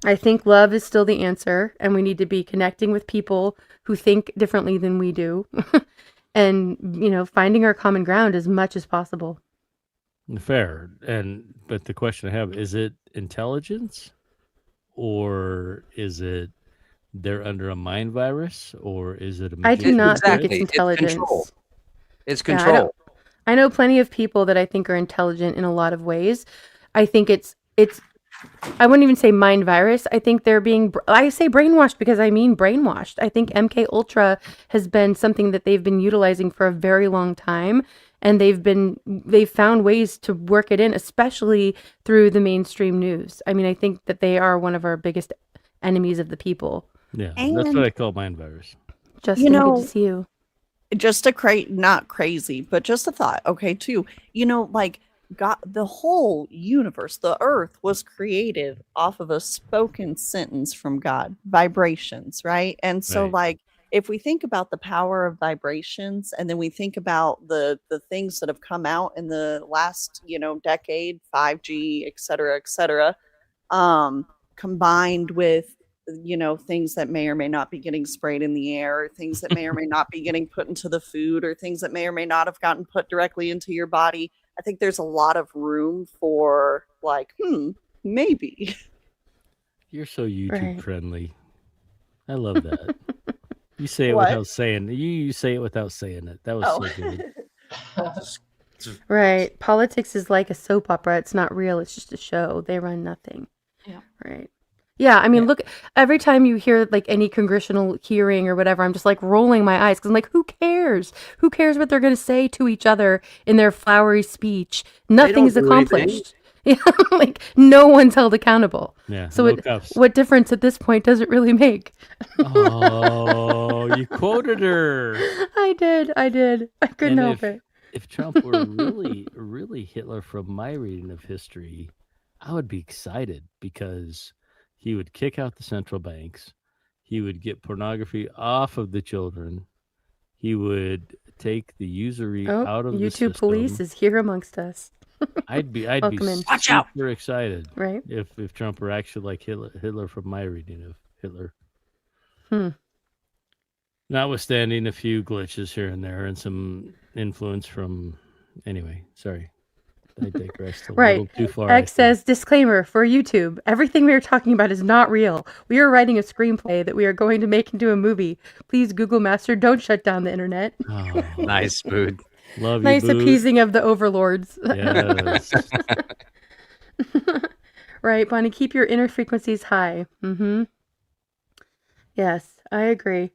I think love is still the answer, and we need to be connecting with people who think differently than we do and, finding our common ground as much as possible. Fair. But the question I have, is it intelligence or is it they're under a mind virus or is it a I do not think it's intelligence. It's control. I know plenty of people that I think are intelligent in a lot of ways. I think it's I wouldn't even say mind virus. I think they're I say brainwashed because I mean brainwashed. I think MK Ultra has been something that they've been utilizing for a very long time, and they've found ways to work it in, especially through the mainstream news. I mean, I think that they are one of our biggest enemies of the people. Yeah, that's what I call mind virus. Justin, good to see you. Just not crazy, but just a thought. Okay, too. God, the whole universe, the earth was created off of a spoken sentence from God, vibrations, right? And so if we think about the power of vibrations and then we think about the things that have come out in the last, decade, 5G, et cetera, combined with things that may or may not be getting sprayed in the air, things that may or may not be getting put into the food, or things that may or may not have gotten put directly into your body. I think there's a lot of room for like, maybe. You're so YouTube Right. friendly. I love that. You say it What? without saying it. You say it without saying it. That was Oh. so good. Right. Politics is like a soap opera. It's not real. It's just a show. They run nothing. Yeah. Right. Yeah. I mean, look, every time you hear like any congressional hearing or whatever, I'm just like rolling my eyes because I'm like, who cares? Who cares what they're going to say to each other in their flowery speech? Nothing is do anything. accomplished. Yeah. Like no one's held accountable. Yeah, So no cuffs. what difference at this point does it really make? Oh, you quoted her. I did. I couldn't And help it. if Trump were really Hitler from my reading of history, I would be excited because he would kick out the central banks. He would get pornography off of the children. He would take the usury Oh, out of the YouTube system. police is here amongst us. I'd be Welcome in. super excited, Right. if Trump were actually like Hitler from my reading of Hitler. Notwithstanding a few glitches here and there and some influence from. Anyway, sorry, I digressed a Right. little too far. X says, disclaimer for YouTube. Everything we are talking about is not real. We are writing a screenplay that we are going to make into a movie. Please, Google Master, don't shut down the internet. Oh, Nice, Boot. love Nice you, Boo. appeasing of the overlords. Yes. Right, Bonnie, keep your inner frequencies high. Mm-hmm. Yes, I agree.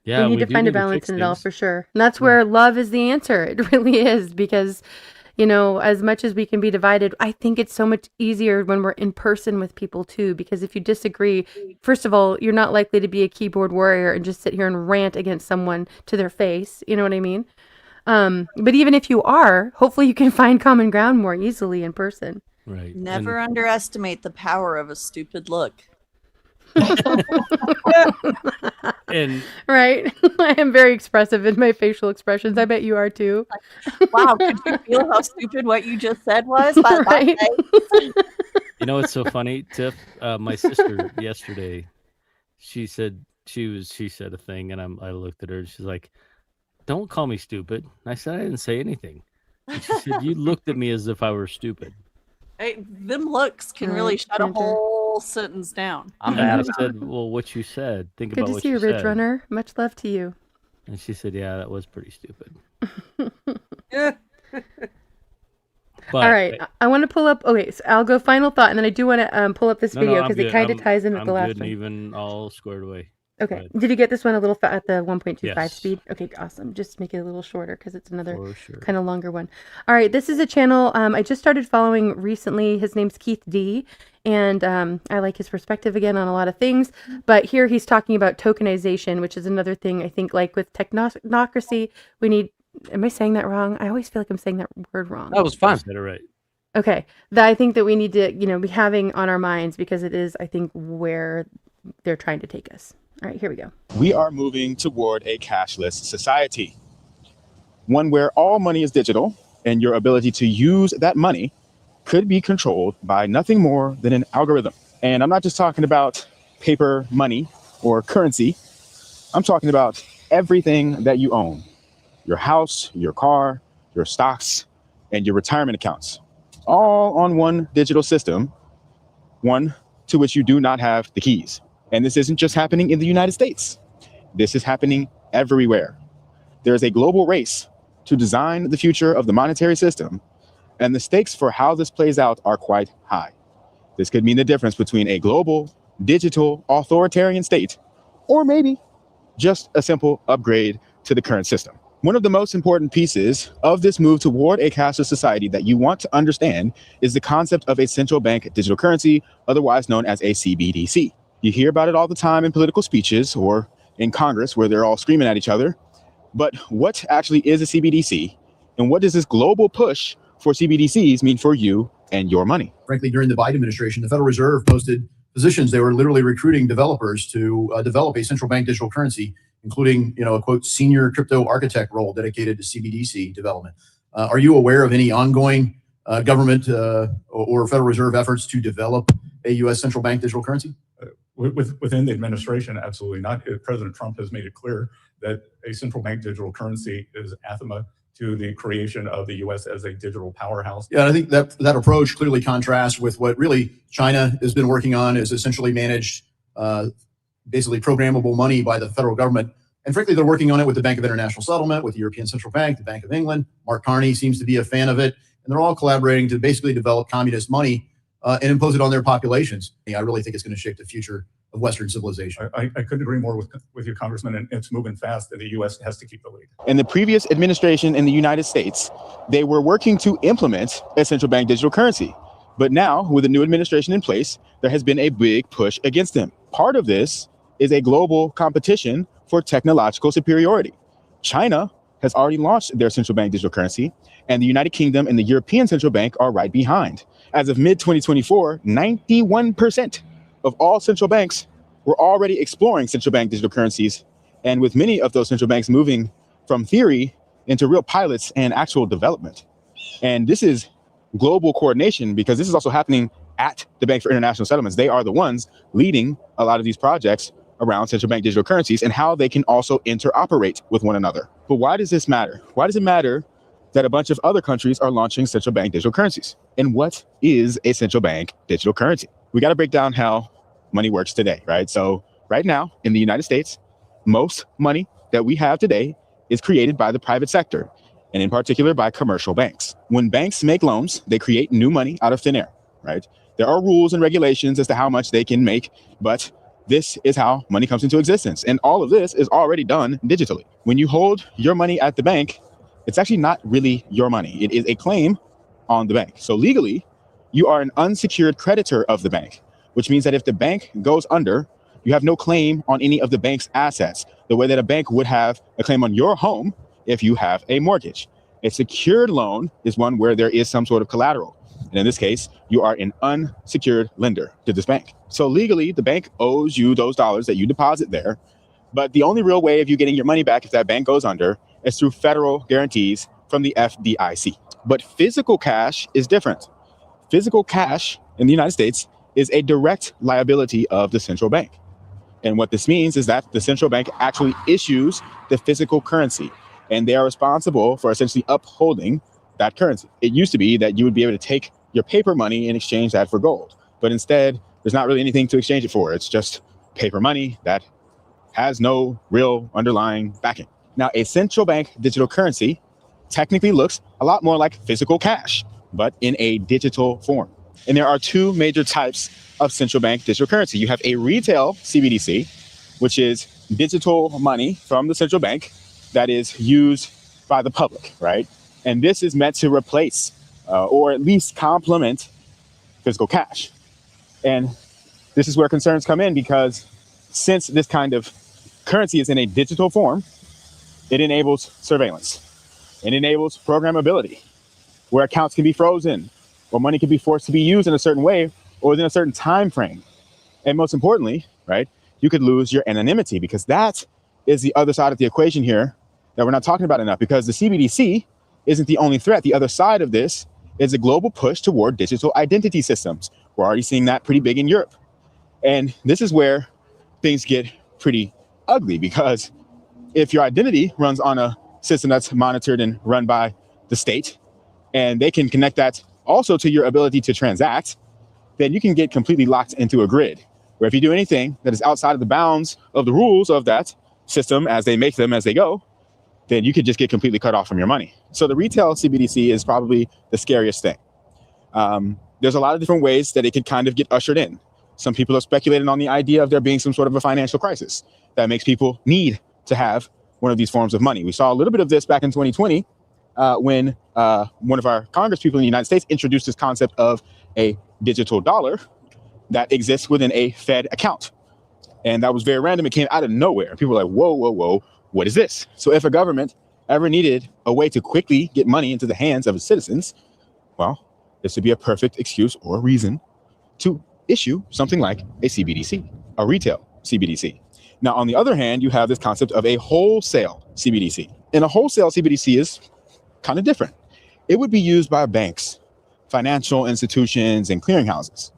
Yeah, we need to do find a need to balance fix in it all things. for sure. And that's where love is the answer. It really is because, as much as we can be divided, I think it's so much easier when we're in person with people too. Because if you disagree, first of all, you're not likely to be a keyboard warrior and just sit here and rant against someone to their face. You know what I mean? But even if you are, hopefully you can find common ground more easily in person. Right. Never underestimate the power of a stupid look. And right. I am very expressive in my facial expressions. I bet you are too. Wow, could you feel how stupid what you just said was? By Right. you know what's so funny, Tiff? My sister yesterday, she said a thing, and I looked at her, and she's like, "Don't call me stupid." And I said, "I didn't say anything." And she said, "You looked at me as if I were stupid." Hey, them looks can really shut a whole sentence down. And I said, "Well, what you said. Think Good about to what see you you, Ridge said." Runner. Much love to you. And she said, "Yeah, that was pretty stupid." But All right. I want to pull up. Okay, so I'll go final thought, and then I do want to pull up this No, video I'm because it good. kind of I'm- ties in with I'm the last good and one. even all squared away. Okay. Did you get this one a little at the 1.25 Yes. speed? Okay, awesome. Just make it a little shorter because it's another For sure. kind of longer one. All right, this is a channel I just started following recently. His name's Keith D, and I like his perspective again on a lot of things. But here he's talking about tokenization, which is another thing I think like with technocracy, we need. Am I saying that wrong? I always feel like I'm saying that word wrong. That was fun. Said it right. Okay, that I think that we need to, be having on our minds because it is, I think, where they're trying to take us. All right, here we go. We are moving toward a cashless society, one where all money is digital and your ability to use that money could be controlled by nothing more than an algorithm. And I'm not just talking about paper money or currency. I'm talking about everything that you own, your house, your car, your stocks, and your retirement accounts, all on one digital system, one to which you do not have the keys. And this isn't just happening in the United States. This is happening everywhere. There's a global race to design the future of the monetary system, and the stakes for how this plays out are quite high. This could mean the difference between a global, digital, authoritarian state, or maybe just a simple upgrade to the current system. One of the most important pieces of this move toward a cashless society that you want to understand is the concept of a central bank digital currency, otherwise known as a CBDC. You hear about it all the time in political speeches or in Congress where they're all screaming at each other. But what actually is a CBDC? And what does this global push for CBDCs mean for you and your money? Frankly, during the Biden administration, the Federal Reserve posted positions. They were literally recruiting developers to develop a central bank digital currency, including, a quote, senior crypto architect role dedicated to CBDC development. Are you aware of any ongoing government or Federal Reserve efforts to develop a U.S. central bank digital currency? Within the administration, absolutely not. President Trump has made it clear that a central bank digital currency is anathema to the creation of the U.S. as a digital powerhouse. Yeah, and I think that approach clearly contrasts with what really China has been working on, is essentially managed, basically programmable money by the federal government. And frankly, they're working on it with the Bank of International Settlement, with the European Central Bank, the Bank of England. Mark Carney seems to be a fan of it. And they're all collaborating to basically develop communist money and impose it on their populations. I really think it's going to shape the future of Western civilization. I couldn't agree more with you, Congressman, and it's moving fast, and the U.S. has to keep the lead. In the previous administration in the United States, they were working to implement a central bank digital currency. But now, with a new administration in place, there has been a big push against them. Part of this is a global competition for technological superiority. China has already launched their central bank digital currency, and the United Kingdom and the European Central Bank are right behind. As of mid-2024, 91% of all central banks were already exploring central bank digital currencies, and with many of those central banks moving from theory into real pilots and actual development. And this is global coordination, because this is also happening at the Bank for International Settlements. They are the ones leading a lot of these projects around central bank digital currencies and how they can also interoperate with one another. But why does this matter? Why does it matter that a bunch of other countries are launching central bank digital currencies? And what is a central bank digital currency? We got to break down how money works today, right? So right now in the United States, most money that we have today is created by the private sector, and in particular by commercial banks. When banks make loans, they create new money out of thin air, right? There are rules and regulations as to how much they can make, but this is how money comes into existence. And all of this is already done digitally. When you hold your money at the bank, it's actually not really your money. It is a claim on the bank. So legally, you are an unsecured creditor of the bank, which means that if the bank goes under, you have no claim on any of the bank's assets, the way that a bank would have a claim on your home if you have a mortgage. A secured loan is one where there is some sort of collateral. And in this case, you are an unsecured lender to this bank. So legally, the bank owes you those dollars that you deposit there. But the only real way of you getting your money back if that bank goes under is through federal guarantees from the FDIC. But physical cash is different. Physical cash in the United States is a direct liability of the central bank. And what this means is that the central bank actually issues the physical currency, and they are responsible for essentially upholding that currency. It used to be that you would be able to take your paper money and exchange that for gold. But instead, there's not really anything to exchange it for. It's just paper money that has no real underlying backing. Now, a central bank digital currency technically looks a lot more like physical cash, but in a digital form. And there are two major types of central bank digital currency. You have a retail CBDC, which is digital money from the central bank that is used by the public, right? And this is meant to replace or at least complement physical cash. And this is where concerns come in, because since this kind of currency is in a digital form, it enables surveillance. It enables programmability, where accounts can be frozen, or money can be forced to be used in a certain way or within a certain time frame. And most importantly, right, you could lose your anonymity, because that is the other side of the equation here that we're not talking about enough, because the CBDC isn't the only threat. The other side of this is a global push toward digital identity systems. We're already seeing that pretty big in Europe. And this is where things get pretty ugly, because if your identity runs on a system that's monitored and run by the state, and they can connect that also to your ability to transact, then you can get completely locked into a grid, where if you do anything that is outside of the bounds of the rules of that system as they make them as they go, then you could just get completely cut off from your money. So the retail CBDC is probably the scariest thing. There's a lot of different ways that it could kind of get ushered in. Some people are speculating on the idea of there being some sort of a financial crisis that makes people need to have one of these forms of money. We saw a little bit of this back in 2020 when one of our Congress people in the United States introduced this concept of a digital dollar that exists within a Fed account. And that was very random. It came out of nowhere. People were like, whoa, whoa, whoa, what is this? So if a government ever needed a way to quickly get money into the hands of its citizens, well, this would be a perfect excuse or reason to issue something like a CBDC, a retail CBDC. Now, on the other hand, you have this concept of a wholesale CBDC. And a wholesale CBDC is kind of different. It would be used by banks, financial institutions, and clearinghouses.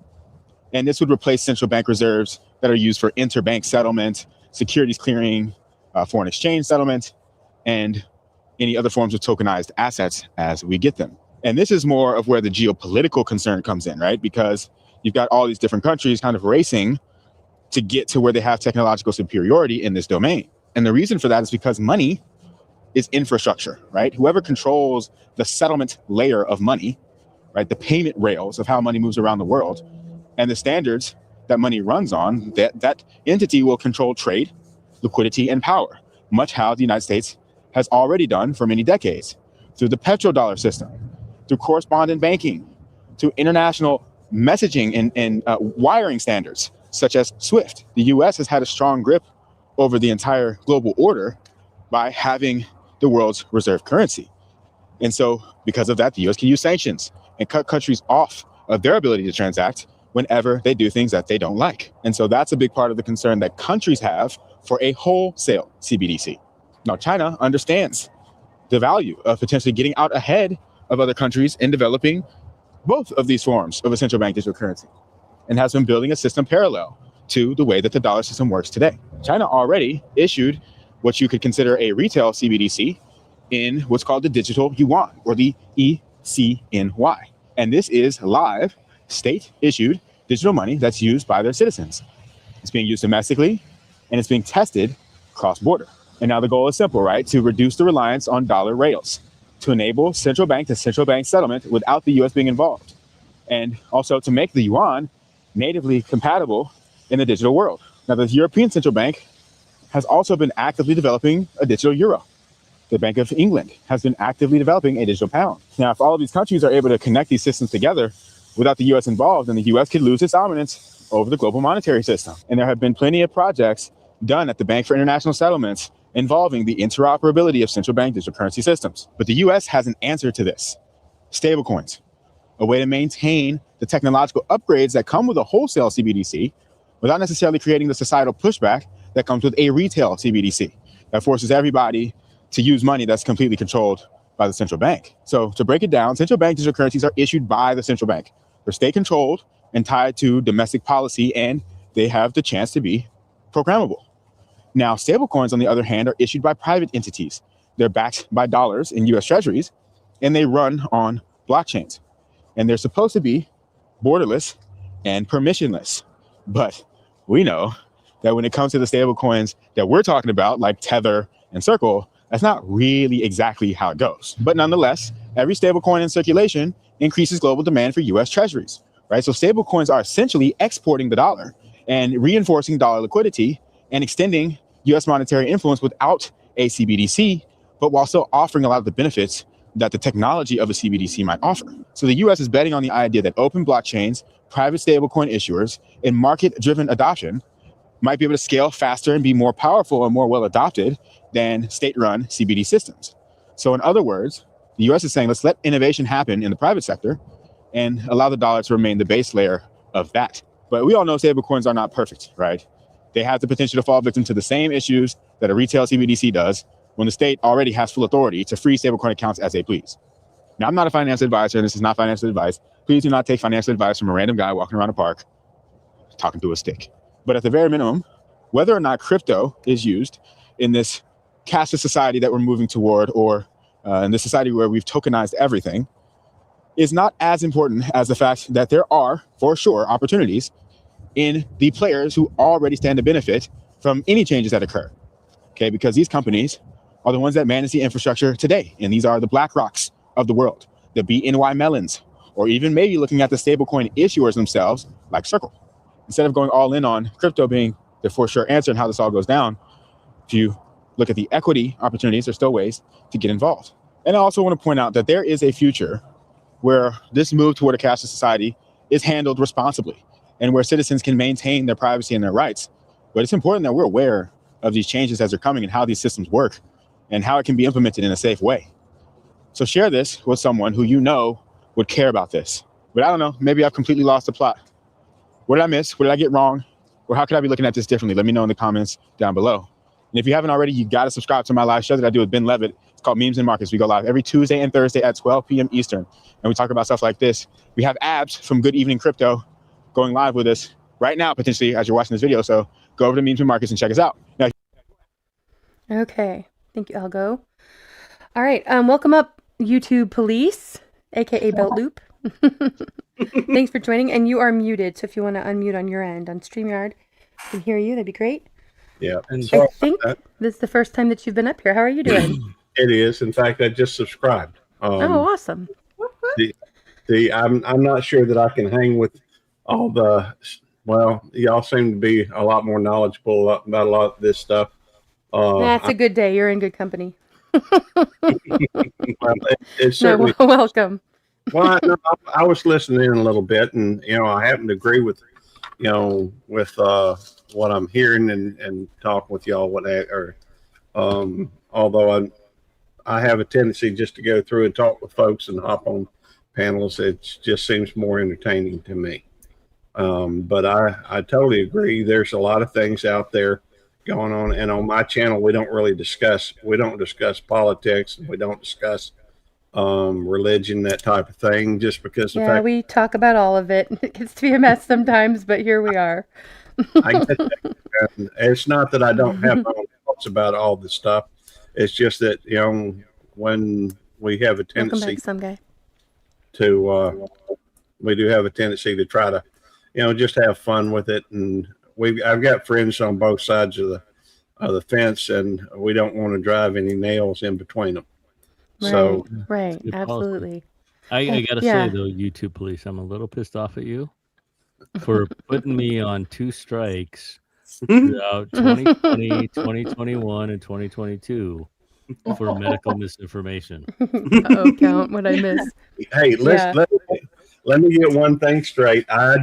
And this would replace central bank reserves that are used for interbank settlement, securities clearing, foreign exchange settlement, and any other forms of tokenized assets as we get them. And this is more of where the geopolitical concern comes in, right? Because you've got all these different countries kind of racing to get to where they have technological superiority in this domain. And the reason for that is because money is infrastructure, right? Whoever controls the settlement layer of money, right? The payment rails of how money moves around the world and the standards that money runs on, that entity will control trade, liquidity, and power, much how the United States has already done for many decades through the petrodollar system, through correspondent banking, to international messaging and wiring standards, such as SWIFT. The US has had a strong grip over the entire global order by having the world's reserve currency. And so because of that, the US can use sanctions and cut countries off of their ability to transact whenever they do things that they don't like. And so that's a big part of the concern that countries have for a wholesale CBDC. Now, China understands the value of potentially getting out ahead of other countries in developing both of these forms of a central bank digital currency and has been building a system parallel to the way that the dollar system works today. China already issued what you could consider a retail CBDC in what's called the digital yuan, or the ECNY. And this is live, state-issued digital money that's used by their citizens. It's being used domestically, and it's being tested cross-border. And now the goal is simple, right? To reduce the reliance on dollar rails, to enable central bank to central bank settlement without the US being involved, and also to make the yuan natively compatible in the digital world. Now, the European Central Bank has also been actively developing a digital euro. The Bank of England has been actively developing a digital pound. Now, if all of these countries are able to connect these systems together without the US involved, then the US could lose its dominance over the global monetary system. And there have been plenty of projects done at the Bank for International Settlements involving the interoperability of central bank digital currency systems. But the US has an answer to this: stablecoins, a way to maintain the technological upgrades that come with a wholesale CBDC without necessarily creating the societal pushback that comes with a retail CBDC that forces everybody to use money that's completely controlled by the central bank. So to break it down, central bank digital currencies are issued by the central bank. They're state controlled and tied to domestic policy, and they have the chance to be programmable. Now, stablecoins, on the other hand, are issued by private entities. They're backed by dollars in US treasuries, and they run on blockchains. And they're supposed to be borderless and permissionless. But we know that when it comes to the stablecoins that we're talking about, like Tether and Circle, that's not really exactly how it goes. But nonetheless, every stablecoin in circulation increases global demand for US treasuries, right? So stablecoins are essentially exporting the dollar and reinforcing dollar liquidity and extending US monetary influence without a CBDC, but while still offering a lot of the benefits that the technology of a CBDC might offer. So the US is betting on the idea that open blockchains, private stablecoin issuers, and market-driven adoption might be able to scale faster and be more powerful and more well adopted than state-run CBD systems. So in other words, the US is saying, let's let innovation happen in the private sector and allow the dollar to remain the base layer of that. But we all know stablecoins are not perfect, right? They have the potential to fall victim to the same issues that a retail CBDC does when the state already has full authority to freeze stablecoin accounts as they please. Now, I'm not a financial advisor, and this is not financial advice. Please do not take financial advice from a random guy walking around a park talking through a stick. But at the very minimum, whether or not crypto is used in this cashless society that we're moving toward, or in this society where we've tokenized everything, is not as important as the fact that there are, for sure, opportunities in the players who already stand to benefit from any changes that occur. Okay, because these companies are the ones that manage the infrastructure today. And these are the BlackRocks of the world, the BNY Mellons, or even maybe looking at the stablecoin issuers themselves, like Circle. Instead of going all in on crypto being the for sure answer and how this all goes down, if you look at the equity opportunities, there's still ways to get involved. And I also want to point out that there is a future where this move toward a cashless society is handled responsibly and where citizens can maintain their privacy and their rights. But it's important that we're aware of these changes as they're coming and how these systems work and how it can be implemented in a safe way. So share this with someone who you know would care about this. But I don't know, maybe I've completely lost the plot. What did I miss? What did I get wrong? Or how could I be looking at this differently? Let me know in the comments down below. And if you haven't already, you got to subscribe to my live show that I do with Ben Levitt. It's called Memes and Markets. We go live every Tuesday and Thursday at 12 p.m. Eastern. And we talk about stuff like this. We have abs from Good Evening Crypto. going live with us right now, potentially, as you're watching this video. So go over to Memes and Markets and check us out. Now, Okay. Thank you, Algo. All right. Welcome up, YouTube Police, aka Belt Loop. Thanks for joining. And you are muted, so if you want to unmute on your end on StreamYard, I can hear you. That'd be great. Yeah. And I think this is the first time that you've been up here. How are you doing? It is. In fact, I just subscribed. Oh, awesome. I'm not sure that I can hang with all the. Well, y'all seem to be a lot more knowledgeable about a lot of this stuff. That's a good day. You're in good company. It's certainly welcome. Well, I was listening in a little bit, and I happen to agree with, with what I'm hearing and talking with y'all. Although I have a tendency just to go through and talk with folks and hop on panels. It just seems more entertaining to me. But I totally agree. There's a lot of things out there going on, and on my channel we don't discuss politics, we don't discuss religion, that type of thing, just because we talk about all of it. It gets to be a mess sometimes, but here we are. I get that. And it's not that I don't have my own thoughts about all this stuff. It's just that when we have a tendency we do have a tendency to try to just have fun with it, and I've got friends on both sides of the fence, and we don't want to drive any nails in between them. So right, absolutely. I gotta say though, YouTube Police, I'm a little pissed off at you for putting me on 2 strikes throughout 2020, 2021, and 2022 for medical misinformation. Uh-oh, count what I missed. Hey, let me get one thing straight. I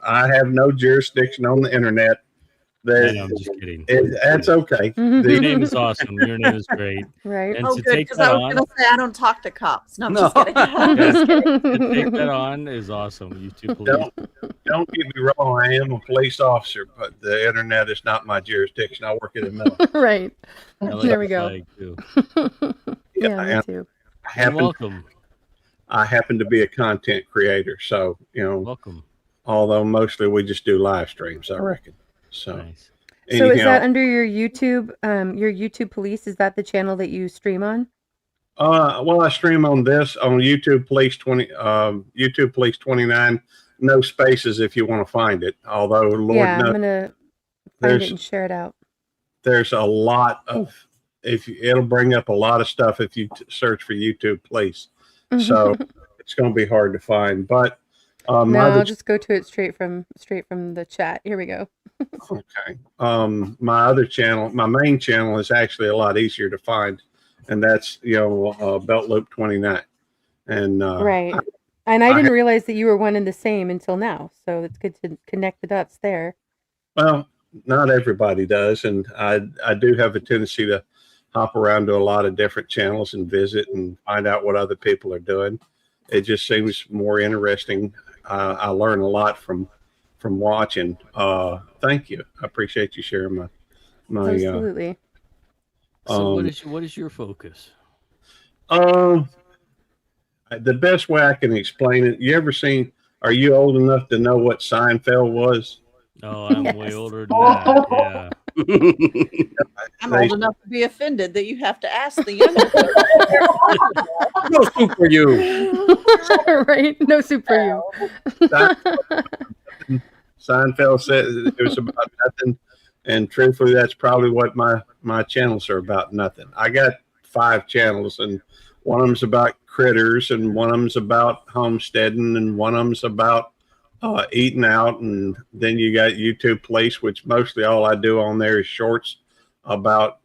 have no jurisdiction on the internet. I know, I'm just kidding. That's okay. Your name is awesome. Your name is great. Right. And Oh, to good, take because that I was on, going to say I don't talk to cops. No, I'm just kidding. to take that on is awesome. YouTube Police. Don't get me wrong. I am a police officer, but the internet is not my jurisdiction. I work in the middle. Right. I like There we the go. flag, too. Yeah, me too. Welcome. I happen to be a content creator, so welcome. Although mostly we just do live streams, I reckon. So, nice. So is that under your YouTube Police? Is that the channel that you stream on? Well, I stream on YouTube Police 29. No spaces if you want to find it. Although Lord knows, I'm gonna find it and share it out. There's a lot of it'll bring up a lot of stuff if you search for YouTube Police. So it's going to be hard to find. But no, I'll just go to it straight from the chat. Here we go. Okay. My other channel, my main channel, is actually a lot easier to find, and that's Belt Loop 29. And right. And I didn't realize that you were one and the same until now. So it's good to connect the dots there. Well, not everybody does, and I do have a tendency to hop around to a lot of different channels and visit and find out what other people are doing. It just seems more interesting. I learn a lot from watching. Thank you. I appreciate you sharing my absolutely. So what is your focus? The best way I can explain it, are you old enough to know what Seinfeld was? Oh, I'm way older than that. Yeah. I'm old enough to be offended that you have to ask the younger. No soup for you. Right? No soup for you. Seinfeld said it was about nothing, and truthfully, that's probably what my channels are about. Nothing. I got 5 channels, and one of them's about critters, and one of them's about homesteading, and one of them's about eating out, and then you got YouTube Police, which mostly all I do on there is shorts about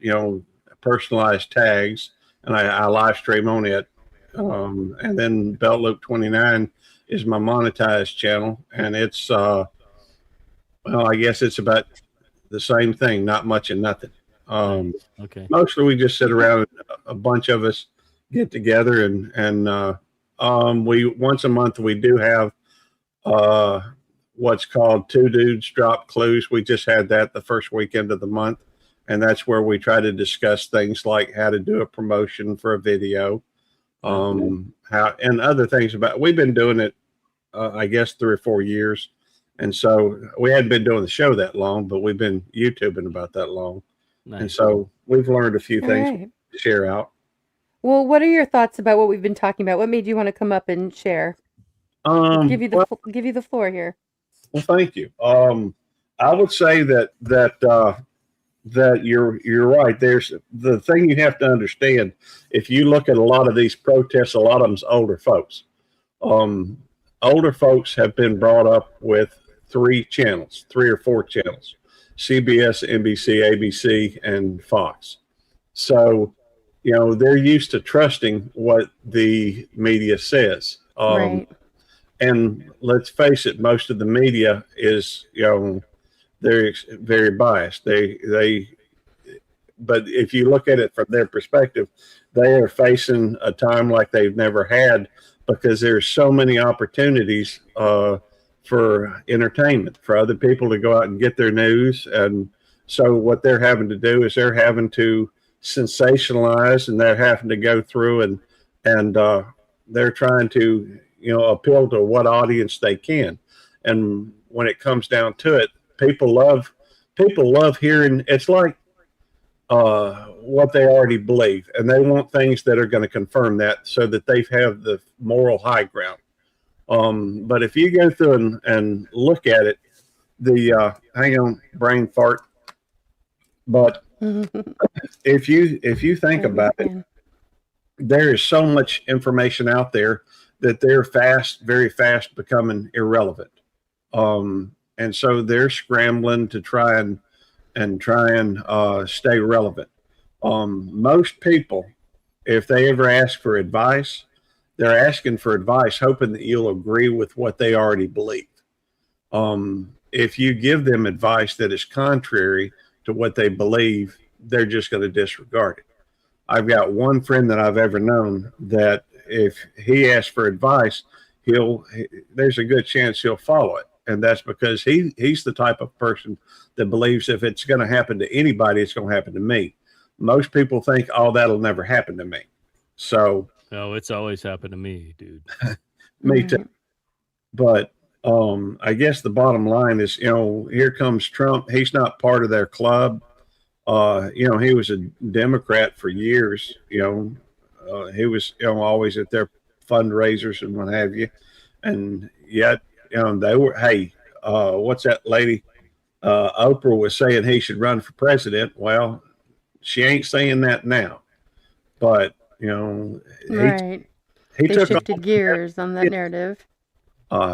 personalized tags, and I live stream on it. And then Belt Loop 29 is my monetized channel, and it's well, I guess it's about the same thing, not much and nothing. Okay. Mostly we just sit around, a bunch of us get together, and we once a month we do have what's called 2 Dudes Drop Clues. We just had that the first weekend of the month, and that's where we try to discuss things like how to do a promotion for a video, how and other things we've been doing it I guess 3 or 4 years, And so we hadn't been doing the show that long, but we've been YouTubing about that long. Nice. And so we've learned a few All things right. to share out. Well, what are your thoughts about what we've been talking about? What made you want to come up and share? Give you the floor here. Well, thank you. I would say that you're right. There's the thing you have to understand. If you look at a lot of these protests, a lot of them's older folks. Older folks have been brought up with 3 or 4 channels: CBS, NBC, ABC, and Fox. So, they're used to trusting what the media says. Right. And let's face it, most of the media is, they're very biased. But if you look at it from their perspective, they are facing a time like they've never had, because there's so many opportunities for entertainment, for other people to go out and get their news. And so what they're having to do is they're having to sensationalize, and they're having to go through and they're trying to, appeal to what audience they can. And when it comes down to it, people love hearing. It's like what they already believe, and they want things that are going to confirm that, so that they have the moral high ground. But if you go through and look at it, hang on, brain fart. But if you think about it, there is so much information out there that they're very fast becoming irrelevant. And so they're scrambling to try and stay relevant. Most people, if they ever ask for advice, they're asking for advice hoping that you'll agree with what they already believe. If you give them advice that is contrary to what they believe, they're just going to disregard it. I've got one friend that I've ever known that if he asks for advice, there's a good chance he'll follow it. And that's because he's the type of person that believes if it's going to happen to anybody, it's going to happen to me. Most people think, oh, that'll never happen to me. So. No, it's always happened to me, dude. Me too. But I guess the bottom line is, here comes Trump. He's not part of their club. He was a Democrat for years. He was, always at their fundraisers and what have you. And yet, they were, hey, what's that lady? Oprah was saying he should run for president. Well, she ain't saying that now. But, right. He they shifted gears on that narrative.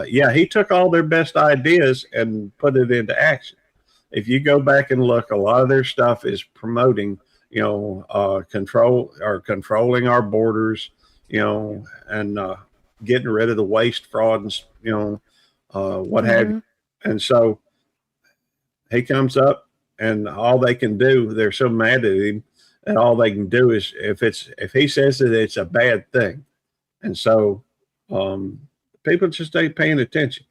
He took all their best ideas and put it into action. If you go back and look, a lot of their stuff is promoting, controlling our borders, and getting rid of the waste, fraud, and what have you. And so he comes up, and all they can do, they're so mad at him, and all they can do is if he says that it's a bad thing. And so people just ain't paying attention.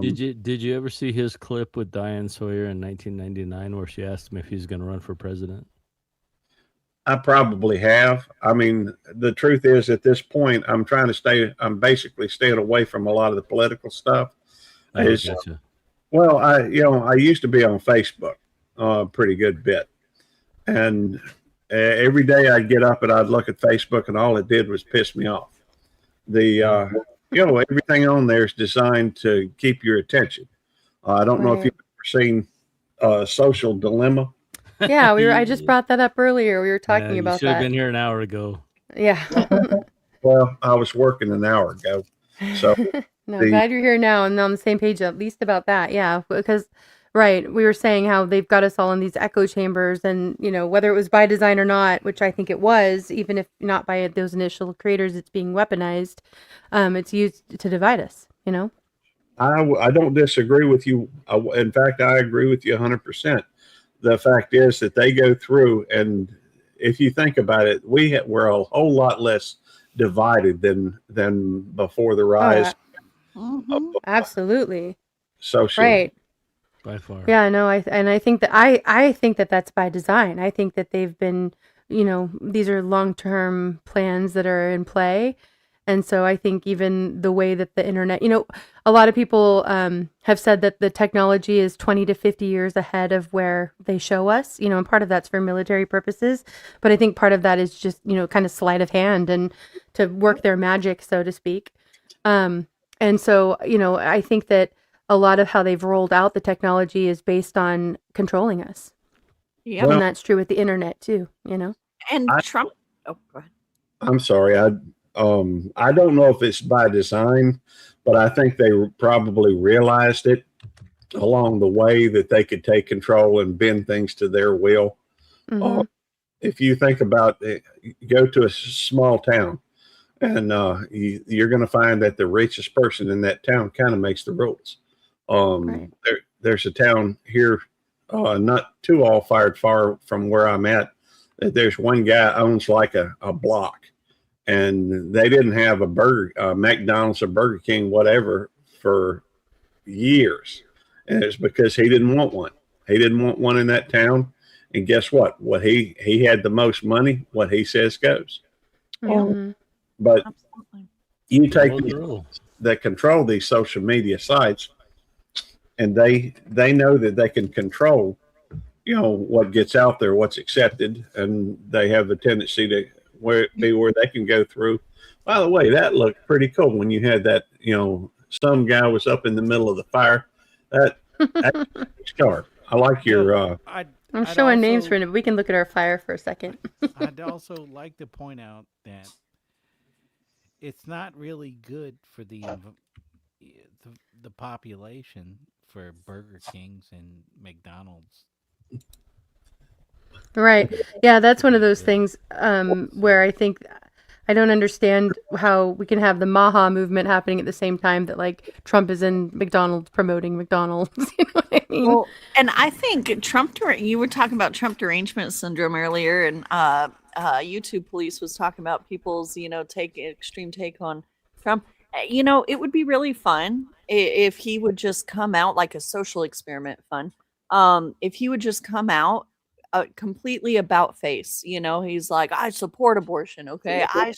Did you ever see his clip with Diane Sawyer in 1999 where she asked him if he's going to run for president? I probably have. I mean, the truth is, at this point, I'm basically staying away from a lot of the political stuff. Gotcha. Well, I used to be on Facebook a pretty good bit. And every day I'd get up and I'd look at Facebook, and all it did was piss me off. Everything on there is designed to keep your attention. I don't know if you've ever seen Social Dilemma. Yeah, I just brought that up earlier. We were talking about that. You should have been here an hour ago. Yeah. Well, I was working an hour ago. So no, glad you're here now and on the same page at least about that. Yeah, because we were saying how they've got us all in these echo chambers, and whether it was by design or not, which I think it was, even if not by those initial creators, it's being weaponized. It's used to divide us. I don't disagree with you. In fact, I agree with you 100%. The fact is that they go through, and if you think about it, we're a whole lot less divided than before the rise. Absolutely. Socially. Right. By far. Yeah, no, I think that I think that that's by design. I think that they've been, these are long-term plans that are in play, And so I think even the way that the internet, a lot of people have said that the technology is 20 to 50 years ahead of where they show us, and part of that's for military purposes. But I think part of that is just, kind of sleight of hand and to work their magic, so to speak. And so, I think that a lot of how they've rolled out the technology is based on controlling us. Yeah. And that's true with the internet too, And Trump. Oh, go ahead. I'm sorry. I don't know if it's by design, but I think they probably realized it along the way that they could take control and bend things to their will. If you think about it, you go to a small town and you're going to find that the richest person in that town kind of makes the rules. There's a town here, not too all fired far from where I'm at. There's one guy owns like a block. And they didn't have a McDonald's or Burger King, whatever, for years. And it's because he didn't want one. He didn't want one in that town. And guess what? He had the most money. What he says goes. But you take that control these social media sites, and they know that they can control, what gets out there, what's accepted, and they have the tendency to where they can go through. By the way, that looked pretty cool when you had that, some guy was up in the middle of the fire. That's sharp. I like your I'm showing names for it, but we can look at our fire for a second. I'd also like to point out that it's not really good for the population for Burger Kings and McDonald's. Right. Yeah, that's one of those things where I think I don't understand how we can have the Maha movement happening at the same time that like Trump is in McDonald's promoting McDonald's. You know what I mean? Well, and I think you were talking about Trump derangement syndrome earlier, and YouTube police was talking about people's, extreme take on Trump. It would be really fun if he would just come out like a social experiment fun. If he would just come out completely about face, he's like, I support abortion. Okay. I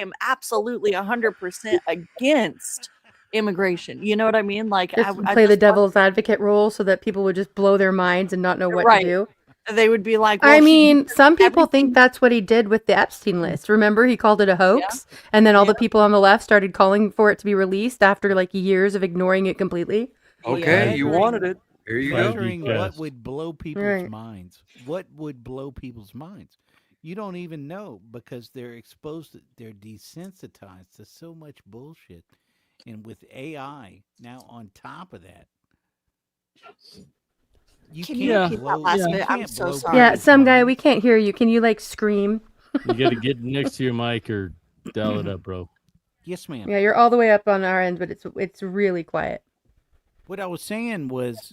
am absolutely 100% against immigration. You know what I mean? Like I play the devil's advocate role so that people would just blow their minds and not know what to do. They would be like, I mean, some people think that's what he did with the Epstein list. Remember, he called it a hoax, and then all the people on the left started calling for it to be released after like years of ignoring it completely. Okay, you wanted it. Here you go. Wondering what would blow people's minds. What would blow people's minds? You don't even know because they're exposed. They're desensitized to so much bullshit, and with AI now on top of that. Can you repeat that last bit? I'm so sorry. Yeah, some guy, we can't hear you. Can you like scream? You got to get next to your mic or dial it up, bro. Yes, ma'am. Yeah, you're all the way up on our end, but it's really quiet. What I was saying was,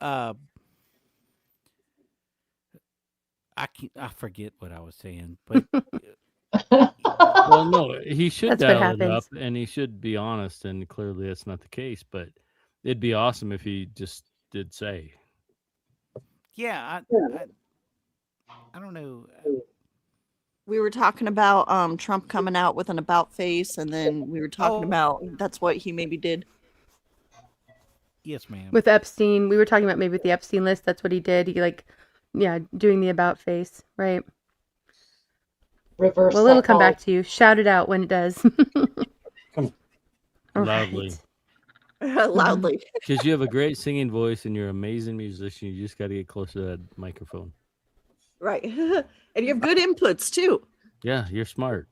I forget what I was saying, but well, no, he should That's dial what it up, happens. and he should be honest. And clearly, that's not the case. But it'd be awesome if he just did say. Yeah, I don't know. We were talking about Trump coming out with an about face, and then we were talking about that's what he maybe did. Yes, ma'am. With Epstein, we were talking about maybe with the Epstein list. That's what he did. He doing the about face, right? Reverse. Well, it'll come back to you. Shout it out when it does. Loudly. Loudly. Because you have a great singing voice and you're an amazing musician. You just got to get closer to that microphone. Right. And you have good inputs too. Yeah, you're smart.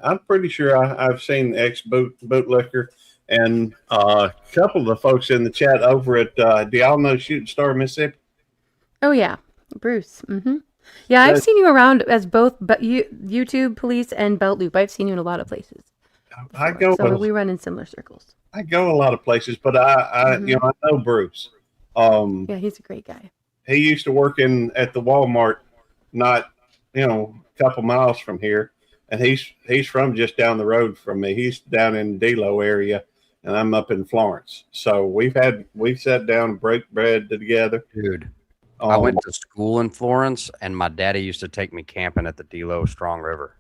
I'm pretty sure I've seen ex-bootlicker and a couple of the folks in the chat over at, do y'all know Shooting Star Mississippi? Oh, yeah. Bruce. Mm-hmm. Yeah, I've seen you around as both YouTube police and Belt Loop. I've seen you in a lot of places. We run in similar circles. I go a lot of places, but I know Bruce. Yeah, he's a great guy. He used to work at the Walmart, not a couple miles from here, and he's from just down the road from me. He's down in Delo area, and I'm up in Florence. So we've sat down and break bread together. Dude, I went to school in Florence, and my daddy used to take me camping at the Delo Strong River.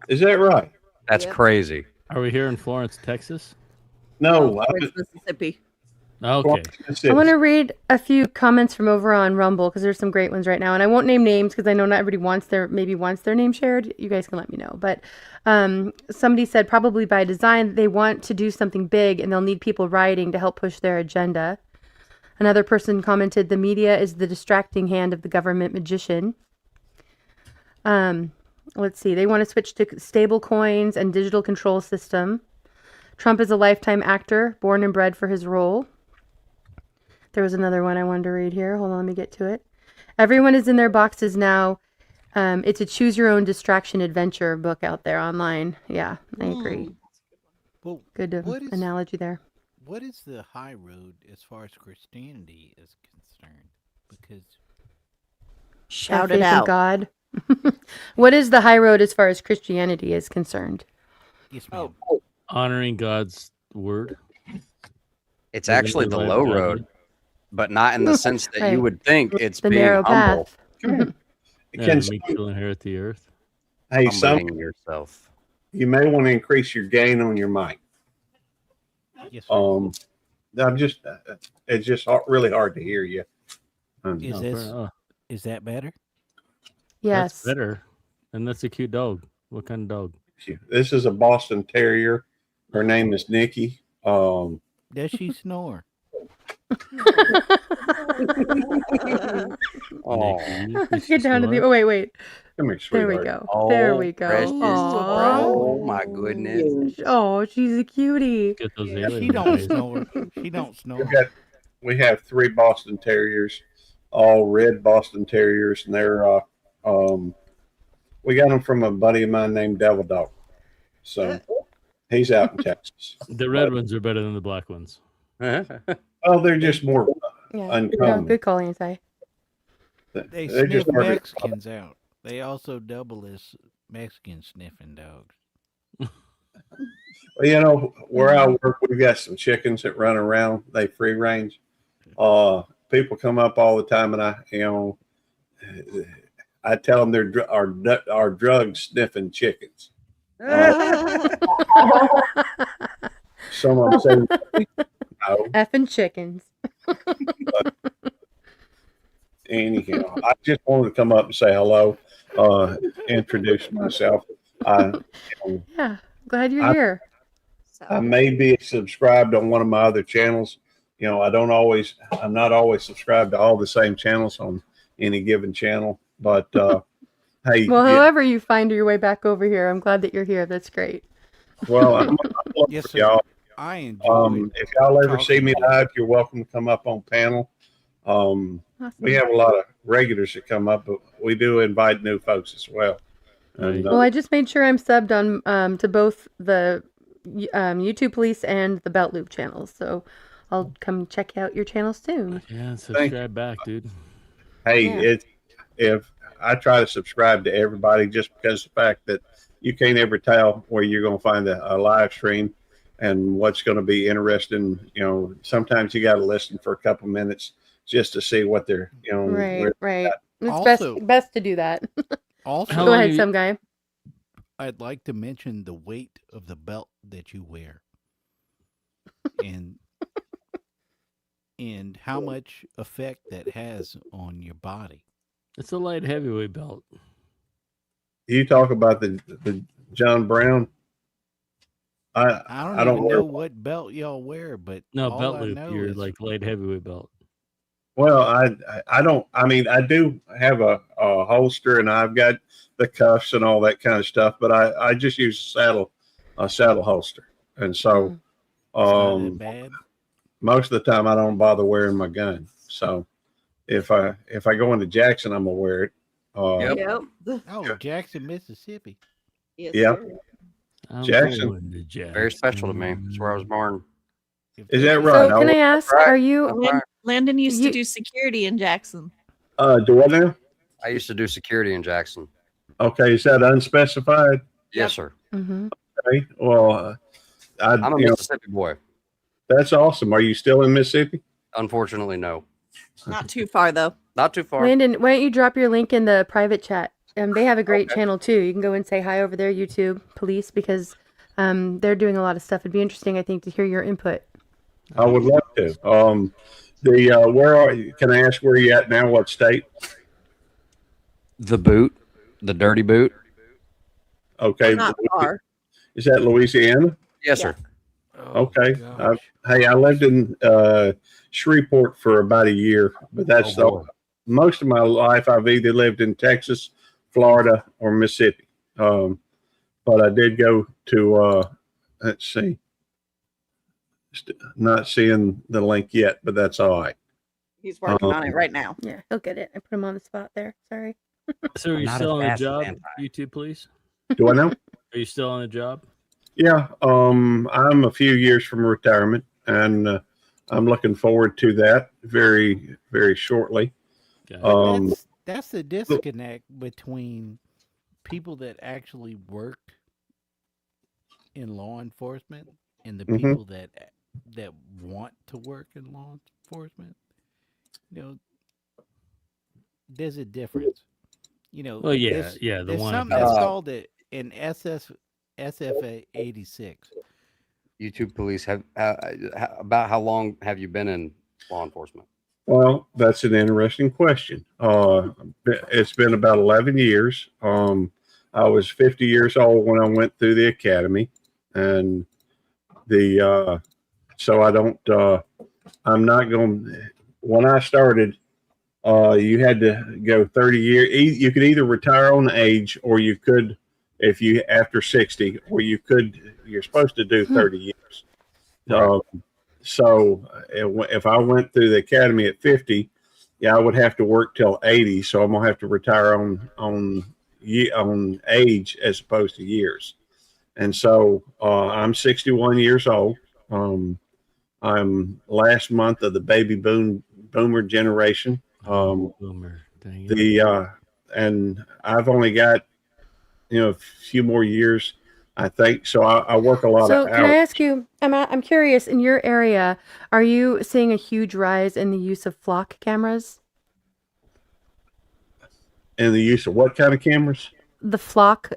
Is that right? That's crazy. Are we here in Florence, Texas? No, Towards Mississippi. Okay. I want to read a few comments from over on Rumble because there's some great ones right now, and I won't name names because I know not everybody wants their name shared. You guys can let me know. But somebody said probably by design they want to do something big and they'll need people rioting to help push their agenda. Another person commented the media is the distracting hand of the government magician. Let's see. They want to switch to stable coins and digital control system. Trump is a lifetime actor, born and bred for his role. There was another one I wanted to read here. Hold on, let me get to it. Everyone is in their boxes now. It's a choose your own distraction adventure book out there online. Yeah, I agree. Well, Good analogy there. What is the high road as far as Christianity is concerned? Because Shout Have it faith in out. God. What is the high road as far as Christianity is concerned? Yes, ma'am. Honoring God's word. It's actually the low road, but not in the sense that Right. you would think. It's The being narrow humble. path. Yeah, meek shall inherit the earth. Hey, Humbling yourself. you may want to increase your gain on your mic. Yes. I'm just, it's just really hard to hear you. Is that better? Yes. That's better. And that's a cute dog. What kind of dog? This is a Boston Terrier. Her name is Nikki. Does she snore? Let's get down to the. Oh wait. Come here, There we sweetheart. go. There we go. precious. Aw. Oh my goodness. Oh, she's a cutie. Get those She alien don't eyes. snore. She don't snore. We have 3 Boston Terriers, all red Boston Terriers, and they're we got them from a buddy of mine named Devil Dog. So he's out in Texas. The red ones are better than the black ones. Oh, they're just more Yeah. uncommon. Good call, Anti. They They're sniff just harder- Mexicans out. They also double as Mexican sniffing dogs. Well, you know, where I work, we've got some chickens that run around. They free range. People come up all the time, and I tell them they're our drug sniffing chickens. Some of them say, no. Effing chickens. Anyhow, I just wanted to come up and say hello, introduce myself. Yeah. Glad you're here. I may be subscribed on one of my other channels. You know, I'm not always subscribed to all the same channels on any given channel. But hey, Well, however you find your way back over here, I'm glad that you're here. That's great. well, I'm Yes, sir. y'all. I enjoy. If y'all ever see me live, you're welcome to come up on panel. We have a lot of regulars that come up, but we do invite new folks as well. And, Well, I just made sure I'm subbed on to both the YouTube Police and the Belt Loop channels, so I'll come check out your channels soon. Yeah, subscribe back, dude. hey, Yeah. if I try to subscribe to everybody just because of the fact that you can't ever tell where you're going to find a live stream and what's going to be interesting. You know, sometimes you got to listen for a couple minutes just to see what they're, Right. It's Also- best to do that. Also, Go ahead, some guy. I'd like to mention the weight of the belt that you wear, and how much effect that has on your body. It's a light heavyweight belt. You talk about the John Brown. I don't even know what belt y'all wear, but No, all belt I loop. know You're is like light heavyweight belt. Well, I don't. I mean, I do have a holster, and I've got the cuffs and all that kind of stuff. But I just use a saddle holster, and so bad. most of the time I don't bother wearing my gun. So if I go into Jackson, I'm gonna wear it. Yep. Oh, Jackson, Mississippi. Yes, Yeah. sir. I'm Jackson. going to Jackson. Very special to me. It's where I was born. Is that right? So can I ask, Right. are you Lan- Landon used You- to do security in Jackson. Do what now? I used to do security in Jackson. Okay, is that unspecified? Yes, sir. Mhm. Okay. Well, I'm a Mississippi boy. That's awesome. Are you still in Mississippi? Unfortunately, no. Not too far though. Not too far. Landon, why don't you drop your link in the private chat? They have a great channel too. You can go and say hi over there, YouTube Police, because they're doing a lot of stuff. It'd be interesting, I think, to hear your input. I would love to. Where are you? Can I ask where you at now? What state? The boot, the dirty boot. Okay. Not far. Is that Louisiana? Yes, sir. Okay. Hey, I lived in Shreveport for about a year, but that's most of my life. I've either lived in Texas, Florida, or Mississippi. But I did go to, let's see, not seeing the link yet, but that's all right. He's working on it right now. Yeah, he'll get it. I put him on the spot there. Sorry. So are you still on the job, YouTube Police? Do I know? Are you still on the job? Yeah, I'm a few years from retirement, and I'm looking forward to that very, very shortly. That's the disconnect between people that actually work in law enforcement and the people that want to work in law enforcement. You know, there's a difference. You know, well, yeah, the there's one something that's called an SFA 86. YouTube Police, have about how long have you been in law enforcement? Well, that's an interesting question. It's been about 11 years. I was 50 years old when I went through the academy, and so I don't. I'm not going. When I started, you had to go 30 years. You could either retire on age, or you could, if you after 60, or you could. You're supposed to do 30 years. So if I went through the academy at 50, yeah, I would have to work till 80. So I'm gonna have to retire on age as opposed to years. And so I'm 61 years old. I'm last month of the baby boomer generation. Boomer. Dang it. And I've only got a few more years, I think. So I work a lot So of hours. can I ask you, I'm curious, in your area, are you seeing a huge rise in the use of flock cameras? And the use of what kind of cameras? The flock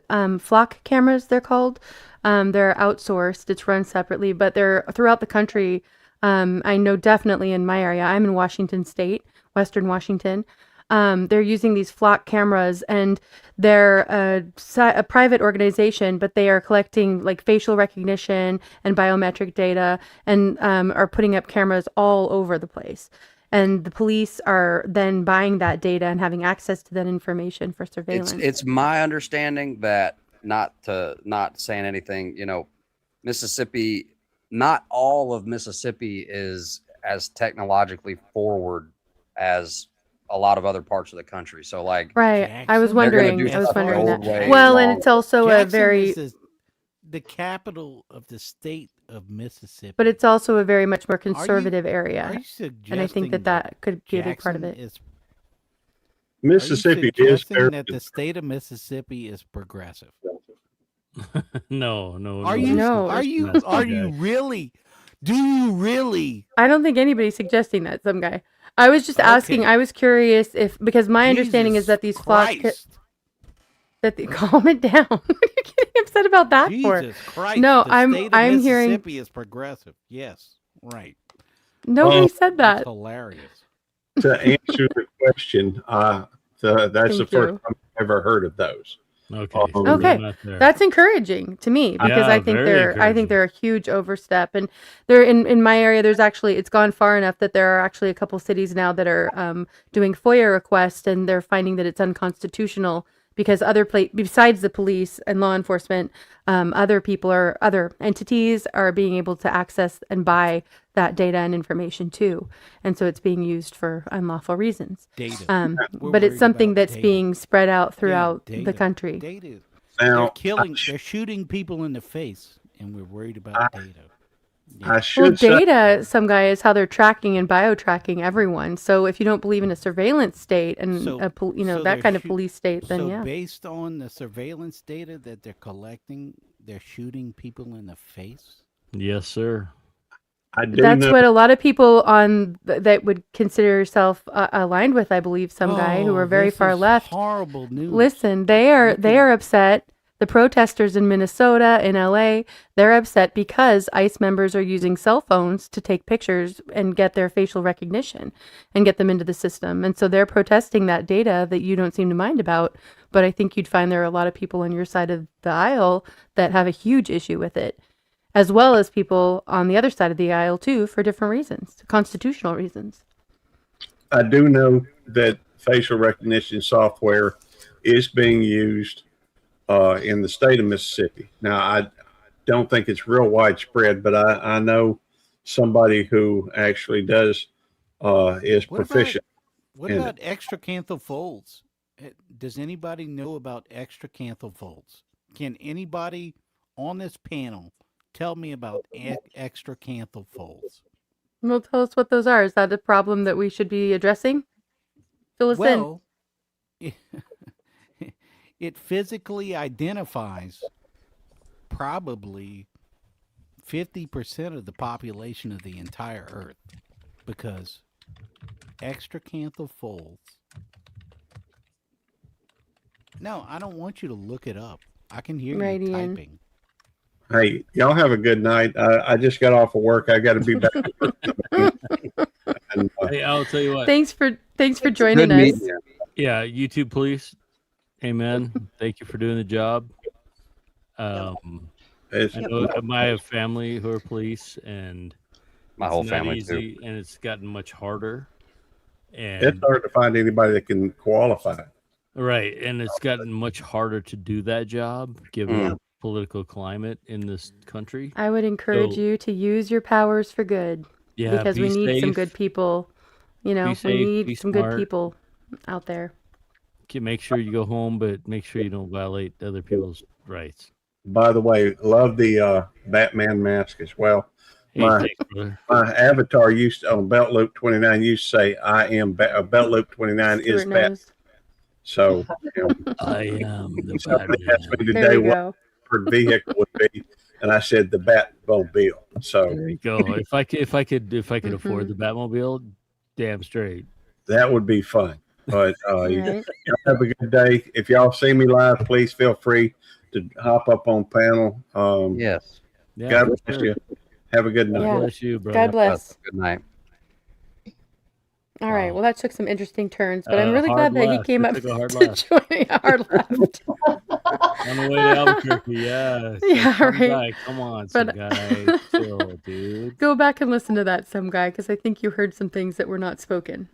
cameras, they're called. They're outsourced. It's run separately, but they're throughout the country. I know definitely in my area. I'm in Washington State, Western Washington. They're using these flock cameras, and they're a private organization, but they are collecting like facial recognition and biometric data, and are putting up cameras all over the place. And the police are then buying that data and having access to that information for surveillance. It's my understanding that, not saying anything, Mississippi, not all of Mississippi is as technologically forward as a lot of other parts of the country. So like, right. I was wondering that. Way well, and it's also Jackson a very is the capital of the state of Mississippi. But it's also a very much more conservative area. Are you and I think that could be a big part of it. Mississippi is that the state of Mississippi is progressive. No. Are you really? Do you really? I don't think anybody's suggesting that. Some guy. I was just asking. I was curious because my understanding is that these flocks. Calm it down. What are you getting upset about that for? Jesus Christ! No, the I'm state of hearing. Mississippi is progressive. Yes, right. Nobody said that. That's hilarious. To answer the question, that's the first time I've ever heard of those. Okay. Okay, that's encouraging to me because I think they're a huge overstep, and they're in my area. There's actually it's gone far enough that there are actually a couple cities now that are doing FOIA requests, and they're finding that it's unconstitutional because besides the police and law enforcement, other entities are being able to access and buy that data and information too, and so it's being used for unlawful reasons. Data. But it's something that's being spread out throughout the country. Data. Now, they're shooting people in the face, and we're worried about data. Data, some guy, is how they're tracking and bio-tracking everyone. So if you don't believe in a surveillance state and that kind of police state, then So based on the surveillance data that they're collecting, they're shooting people in the face? Yes, sir. That's what a lot of people on that would consider yourself aligned with, I believe, some guy who are very far left. Horrible news. Listen, they are upset. The protesters in Minnesota, in LA, they're upset because ICE members are using cell phones to take pictures and get their facial recognition and get them into the system. And so they're protesting that data that you don't seem to mind about. But I think you'd find there are a lot of people on your side of the aisle that have a huge issue with it, as well as people on the other side of the aisle too, for different reasons, constitutional reasons. I do know that facial recognition software is being used in the state of Mississippi. Now, I don't think it's real widespread, but I know somebody who actually does is proficient. What about extracanthal folds? Does anybody know about extracanthal folds? Can anybody on this panel tell me about extracanthal folds? Well, tell us what those are. Is that a problem that we should be addressing? Fill us in. It physically identifies probably 50% of the population of the entire Earth, because extracanthal folds. No, I don't want you to look it up. I can hear you typing. Hey, y'all have a good night. I just got off of work. I got to be back. Hey, I'll tell you what. Thanks for joining us. Yeah, YouTube police. Amen. Thank you for doing the job. I have family who are police, and my whole family too. And it's gotten much harder. And it's hard to find anybody that can qualify. Right, and it's gotten much harder to do that job given the political climate in this country. I would encourage you to use your powers for good. Yeah, because we need some good people. You know, we need some smart. Good people out there. Make sure you go home, but make sure you don't violate other people's rights. By the way, love the Batman mask as well. My avatar used to, on Belt Loop 29 used to say, "I am Belt Loop 29 is Batman." So I am the Batman. Asked me today what her vehicle would be, and I said the Batmobile. So there you go. If I could afford the Batmobile, damn straight. That would be fun. But y'all have a good day. If y'all see me live, please feel free to hop up on panel. Yes. God bless you. Have a good night. Yeah. Bless you, bro. God bless. Good night. All right. Well, that took some interesting turns, but I'm really glad that he came up to join a hard left. On the way to Albuquerque, yeah. Yeah, right. Guy. Come on, some guy. Chill, dude. Go back and listen to that, some guy, because I think you heard some things that were not spoken.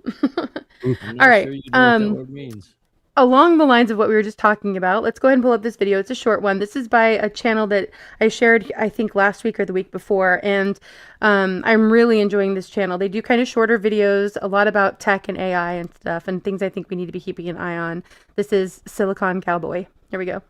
I'm not All right. sure you know what that word means. Along the lines of what we were just talking about, let's go ahead and pull up this video. It's a short one. This is by a channel that I shared, I think, last week or the week before, and I'm really enjoying this channel. They do kind of shorter videos, a lot about tech and AI and stuff, and things I think we need to be keeping an eye on. This is Silicon Cowboy. Here we go.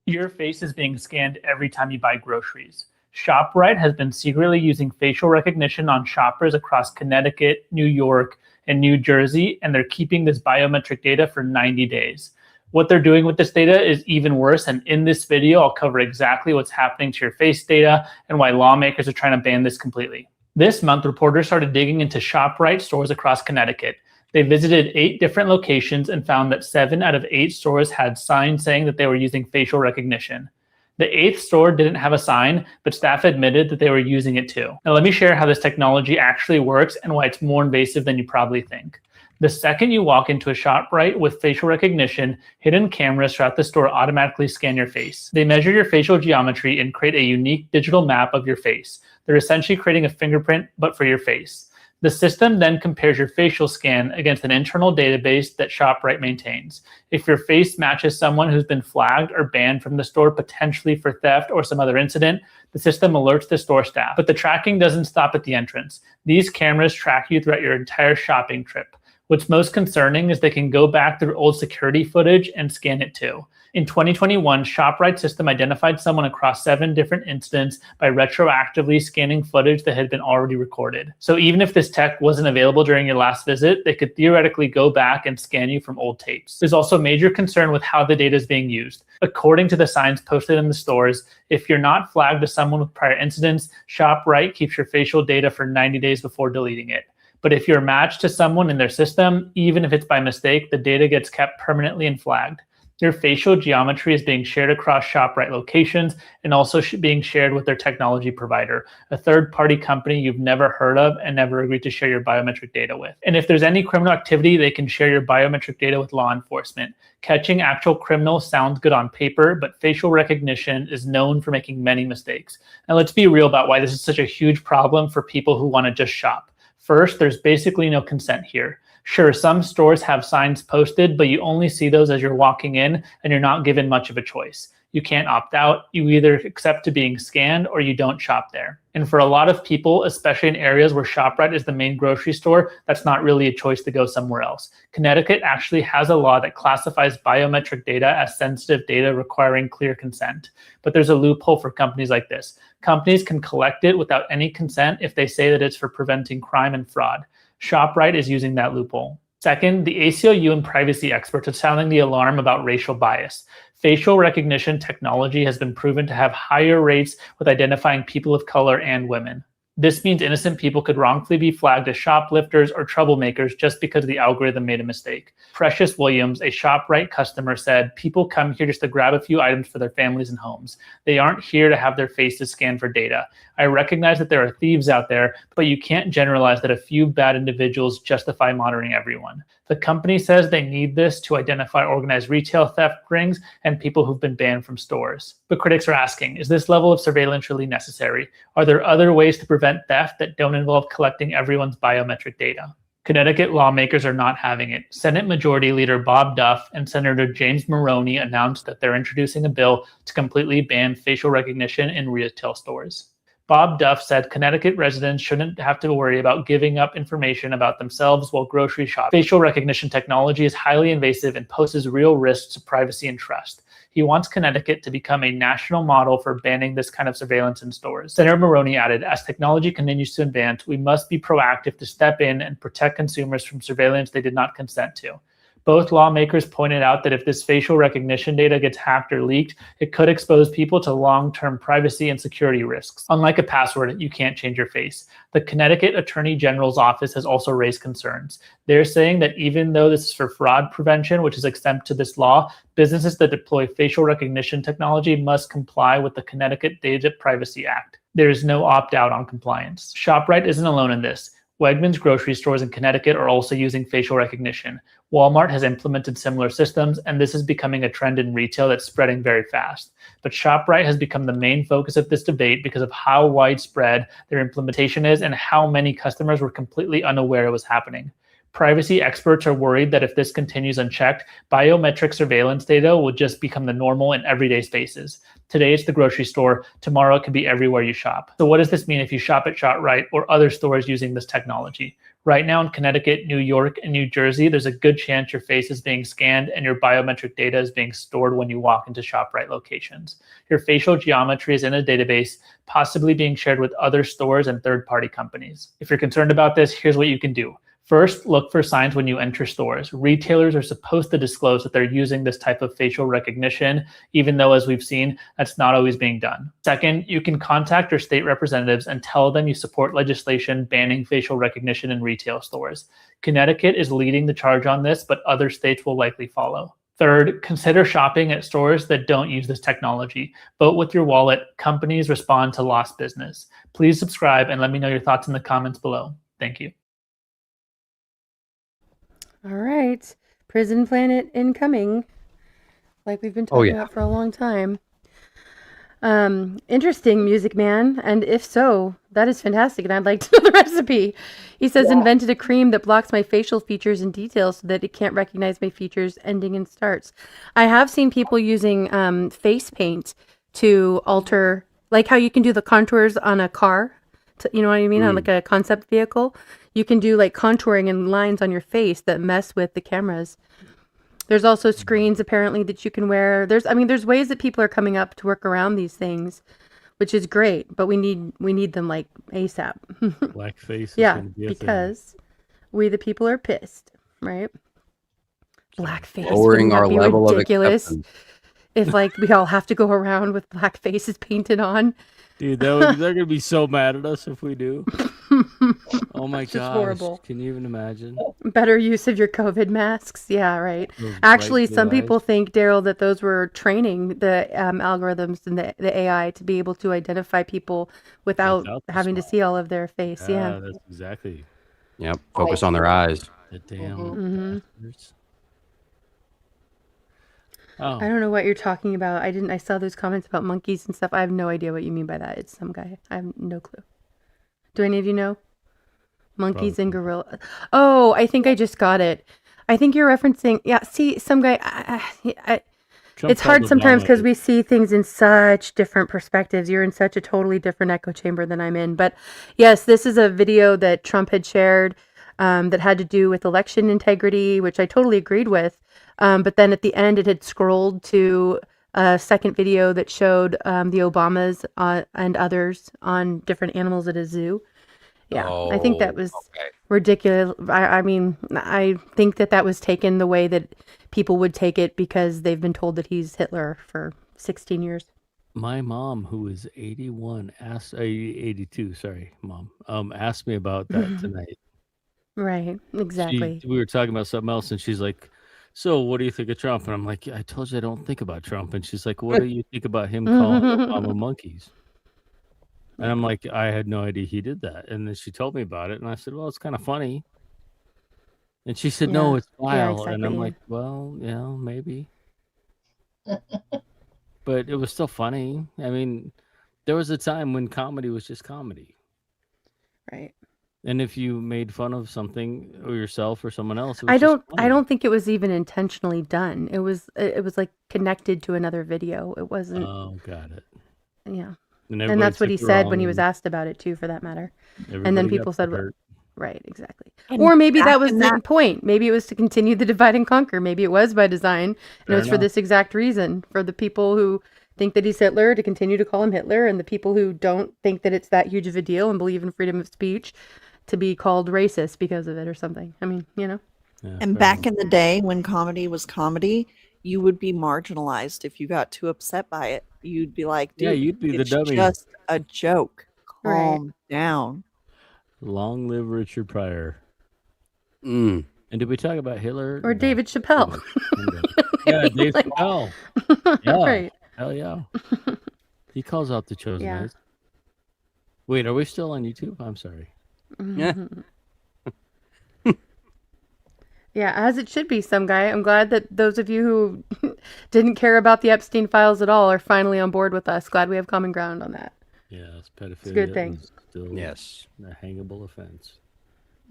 Your face is being scanned every time you buy groceries. ShopRite has been secretly using facial recognition on shoppers across Connecticut, New York, and New Jersey, and they're keeping this biometric data for 90 days. What they're doing with this data is even worse, and in this video, I'll cover exactly what's happening to your face data and why lawmakers are trying to ban this completely. This month, reporters started digging into ShopRite stores across Connecticut. They visited 8 different locations and found that 7 out of 8 stores had signs saying that they were using facial recognition. The 8th store didn't have a sign, but staff admitted that they were using it too. Now let me share how this technology actually works and why it's more invasive than you probably think. The second you walk into a ShopRite with facial recognition, hidden cameras throughout the store automatically scan your face. They measure your facial geometry and create a unique digital map of your face. They're essentially creating a fingerprint, but for your face. The system then compares your facial scan against an internal database that ShopRite maintains. If your face matches someone who's been flagged or banned from the store, potentially for theft or some other incident, the system alerts the store staff. But the tracking doesn't stop at the entrance. These cameras track you throughout your entire shopping trip. What's most concerning is they can go back through old security footage and scan it too. In 2021, ShopRite's system identified someone across 7 different incidents by retroactively scanning footage that had been already recorded. So even if this tech wasn't available during your last visit, they could theoretically go back and scan you from old tapes. There's also major concern with how the data is being used. According to the signs posted in the stores, if you're not flagged as someone with prior incidents, ShopRite keeps your facial data for 90 days before deleting it. But if you're matched to someone in their system, even if it's by mistake, the data gets kept permanently and flagged. Your facial geometry is being shared across ShopRite locations and also being shared with their technology provider, a third-party company you've never heard of and never agreed to share your biometric data with. And if there's any criminal activity, they can share your biometric data with law enforcement. Catching actual criminals sounds good on paper, but facial recognition is known for making many mistakes. Now let's be real about why this is such a huge problem for people who want to just shop. First, there's basically no consent here. Sure, some stores have signs posted, but you only see those as you're walking in and you're not given much of a choice. You can't opt out. You either accept to being scanned or you don't shop there. And for a lot of people, especially in areas where ShopRite is the main grocery store, that's not really a choice to go somewhere else. Connecticut actually has a law that classifies biometric data as sensitive data requiring clear consent. But there's a loophole for companies like this. Companies can collect it without any consent if they say that it's for preventing crime and fraud. ShopRite is using that loophole. Second, the ACLU and privacy experts are sounding the alarm about racial bias. Facial recognition technology has been proven to have higher rates with identifying people of color and women. This means innocent people could wrongfully be flagged as shoplifters or troublemakers just because the algorithm made a mistake. Precious Williams, a ShopRite customer, said, "People come here just to grab a few items for their families and homes. They aren't here to have their faces scanned for data. I recognize that there are thieves out there, but you can't generalize that a few bad individuals justify monitoring everyone." The company says they need this to identify organized retail theft rings and people who've been banned from stores. But critics are asking, is this level of surveillance really necessary? Are there other ways to prevent theft that don't involve collecting everyone's biometric data? Connecticut lawmakers are not having it. Senate Majority Leader Bob Duff and Senator James Maroney announced that they're introducing a bill to completely ban facial recognition in retail stores. Bob Duff said Connecticut residents shouldn't have to worry about giving up information about themselves while grocery shopping. Facial recognition technology is highly invasive and poses real risks to privacy and trust. He wants Connecticut to become a national model for banning this kind of surveillance in stores. Senator Maroney added, as technology continues to advance, we must be proactive to step in and protect consumers from surveillance they did not consent to. Both lawmakers pointed out that if this facial recognition data gets hacked or leaked, it could expose people to long-term privacy and security risks. Unlike a password, you can't change your face. The Connecticut Attorney General's office has also raised concerns. They're saying that even though this is for fraud prevention, which is exempt to this law, businesses that deploy facial recognition technology must comply with the Connecticut Data Privacy Act. There is no opt-out on compliance. ShopRite isn't alone in this. Wegmans grocery stores in Connecticut are also using facial recognition. Walmart has implemented similar systems, and this is becoming a trend in retail that's spreading very fast. But ShopRite has become the main focus of this debate because of how widespread their implementation is and how many customers were completely unaware it was happening. Privacy experts are worried that if this continues unchecked, biometric surveillance data will just become the normal in everyday spaces. Today it's the grocery store, tomorrow it could be everywhere you shop. So what does this mean if you shop at ShopRite or other stores using this technology? Right now in Connecticut, New York, and New Jersey, there's a good chance your face is being scanned and your biometric data is being stored when you walk into ShopRite locations. Your facial geometry is in a database, possibly being shared with other stores and third-party companies. If you're concerned about this, here's what you can do. First, look for signs when you enter stores. Retailers are supposed to disclose that they're using this type of facial recognition, even though, as we've seen, that's not always being done. Second, you can contact your state representatives and tell them you support legislation banning facial recognition in retail stores. Connecticut is leading the charge on this, but other states will likely follow. Third, consider shopping at stores that don't use this technology. Vote with your wallet. Companies respond to lost business. Please subscribe and let me know your thoughts in the comments below. Thank you. All right. Prison Planet incoming. Like we've been talking about for a long time. Interesting, Music Man. And if so, that is fantastic. And I'd like to know the recipe. He says, invented a cream that blocks my facial features and details so that it can't recognize my features ending and starts. I have seen people using face paint to alter, like how you can do the contours on a car. You know what I mean? On like a concept vehicle. You can do like contouring and lines on your face that mess with the cameras. There's also screens apparently that you can wear. There's ways that people are coming up to work around these things, which is great, but we need them like ASAP. Blackface is Yeah, going to be a thing. because we the people are pissed, right? Blackface. Lowering Wouldn't that our be level of ridiculous acceptance. if like we all have to go around with black faces painted on? Dude, they're going to be so mad at us if we do. Oh my It's just gosh. horrible. Can you even imagine? Better use of your COVID masks. Yeah, right. Those Actually, bright blue some eyes. people think, Daryl, that those were training the algorithms and the AI to be able to identify people without Without the having to see all of their face. Yeah. That's exactly. Yep. Focus on their eyes. The damn Mhm. bastards. Oh. I don't know what you're talking about. I saw those comments about monkeys and stuff. I have no idea what you mean by that. It's some guy. I have no clue. Do any of you know? Monkeys and gorilla. Oh, I think I just got it. I think you're referencing. Yeah, see, some guy. Trump It's hard called sometimes Obama because we see things in such different perspectives. You're in such a totally different echo chamber than I'm in. But yes, this is a video that Trump had shared that had to do with election integrity, which I totally agreed with. But then at the end, it had scrolled to a second video that showed the Obamas and others on different animals at a zoo. Yeah, I think that was ridiculous. I mean, I think that was taken the way that people would take it because they've been told that he's Hitler for 16 years. My mom, who is 81, 82, sorry, mom, asked me about that tonight. Right, exactly. We were talking about something else, and she's like, "So, what do you think of Trump?" And I'm like, "I told you I don't think about Trump." And she's like, "What do you think about him calling Obama monkeys?" And I'm like, "I had no idea he did that." And then she told me about it, and I said, "Well, it's kind of funny." And she said, "No, Yeah, it's yeah, vile." And I'm exactly. like, "Well, yeah, maybe." But it was still funny. I mean, there was a time when comedy was just comedy. Right. And if you made fun of something or yourself or someone else, it was I just don't funny. think it was even intentionally done. It was like connected to another video. It wasn't. Oh, got it. Yeah. And And everybody that's what took he it said when wrong he was and asked about it too, for that matter. And then everybody got people said, hurt. right, exactly. And Or maybe back that was in the that point. Maybe it was to continue the divide and conquer. Maybe it was by design, and it Fair was for enough. this exact reason, for the people who think that he's Hitler to continue to call him Hitler, and the people who don't think that it's that huge of a deal and believe in freedom of speech to be called racist because of it or something. I mean, you know. And back in the day when comedy was comedy, you would be marginalized if you got too upset by it. You'd be like, Yeah, dude, you'd be the it's dummy. just a joke. Right. Calm down. Long live Richard Pryor. Mm. And did we talk about Hitler? Or No. David Chappelle. Yeah, Dave Like- Chappelle. Yeah. Right. Hell yeah. He calls out the chosen Yeah. ones. Wait, are we still on YouTube? I'm sorry. Yeah, as it should be, some guy. I'm glad that those of you who didn't care about the Epstein files at all are finally on board with us. Glad we have common ground on that. Yes, pedophilia It's a good thing. is still a hangable offense.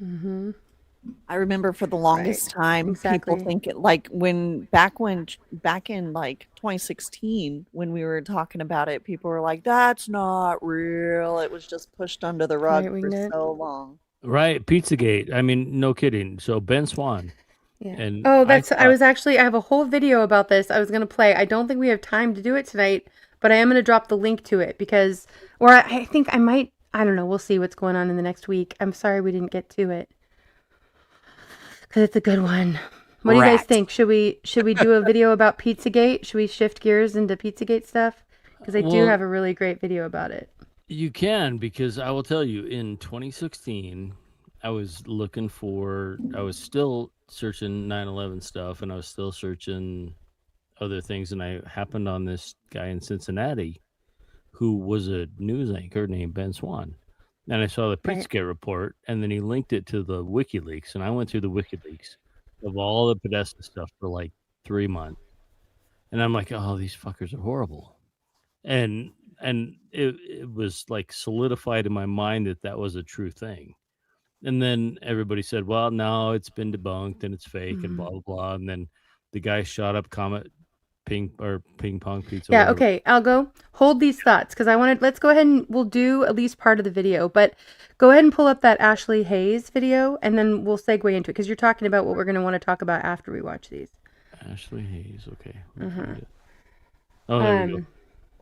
Mm-hmm. I remember for the longest time, exactly. people think it like back in like 2016, when we were talking about it, people were like, "That's not real. It was just pushed under the rug Right, for winged it. so long." Right, Pizzagate. I mean, no kidding. So Ben Swan. Yeah. And Oh, I have a whole video about this I was going to play. I don't think we have time to do it tonight, but I am going to drop the link to it because, or I think I might, I don't know. We'll see what's going on in the next week. I'm sorry we didn't get to it because it's a good one. What do you guys think? Should we do a video about Pizzagate? Should we shift gears into Pizzagate stuff? Because I do Well, have a really great video about it. You can, because I will tell you, in 2016, I was still searching 9/11 stuff, and I was still searching other things, and I happened on this guy in Cincinnati who was a news anchor named Ben Swan. And I saw the Right. Pizzagate report, and then he linked it to the WikiLeaks, and I went through the WikiLeaks of all the Podesta stuff for like 3 months. And I'm like, oh, these fuckers are horrible. And it was like solidified in my mind that was a true thing. And then everybody said, well, no, it's been debunked and it's fake and blah, blah, blah. And then the guy shot up ping pong pizza. Yeah, whatever. okay, Algo, hold these thoughts because let's go ahead and we'll do at least part of the video, but go ahead and pull up that Ashley Hayes video and then we'll segue into it because you're talking about what we're going to want to talk about after we watch these. Ashley Hayes, okay. Mhm. Oh, there we go.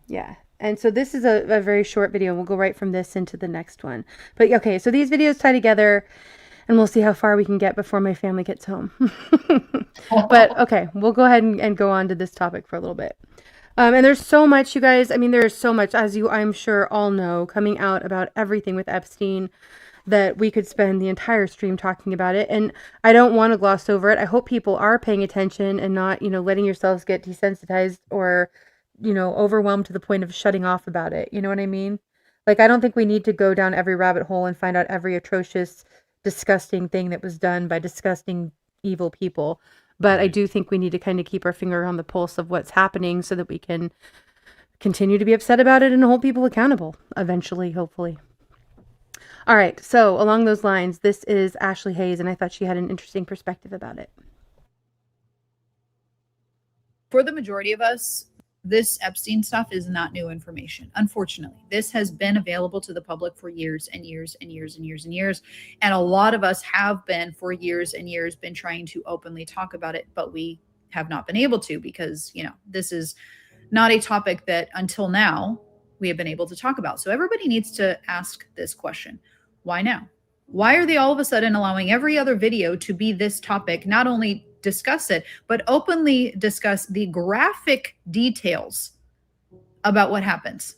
Yeah. And so this is a very short video. We'll go right from this into the next one. But okay, so these videos tie together and we'll see how far we can get before my family gets home. But okay, we'll go ahead and go on to this topic for a little bit. And there's so much, you guys. I mean, there's so much, as you, I'm sure, all know, coming out about everything with Epstein that we could spend the entire stream talking about it. And I don't want to gloss over it. I hope people are paying attention and not, letting yourselves get desensitized or, overwhelmed to the point of shutting off about it. You know what I mean? Like, I don't think we need to go down every rabbit hole and find out every atrocious, disgusting thing that was done by disgusting, evil people. But I do think we need to kind of keep our finger on the pulse of what's happening so that we can continue to be upset about it and hold people accountable eventually, hopefully. All right. So along those lines, this is Ashley Hayes, and I thought she had an interesting perspective about it. For the majority of us, this Epstein stuff is not new information. Unfortunately, this has been available to the public for years and years and years and years and years. And a lot of us have been for years and years been trying to openly talk about it, but we have not been able to because, this is not a topic that until now we have been able to talk about. So everybody needs to ask this question. Why now? Why are they all of a sudden allowing every other video to be this topic, not only discuss it, but openly discuss the graphic details about what happens?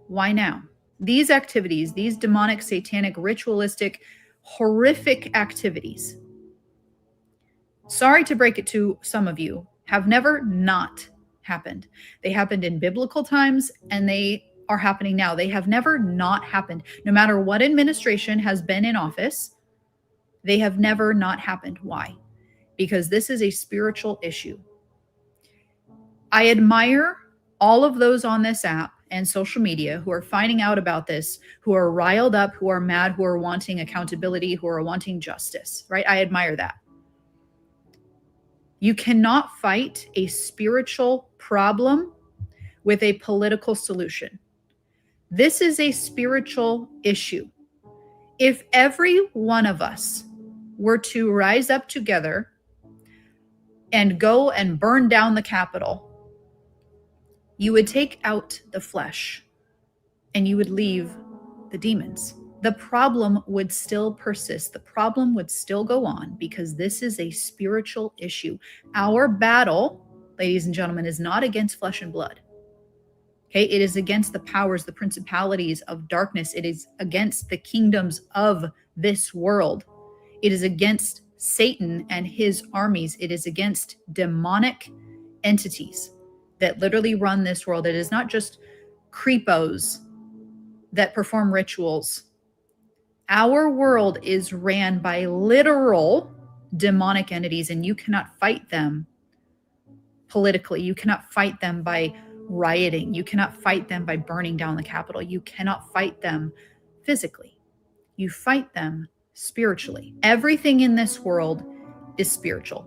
Why now? These activities, these demonic, satanic, ritualistic, horrific activities, sorry to break it to some of you, have never not happened. They happened in biblical times and they are happening now. They have never not happened. No matter what administration has been in office, they have never not happened. Why? Because this is a spiritual issue. I admire all of those on this app and social media who are finding out about this, who are riled up, who are mad, who are wanting accountability, who are wanting justice, right? I admire that. You cannot fight a spiritual problem with a political solution. This is a spiritual issue. If every one of us were to rise up together and go and burn down the Capitol, you would take out the flesh and you would leave the demons. The problem would still persist. The problem would still go on because this is a spiritual issue. Our battle, ladies and gentlemen, is not against flesh and blood. Okay, it is against the powers, the principalities of darkness. It is against the kingdoms of this world. It is against Satan and his armies. It is against demonic entities that literally run this world. It is not just creepos that perform rituals. Our world is ran by literal demonic entities, and you cannot fight them politically. You cannot fight them by rioting. You cannot fight them by burning down the Capitol. You cannot fight them physically. You fight them spiritually. Everything in this world is spiritual.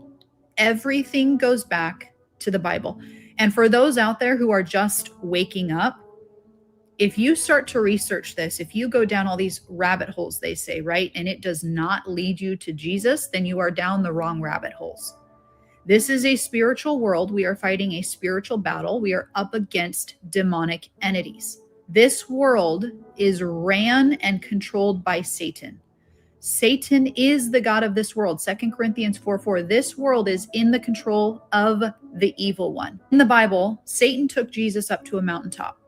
Everything goes back to the Bible. And for those out there who are just waking up, if you start to research this, if you go down all these rabbit holes, they say, right, and it does not lead you to Jesus, then you are down the wrong rabbit holes. This is a spiritual world. We are fighting a spiritual battle. We are up against demonic entities. This world is ran and controlled by Satan. Satan is the god of this world. 2 Corinthians 4:4. This world is in the control of the evil one. In the Bible, Satan took Jesus up to a mountaintop.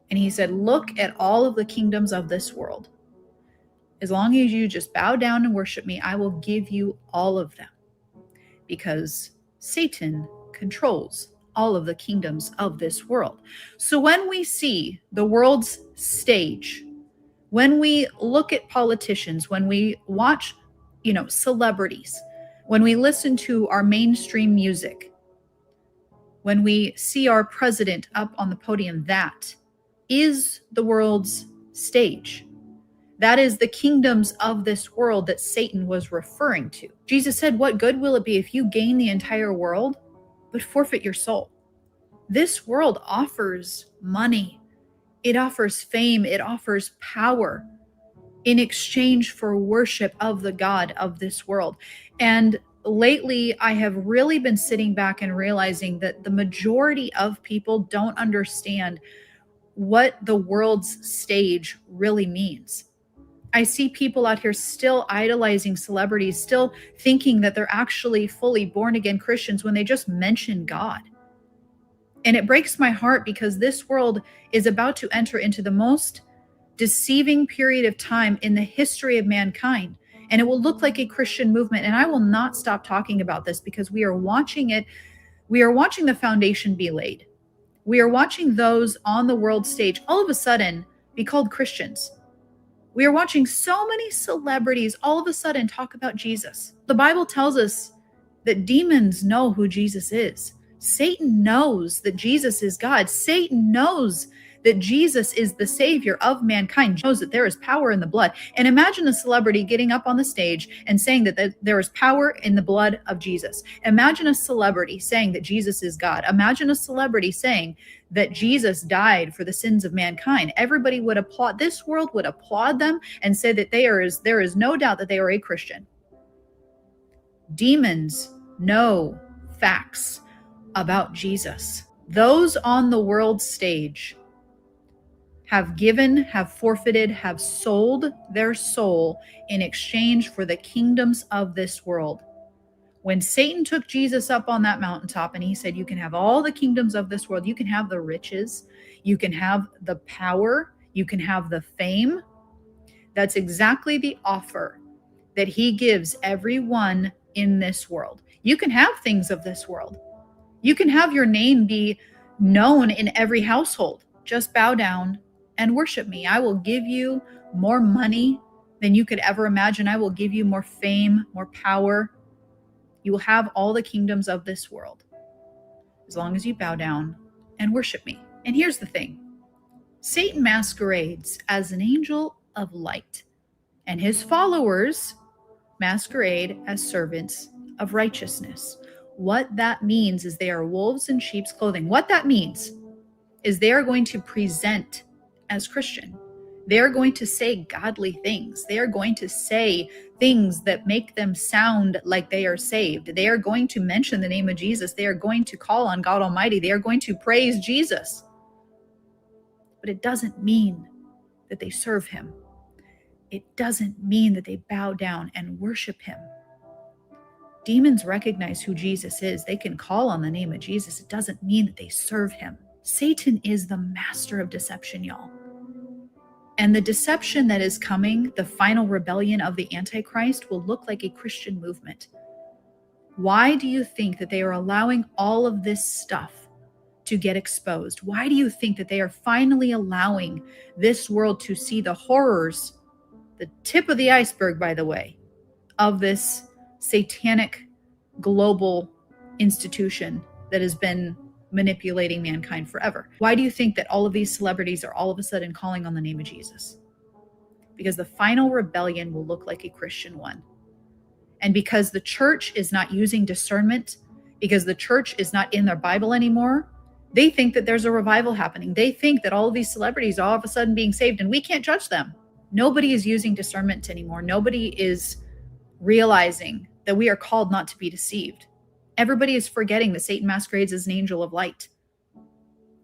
And he said, look at all of the kingdoms of this world. As long as you just bow down and worship me, I will give you all of them. Because Satan controls all of the kingdoms of this world. So when we see the world's stage, when we look at politicians, when we watch, celebrities, when we listen to our mainstream music, when we see our president up on the podium, that is the world's stage. That is the kingdoms of this world that Satan was referring to. Jesus said, what good will it be if you gain the entire world but forfeit your soul. This world offers money. It offers fame. It offers power in exchange for worship of the God of this world. And lately, I have really been sitting back and realizing that the majority of people don't understand what the world's stage really means. I see people out here still idolizing celebrities, still thinking that they're actually fully born again Christians when they just mention God. And it breaks my heart because this world is about to enter into the most deceiving period of time in the history of mankind. And it will look like a Christian movement. And I will not stop talking about this because we are watching it. We are watching the foundation be laid. We are watching those on the world stage all of a sudden be called Christians. We are watching so many celebrities all of a sudden talk about Jesus. The Bible tells us that demons know who Jesus is. Satan knows that Jesus is God. Satan knows that Jesus is the Savior of mankind, knows that there is power in the blood. And imagine a celebrity getting up on the stage and saying that there is power in the blood of Jesus. Imagine a celebrity saying that Jesus is God. Imagine a celebrity saying that Jesus died for the sins of mankind. Everybody would applaud. This world would applaud them and say that there is no doubt that they are a Christian. Demons know facts about Jesus. Those on the world stage have given, have forfeited, have sold their soul in exchange for the kingdoms of this world. When Satan took Jesus up on that mountaintop and he said, you can have all the kingdoms of this world, you can have the riches, you can have the power, you can have the fame. That's exactly the offer that he gives everyone in this world. You can have things of this world. You can have your name be known in every household. Just bow down and worship me. I will give you more money than you could ever imagine. I will give you more fame, more power. You will have all the kingdoms of this world as long as you bow down and worship me. And here's the thing. Satan masquerades as an angel of light, and his followers masquerade as servants of righteousness. What that means is they are wolves in sheep's clothing. What that means is they are going to present as Christian. They are going to say godly things. They are going to say things that make them sound like they are saved. They are going to mention the name of Jesus. They are going to call on God Almighty. They are going to praise Jesus. But it doesn't mean that they serve him. It doesn't mean that they bow down and worship him. Demons recognize who Jesus is. They can call on the name of Jesus. It doesn't mean that they serve him. Satan is the master of deception, y'all. And the deception that is coming, the final rebellion of the Antichrist, will look like a Christian movement. Why do you think that they are allowing all of this stuff to get exposed? Why do you think that they are finally allowing this world to see the horrors, the tip of the iceberg, by the way, of this satanic global institution that has been manipulating mankind forever? Why do you think that all of these celebrities are all of a sudden calling on the name of Jesus? Because the final rebellion will look like a Christian one. And because the church is not using discernment, because the church is not in their Bible anymore, they think that there's a revival happening. They think that all of these celebrities are all of a sudden being saved, and we can't judge them. Nobody is using discernment anymore. Nobody is realizing that we are called not to be deceived. Everybody is forgetting that Satan masquerades as an angel of light.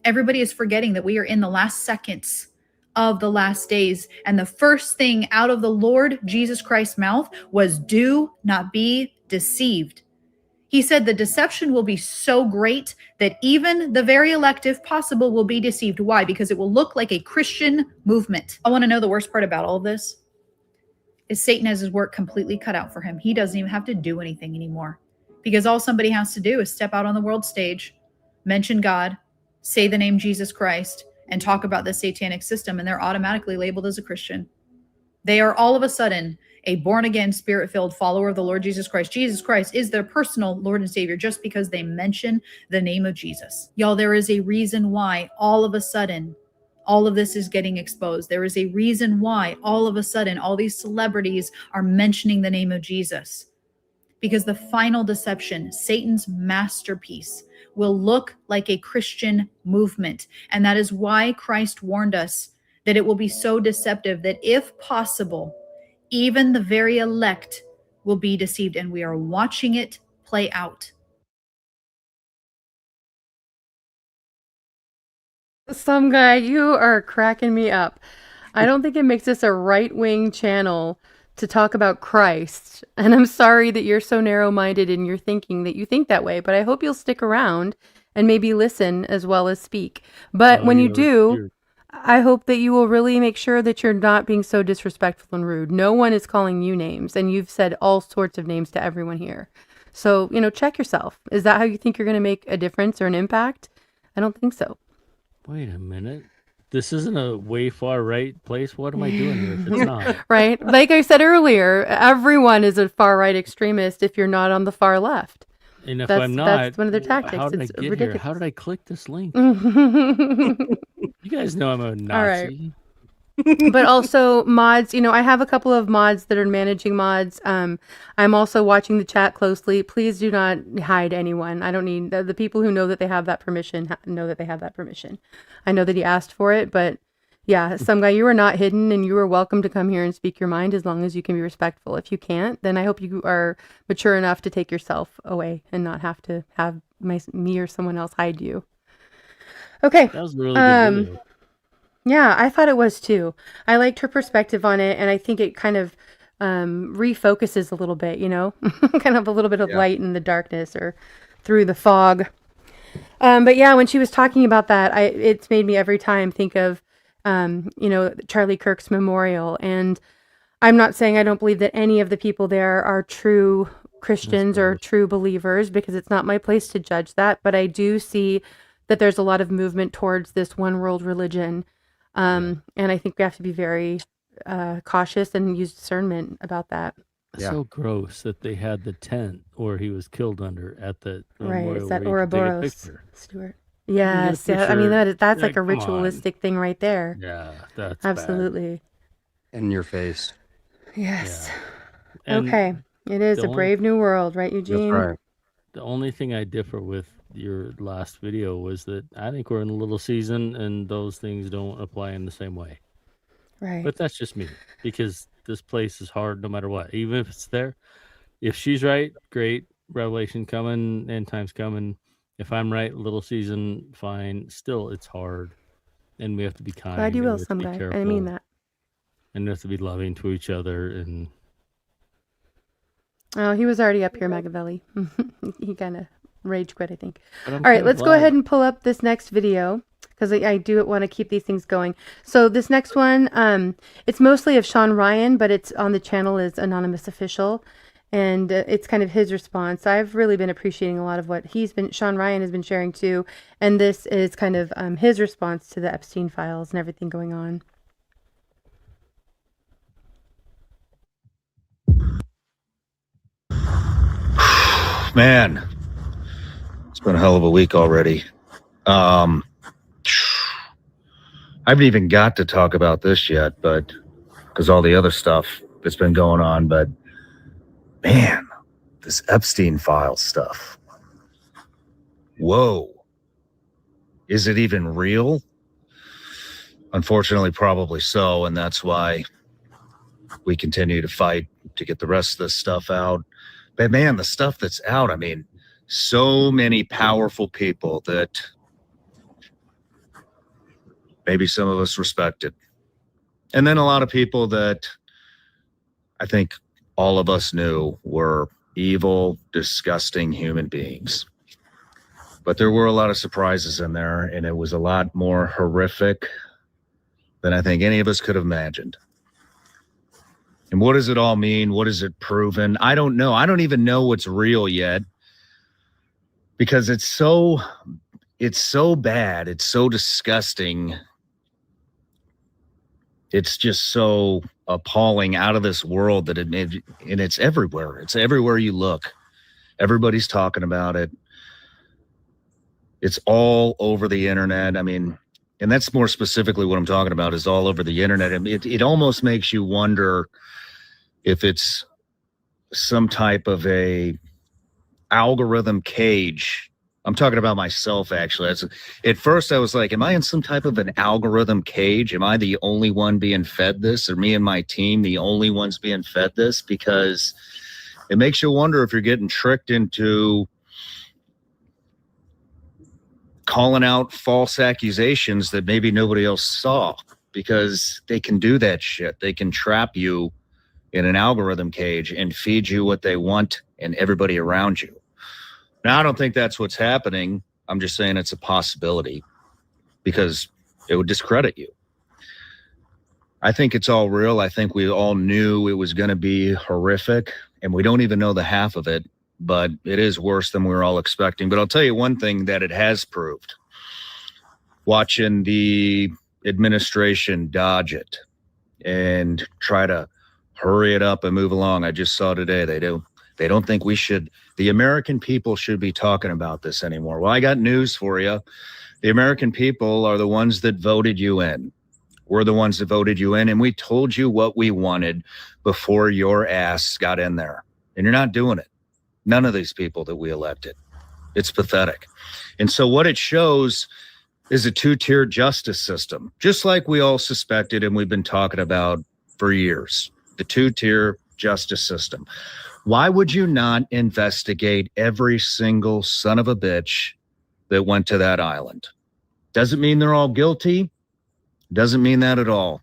Everybody is forgetting that we are in the last seconds of the last days. And the first thing out of the Lord Jesus Christ's mouth was, do not be deceived. He said the deception will be so great that even the very elect, if possible, will be deceived. Why? Because it will look like a Christian movement. I want to know the worst part about all of this is Satan has his work completely cut out for him. He doesn't even have to do anything anymore, because all somebody has to do is step out on the world stage, mention God, say the name Jesus Christ, and talk about the satanic system, and they're automatically labeled as a Christian. They are all of a sudden a born-again, spirit-filled follower of the Lord Jesus Christ. Jesus Christ is their personal Lord and Savior just because they mention the name of Jesus. Y'all, there is a reason why all of a sudden all of this is getting exposed. There is a reason why all of a sudden all these celebrities are mentioning the name of Jesus. because the final deception, Satan's masterpiece, will look like a Christian movement. And that is why Christ warned us that it will be so deceptive that if possible, even the very elect will be deceived. And we are watching it play out. Some guy, you are cracking me up. I don't think it makes this a right-wing channel to talk about Christ. And I'm sorry that you're so narrow-minded in your thinking that you think that way, but I hope you'll stick around and maybe listen as well as speak. But when you do, I hope that you will really make sure that you're not being so disrespectful and rude. No one is calling you names, and you've said all sorts of names to everyone here. So, check yourself. Is that how you think you're going to make a difference or an impact? I don't think so. Wait a minute. This isn't a way far right place. What am I doing here if it's not? Right? Like I said earlier, everyone is a far right extremist if you're not on the far left. And if that's, I'm not, that's one of their tactics. How did it's I get ridiculous. here? How did I click this link? You guys know I'm a Nazi. All right. But also mods, I have a couple of mods that are managing mods. I'm also watching the chat closely. Please do not hide anyone. I don't need the people who know that they have that permission know that they have that permission. I know that he asked for it, but yeah, some guy, you are not hidden and you are welcome to come here and speak your mind as long as you can be respectful. If you can't, then I hope you are mature enough to take yourself away and not have to have me or someone else hide you. Okay. That was a really good video. Yeah, I thought it was too. I liked her perspective on it, and I think it kind of refocuses a little bit, kind of a little bit of light in the darkness or through the fog. But yeah, when she was talking about that, it's made me every time think of, Charlie Kirk's memorial. And I'm not saying I don't believe that any of the people there are true Christians or true believers, because it's not my place to judge that. But I do see that there's a lot of movement towards this one world religion. And I think we have to be very cautious and use discernment about that. So gross that they had the tent where he was killed under at the Right, it's that where you could take a Ouroboros, picture. Stuart. You can get a Yes, yeah. I mean, picture. that's like a Come on. ritualistic thing right there. Yeah, that's bad. Absolutely. In your face. Yes. And Okay. It is the a only- brave new world, right, Eugene? The only thing I differ with your last video was that I think we're in a little season and those things don't apply in the same way. Right. But that's just me, because this place is hard no matter what. Even if it's there, if she's right, great. Revelation coming, end times coming. If I'm right, little season, fine. Still, it's hard, and we have to be kind. Glad you and will, we have to some be guy. I careful, mean that. and we have to be loving to each other. And Oh, he was already up here, Machiavelli. He kind of rage quit, I think. But I'm All right, kinda let's go glad. ahead and pull up this next video, because I do want to keep these things going. So this next one, it's mostly of Sean Ryan, but it's on the channel as Anonymous Official, and it's kind of his response. I've really been appreciating a lot of what Sean Ryan has been sharing too, and this is kind of his response to the Epstein files and everything going on. Man, it's been a hell of a week already. I haven't even got to talk about this yet, but because all the other stuff that's been going on, but man, this Epstein file stuff. Whoa. Is it even real? Unfortunately, probably so, and that's why we continue to fight to get the rest of this stuff out. But man, the stuff that's out, I mean, so many powerful people that maybe some of us respected. And then a lot of people that I think all of us knew were evil, disgusting human beings. But there were a lot of surprises in there, and it was a lot more horrific than I think any of us could have imagined. And what does it all mean? What is it proven? I don't know. I don't even know what's real yet, because it's so bad. It's so disgusting. It's just so appalling, out of this world, that and it's everywhere. It's everywhere you look. Everybody's talking about it. It's all over the internet. I mean, and that's more specifically what I'm talking about, is all over the internet. I mean, it almost makes you wonder if it's some type of a algorithm cage. I'm talking about myself, actually. At first, I was like, am I in some type of an algorithm cage? Am I the only one being fed this? Or me and my team the only ones being fed this? Because it makes you wonder if you're getting tricked into calling out false accusations that maybe nobody else saw, because they can do that shit. They can trap you in an algorithm cage and feed you what they want and everybody around you. Now, I don't think that's what's happening. I'm just saying it's a possibility because it would discredit you. I think it's all real. I think we all knew it was going to be horrific, and we don't even know the half of it, but it is worse than we were all expecting. But I'll tell you one thing that it has proved. Watching the administration dodge it and try to hurry it up and move along. I just saw today they don't think the American people should be talking about this anymore. Well, I got news for you. The American people are the ones that voted you in. We're the ones that voted you in, and we told you what we wanted before your ass got in there. And you're not doing it. None of these people that we elected. It's pathetic. And so what it shows is a two-tier justice system, just like we all suspected and we've been talking about for years. The two-tier justice system. Why would you not investigate every single son of a bitch that went to that island? Doesn't mean they're all guilty. Doesn't mean that at all.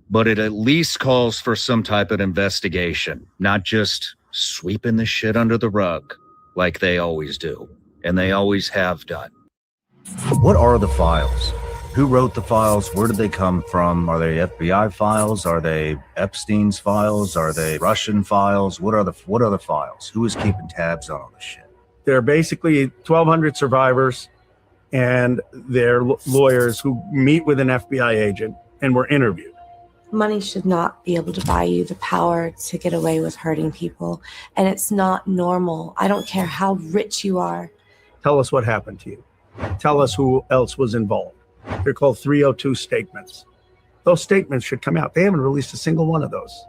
But it at least calls for some type of investigation, not just sweeping the shit under the rug like they always do, and they always have done. What are the files? Who wrote the files? Where did they come from? Are they FBI files? Are they Epstein's files? Are they Russian files? What are the files? Who is keeping tabs on all this shit? There are basically 1,200 survivors and their lawyers who meet with an FBI agent and were interviewed. Money should not be able to buy you the power to get away with hurting people. And it's not normal. I don't care how rich you are. Tell us what happened to you. Tell us who else was involved. They're called 302 statements. Those statements should come out. They haven't released a single one of those.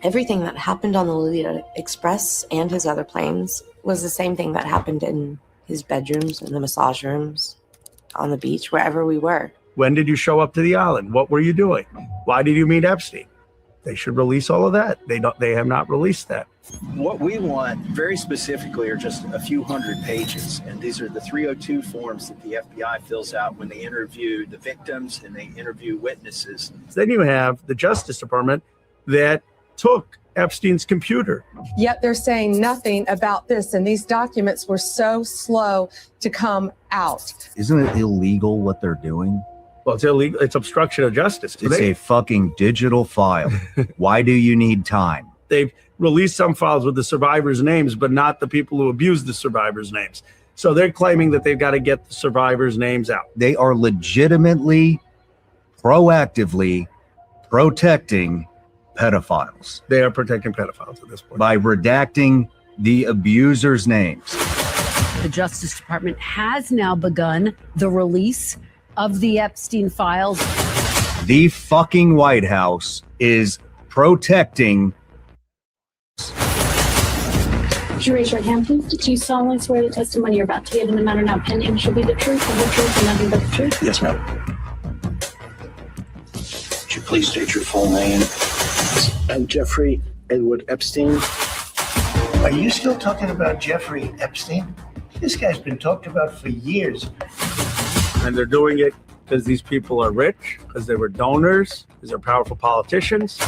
Everything that happened on the Lolita Express and his other planes was the same thing that happened in his bedrooms, in the massage rooms, on the beach, wherever we were. When did you show up to the island? What were you doing? Why did you meet Epstein? They should release all of that. They have not released that. What we want very specifically are just a few hundred pages. And these are the 302 forms that the FBI fills out when they interview the victims and they interview witnesses. Then you have the Justice Department that took Epstein's computer. Yet they're saying nothing about this. And these documents were so slow to come out. Isn't it illegal what they're doing? Well, it's illegal. It's obstruction of justice. It's a fucking digital file. Why do you need time? They've released some files with the survivors' names, but not the people who abused the survivors' names. So they're claiming that they've got to get the survivors' names out. They are legitimately, proactively protecting pedophiles. They are protecting pedophiles at this point. By redacting the abusers' names. The Justice Department has now begun the release of the Epstein files. The fucking White House is protecting. Would you raise your hand, please? Do you solemnly swear the testimony you're about to give in the matter now pending shall be the truth, the whole truth, and nothing but the truth? Yes, ma'am. Would you please state your full name? I'm Jeffrey Edward Epstein. Are you still talking about Jeffrey Epstein? This guy's been talked about for years. And they're doing it because these people are rich, because they were donors, because they're powerful politicians.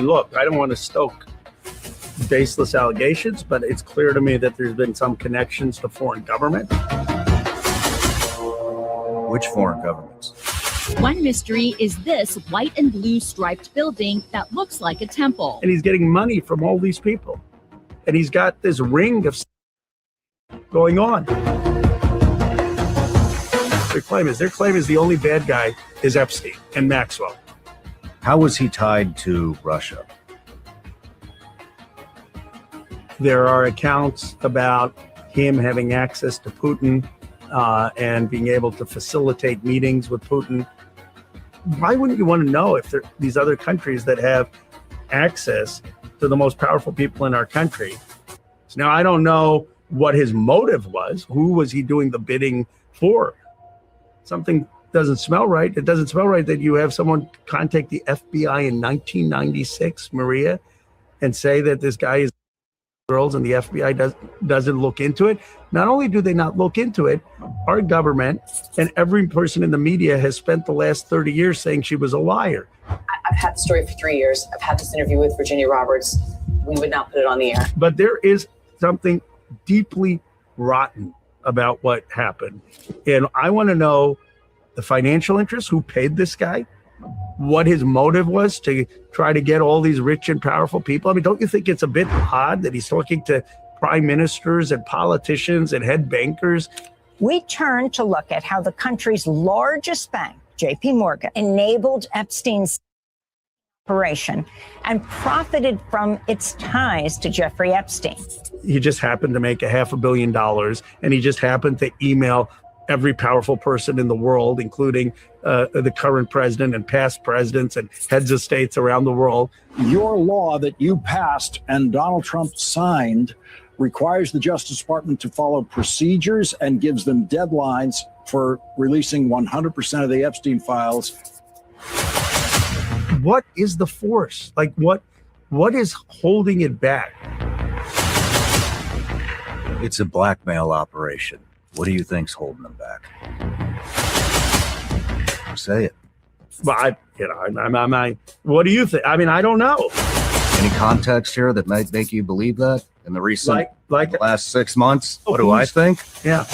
Look, I don't want to stoke baseless allegations, but it's clear to me that there's been some connections to foreign government. Which foreign governments? One mystery is this white and blue striped building that looks like a temple. And he's getting money from all these people. And he's got this ring of going on. Their claim is the only bad guy is Epstein and Maxwell. How was he tied to Russia? There are accounts about him having access to Putin and being able to facilitate meetings with Putin. why wouldn't you want to know if there are these other countries that have access to the most powerful people in our country? Now, I don't know what his motive was. Who was he doing the bidding for? Something doesn't smell right. It doesn't smell right that you have someone contact the FBI in 1996, Maria, and say that this guy is girls and the FBI doesn't look into it. Not only do they not look into it, our government and every person in the media has spent the last 30 years saying she was a liar. I've had the story for 3 years. I've had this interview with Virginia Roberts. We would not put it on the air. But there is something deeply rotten about what happened. And I want to know the financial interest, who paid this guy, what his motive was to try to get all these rich and powerful people. I mean, don't you think it's a bit odd that he's talking to prime ministers and politicians and head bankers? We turn to look at how the country's largest bank, JP Morgan, enabled Epstein's operation and profited from its ties to Jeffrey Epstein. He just happened to make $500 million, and he just happened to email every powerful person in the world, including the current president and past presidents and heads of states around the world. Your law that you passed and Donald Trump signed requires the Justice Department to follow procedures and gives them deadlines for releasing 100% of the Epstein files. What is the force? Like, what is holding it back? It's a blackmail operation. What do you think's holding them back? Say it. Well, what do you think? I mean, I don't know. Any context here that might make you believe that in the recent last 6 months? What do I think? Yeah.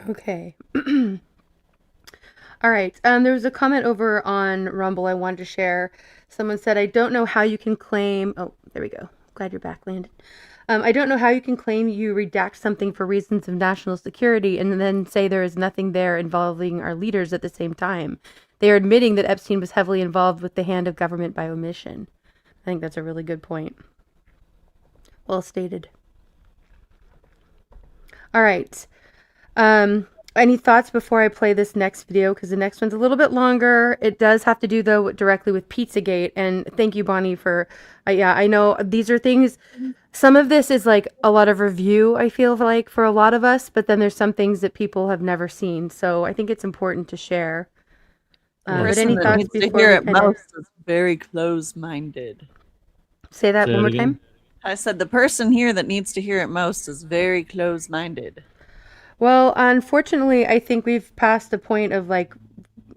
Okay. All right. There was a comment over on Rumble I wanted to share. Someone said, I don't know how you can claim... Oh, there we go. Glad you're back, Landon. I don't know how you can claim you redact something for reasons of national security and then say there is nothing there involving our leaders at the same time. They are admitting that Epstein was heavily involved with the hand of government by omission. I think that's a really good point. Well stated. All right. Any thoughts before I play this next video? Because the next one's a little bit longer. It does have to do, though, directly with Pizzagate. And thank you, Bonnie, for... yeah, I know these are things... Some of this is like a lot of review, I feel like, for a lot of us. But then there's some things that people have never seen. So I think it's important to share. But any thoughts needs to before hear we it kinda- most is very close-minded. Say that one more time? I said the person here that needs to hear it most is very close-minded. Well, unfortunately, I think we've passed the point of like,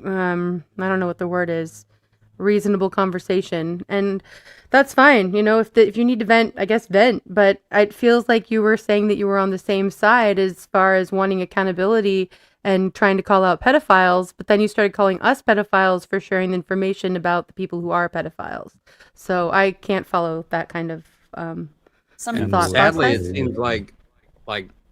I don't know what the word is, reasonable conversation, and that's fine. You know, if you need to vent, I guess vent. But it feels like you were saying that you were on the same side as far as wanting accountability and trying to call out pedophiles, but then you started calling us pedophiles for sharing information about the people who are pedophiles. So I can't follow that kind of thought Sadly, process. it seems like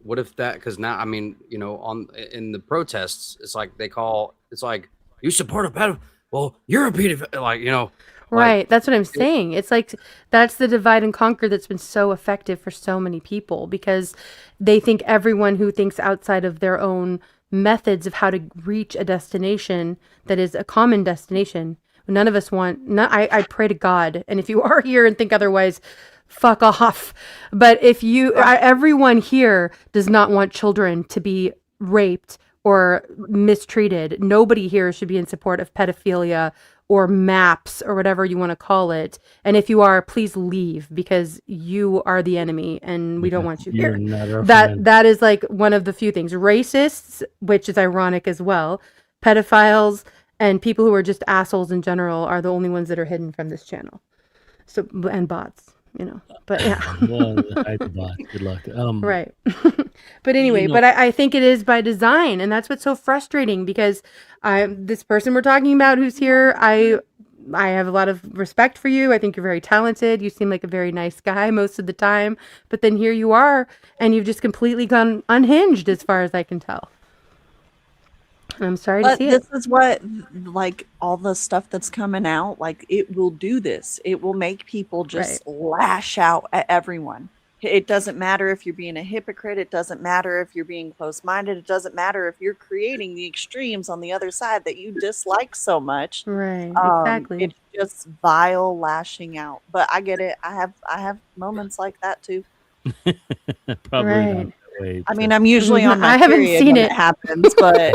what if that? Because now, I mean, you know, in the protests, it's like it's like you support a pedophile. Well, you're a pedophile, like, you know. Right, that's what I'm saying. It's like that's the divide and conquer that's been so effective for so many people because they think everyone who thinks outside of their own methods of how to reach a destination that is a common destination. None of us want. I pray to God, and if you are here and think otherwise, fuck off. But if everyone here does not want children to be raped or mistreated. Nobody here should be in support of pedophilia or MAPS or whatever you want to call it. And if you are, please leave because you are the enemy and we don't want you here. That is like one of the few things. Racists, which is ironic as well, pedophiles, and people who are just assholes in general are the only ones that are hidden from this channel. So, and bots. You know, but yeah. Well, hide the bot. Good luck. Right. But anyway, but I think it is by design, and that's what's so frustrating because this person we're talking about who's here, I have a lot of respect for you. I think you're very talented. You seem like a very nice guy most of the time, but then here you are, and you've just completely gone unhinged as far as I can tell. I'm sorry to see it. This is what, like, all the stuff that's coming out, like, it will do this. It will make people just lash out at everyone. It doesn't matter if you're being a hypocrite. It doesn't matter if you're being closed-minded. It doesn't matter if you're creating the extremes on the other side that you dislike so much. Right. Exactly. It's just vile lashing out. But I get it. I have moments like that too. Probably Right. not that way. I mean, I'm usually on my I haven't period seen when it. it happens, but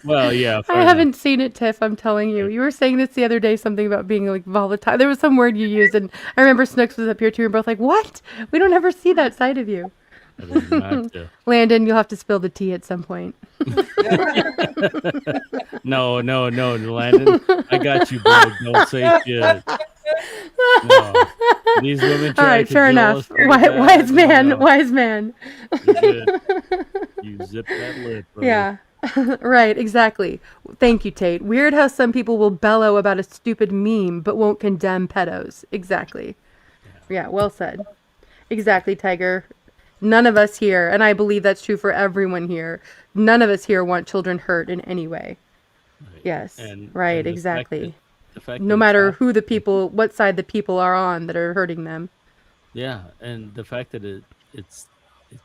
Well, yeah. I fair enough. haven't seen it, Tiff. I'm telling you. You were saying this the other day, something about being like volatile. There was some word you used, and I remember Snooks was up here too. We were both like, "What? We don't ever see that side of you." I think not to. Landon, you'll have to spill the tea at some point. No, Landon. I got you, bro. Don't say shit. No. These women All try right, to fair dull enough. us pretty bad. Wise man, No. wise man. You're good. You zip that lip, bro. Yeah. Right, exactly. Thank you, Tate. Weird how some people will bellow about a stupid meme but won't condemn pedos. Exactly. Yeah, well said. Exactly, Tiger. None of us here, and I believe that's true for everyone here, none of us here want children hurt in any way. Right. Yes. And Right, the exactly. fact No that matter it's who the people, what side the people are on that are hurting them. yeah, and the fact that it's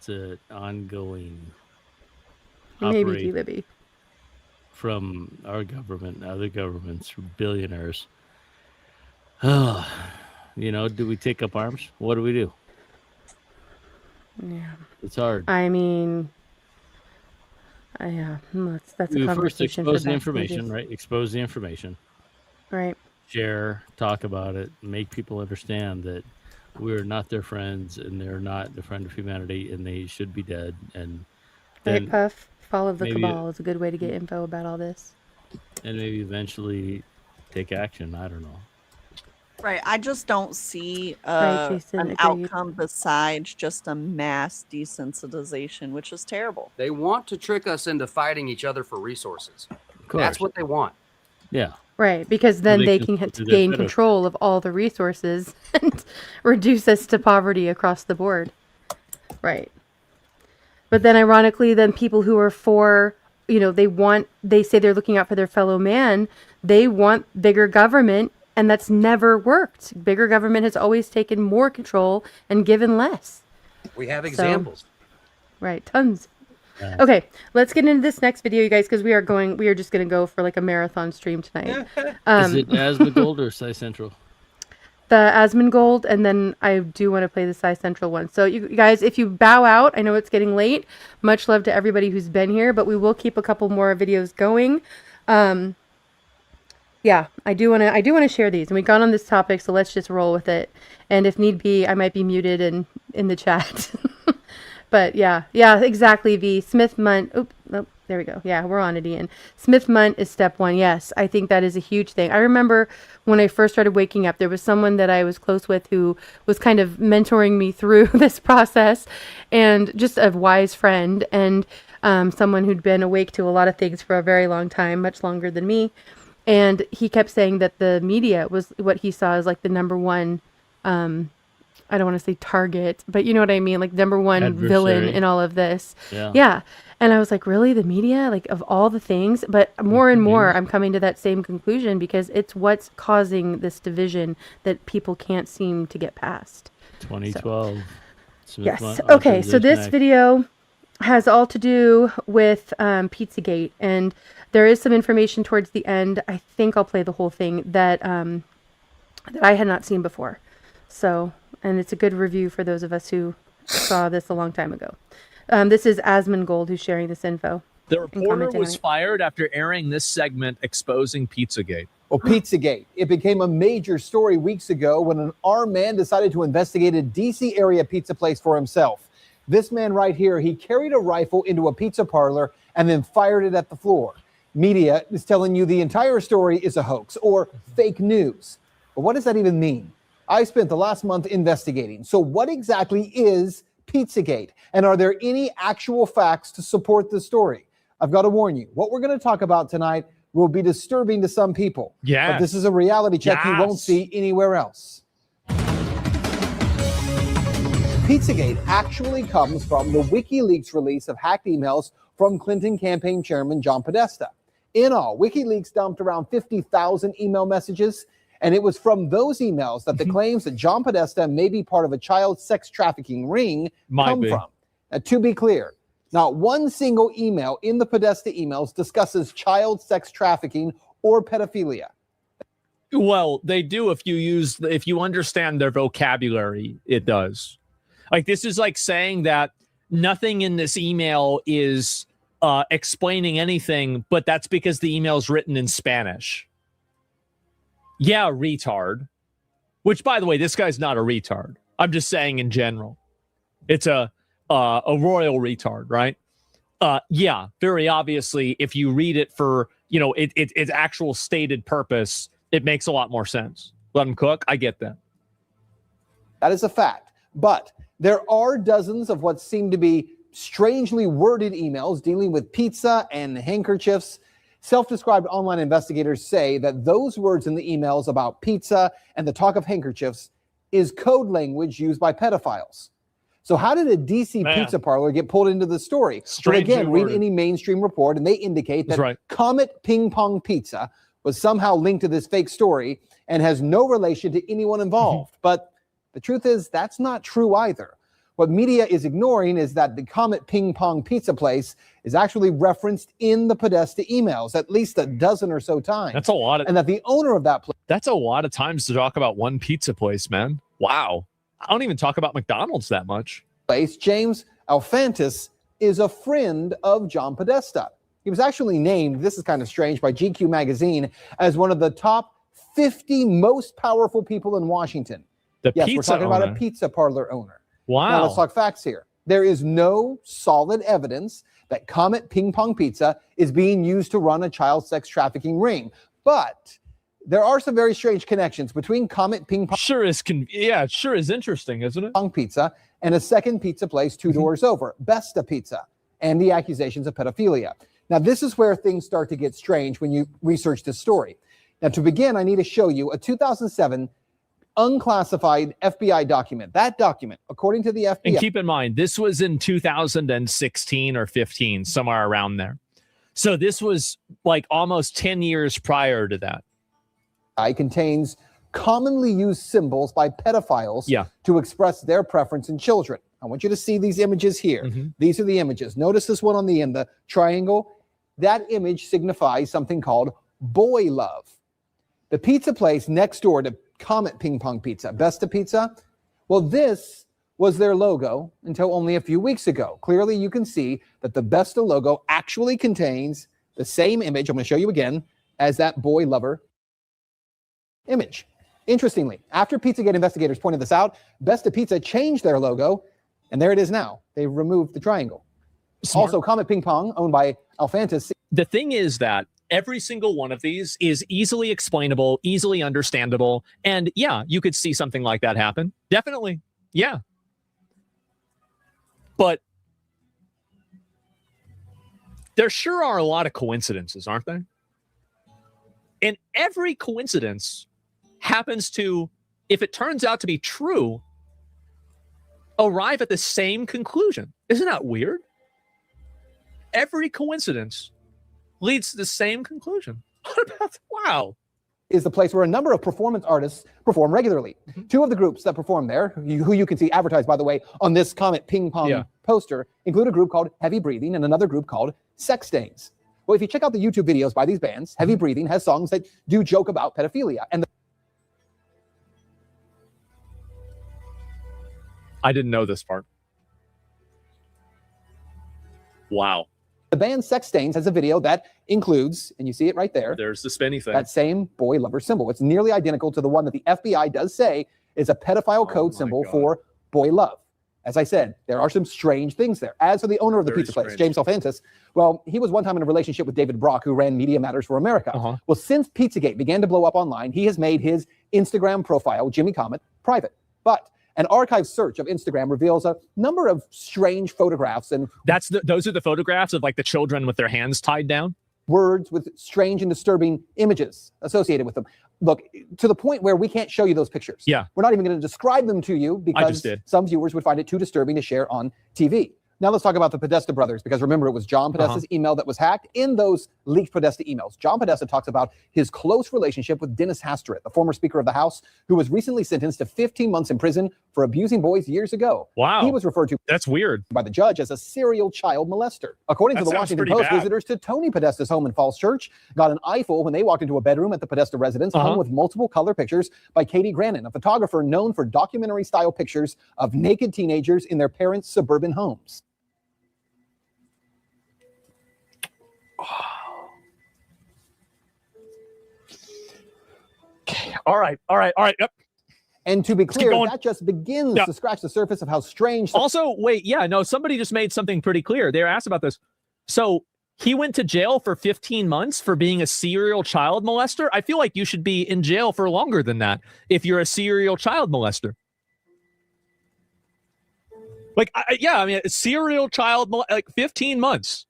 an ongoing Maybe operation Libby. from our government and other governments, from billionaires. Oh, do we take up arms? What do we do? Yeah. It's hard. I mean, yeah, that's a We first conversation for expose the backstage. information, right? Expose the information. Right. Share, talk about it, make people understand that we're not their friends and they're not the friend of humanity and they should be dead. And Right, then Puff. Fall of the maybe Cabal is a good way to get info about all this. and maybe eventually take action. I don't know. right. I just don't see Right, Jason, an agreed. outcome besides just a mass desensitization, which is terrible. They want to trick us into fighting each other for resources. That's course. what they want. Yeah. Right, because So then they they can can do their gain pedo- control of all the resources and reduce us to poverty across the board. Right. But then ironically, then people who are for, they say they're looking out for their fellow man, they want bigger government, and that's never worked. Bigger government has always taken more control and given less. We have So- examples. Right, tons. Okay, let's get into this next video, you guys, because we are just going to go for like a marathon stream tonight. Is it Asmongold or Sci Central? The Asmongold, and then I do want to play the Sci Central one. So you guys, if you bow out, I know it's getting late. Much love to everybody who's been here, but we will keep a couple more videos going. Yeah, I do want to share these, and we've gone on this topic, so let's just roll with it. And if need be, I might be muted in the chat. But yeah, exactly. V. Smith Munt. Nope, there we go. Yeah, we're on it, Ian. Smith Munt is step one. Yes, I think that is a huge thing. I remember when I first started waking up, there was someone that I was close with who was kind of mentoring me through this process, and just a wise friend, and someone who'd been awake to a lot of things for a very long time, much longer than me. And he kept saying that the media was what he saw as like the number one, I don't want to say target, but you know what I mean? Like number one villain Adversary. in all of this. Yeah. And I was like, really? The media? Like of all the things? But more and more, I'm coming to that same conclusion because it's what's causing this division that people can't seem to get past. 2012. Smith Yes. Munt, Okay. So this Authorization Act. video has all to do with Pizzagate, and there is some information towards the end. I think I'll play the whole thing that I had not seen before. So, and it's a good review for those of us who saw this a long time ago. This is Asmongold who's sharing this info. The and reporter commenting was on it. fired after airing this segment exposing Pizzagate. Well, Pizzagate. It became a major story weeks ago when an armed man decided to investigate a D.C. area pizza place for himself. This man right here, he carried a rifle into a pizza parlor and then fired it at the floor. Media is telling you the entire story is a hoax or fake news. But what does that even mean? I spent the last month investigating. So what exactly is Pizzagate? And are there any actual facts to support the story? I've got to warn you, what we're going to talk about tonight will be disturbing to some people. Yes. But this is a reality check you won't Yes. see anywhere else. Pizzagate actually comes from the WikiLeaks release of hacked emails from Clinton campaign chairman John Podesta. In all, WikiLeaks dumped around 50,000 email messages, And it was from those emails that the claims that John Podesta may be part of a child sex trafficking ring come from. Now, to be clear, not one single email in the Podesta emails discusses child sex trafficking or pedophilia. Well, they do if you understand their vocabulary, it does. Like, this is like saying that nothing in this email is explaining anything, but that's because the email is written in Spanish. Yeah, retard. Which, by the way, this guy's not a retard. I'm just saying in general. It's a royal retard, right? Yeah, very obviously, if you read it for, its actual stated purpose, it makes a lot more sense. Let him cook. I get that. That is a fact. But there are dozens of what seem to be strangely worded emails dealing with pizza and handkerchiefs. Self-described online investigators say that those words in the emails about pizza and the talk of handkerchiefs is code language used by pedophiles. So how did a DC pizza parlor get pulled into the story? Well, again, read any mainstream report, and they indicate that Comet Ping Pong Pizza was somehow linked to this fake story and has no relation to anyone involved. But the truth is, that's not true either. What media is ignoring is that the Comet Ping Pong Pizza place is actually referenced in the Podesta emails at least a dozen or so times. That's a lot. And that the owner of that place... That's a lot of times to talk about one pizza place, man. Wow. I don't even talk about McDonald's that much. James Alfantis is a friend of John Podesta. He was actually named, this is kind of strange, by GQ magazine as one of the top 50 most powerful people in Washington. Yes, we're talking about a pizza parlor owner. Wow. Now let's talk facts here. There is no solid evidence that Comet Ping Pong Pizza is being used to run a child sex trafficking ring. But there are some very strange connections between Comet Ping Pong... it sure is interesting, isn't it? Pizza and a second pizza place 2 doors over, Besta Pizza, and the accusations of pedophilia. Now, this is where things start to get strange when you research this story. Now, to begin, I need to show you a 2007 unclassified FBI document. That document, according to the FBI... And keep in mind, this was in 2016 or 15, somewhere around there. So this was like almost 10 years prior to that. It contains commonly used symbols by pedophiles to express their preference in children. I want you to see these images here. These are the images. Notice this one on the end, the triangle. That image signifies something called boy love. The pizza place next door to Comet Ping Pong Pizza, Besta Pizza, well, this was their logo until only a few weeks ago. Clearly, you can see that the Besta logo actually contains the same image, I'm going to show you again, as that boy lover image. Interestingly, after Pizzagate investigators pointed this out, Besta Pizza changed their logo, and there it is now. They removed the triangle. Smart. Also, Comet Ping Pong, owned by Alfantis. The thing is that every single one of these is easily explainable, easily understandable, and yeah, you could see something like that happen. Definitely, yeah. But there sure are a lot of coincidences, aren't there? And every coincidence happens to, if it turns out to be true, arrive at the same conclusion. Isn't that weird? Every coincidence leads to the same conclusion. Wow. Is the place where a number of performance artists perform regularly. Two of the groups that perform there, who you can see advertised, by the way, on this Comet Ping Pong poster, include a group called Heavy Breathing and another group called Sex Stains. Well, if you check out the YouTube videos by these bands, Heavy Breathing has songs that do joke about pedophilia. And I didn't know this part. Wow. The band Sex Stains has a video that includes, and you see it right there. There's the spinny thing. That same boy lover symbol. It's nearly identical to the one that the FBI does say is a pedophile code symbol for boy love. As I said, there are some strange things there. As for the owner of the pizza place, James Alfantis, well, he was one time in a relationship with David Brock, who ran Media Matters for America. Well, since Pizzagate began to blow up online, he has made his Instagram profile, Jimmy Comet, private. But an archive search of Instagram reveals a number of strange photographs and those are the photographs of like the children with their hands tied down. Words with strange and disturbing images associated with them. Look, to the point where we can't show you those pictures. Yeah. We're not even going to describe them to you because did. some viewers would find it too disturbing to share on TV. Now let's talk about the Podesta brothers, because remember, it was John Podesta's email that was hacked. In those leaked Podesta emails, John Podesta talks about his close relationship with Dennis Hastert, the former Speaker of the House, who was recently sentenced to 15 months in prison for abusing boys years ago. Wow. He was referred to That's weird by the judge as a serial child molester. According to the Washington Post, visitors to Tony Podesta's home in Falls Church got an eyeful when they walked into a bedroom at the Podesta residence hung with multiple color pictures by Katie Grannon, a photographer known for documentary-style pictures of naked teenagers in their parents' suburban homes. Okay. All right. Yep. And to be clear, that just begins to scratch the surface of how strange. Also, wait, somebody just made something pretty clear. They were asked about this. So he went to jail for 15 months for being a serial child molester. I feel like you should be in jail for longer than that if you're a serial child molester. Like, a serial child, like 15 months.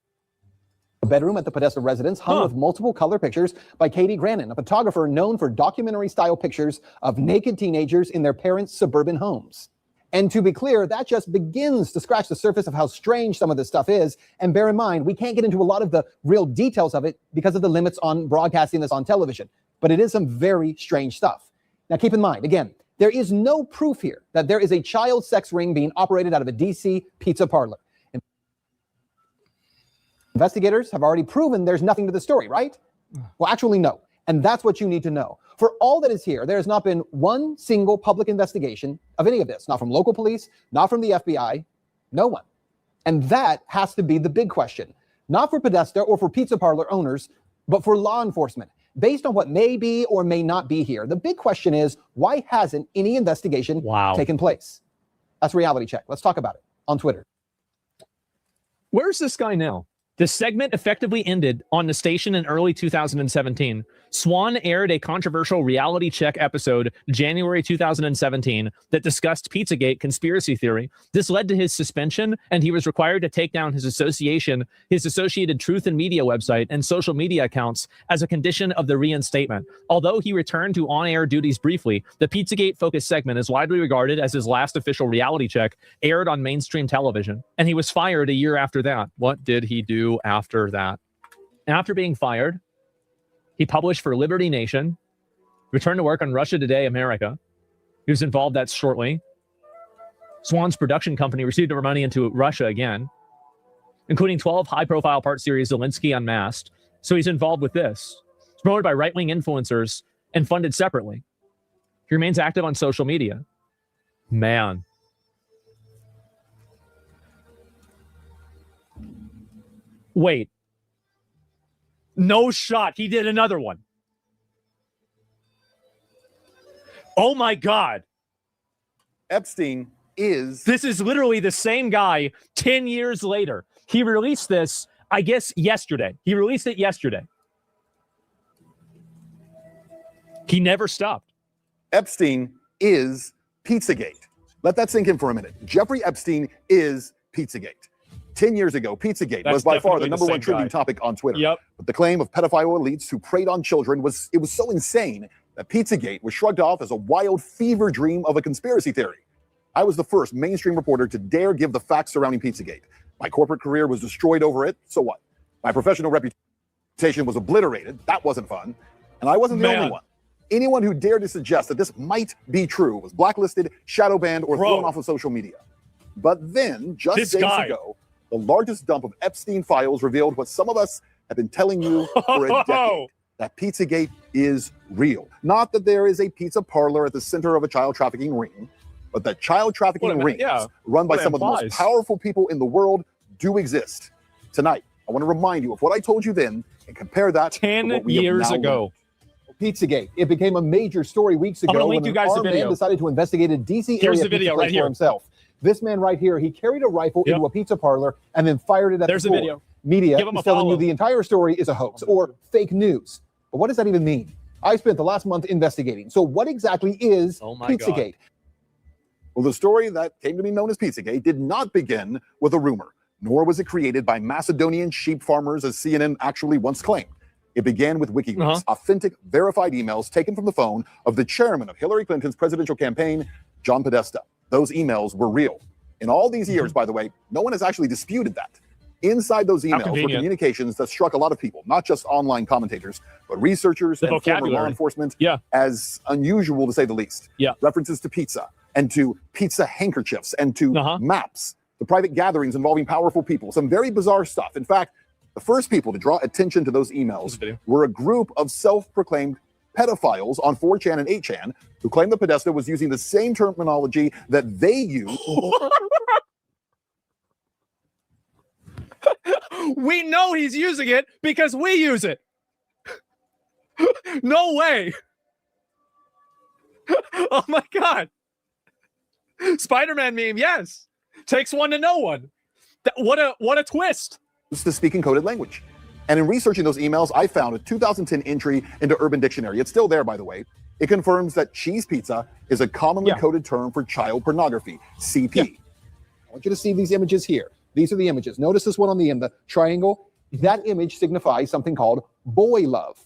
A bedroom at the Podesta residence hung with multiple color pictures by Katie Grannon, a photographer known for documentary-style pictures of naked teenagers in their parents' suburban homes. And to be clear, that just begins to scratch the surface of how strange some of this stuff is. And bear in mind, we can't get into a lot of the real details of it because of the limits on broadcasting this on television. But it is some very strange stuff. Now, keep in mind, again, there is no proof here that there is a child sex ring being operated out of a DC pizza parlor. Investigators have already proven there's nothing to the story, right? Well, actually, no. And that's what you need to know. For all that is here, there has not been one single public investigation of any of this, not from local police, not from the FBI, no one. And that has to be the big question, not for Podesta or for pizza parlor owners, but for law enforcement. Based on what may be or may not be here, the big question is, why hasn't any investigation taken place? That's Reality Check. Let's talk about it on Twitter. Where's this guy now? The segment effectively ended on the station in early 2017. Swan aired a controversial Reality Check episode January 2017 that discussed Pizzagate conspiracy theory. This led to his suspension, and he was required to take down his Associated Truth and Media website and social media accounts as a condition of the reinstatement. Although he returned to on-air duties briefly, the Pizzagate-focused segment is widely regarded as his last official Reality Check aired on mainstream television, and he was fired a year after that. What did he do after that? After being fired, he published for Liberty Nation, returned to work on Russia Today America. He was involved that shortly. Swan's production company received over money into Russia again, including 12 high-profile part series Zelensky Unmasked. So he's involved with this. It's promoted by right-wing influencers and funded separately. He remains active on social media. Man. Wait. No shot. He did another one. Oh my God. Epstein is... This is literally the same guy 10 years later. He released this, I guess, yesterday. He released it yesterday. He never stopped. Epstein is Pizzagate. Let that sink in for a minute. Jeffrey Epstein is Pizzagate. 10 years ago, Pizzagate was by far the number one trending topic on Twitter. Yep. But the claim of pedophile elites who preyed on children was so insane that Pizzagate was shrugged off as a wild fever dream of a conspiracy theory. I was the first mainstream reporter to dare give the facts surrounding Pizzagate. My corporate career was destroyed over it. So what? My professional reputation was obliterated. That wasn't fun. And I wasn't the only one. Anyone who dared to suggest that this might be true was blacklisted, shadow banned, or thrown off of social media. But then, just days ago, the largest dump of Epstein files revealed what some of us have been telling you for a decade, that Pizzagate is real. Not that there is a pizza parlor at the center of a child trafficking ring, but that child trafficking rings run by some of the most powerful people in the world do exist. Tonight, I want to remind you of what I told you then and compare that 10 to what we years have now ago. Pizzagate. It became a major story weeks ago when an armed man decided to investigate a DC area pizza place for himself. This man right here, he carried a rifle into a pizza parlor and then fired it at the floor. Video. Media is telling you the entire story is a hoax or fake news. But what does that even mean? I spent the last month investigating. So what exactly is Pizzagate? Well, the story that came to be known as Pizzagate did not begin with a rumor, nor was it created by Macedonian sheep farmers, as CNN actually once claimed. It began with WikiLeaks, authentic, verified emails taken from the phone of the chairman of Hillary Clinton's presidential campaign, John Podesta. Those emails were real. In all these years, by the way, no one has actually disputed that. Inside those emails were communications that struck a lot of people, not just online commentators, but researchers and former law enforcement, as unusual to say the least. References to pizza and to pizza handkerchiefs and to maps, to private gatherings involving powerful people, some very bizarre stuff. In fact, the first people to draw attention to those emails were a group of self-proclaimed pedophiles on 4chan and 8chan who claimed that Podesta was using the same terminology that they use. We know he's using it because we use it. No way. Oh my God. Spider-Man meme, yes. Takes one to know one. What a twist. To speak in coded language. And in researching those emails, I found a 2010 entry into Urban Dictionary. It's still there, by the way. It confirms that cheese pizza is a commonly coded term for child pornography, CP. I want you to see these images here. These are the images. Notice this one on the end, the triangle. That image signifies something called boy love.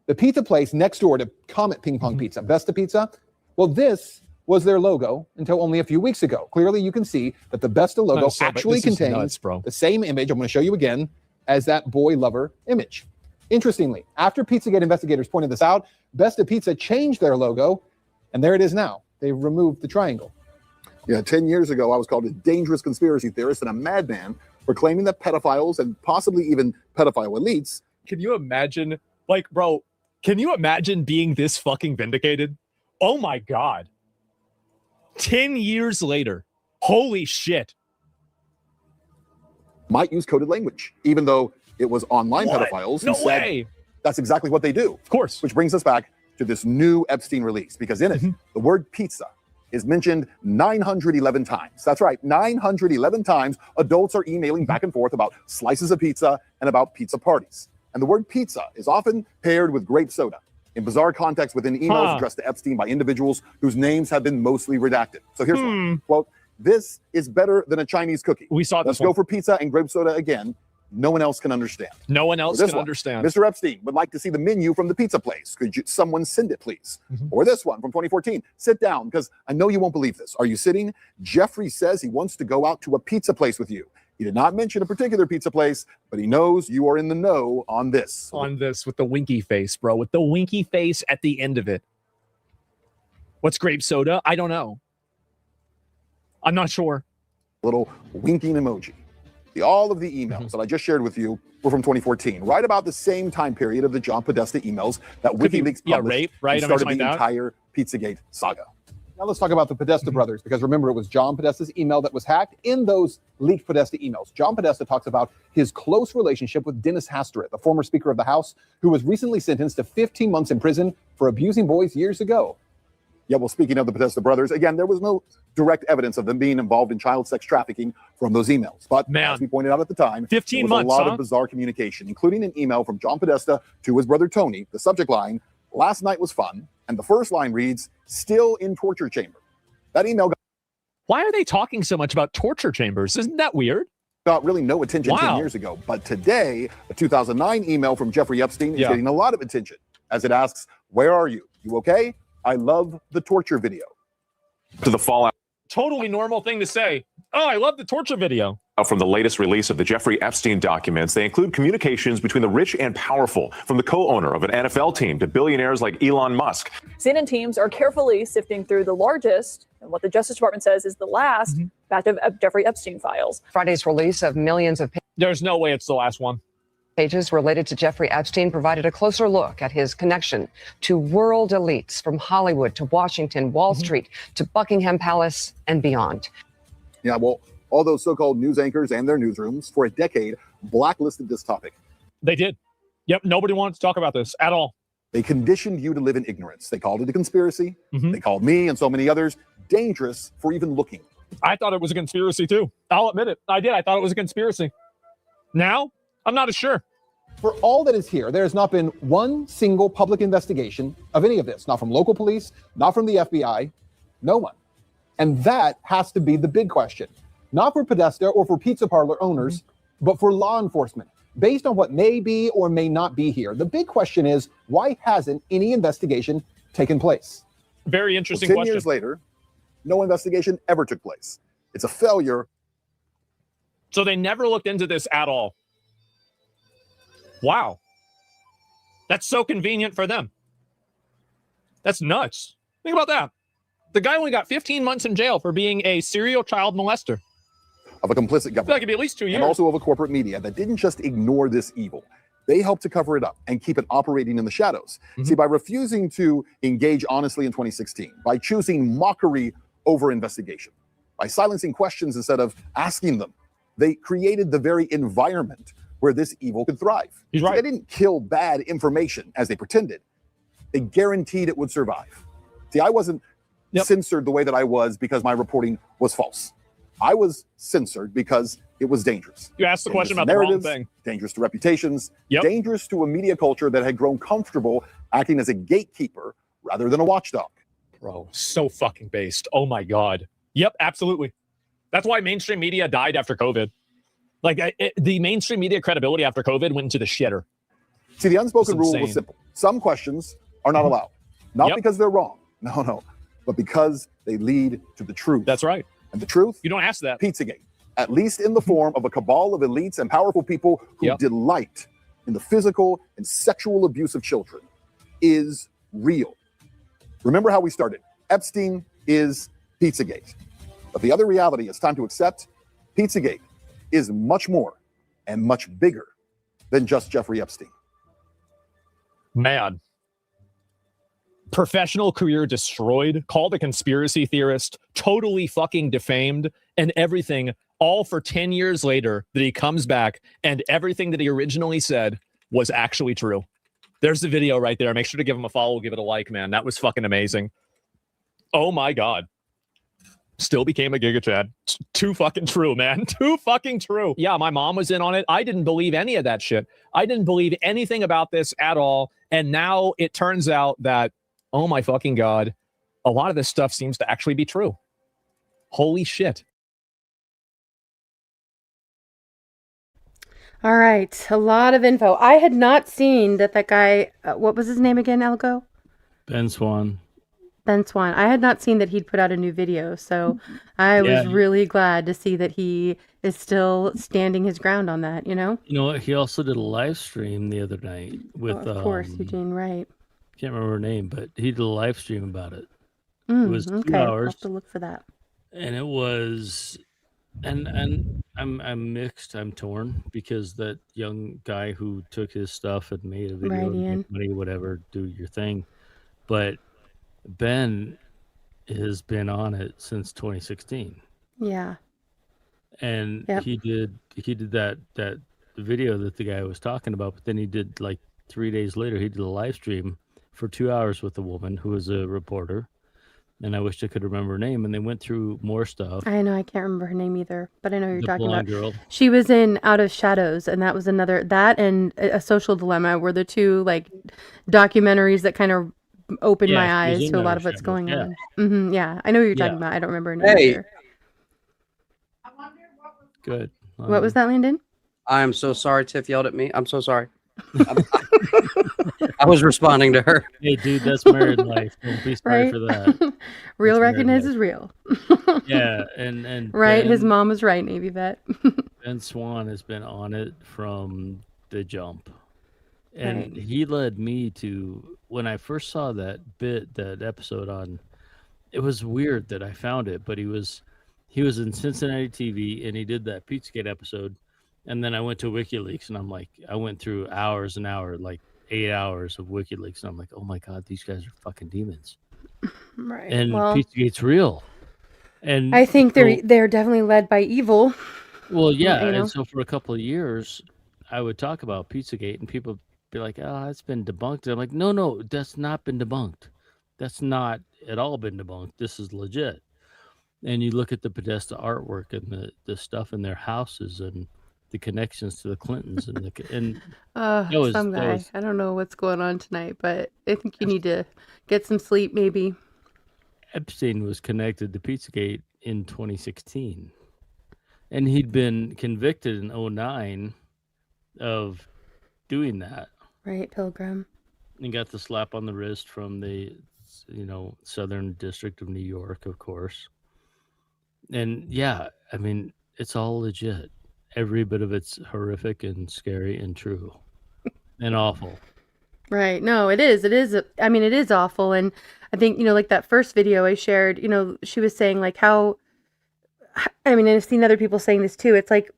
The pizza place next door to Comet Ping Pong Pizza, Vesta Pizza, well, this was their logo until only a few weeks ago. Clearly, you can see that the Vesta logo actually contains the same image, I'm going to show you again, as that boy lover image. Interestingly, after Pizzagate investigators pointed this out, Vesta Pizza changed their logo, and there it is now. They've removed the triangle. Yeah, 10 years ago, I was called a dangerous conspiracy theorist and a madman for claiming that pedophiles and possibly even pedophile elites. Can you imagine, like, bro, can you imagine being this fucking vindicated? Oh my God. 10 years later. Holy shit. Might use coded language, even though it was online pedophiles who said that's exactly what they do. Of course. Which brings us back to this new Epstein release, because in it, the word pizza is mentioned 911 times. That's right, 911 times adults are emailing back and forth about slices of pizza and about pizza parties. And the word pizza is often paired with grape soda in bizarre contexts within emails addressed to Epstein by individuals whose names have been mostly redacted. So here's one. Quote, "This is better than a Chinese cookie. We saw this. Let's go for pizza and grape soda again. No one else can understand." No one else can understand. Mr. Epstein would like to see the menu from the pizza place. Could someone send it, please? Or this one from 2014. "Sit down, because I know you won't believe this. Are you sitting? Jeffrey says he wants to go out to a pizza place with you. He did not mention a particular pizza place, but he knows you are in the know on this." On this, with the winky face, bro. With the winky face at the end of it. What's grape soda? I don't know. I'm not sure. Little winking emoji. All of the emails that I just shared with you were from 2014, right about the same time period of the John Podesta emails that WikiLeaks published and started the entire Pizzagate saga. Now let's talk about the Podesta brothers, because remember, it was John Podesta's email that was hacked. In those leaked Podesta emails, John Podesta talks about his close relationship with Dennis Hastert, the former Speaker of the House, who was recently sentenced to 15 months in prison for abusing boys years ago. Yeah, well, speaking of the Podesta brothers, again, there was no direct evidence of them being involved in child sex trafficking from those emails. But as we pointed out at the time, 15 there was months, a lot of bizarre communication, including an email from John Podesta to his brother Tony. The subject line, "Last night was fun." And the first line reads, "Still in torture chamber." That email got... Why are they talking so much about torture chambers? Isn't that weird? Got really no attention 10 years ago. But today, a 2009 email from Jeffrey Epstein is getting a lot of attention, as it asks, "Where are you? You okay? I love the torture video." To the fallout. Totally normal thing to say. "Oh, I love the torture video." From the latest release of the Jeffrey Epstein documents, they include communications between the rich and powerful, from the co-owner of an NFL team to billionaires like Elon Musk. CNN teams are carefully sifting through the largest, and what the Justice Department says is the last, batch of Jeffrey Epstein files. Friday's release of millions of There's no way it's the last one. pages related to Jeffrey Epstein provided a closer look at his connection to world elites from Hollywood to Washington, Wall Street to Buckingham Palace and beyond. Yeah, well, all those so-called news anchors and their newsrooms for a decade blacklisted this topic. They did. Yep, nobody wanted to talk about this at all. They conditioned you to live in ignorance. They called it a conspiracy. They called me and so many others dangerous for even looking. I thought it was a conspiracy too. I'll admit it. I did. I thought it was a conspiracy. Now, I'm not as sure. For all that is here, there has not been one single public investigation of any of this. Not from local police, not from the FBI, no one. And that has to be the big question. Not for Podesta or for pizza parlor owners, but for law enforcement. Based on what may be or may not be here, the big question is, why hasn't any investigation taken place? Very interesting 10 question. years later, no investigation ever took place. It's a failure. So they never looked into this at all. Wow. That's so convenient for them. That's nuts. Think about that. The guy only got 15 months in jail for being a serial child molester. Of a complicit I feel like government. it'd be at least 2 years. And also of a corporate media that didn't just ignore this evil. They helped to cover it up and keep it operating in the shadows. See, by refusing to engage honestly in 2016, by choosing mockery over investigation, by silencing questions instead of asking them, they created the very environment where this evil could thrive. He's See, right. they didn't kill bad information as they pretended. They guaranteed it would survive. See, I wasn't censored the way that I was because my reporting was false. I was censored because it was dangerous. You asked the question Dangerous about the wrong narratives, thing. dangerous to reputations, dangerous to a media culture that had grown comfortable acting as a gatekeeper rather than a watchdog. Bro, so fucking based. Oh my God. Yep, absolutely. That's why mainstream media died after COVID. Like the mainstream media credibility after COVID went into the shitter. See, the unspoken It's rule was insane. simple. Some questions are not allowed. Not because they're wrong. No. But because they lead to the truth. That's right. And the truth? You don't ask that. Pizzagate. At least in the form of a cabal of elites and powerful people who delight in the physical and sexual abuse of children is real. Remember how we started. Epstein is Pizzagate. But the other reality it's time to accept, Pizzagate is much more and much bigger than just Jeffrey Epstein. Man. Professional career destroyed, called a conspiracy theorist, totally fucking defamed, and everything, all for 10 years later that he comes back and everything that he originally said was actually true. There's the video right there. Make sure to give him a follow, give it a like, man. That was fucking amazing. Oh my God. Still became a Giga Chad. Too fucking true, man. Too fucking true. Yeah, my mom was in on it. I didn't believe any of that shit. I didn't believe anything about this at all. And now it turns out that, oh my fucking God, a lot of this stuff seems to actually be true. Holy shit. All right, a lot of info. I had not seen that guy, what was his name again, Elgo? Ben Swan. Ben Swan. I had not seen that he'd put out a new video, so I was really glad to see that he is still standing his ground on that, you know? You know what? He also did a live stream the other night with, of course, Eugene, right. Can't remember her name, but he did a live stream about it. It Mm, was 2 okay, I'll hours. have to look for that. And it was, and I'm mixed. I'm torn because that young guy who took his stuff and made a video, Right, and Ian. make money, whatever, do your thing. But Ben has been on it since 2016, Yeah. and Yep. he did that video that the guy was talking about. But then he did, like 3 days later, he did a live stream for 2 hours with a woman who was a reporter. And I wish I could remember her name. And they went through more stuff. I know, I can't remember her name either, but I know who you're The talking about. blonde girl. She was in Out of Shadows, and that was another, that and A Social Dilemma were the two, like, documentaries that kind of opened Yeah, my she was eyes in to a Out lot of of what's Shadows, going yeah. on. Yeah, I know who you're talking Yeah. about. I don't remember her name Hey. either. Good. What was that, Landon? I'm so sorry Tiff yelled at me. I'm so sorry. I was responding to her. Hey, dude, that's married life. Don't be sorry Right? for that. Real That's married recognizes life. real. Yeah, and Right, his Ben- mom was right, Navy vet. Ben Swan has been on it from the jump. And Right. he led me to, when I first saw that episode on, it was weird that I found it, but he was in Cincinnati TV and he did that Pizzagate episode. And then I went to WikiLeaks and I'm like, I went through hours and hours, like 8 hours of WikiLeaks. And I'm like, oh my God, these guys are fucking demons. Right. And Well, Pizzagate's real. And I think so- they're definitely led by evil. Well, yeah, you know? and so for a couple of years, I would talk about Pizzagate, and people would be like, "Oh, it's been debunked." And I'm like, "No, that's not been debunked. That's not at all been debunked. This is legit." And you look at the Podesta artwork and the stuff in their houses and the connections to the Clintons and that was- some that guy. was- I don't know what's going on tonight, but I think you need to get some sleep, maybe. Epstein was connected to Pizzagate in 2016, and he'd been convicted in 2009 of doing that. Right, Pilgrim. And got the slap on the wrist from the Southern District of New York, of course. And yeah, I mean, it's all legit. Every bit of it's horrific and scary and true and awful. Right. No, it is. It is. I mean, it is awful. And I think, like that first video I shared, she was saying like how, I mean, and I've seen other people saying this too. It's like,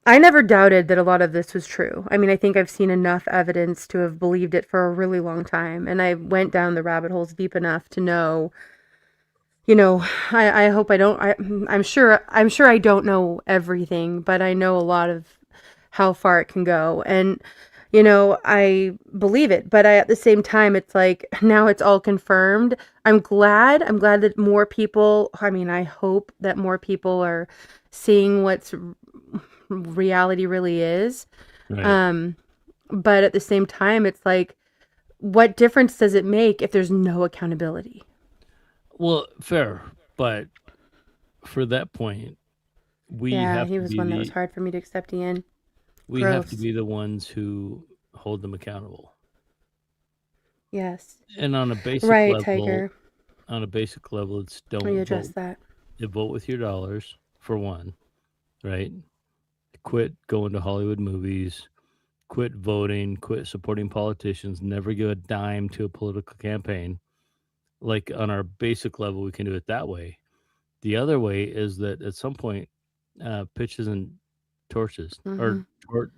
I never doubted that a lot of this was true. I mean, I think I've seen enough evidence to have believed it for a really long time. And I went down the rabbit holes deep enough to know, I hope I don't, I'm sure I don't know everything, but I know a lot of how far it can go. And, I believe it, but at the same time, it's like, now it's all confirmed. I'm glad that more people, I mean, I hope that more people are seeing what's reality really is. Right. But at the same time, it's like, what difference does it make if there's no accountability? Well, fair, but for that point, we Yeah, have he to was be one that was the hard for me to accept, Ian. we have to Gross. be the ones who hold them accountable. Yes. And on a basic Right, level, Tiger. it's Will you address that? You vote with your dollars for one, right? Quit going to Hollywood movies, quit voting, quit supporting politicians, never give a dime to a political campaign. Like on our basic level, we can do it that way. The other way is that at some point, pitches and torches or Right,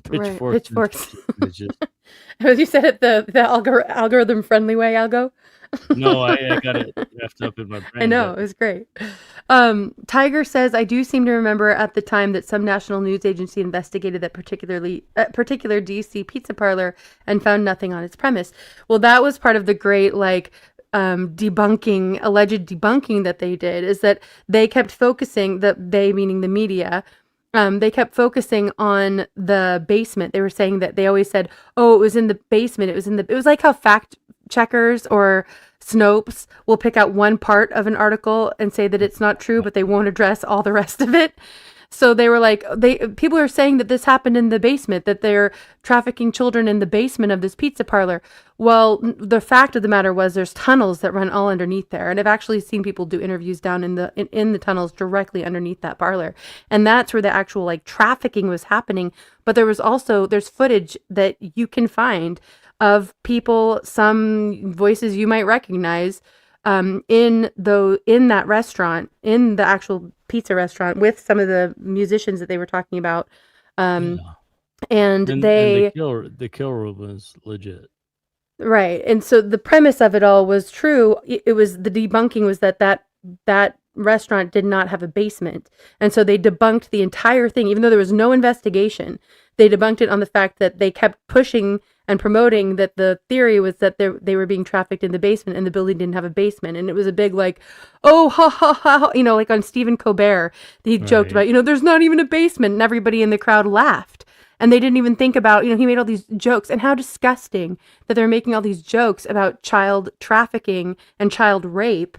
pitchforks and pitchforks. torches. It's just As you said it, the algorithm friendly way, Algo. no, I got it wrapped up in my I brain. know, But it was great. Tiger says, I do seem to remember at the time that some national news agency investigated that particular DC pizza parlor and found nothing on its premise. Well, that was part of the great, like, alleged debunking that they did, is that they kept focusing, they meaning the media, they kept focusing on the basement. They were saying that they always said, oh, it was in the basement. It was like how fact checkers or Snopes will pick out one part of an article and say that it's not true, but they won't address all the rest of it. So they were like, people are saying that this happened in the basement, that they're trafficking children in the basement of this pizza parlor. Well, the fact of the matter was there's tunnels that run all underneath there. And I've actually seen people do interviews down in the tunnels directly underneath that parlor. And that's where the actual like trafficking was happening. But there's footage that you can find of people, some voices you might recognize, in that restaurant, in the actual pizza restaurant, with some of the musicians that they were talking about, and the kill room was legit. Right. And so the premise of it all was true. It was the debunking was that restaurant did not have a basement. And so they debunked the entire thing, even though there was no investigation. They debunked it on the fact that they kept pushing and promoting that the theory was that they were being trafficked in the basement and the building didn't have a basement. And it was a big like, oh, ha, ha, ha, like on Stephen Colbert, he joked about, there's not even a basement, and everybody in the crowd laughed. And they didn't even think about, he made all these jokes, and how disgusting that they're making all these jokes about child trafficking and child rape.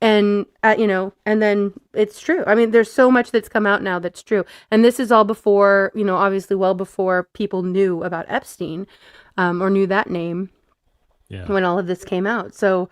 And, and then it's true. I mean, there's so much that's come out now that's true. And this is all before, obviously well before people knew about Epstein, or knew that name when all of this came out. So,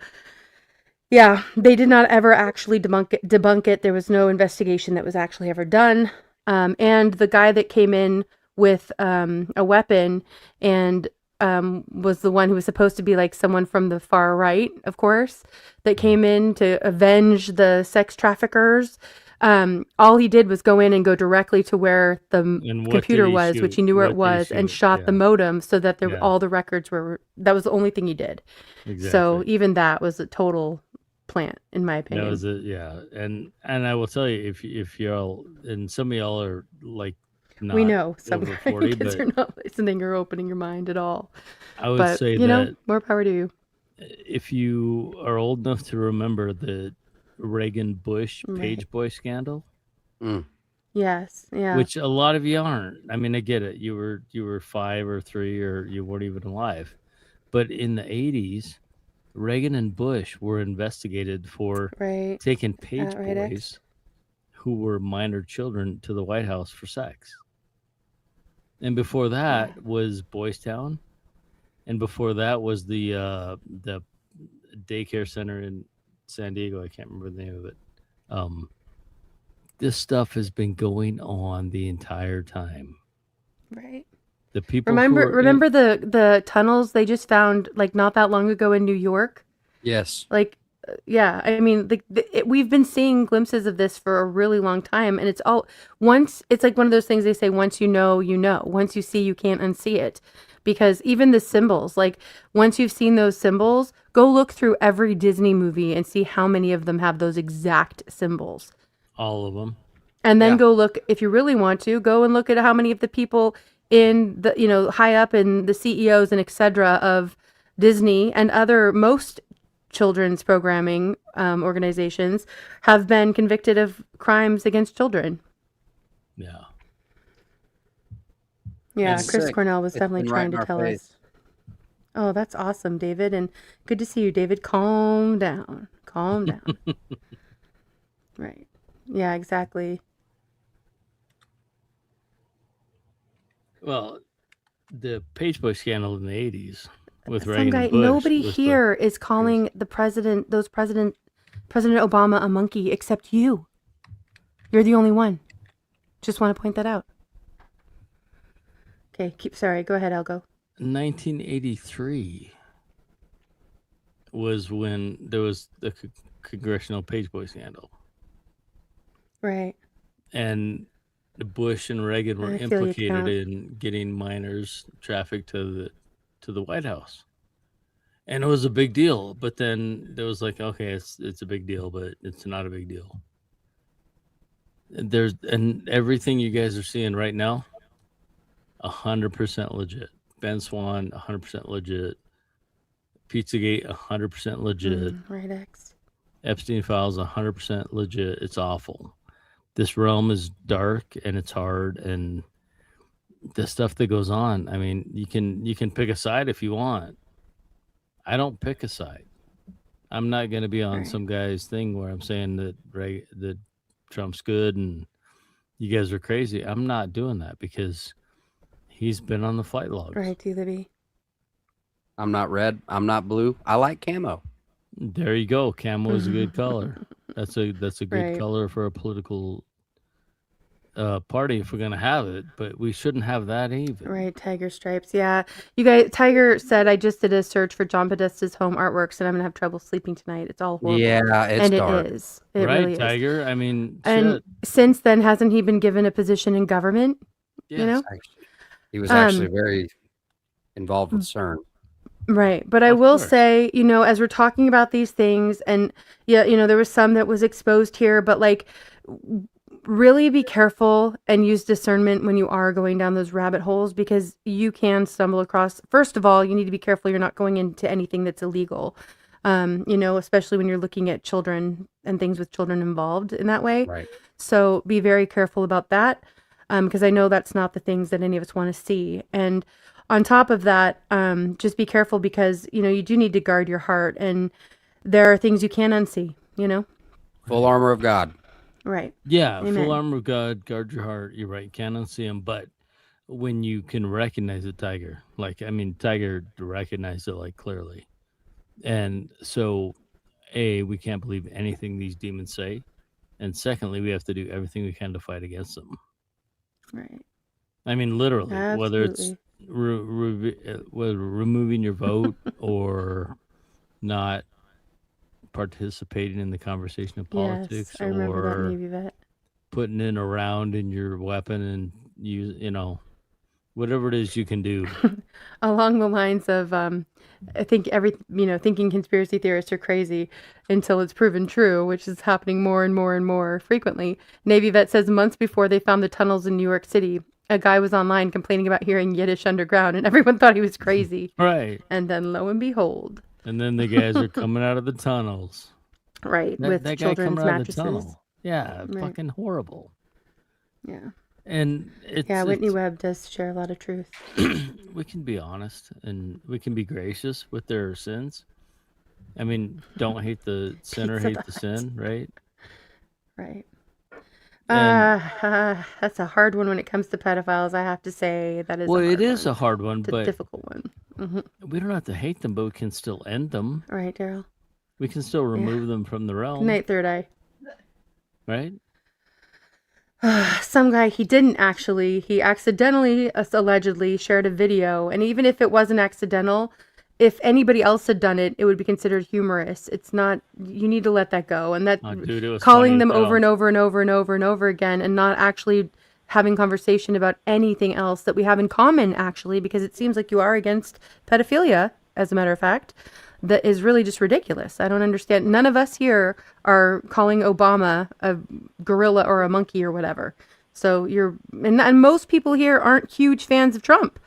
yeah, they did not ever actually debunk it. There was no investigation that was actually ever done. And the guy that came in with a weapon and was the one who was supposed to be like someone from the far right, of course, that came in to avenge the sex traffickers. All he did was go in and go directly to where the computer was, which he knew where it was, and shot the modem so that all the records were. That was the only thing he did. Exactly. So even that was a total plant, in my opinion. That was it, yeah. And I will tell you, if y'all, and some of y'all are like, not we know some over 40, because but you're not listening or opening your mind at all. I would say that more power to you. If you are old enough to remember the Reagan Bush page boy scandal, yes, yeah, which a lot of you aren't. I mean, I get it. You were 5 or 3, or you weren't even alive. But in the 80s, Reagan and Bush were investigated for taking page boys who were minor children to the White House for sex. And before that was Boys Town, and before that was the daycare center in San Diego. I can't remember the name of it. this stuff has been going on the entire time. Right. The people remember the tunnels they just found like not that long ago in New York? Yes. Like, yeah, I mean, we've been seeing glimpses of this for a really long time, and it's like one of those things they say, once you know, you know. Once you see, you can't unsee it. Because even the symbols, like once you've seen those symbols, go look through every Disney movie and see how many of them have those exact symbols. All of them. And then go look, if you really want to, go and look at how many of the people in the, high up in the CEOs and et cetera of Disney and most children's programming organizations have been convicted of crimes against children. Yeah. Yeah, It's Chris sick. Cornell was It's definitely been right trying in to our tell face. us. Oh, that's awesome, David. And good to see you, David. Calm down. Calm down. Right. Yeah, exactly. Well, the Pageboy scandal in the 80s with Some Reagan guy, and Bush. nobody was here is calling President Obama a monkey except you. You're the only one. Just want to point that out. Okay, sorry, go ahead, Elgo. 1983 was when there was the congressional Pageboy scandal. Right. And Bush and Reagan were I feel you, implicated Count. in getting minors trafficked to the White House. And it was a big deal, but then there was like, okay, it's a big deal, but it's not a big deal. And everything you guys are seeing right now, 100% legit. Ben Swan, 100% legit. Pizzagate, 100% legit. Right, X. Epstein Files, 100% legit. It's awful. This realm is dark and it's hard, and the stuff that goes on. I mean, you can pick a side if you want. I don't pick a side. I'm not going to be on some guy's thing where I'm saying that Trump's good and you guys are crazy. I'm not doing that because he's been on the flight logs. Right, Libby. I'm not red. I'm not blue. I like camo. There you go. Camo is a good color. That's a good Right. color for a political party if we're gonna have it, but we shouldn't have that either. Right, tiger stripes. Yeah. You guys, Tiger said, I just did a search for John Podesta's home artworks and I'm going to have trouble sleeping tonight. It's all horrible. Yeah, it's and dark. it is. It Right, really is. Tiger? I mean, And shit. since then, hasn't he been given a position in government? You know? He was actually very involved with CERN. Right. But I will say, as we're talking about these things, and yeah, there was some that was exposed here, but like, really be careful and use discernment when you are going down those rabbit holes because you can stumble across. First of all, you need to be careful you're not going into anything that's illegal, especially when you're looking at children and things with children involved in that way. Right. So be very careful about that because I know that's not the things that any of us want to see. And on top of that, just be careful because, you do need to guard your heart and there are things you can't unsee, Full armor of God. Right. Yeah, Amen. full armor of God, guard your heart. You're right. Can't unsee him, but when you can recognize a tiger, Tiger recognized it like clearly. And so, we can't believe anything these demons say. And secondly, we have to do everything we can to fight against them. Right. I mean, literally, whether it's Absolutely. whether removing your vote or not participating in the conversation of politics, Yes, I remember that or Navy vet. putting in a round in your weapon and whatever it is you can do. Along the lines of, I think thinking conspiracy theorists are crazy until it's proven true, which is happening more and more and more frequently. Navy vet says months before they found the tunnels in New York City, a guy was online complaining about hearing Yiddish underground, and everyone thought he was crazy. Right. And then lo and behold. And then the guys are coming out of the tunnels. Right, with that guy children's coming out of the mattresses. tunnel. Yeah, Right. fucking horrible. Yeah. And it's Whitney Webb does share a lot of truth. we can be honest and we can be gracious with their sins. I mean, don't hate the sinner, Pizza hate the sin, right? Right. And- That's a hard one when it comes to pedophiles. I have to say that is. Well, a hard it is one. a hard one, It's a but difficult one. we don't have to hate them, but we can still end them. All right, Daryl. We can still remove them from the realm, Good night, Third Eye. right? Some guy, he didn't actually. He accidentally, allegedly shared a video. And even if it wasn't accidental, if anybody else had done it, it would be considered humorous. It's not, you need to let that go. And that Dude, it was calling funny them as over hell. and over and over and over and over again and not actually having conversation about anything else that we have in common, actually, because it seems like you are against pedophilia, as a matter of fact, that is really just ridiculous. I don't understand. None of us here are calling Obama a gorilla or a monkey or whatever. So and most people here aren't huge fans of Trump.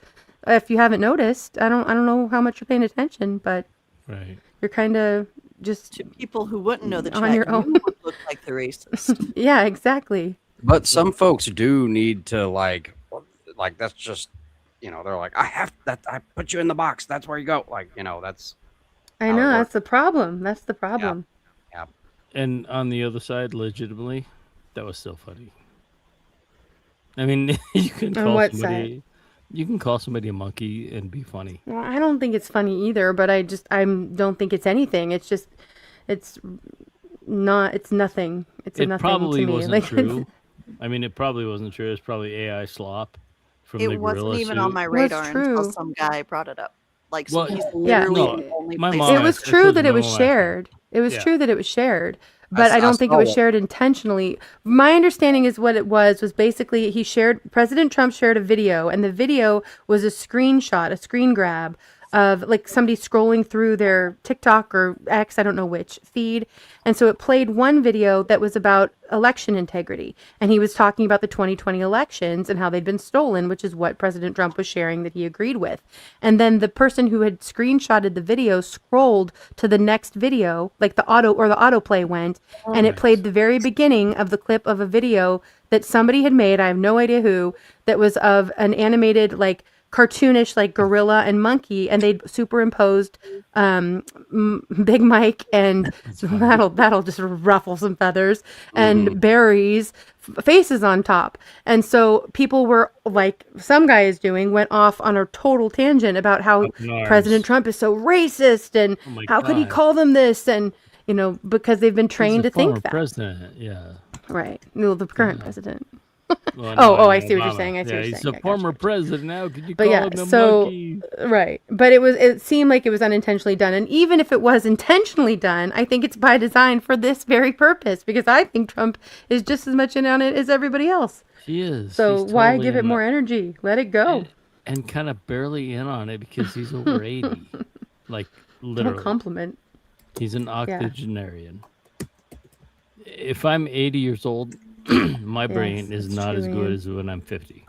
If you haven't noticed, I don't know how much you're paying attention, but Right. you're kind of just To people who wouldn't know the chat, on your you own. would look like the racist. Yeah, exactly. But some folks do need to like that's just, they're like, I have that. I put you in the box. That's where you go. Like, that's. I know, that's the problem. That's the problem. Yeah. And on the other side, legitimately, that was still funny. I mean, you can On call what somebody, you can call somebody a monkey and be funny. Well, I don't think it's funny either, but I don't think it's anything. It's just, it's not, it's nothing. It's a It nothing probably to me. wasn't Like, true. I mean, it probably wasn't true. It's probably AI slop from the It wasn't gorilla even suit. on my radar until some guy brought it up. Like, so Well, he's yeah. literally the only my place mom It was asked- I true told that you it my was mom asked shared. It was Yeah. true that it was shared, but I don't think it saw was it. shared intentionally. My understanding is what it was basically President Trump shared a video, and the video was a screenshot, a screen grab of like somebody scrolling through their TikTok or X, I don't know which feed. And so it played one video that was about election integrity. And he was talking about the 2020 elections and how they'd been stolen, which is what President Trump was sharing that he agreed with. And then the person who had screenshotted the video scrolled to the next video, like the autoplay went, and it played the very beginning of the clip of a video that somebody had made, I have no idea who, that was of an animated, like, cartoonish like gorilla and monkey, and they superimposed Big Mike and that'll just ruffle some feathers and Barry's faces on top. And so people were like, some guy is doing, went off on a total tangent about how Up in arms. President Trump is so racist and Oh my how could he God. call them this, and because they've been trained to He's a former think that. president. Yeah. Right. No, the current president. Well, Oh, I mean see what you're Obama. saying. I see Yeah, what you're he's saying. a I former president now. Could you But call yeah, him a so monkey? right. But it seemed like it was unintentionally done. And even if it was intentionally done, I think it's by design for this very purpose, because I think Trump is just as much in on it as everybody else. He is. So He's why totally give it in more energy? Let it go. And kind of barely in on it because he's over 80. Like, literally. Don't compliment. He's an octogenarian. If I'm 80 years old, my brain is that's not true, as good Ian. as when I'm 50.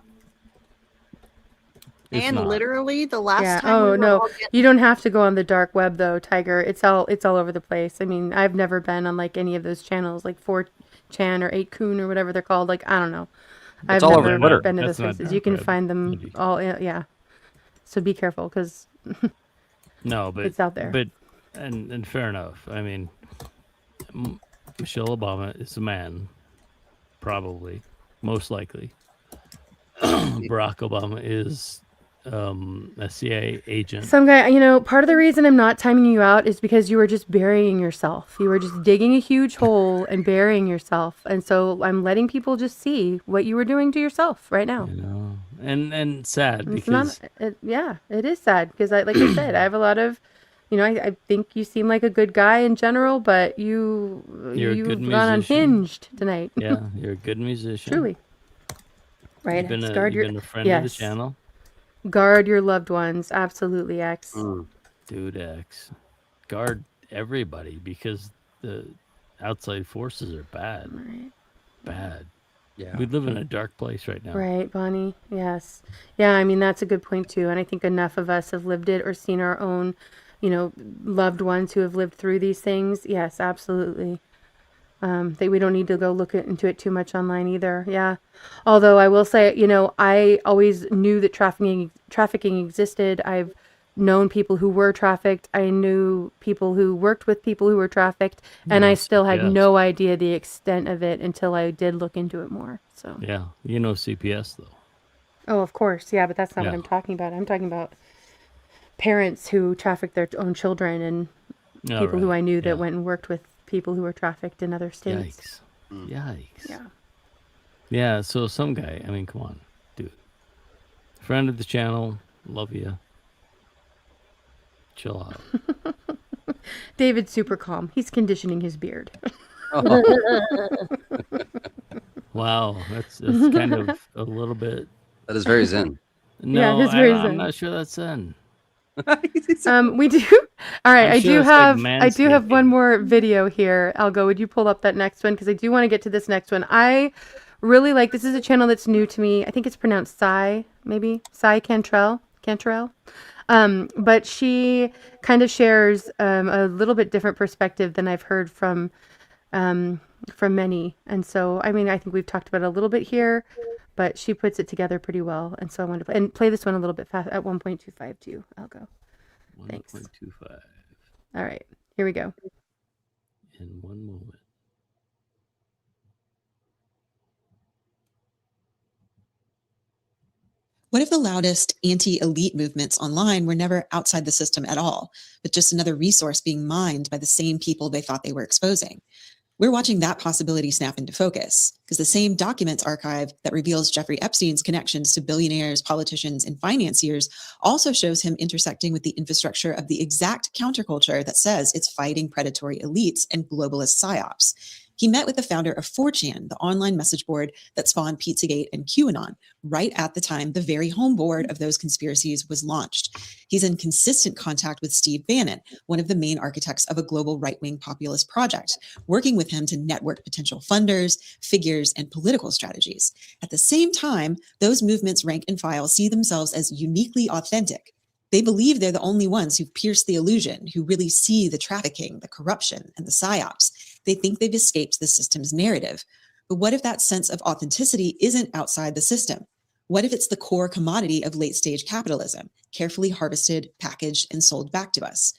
It's And not. literally the last Yeah. time we Oh were no, all getting you don't have to go on the dark web though, Tiger. It's all over the place. I mean, I've never been on like any of those channels, like 4chan or 8kun or whatever they're called. Like, I don't know. I've all over never Twitter. been to That's those not places. You dark can web, find them Indy. all. Yeah. So be careful, because No, but it's out there. But and fair enough. I mean, Michelle Obama is a man, probably, most likely. Barack Obama is a CIA agent. Some guy, part of the reason I'm not timing you out is because you were just burying yourself. You were just digging a huge hole and burying yourself. And so I'm letting people just see what you were doing to yourself right now. And sad It's because not, it is sad because like I said, I have a lot of, I think you seem like a good guy in general, but You're a good you've gone musician. unhinged tonight. yeah, you're a good musician. Truly. Right. You've been a, Guard you've your, been a friend of the yes. channel. Guard your loved ones. Absolutely, X. Dude X. Guard everybody because the outside forces are bad. Right. Bad. Yeah. We live in a dark place right now. Right, Bonnie. Yes. Yeah, I mean, that's a good point, too. And I think enough of us have lived it or seen our own, loved ones who have lived through these things. Yes, absolutely. That we don't need to go look into it too much online either. Yeah. Although I will say, I always knew that trafficking existed. I've known people who were trafficked. I knew people who worked with people who were trafficked, and I still had CPS. no idea the extent of it until I did look into it more. So. Yeah. You know CPS though. Oh, of course. Yeah, but that's not what Yeah. I'm talking about. I'm talking about parents who traffic their own children and Oh, people who right. I knew that Yeah. went and worked with people who were trafficked in other states. Yikes. Yikes. Yeah. Yeah, so some guy, I mean, come on, dude. Friend of the channel, love you. Chill out. David's super calm. He's conditioning his beard. Wow, that's kind of a little bit. That is very zen. No, Yeah, it is very I'm zen. not sure that's zen. We do. All right, I'm I sure do it's like have one more video here. Algo, would you pull up that next one? Because I do want to get to this next one. I really like, this is a channel that's new to me. I think it's pronounced Cy, maybe Cy Cantrell. But she kind of shares a little bit different perspective than I've heard from many. And so, I mean, I think we've talked about it a little bit here, but she puts it together pretty well. And so I want to play this one a little bit fast at 1.25 too. I'll go. Thanks. 1.25. All right, here we go. In one moment. What if the loudest anti-elite movements online were never outside the system at all, but just another resource being mined by the same people they thought they were exposing? We're watching that possibility snap into focus because the same documents archive that reveals Jeffrey Epstein's connections to billionaires, politicians, and financiers also shows him intersecting with the infrastructure of the exact counterculture that says it's fighting predatory elites and globalist psyops. He met with the founder of 4chan, the online message board that spawned Pizzagate and QAnon, right at the time the very home board of those conspiracies was launched. He's in consistent contact with Steve Bannon, one of the main architects of a global right-wing populist project, working with him to network potential funders, figures, and political strategies. At the same time, those movements' rank and file see themselves as uniquely authentic. They believe they're the only ones who've pierced the illusion, who really see the trafficking, the corruption, and the psyops. They think they've escaped the system's narrative. But what if that sense of authenticity isn't outside the system? What if it's the core commodity of late-stage capitalism, carefully harvested, packaged, and sold back to us?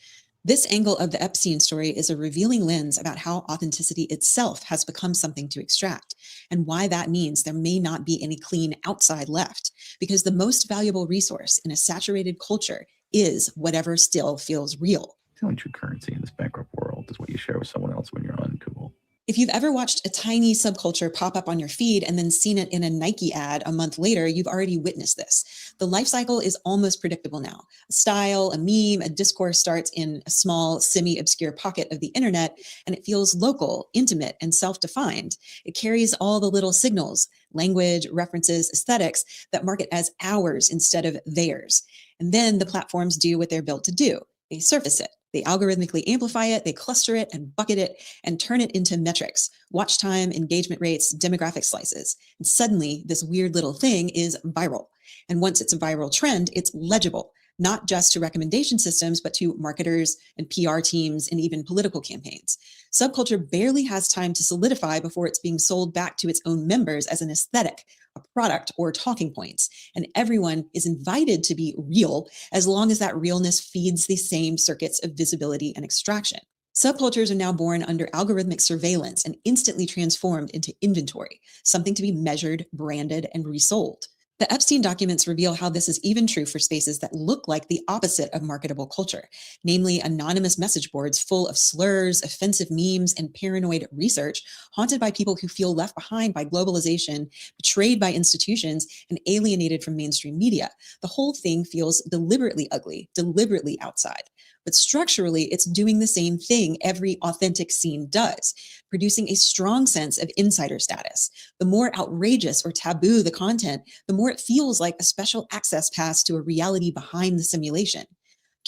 This angle of the Epstein story is a revealing lens about how authenticity itself has become something to extract, and why that means there may not be any clean outside left, because the most valuable resource in a saturated culture is whatever still feels real. The only true currency in this bankrupt world is what you share with someone else when you're uncool. If you've ever watched a tiny subculture pop up on your feed and then seen it in a Nike ad a month later, you've already witnessed this. The life cycle is almost predictable now. A style, a meme, a discourse starts in a small, semi-obscure pocket of the internet, and it feels local, intimate, and self-defined. It carries all the little signals, language, references, aesthetics that mark it as ours instead of theirs. And then the platforms do what they're built to do. They surface it. They algorithmically amplify it, they cluster it and bucket it and turn it into metrics, watch time, engagement rates, demographic slices. And suddenly this weird little thing is viral. And once it's a viral trend, it's legible, not just to recommendation systems, but to marketers and PR teams and even political campaigns. Subculture barely has time to solidify before it's being sold back to its own members as an aesthetic, a product, or talking points. And everyone is invited to be real as long as that realness feeds the same circuits of visibility and extraction. Subcultures are now born under algorithmic surveillance and instantly transformed into inventory, something to be measured, branded, and resold. The Epstein documents reveal how this is even true for spaces that look like the opposite of marketable culture, namely anonymous message boards full of slurs, offensive memes, and paranoid research, haunted by people who feel left behind by globalization, betrayed by institutions, and alienated from mainstream media. The whole thing feels deliberately ugly, deliberately outside. But structurally, it's doing the same thing every authentic scene does, producing a strong sense of insider status. The more outrageous or taboo the content, the more it feels like a special access pass to a reality behind the simulation.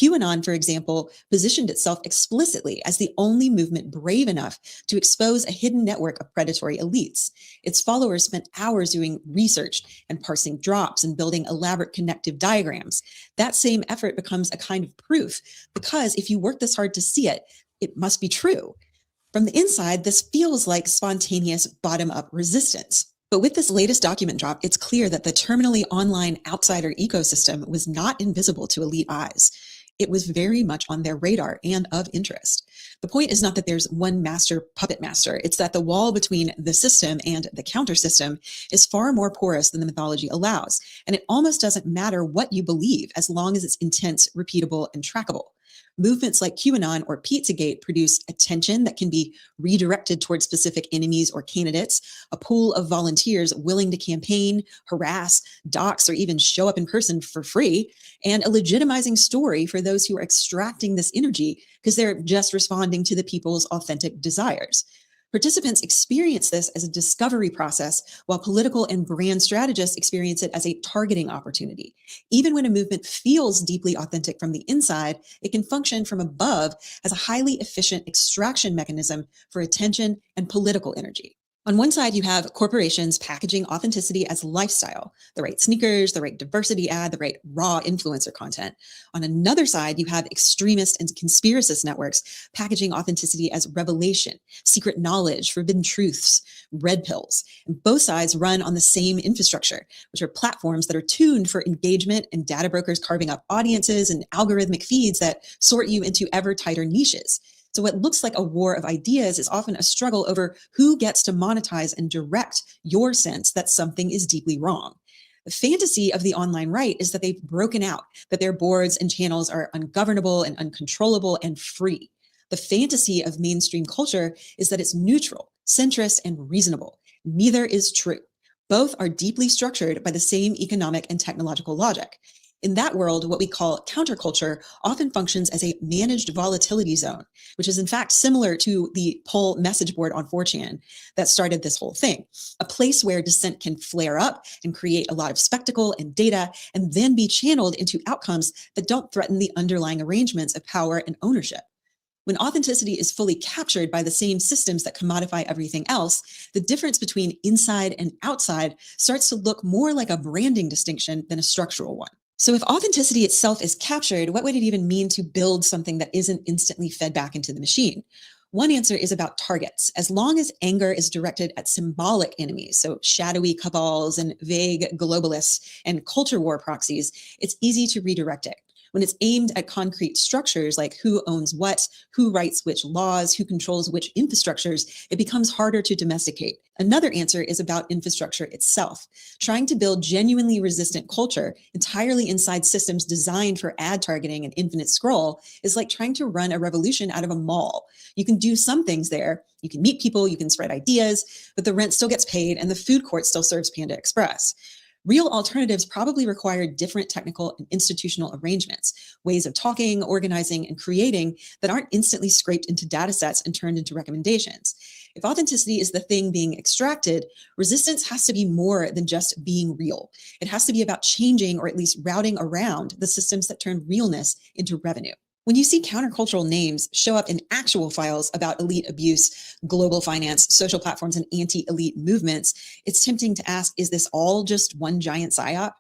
QAnon, for example, positioned itself explicitly as the only movement brave enough to expose a hidden network of predatory elites. Its followers spent hours doing research and parsing drops and building elaborate connective diagrams. That same effort becomes a kind of proof, because if you work this hard to see it, it must be true. From the inside, this feels like spontaneous bottom-up resistance. But with this latest document drop, it's clear that the terminally online outsider ecosystem was not invisible to elite eyes. It was very much on their radar and of interest. The point is not that there's one master puppet master. It's that the wall between the system and the counter system is far more porous than the mythology allows. And it almost doesn't matter what you believe as long as it's intense, repeatable, and trackable. Movements like QAnon or Pizzagate produce attention that can be redirected towards specific enemies or candidates, a pool of volunteers willing to campaign, harass, dox, or even show up in person for free, and a legitimizing story for those who are extracting this energy because they're just responding to the people's authentic desires. Participants experience this as a discovery process, while political and brand strategists experience it as a targeting opportunity. Even when a movement feels deeply authentic from the inside, it can function from above as a highly efficient extraction mechanism for attention and political energy. On one side, you have corporations packaging authenticity as lifestyle, the right sneakers, the right diversity ad, the right raw influencer content. On another side, you have extremist and conspiracist networks packaging authenticity as revelation, secret knowledge, forbidden truths, red pills. And both sides run on the same infrastructure, which are platforms that are tuned for engagement and data brokers carving up audiences and algorithmic feeds that sort you into ever tighter niches. So what looks like a war of ideas is often a struggle over who gets to monetize and direct your sense that something is deeply wrong. The fantasy of the online right is that they've broken out, that their boards and channels are ungovernable and uncontrollable and free. The fantasy of mainstream culture is that it's neutral, centrist, and reasonable. Neither is true. Both are deeply structured by the same economic and technological logic. In that world, what we call counterculture often functions as a managed volatility zone, which is in fact similar to the poll message board on 4chan that started this whole thing. A place where dissent can flare up and create a lot of spectacle and data, and then be channeled into outcomes that don't threaten the underlying arrangements of power and ownership. When authenticity is fully captured by the same systems that commodify everything else, the difference between inside and outside starts to look more like a branding distinction than a structural one. So if authenticity itself is captured, what would it even mean to build something that isn't instantly fed back into the machine? One answer is about targets. As long as anger is directed at symbolic enemies, so shadowy cabals and vague globalists and culture war proxies, it's easy to redirect it. When it's aimed at concrete structures like who owns what, who writes which laws, who controls which infrastructures, it becomes harder to domesticate. Another answer is about infrastructure itself. Trying to build genuinely resistant culture entirely inside systems designed for ad targeting and infinite scroll is like trying to run a revolution out of a mall. You can do some things there. You can meet people, you can spread ideas, but the rent still gets paid and the food court still serves Panda Express. Real alternatives probably require different technical and institutional arrangements, ways of talking, organizing, and creating that aren't instantly scraped into data sets and turned into recommendations. If authenticity is the thing being extracted, resistance has to be more than just being real. It has to be about changing or at least routing around the systems that turn realness into revenue. When you see countercultural names show up in actual files about elite abuse, global finance, social platforms, and anti-elite movements, it's tempting to ask, is this all just one giant psyop?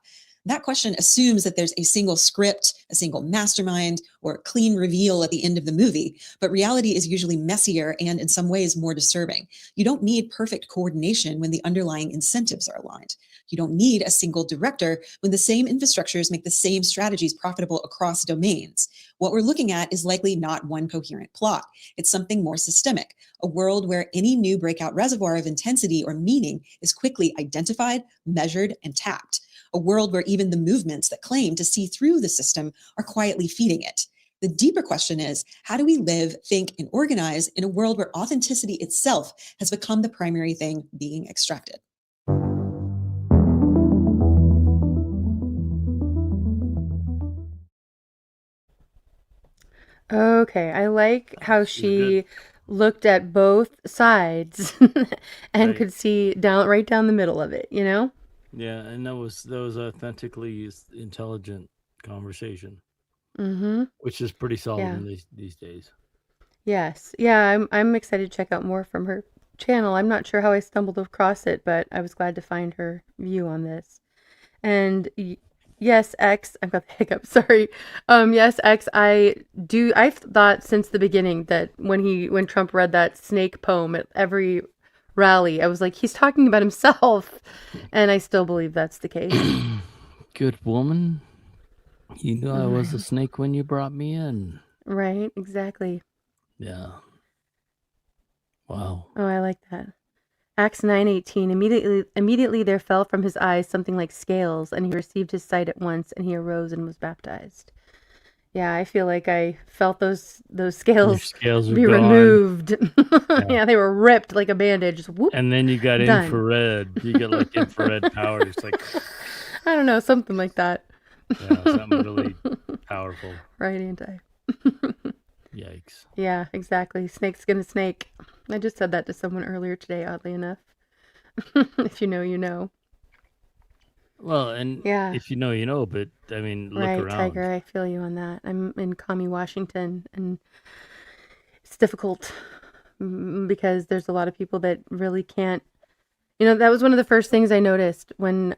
That question assumes that there's a single script, a single mastermind, or a clean reveal at the end of the movie, but reality is usually messier and in some ways more disturbing. You don't need perfect coordination when the underlying incentives are aligned. You don't need a single director when the same infrastructures make the same strategies profitable across domains. What we're looking at is likely not one coherent plot. It's something more systemic, a world where any new breakout reservoir of intensity or meaning is quickly identified, measured, and tapped. A world where even the movements that claim to see through the system are quietly feeding it. The deeper question is, how do we live, think, and organize in a world where authenticity itself has become the primary thing being extracted? Okay, I like how she looked at both sides and Right. could see right down the middle of it, you know? Yeah, and that was authentically intelligent conversation, Mm-hmm. which is pretty solid Yeah. in these days. Yes. Yeah, I'm excited to check out more from her channel. I'm not sure how I stumbled across it, but I was glad to find her view on this. And yes, X, I've got the hiccup, sorry. Yes, X, I've thought since the beginning that when Trump read that snake poem at every rally, I was like, he's talking about himself. And I still believe that's the case. Good woman. You knew I was a Right. snake when you brought me in. Right, exactly. Yeah. Wow. Oh, I like that. Acts 9:18, immediately there fell from his eyes something like scales, and he received his sight at once, and he arose and was baptized. Yeah, I feel like I felt those scales scales are be gone. removed. Yeah. Yeah, they were ripped like a bandage. Just whoop. And then you got done. infrared. You get like infrared power. It's like, I don't know, something like that. yeah, something really powerful. Right, anti. Yikes. Yeah, exactly. Snake's gonna snake. I just said that to someone earlier today, oddly enough. If you know, you know. Well, and Yeah. if you know, you know, but I mean, look Right, around. Tiger, I feel you on that. I'm in commie Washington, and it's difficult because there's a lot of people that really can't. That was one of the first things I noticed when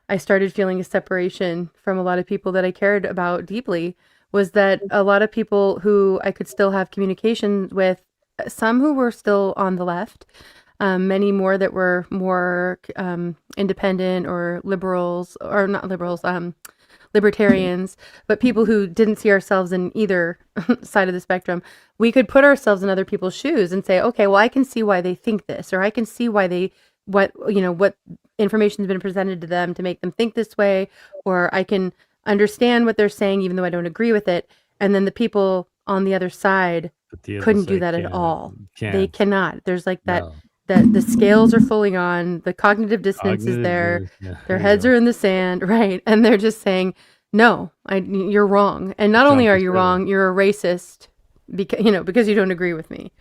I started feeling a separation from a lot of people that I cared about deeply, was that a lot of people who I could still have communication with, some who were still on the left, many more that were more independent or liberals, or not liberals, libertarians, but people who didn't see ourselves in either side of the spectrum. We could put ourselves in other people's shoes and say, okay, well, I can see why they think this, or I can see why what information's been presented to them to make them think this way, or I can understand what they're saying even though I don't agree with it. And then the people on the other side couldn't do that at all. They cannot. There's like that. No. That the scales are fully on, the cognitive dissonance is there, their heads are in the sand, right? And they're just saying, no, you're wrong. And not only are you wrong, you're a racist because you don't agree with me.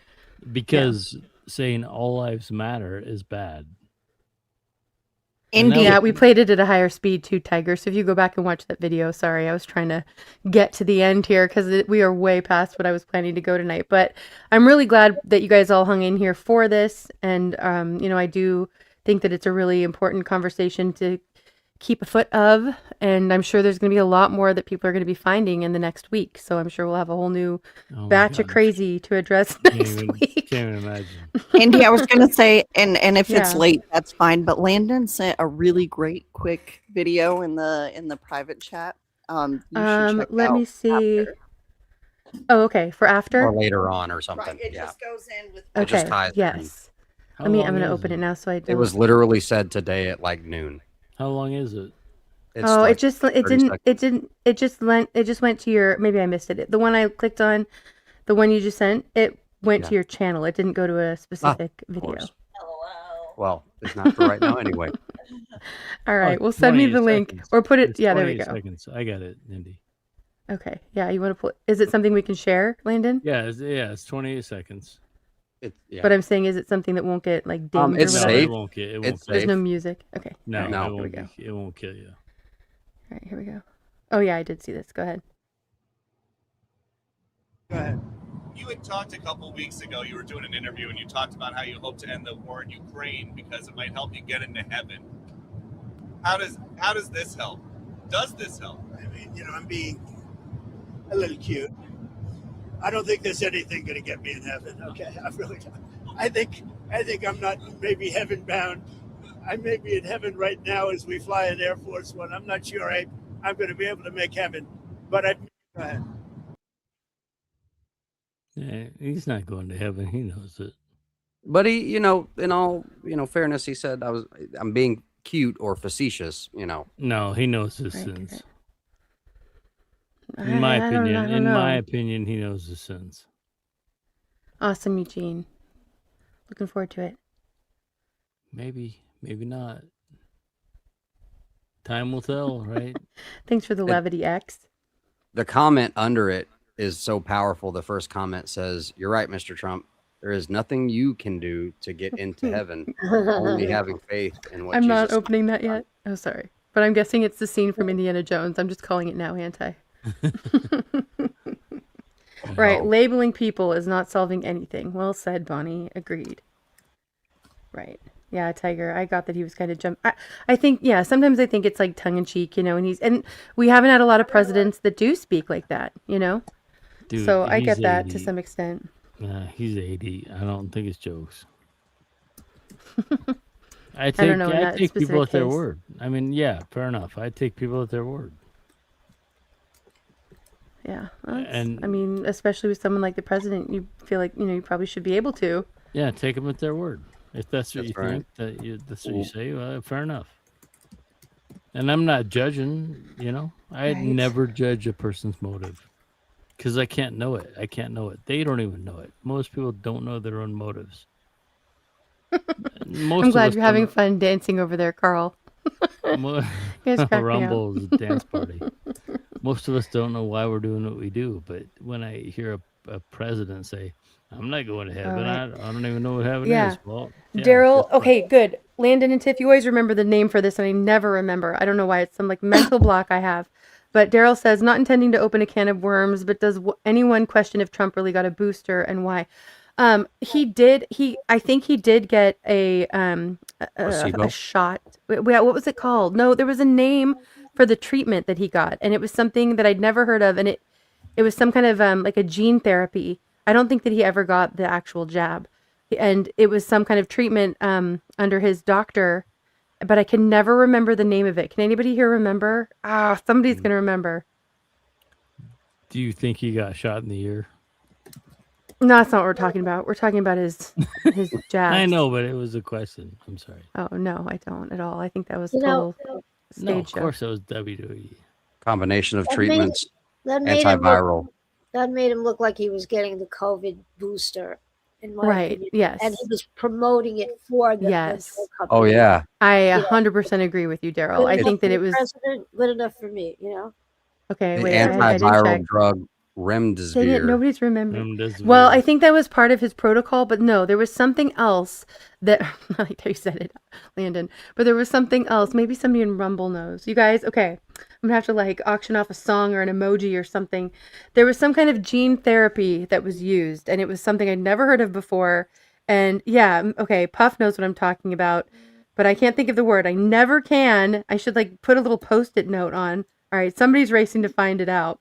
Because saying all lives matter is bad. Indy. Yeah, we played it at a higher speed too, Tiger. So if you go back and watch that video, sorry, I was trying to get to the end here because we are way past what I was planning to go tonight. But I'm really glad that you guys all hung in here for this. And, I do think that it's a really important conversation to keep a foot of. And I'm sure there's going to be a lot more that people are going to be finding in the next week. So I'm sure we'll have a whole new batch of crazy to address next week. Can't even imagine. Indy, I was going to say, and if it's late, that's fine. But Landon sent a really great, quick video in the private chat. You should check Let out me see. after. Oh, okay. For after Or later on or something. Right, it yeah. just goes in with. It just Okay. ties in. Yes. I'm going to open it now so I don't. It was literally said today at like noon. How long is it? It's Oh, like it just went to your, maybe I missed it. The one I clicked on, the one you just sent, it went to your channel. It didn't go to a specific video. Well, it's not for right now anyway. All right. Well, send me the link or put it. It's Yeah, there we 28 go. Seconds. I got it, Indy. Okay. Yeah. You want to put, is it something we can share, Landon? Yeah, it's 28 seconds. But I'm saying, is it something that won't get like dinged it's or whatever? safe. It won't get. It won't. There's no music. Okay. No, All right, it here we won't. go. It won't kill you. All right, here we go. Oh yeah, I did see this. Go ahead. Go ahead. You had talked a couple weeks ago, you were doing an interview and you talked about how you hope to end the war in Ukraine because it might help you get into heaven. How does this help? Does this help? I mean, I'm being a little cute. I don't think there's anything going to get me in heaven. Okay, I really don't. I think I'm not maybe heaven bound. I may be in heaven right now as we fly an Air Force One. I'm not sure I'm going to be able to make heaven. But go ahead. Yeah, he's not going to heaven. He knows it. But he, in all, fairness, he said I'm being cute or facetious, No, he knows his sins. In I my don't opinion, know. he knows his sins. Awesome, Eugene. Looking forward to it. Maybe not. Time will tell, right? Thanks for the levity, X. The comment under it is so powerful. The first comment says, "You're right, Mr. Trump. There is nothing you can do to get into heaven. Only having faith in what I'm Jesus not opening that yet. Oh, sorry. But I'm guessing it's the scene from Indiana Jones. I'm just calling it now, anti. Right. Labeling people is not solving anything. Well said, Bonnie. Agreed. Right. Yeah, Tiger. I got that he was kind of I think, sometimes I think it's like tongue in cheek, and we haven't had a lot of presidents that do speak like that, Dude, so I get he's that 80. to some extent. He's 80. I don't think it's jokes. I don't know, in I that take people specific at their case. word. I mean, yeah, fair enough. I take people at their word. Yeah. Well, And- I mean, especially with someone like the president, you feel like, you probably should be able to. Yeah, take them at their word. If that's what That's you right. think, that's what you say, well, fair enough. And I'm not judging, I Right. never judge a person's motive. Because I can't know it. I can't know it. They don't even know it. Most people don't know their own motives. Most I'm of glad us you're don't having know- fun dancing over there, Carl. Mo- You guys crack me up. Rumble is a dance party. Most of us don't know why we're doing what we do, but when I hear a president say, "I'm not going to heaven," right. I don't even know what heaven Yeah. is. Well, yeah, Daryl, guess what? okay, good. Landon and Tiff, you always remember the name for this, and I never remember. I don't know why. It's some like mental block I have. But Daryl says, not intending to open a can of worms, but does anyone question if Trump really got a booster and why? He did. I think he did get a Placebo? shot. Yeah, what was it called? No, there was a name for the treatment that he got, and it was something that I'd never heard of, and it was some kind of like a gene therapy. I don't think that he ever got the actual jab, and it was some kind of treatment under his doctor, but I can never remember the name of it. Can anybody here remember? Somebody's gonna remember. Do you think he got shot in the ear? No, that's not what we're talking about. We're talking about his jabs. I know, but it was a question. I'm sorry. Oh no, I don't at all. I think that was You know, total stage No, of show. course it was WWE. Combination of That treatments, that made him look, antiviral. that made him look like he was getting the COVID booster, in my Right, opinion. yes. And he was promoting it for the Yes. drug company. Oh yeah. I 100% agree with you, Daryl. I Good think enough that for it the was president, good enough for me, you know? okay. The Wait, I didn't check. antiviral drug Dang it, remdesivir. nobody's remembering. Well, I think that was part of his protocol, but no, there was something else that I like how you said it, Landon. But there was something else. Maybe somebody in Rumble knows. You guys, okay. I'm gonna have to like auction off a song or an emoji or something. There was some kind of gene therapy that was used, and it was something I'd never heard of before. And yeah, okay, Puff knows what I'm talking about, but I can't think of the word. I never can. I should like put a little post-it note on. All right, somebody's racing to find it out.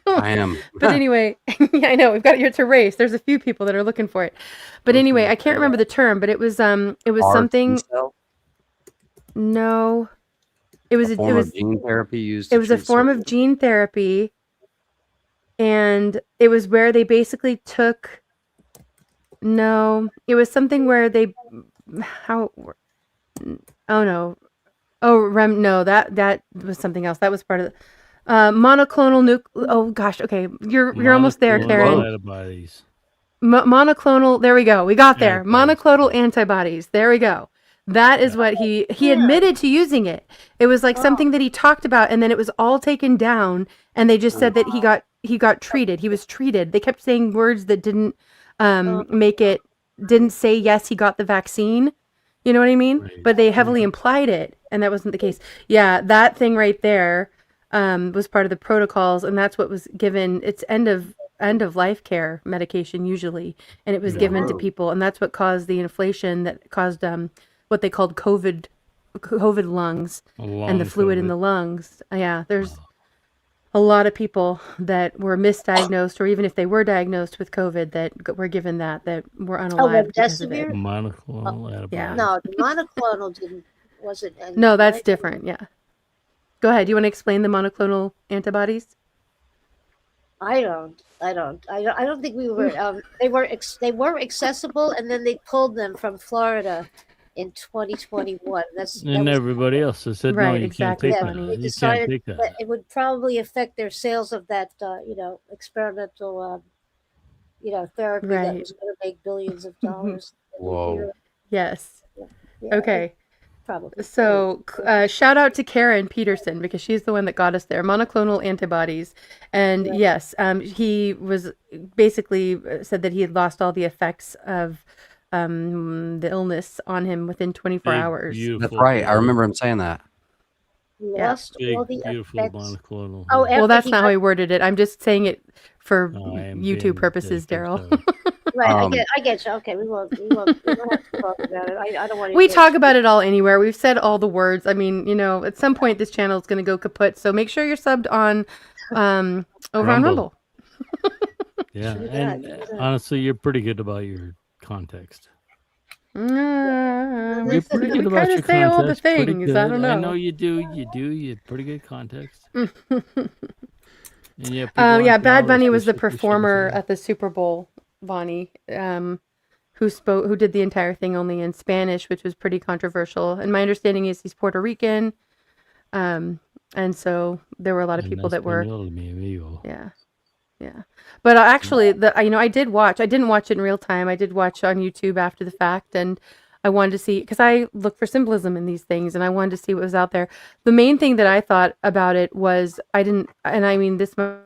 I am. But anyway, yeah, I know we've got it to race. There's a few people that are looking for it. But anyway, I can't remember the term, but it was something. No, it was A form of gene therapy used. it to was a treat form certain- of gene therapy, and it was where they basically took. No, it was something where they how. Oh no, no, that was something else. That was part of the. Monoclonal oh gosh, okay, you're almost there, Karen. Antibodies. Monoclonal, there we go, we got there. Monoclonal antibodies, there we go. That is what he admitted to using it. It was like something that he talked about, and then it was all taken down, and they just said that he got treated. He was treated. They kept saying words that didn't didn't say yes, he got the vaccine. You know what I mean? But they heavily implied it, and that wasn't the case. Yeah, that thing right there was part of the protocols, and that's what was given. It's end of life care medication usually, and it was given to people, and that's what caused the inflation that caused what they called COVID lungs and the fluid in the lungs. Yeah, there's a lot of people that were misdiagnosed, or even if they were diagnosed with COVID, that were given that were unalive because of it. remdesivir? Monoclonal antibodies. Yeah. No, the monoclonal wasn't. No, that's different. Yeah. Go ahead. You want to explain the monoclonal antibodies? I don't think we were. They were accessible, and then they pulled them from Florida in 2021. And everybody else has said, no, Right, you exactly, can't Yeah, take they that. You can't decided take that. that it would probably affect their sales of that, experimental, therapy that Right. was going to make billions of dollars. Whoa. Yes. Yeah, Okay. Probably. So, shout out to Karen Peterson, because she's the one that got us there. Monoclonal antibodies, and yes, he was basically said that he had lost all the effects of the illness on him within 24 hours. That's right. I remember him saying that. Lost Big, all the beautiful effects. monoclonal. Oh, Well, after that's he not how got- he worded it. I'm just saying it for No, I am YouTube being purposes, dead, I'm Daryl. Right, Um, I get you. Okay, we won't have to talk about it. I don't want to. We talk about it all anywhere. We've said all the words. I mean, at some point this channel is going to go kaput. So make sure you're subbed on over on Rumble. Yeah, Do and that. honestly, you're pretty good about your context. You're You're pretty good about your say all the context. Pretty things. good. I don't know. I know you do. You do. You have pretty good context. And yeah, people on Yeah, Bad flowers Bunny do was the super shit as performer well. at the Super Bowl, Bonnie, who did the entire thing only in Spanish, which was pretty controversial. And my understanding is he's Puerto Rican, and so there were a lot of people that were, Español, mi amigo. yeah, Yeah. But actually, I did watch. I didn't watch it in real time. I did watch on YouTube after the fact, and I wanted to see because I look for symbolism in these things, and I wanted to see what was out there. The main thing that I thought about it was I didn't, and I mean this. Uh-oh.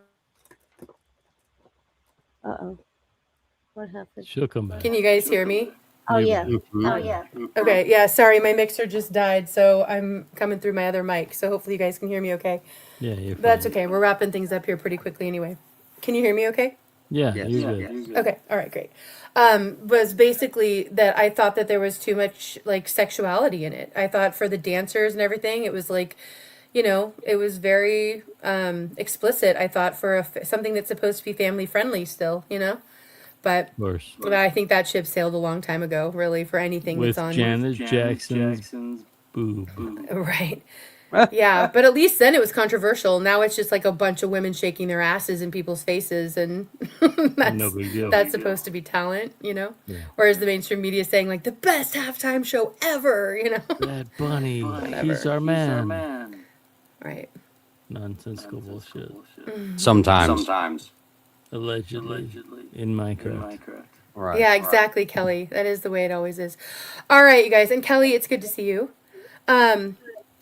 What happened? She'll come back. Can you guys hear me? Oh, yeah. Mhm. Oh, yeah. Okay. Yeah. Sorry, my mixer just died, so I'm coming through my other mic. So hopefully you guys can hear me okay. Yeah, you're But that's fine. okay. We're wrapping things up here pretty quickly anyway. Can you hear me okay? Yeah, you're good. Okay, all right, great. Was basically that I thought that there was too much like sexuality in it. I thought for the dancers and everything, it was like, it was very explicit. I thought for something that's supposed to be family friendly still, but Of course. I think that ship sailed a long time ago, really, for anything With that's on Janet Jackson's boob. Right. Yeah, but at least then it was controversial. Now it's just like a bunch of women shaking their asses in people's faces, and No big deal. that's supposed to be talent, Yeah. Whereas the mainstream media is saying like the best halftime show ever, Bad Bunny, Whatever. he's our man. Right. Nonsensical bullshit. Sometimes. Allegedly. In Minecraft. Right. Yeah, exactly, Kelly. That is the way it always is. All right, you guys, and Kelly, it's good to see you.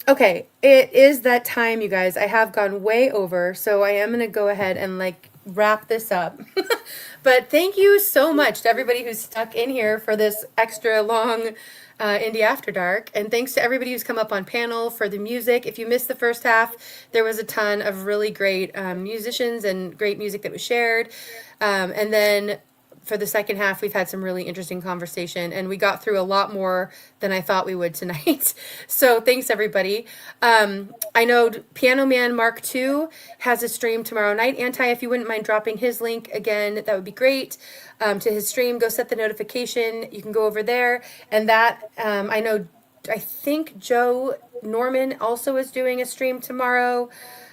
Okay, it is that time, you guys. I have gone way over, so I am going to go ahead and wrap this up. But thank you so much to everybody who's stuck in here for this extra long Indie After Dark. And thanks to everybody who's come up on panel for the music. If you missed the first half, there was a ton of really great musicians and great music that was shared. And then for the second half, we've had some really interesting conversation, and we got through a lot more than I thought we would tonight. So thanks, everybody. I know Piano Man Mark II has a stream tomorrow night. Anti, if you wouldn't mind dropping his link again, that would be great. To his stream, go set the notification. You can go over there. And that, I think Joe Norman also is doing a stream tomorrow.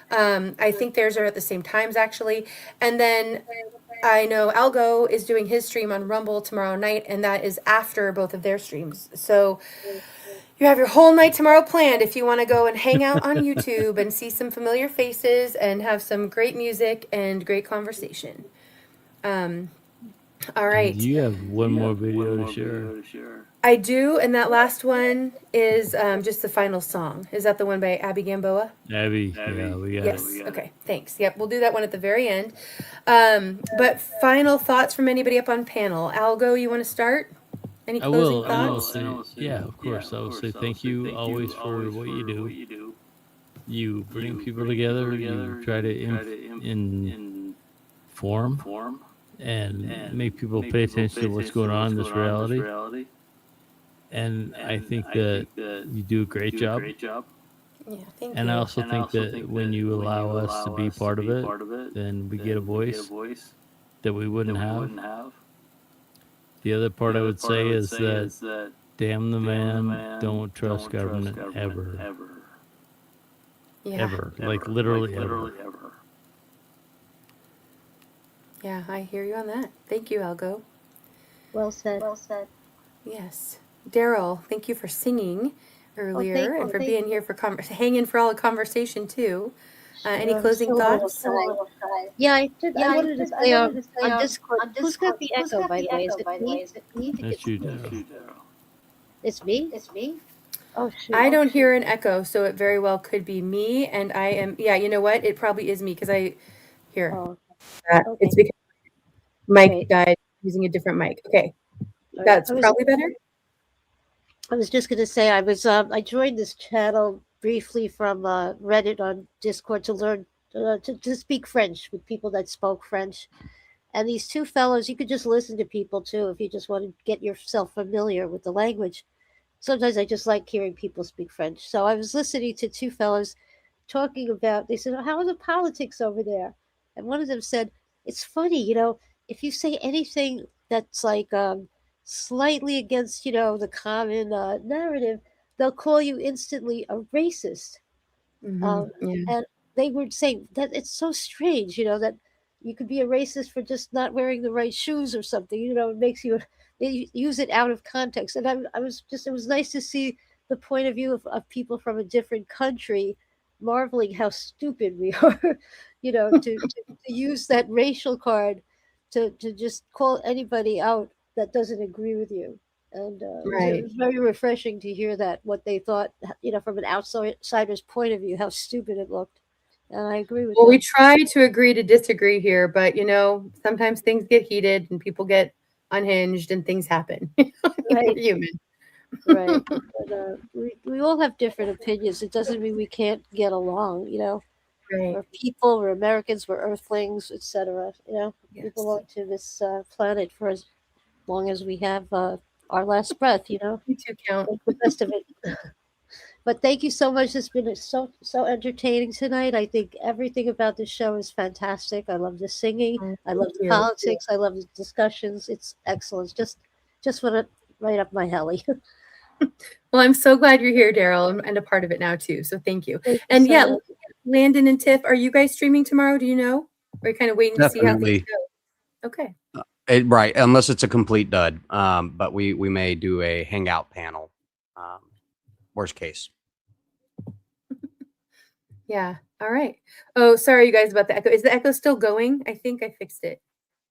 I think theirs are at the same times, actually. And then I know Algo is doing his stream on Rumble tomorrow night, and that is after both of their streams. So you have your whole night tomorrow planned if you want to go and hang out on YouTube and see some familiar faces and have some great music and great conversation. All right. You have one more video to share. I do, and that last one is just the final song. Is that the one by Abby Gamboa? Abby, yeah, we got Yes. it. Okay. Thanks. Yep. We'll do that one at the very end. But final thoughts from anybody up on panel. Algo, you want to start? Any I closing will. I will thoughts? say, yeah, of course. I will say thank you always for what you do. You bring people together. You try to inform and make people pay attention to what's going on in this reality. And I think that you do a great job. Yeah, thank And you. I also think that when you allow us to be part of it, then we get a voice that we wouldn't have. The other part I would say is that damn the man, don't trust government ever. Yeah. Ever. Like literally ever. Yeah, I hear you on that. Thank you, Algo. Well said. Well said. Yes. Daryl, thank you for singing earlier and for thank being here for hanging for all the conversation too. Any closing thoughts? Yeah, I wanted to say on Discord. Who's got the echo, by the way? Is it me? That's you, Daryl. It's me? It's me? Oh, shoot. I don't hear an echo, so it very well could be me. And I am, yeah, you know what? It probably is me because I hear. It's because mic died using a different mic. Okay. That's probably better. I was just going to say I joined this channel briefly from Reddit on Discord to learn to speak French with people that spoke French. And these two fellows, you could just listen to people too if you just want to get yourself familiar with the language. Sometimes I just like hearing people speak French. So I was listening to two fellows talking about, they said, how are the politics over there? And one of them said, it's funny, if you say anything that's like slightly against, the common narrative, they'll call you instantly a racist. Yeah. And they were saying that it's so strange, that you could be a racist for just not wearing the right shoes or something. It makes you, they use it out of context. And it was nice to see the point of view of people from a different country marveling how stupid we are to use that racial card to just call anybody out that doesn't agree with you. And it was very refreshing to hear that, what they thought, from an outsider's point of view, how stupid it looked. And I agree with Well, we them. try to agree to disagree here, but sometimes things get heated and people get unhinged and things happen. We're Right. human. Right. But, we all have different opinions. It doesn't mean we can't get along, Right. We're people, we're Americans, we're earthlings, etc. We Yes. belong to this planet for as long as we have our last breath, You too count. Make the best of it. But thank you so much. It's been so entertaining tonight. I think everything about this show is fantastic. I love the singing. I love the you. politics. I love the discussions. It's excellent. Just went right up my alley. Well, I'm so glad you're here, Daryl, and a part of it now too. So thank you. Thank you And so yeah, much. Landon and Tiff, are you guys streaming tomorrow? Do you know? Or are you kind of waiting to see how things Definitely. go? Okay. Right, unless it's a complete dud. But we may do a hangout panel. Worst case. Yeah. All right. Oh, sorry, you guys, about the echo. Is the echo still going? I think I fixed it.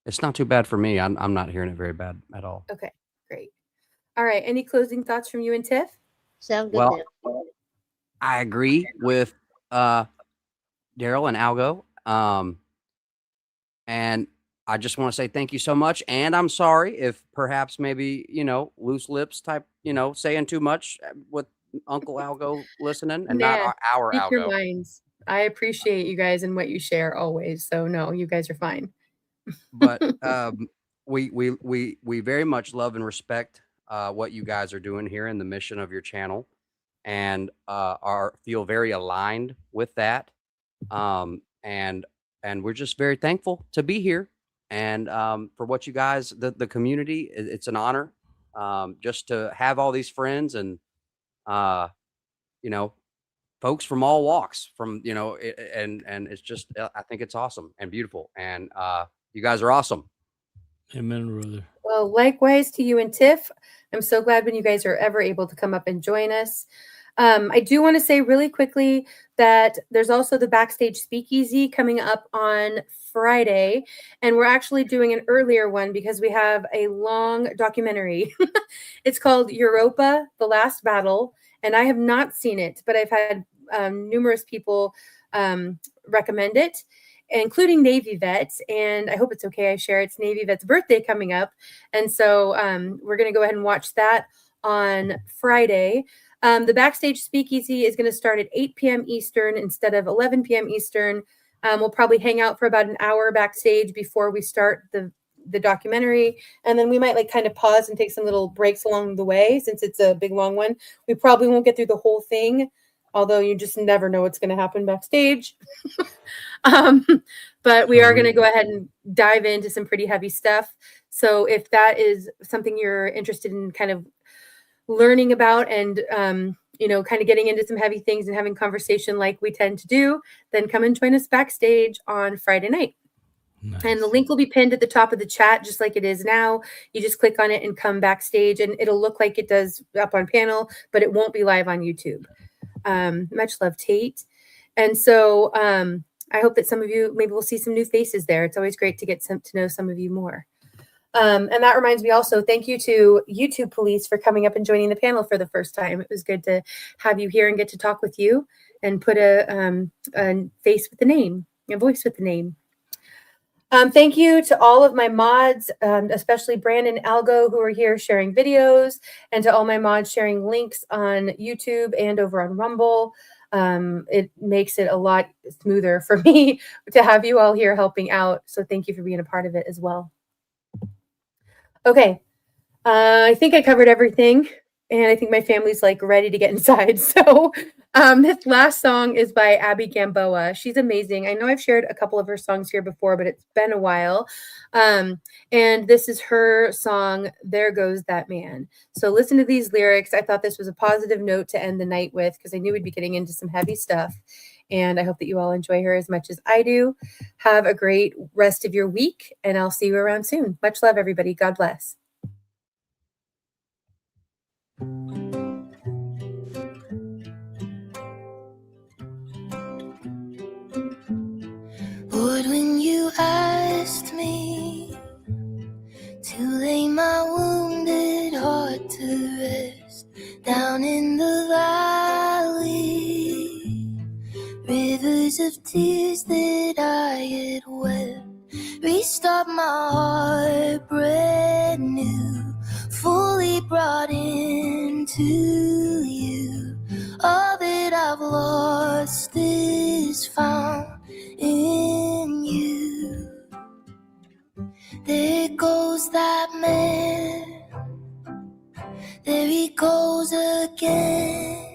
It's not too bad for me. I'm not hearing it very bad at all. Okay, great. All right. Any closing thoughts from you and Tiff? Sound good. Well, now. I agree with Daryl and Algo. And I just want to say thank you so much. And I'm sorry if perhaps maybe, loose lips type, saying too much with Uncle Algo listening and not our Speak your Algo. minds. I appreciate you guys and what you share always. So no, you guys are fine. But we very much love and respect what you guys are doing here in the mission of your channel, and feel very aligned with that. And we're just very thankful to be here, and for what you guys, the community, it's an honor just to have all these friends and folks from all walks, from and it's just I think it's awesome and beautiful, and you guys are awesome. Amen, brother. Well, likewise to you and Tiff. I'm so glad when you guys are ever able to come up and join us. I do want to say really quickly that there's also the Backstage Speakeasy coming up on Friday, and we're actually doing an earlier one because we have a long documentary. It's called Europa, The Last Battle, and I have not seen it, but I've had numerous people recommend it, including Navy vets, and I hope it's okay I share it's Navy vet's birthday coming up, and so we're going to go ahead and watch that on Friday. The Backstage Speakeasy is going to start at 8 p.m. Eastern instead of 11 p.m. Eastern. We'll probably hang out for about an hour backstage before we start the documentary, and then we might kind of pause and take some little breaks along the way since it's a big long one. We probably won't get through the whole thing, although you just never know what's going to happen backstage. But we are going to go ahead and dive into some pretty heavy stuff. So if that is something you're interested in kind of learning about and, kind of getting into some heavy things and having conversation like we tend to do, then come and join us backstage on Friday night. Nice. And the link will be pinned at the top of the chat, just like it is now. You just click on it and come backstage, and it'll look like it does up on panel, but it won't be live on YouTube. Much love, Tate. And so I hope that some of you, maybe we'll see some new faces there. It's always great to get to know some of you more. And that reminds me also, thank you to YouTube Police for coming up and joining the panel for the first time. It was good to have you here and get to talk with you and put a face with the name, a voice with the name. Thank you to all of my mods, especially Brandon Algo, who are here sharing videos, and to all my mods sharing links on YouTube and over on Rumble. It makes it a lot smoother for me to have you all here helping out. So thank you for being a part of it as well. Okay, I think I covered everything, and I think my family's ready to get inside. So this last song is by Abby Gamboa. She's amazing. I know I've shared a couple of her songs here before, but it's been a while. And this is her song, There Goes That Man. So listen to these lyrics. I thought this was a positive note to end the night with because I knew we'd be getting into some heavy stuff. And I hope that you all enjoy her as much as I do. Have a great rest of your week, and I'll see you around soon. Much love, everybody. God bless. tears that I had wept. Restart my heart brand new, fully brought into you. All that I've lost is found in you. There goes that man, there he goes again.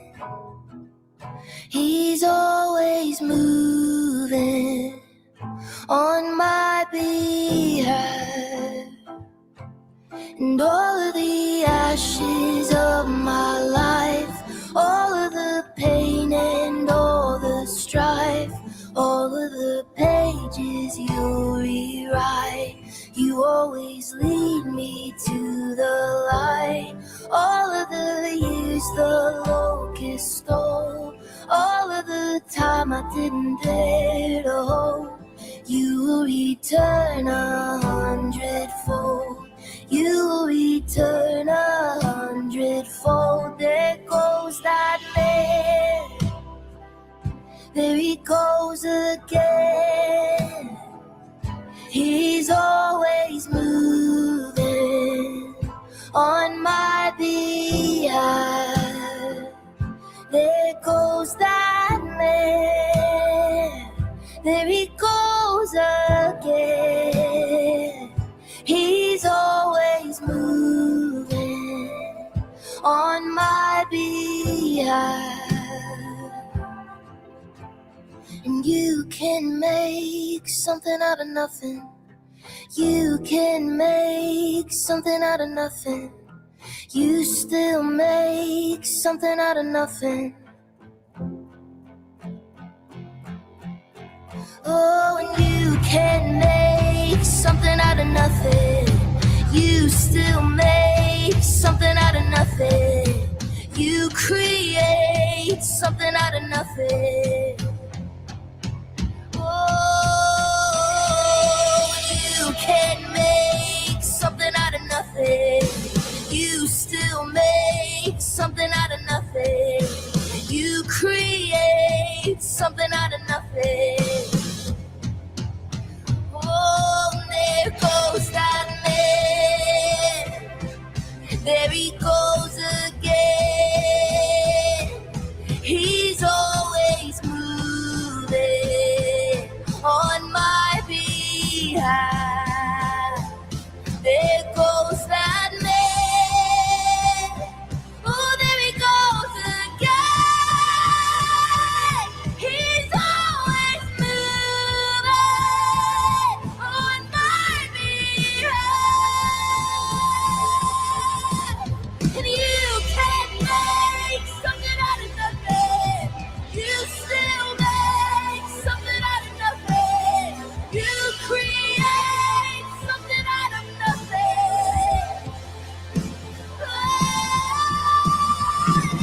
He's always moving on my behalf, and all of the ashes of my life, all of the pain and all the strife, all of the pages you rewrite, you always lead me to the light. All of the years the locust stole, all of the time I didn't dare to hold, you will return 100-fold. You will return 100-fold. There goes that man, there he goes again. He's always moving on my behalf. There goes that man, there he goes again. He's always moving on my behalf. And you can make something out of nothing. You can make something out of nothing. You still make something out of nothing. Oh, and you can make something out of nothing. You still make something out of nothing. You create something out of nothing. Oh, you can make something out of nothing. You still make something out of nothing. You create something out of nothing. Oh, there goes that man, there he goes again. He's always moving on my behalf. There goes that man, oh, there he goes again. He's always moving on my behalf. And you can make something out of nothing. You still make something out of nothing. You create something out of nothing. Oh,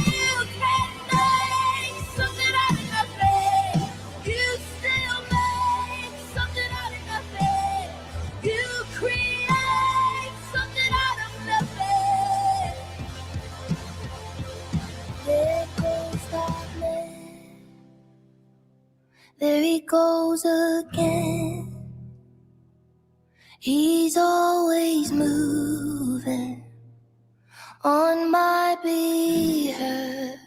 you can make something out of nothing. You still make something out of nothing. You create something out of nothing. There goes that man, there he goes again. He's always moving on my behalf.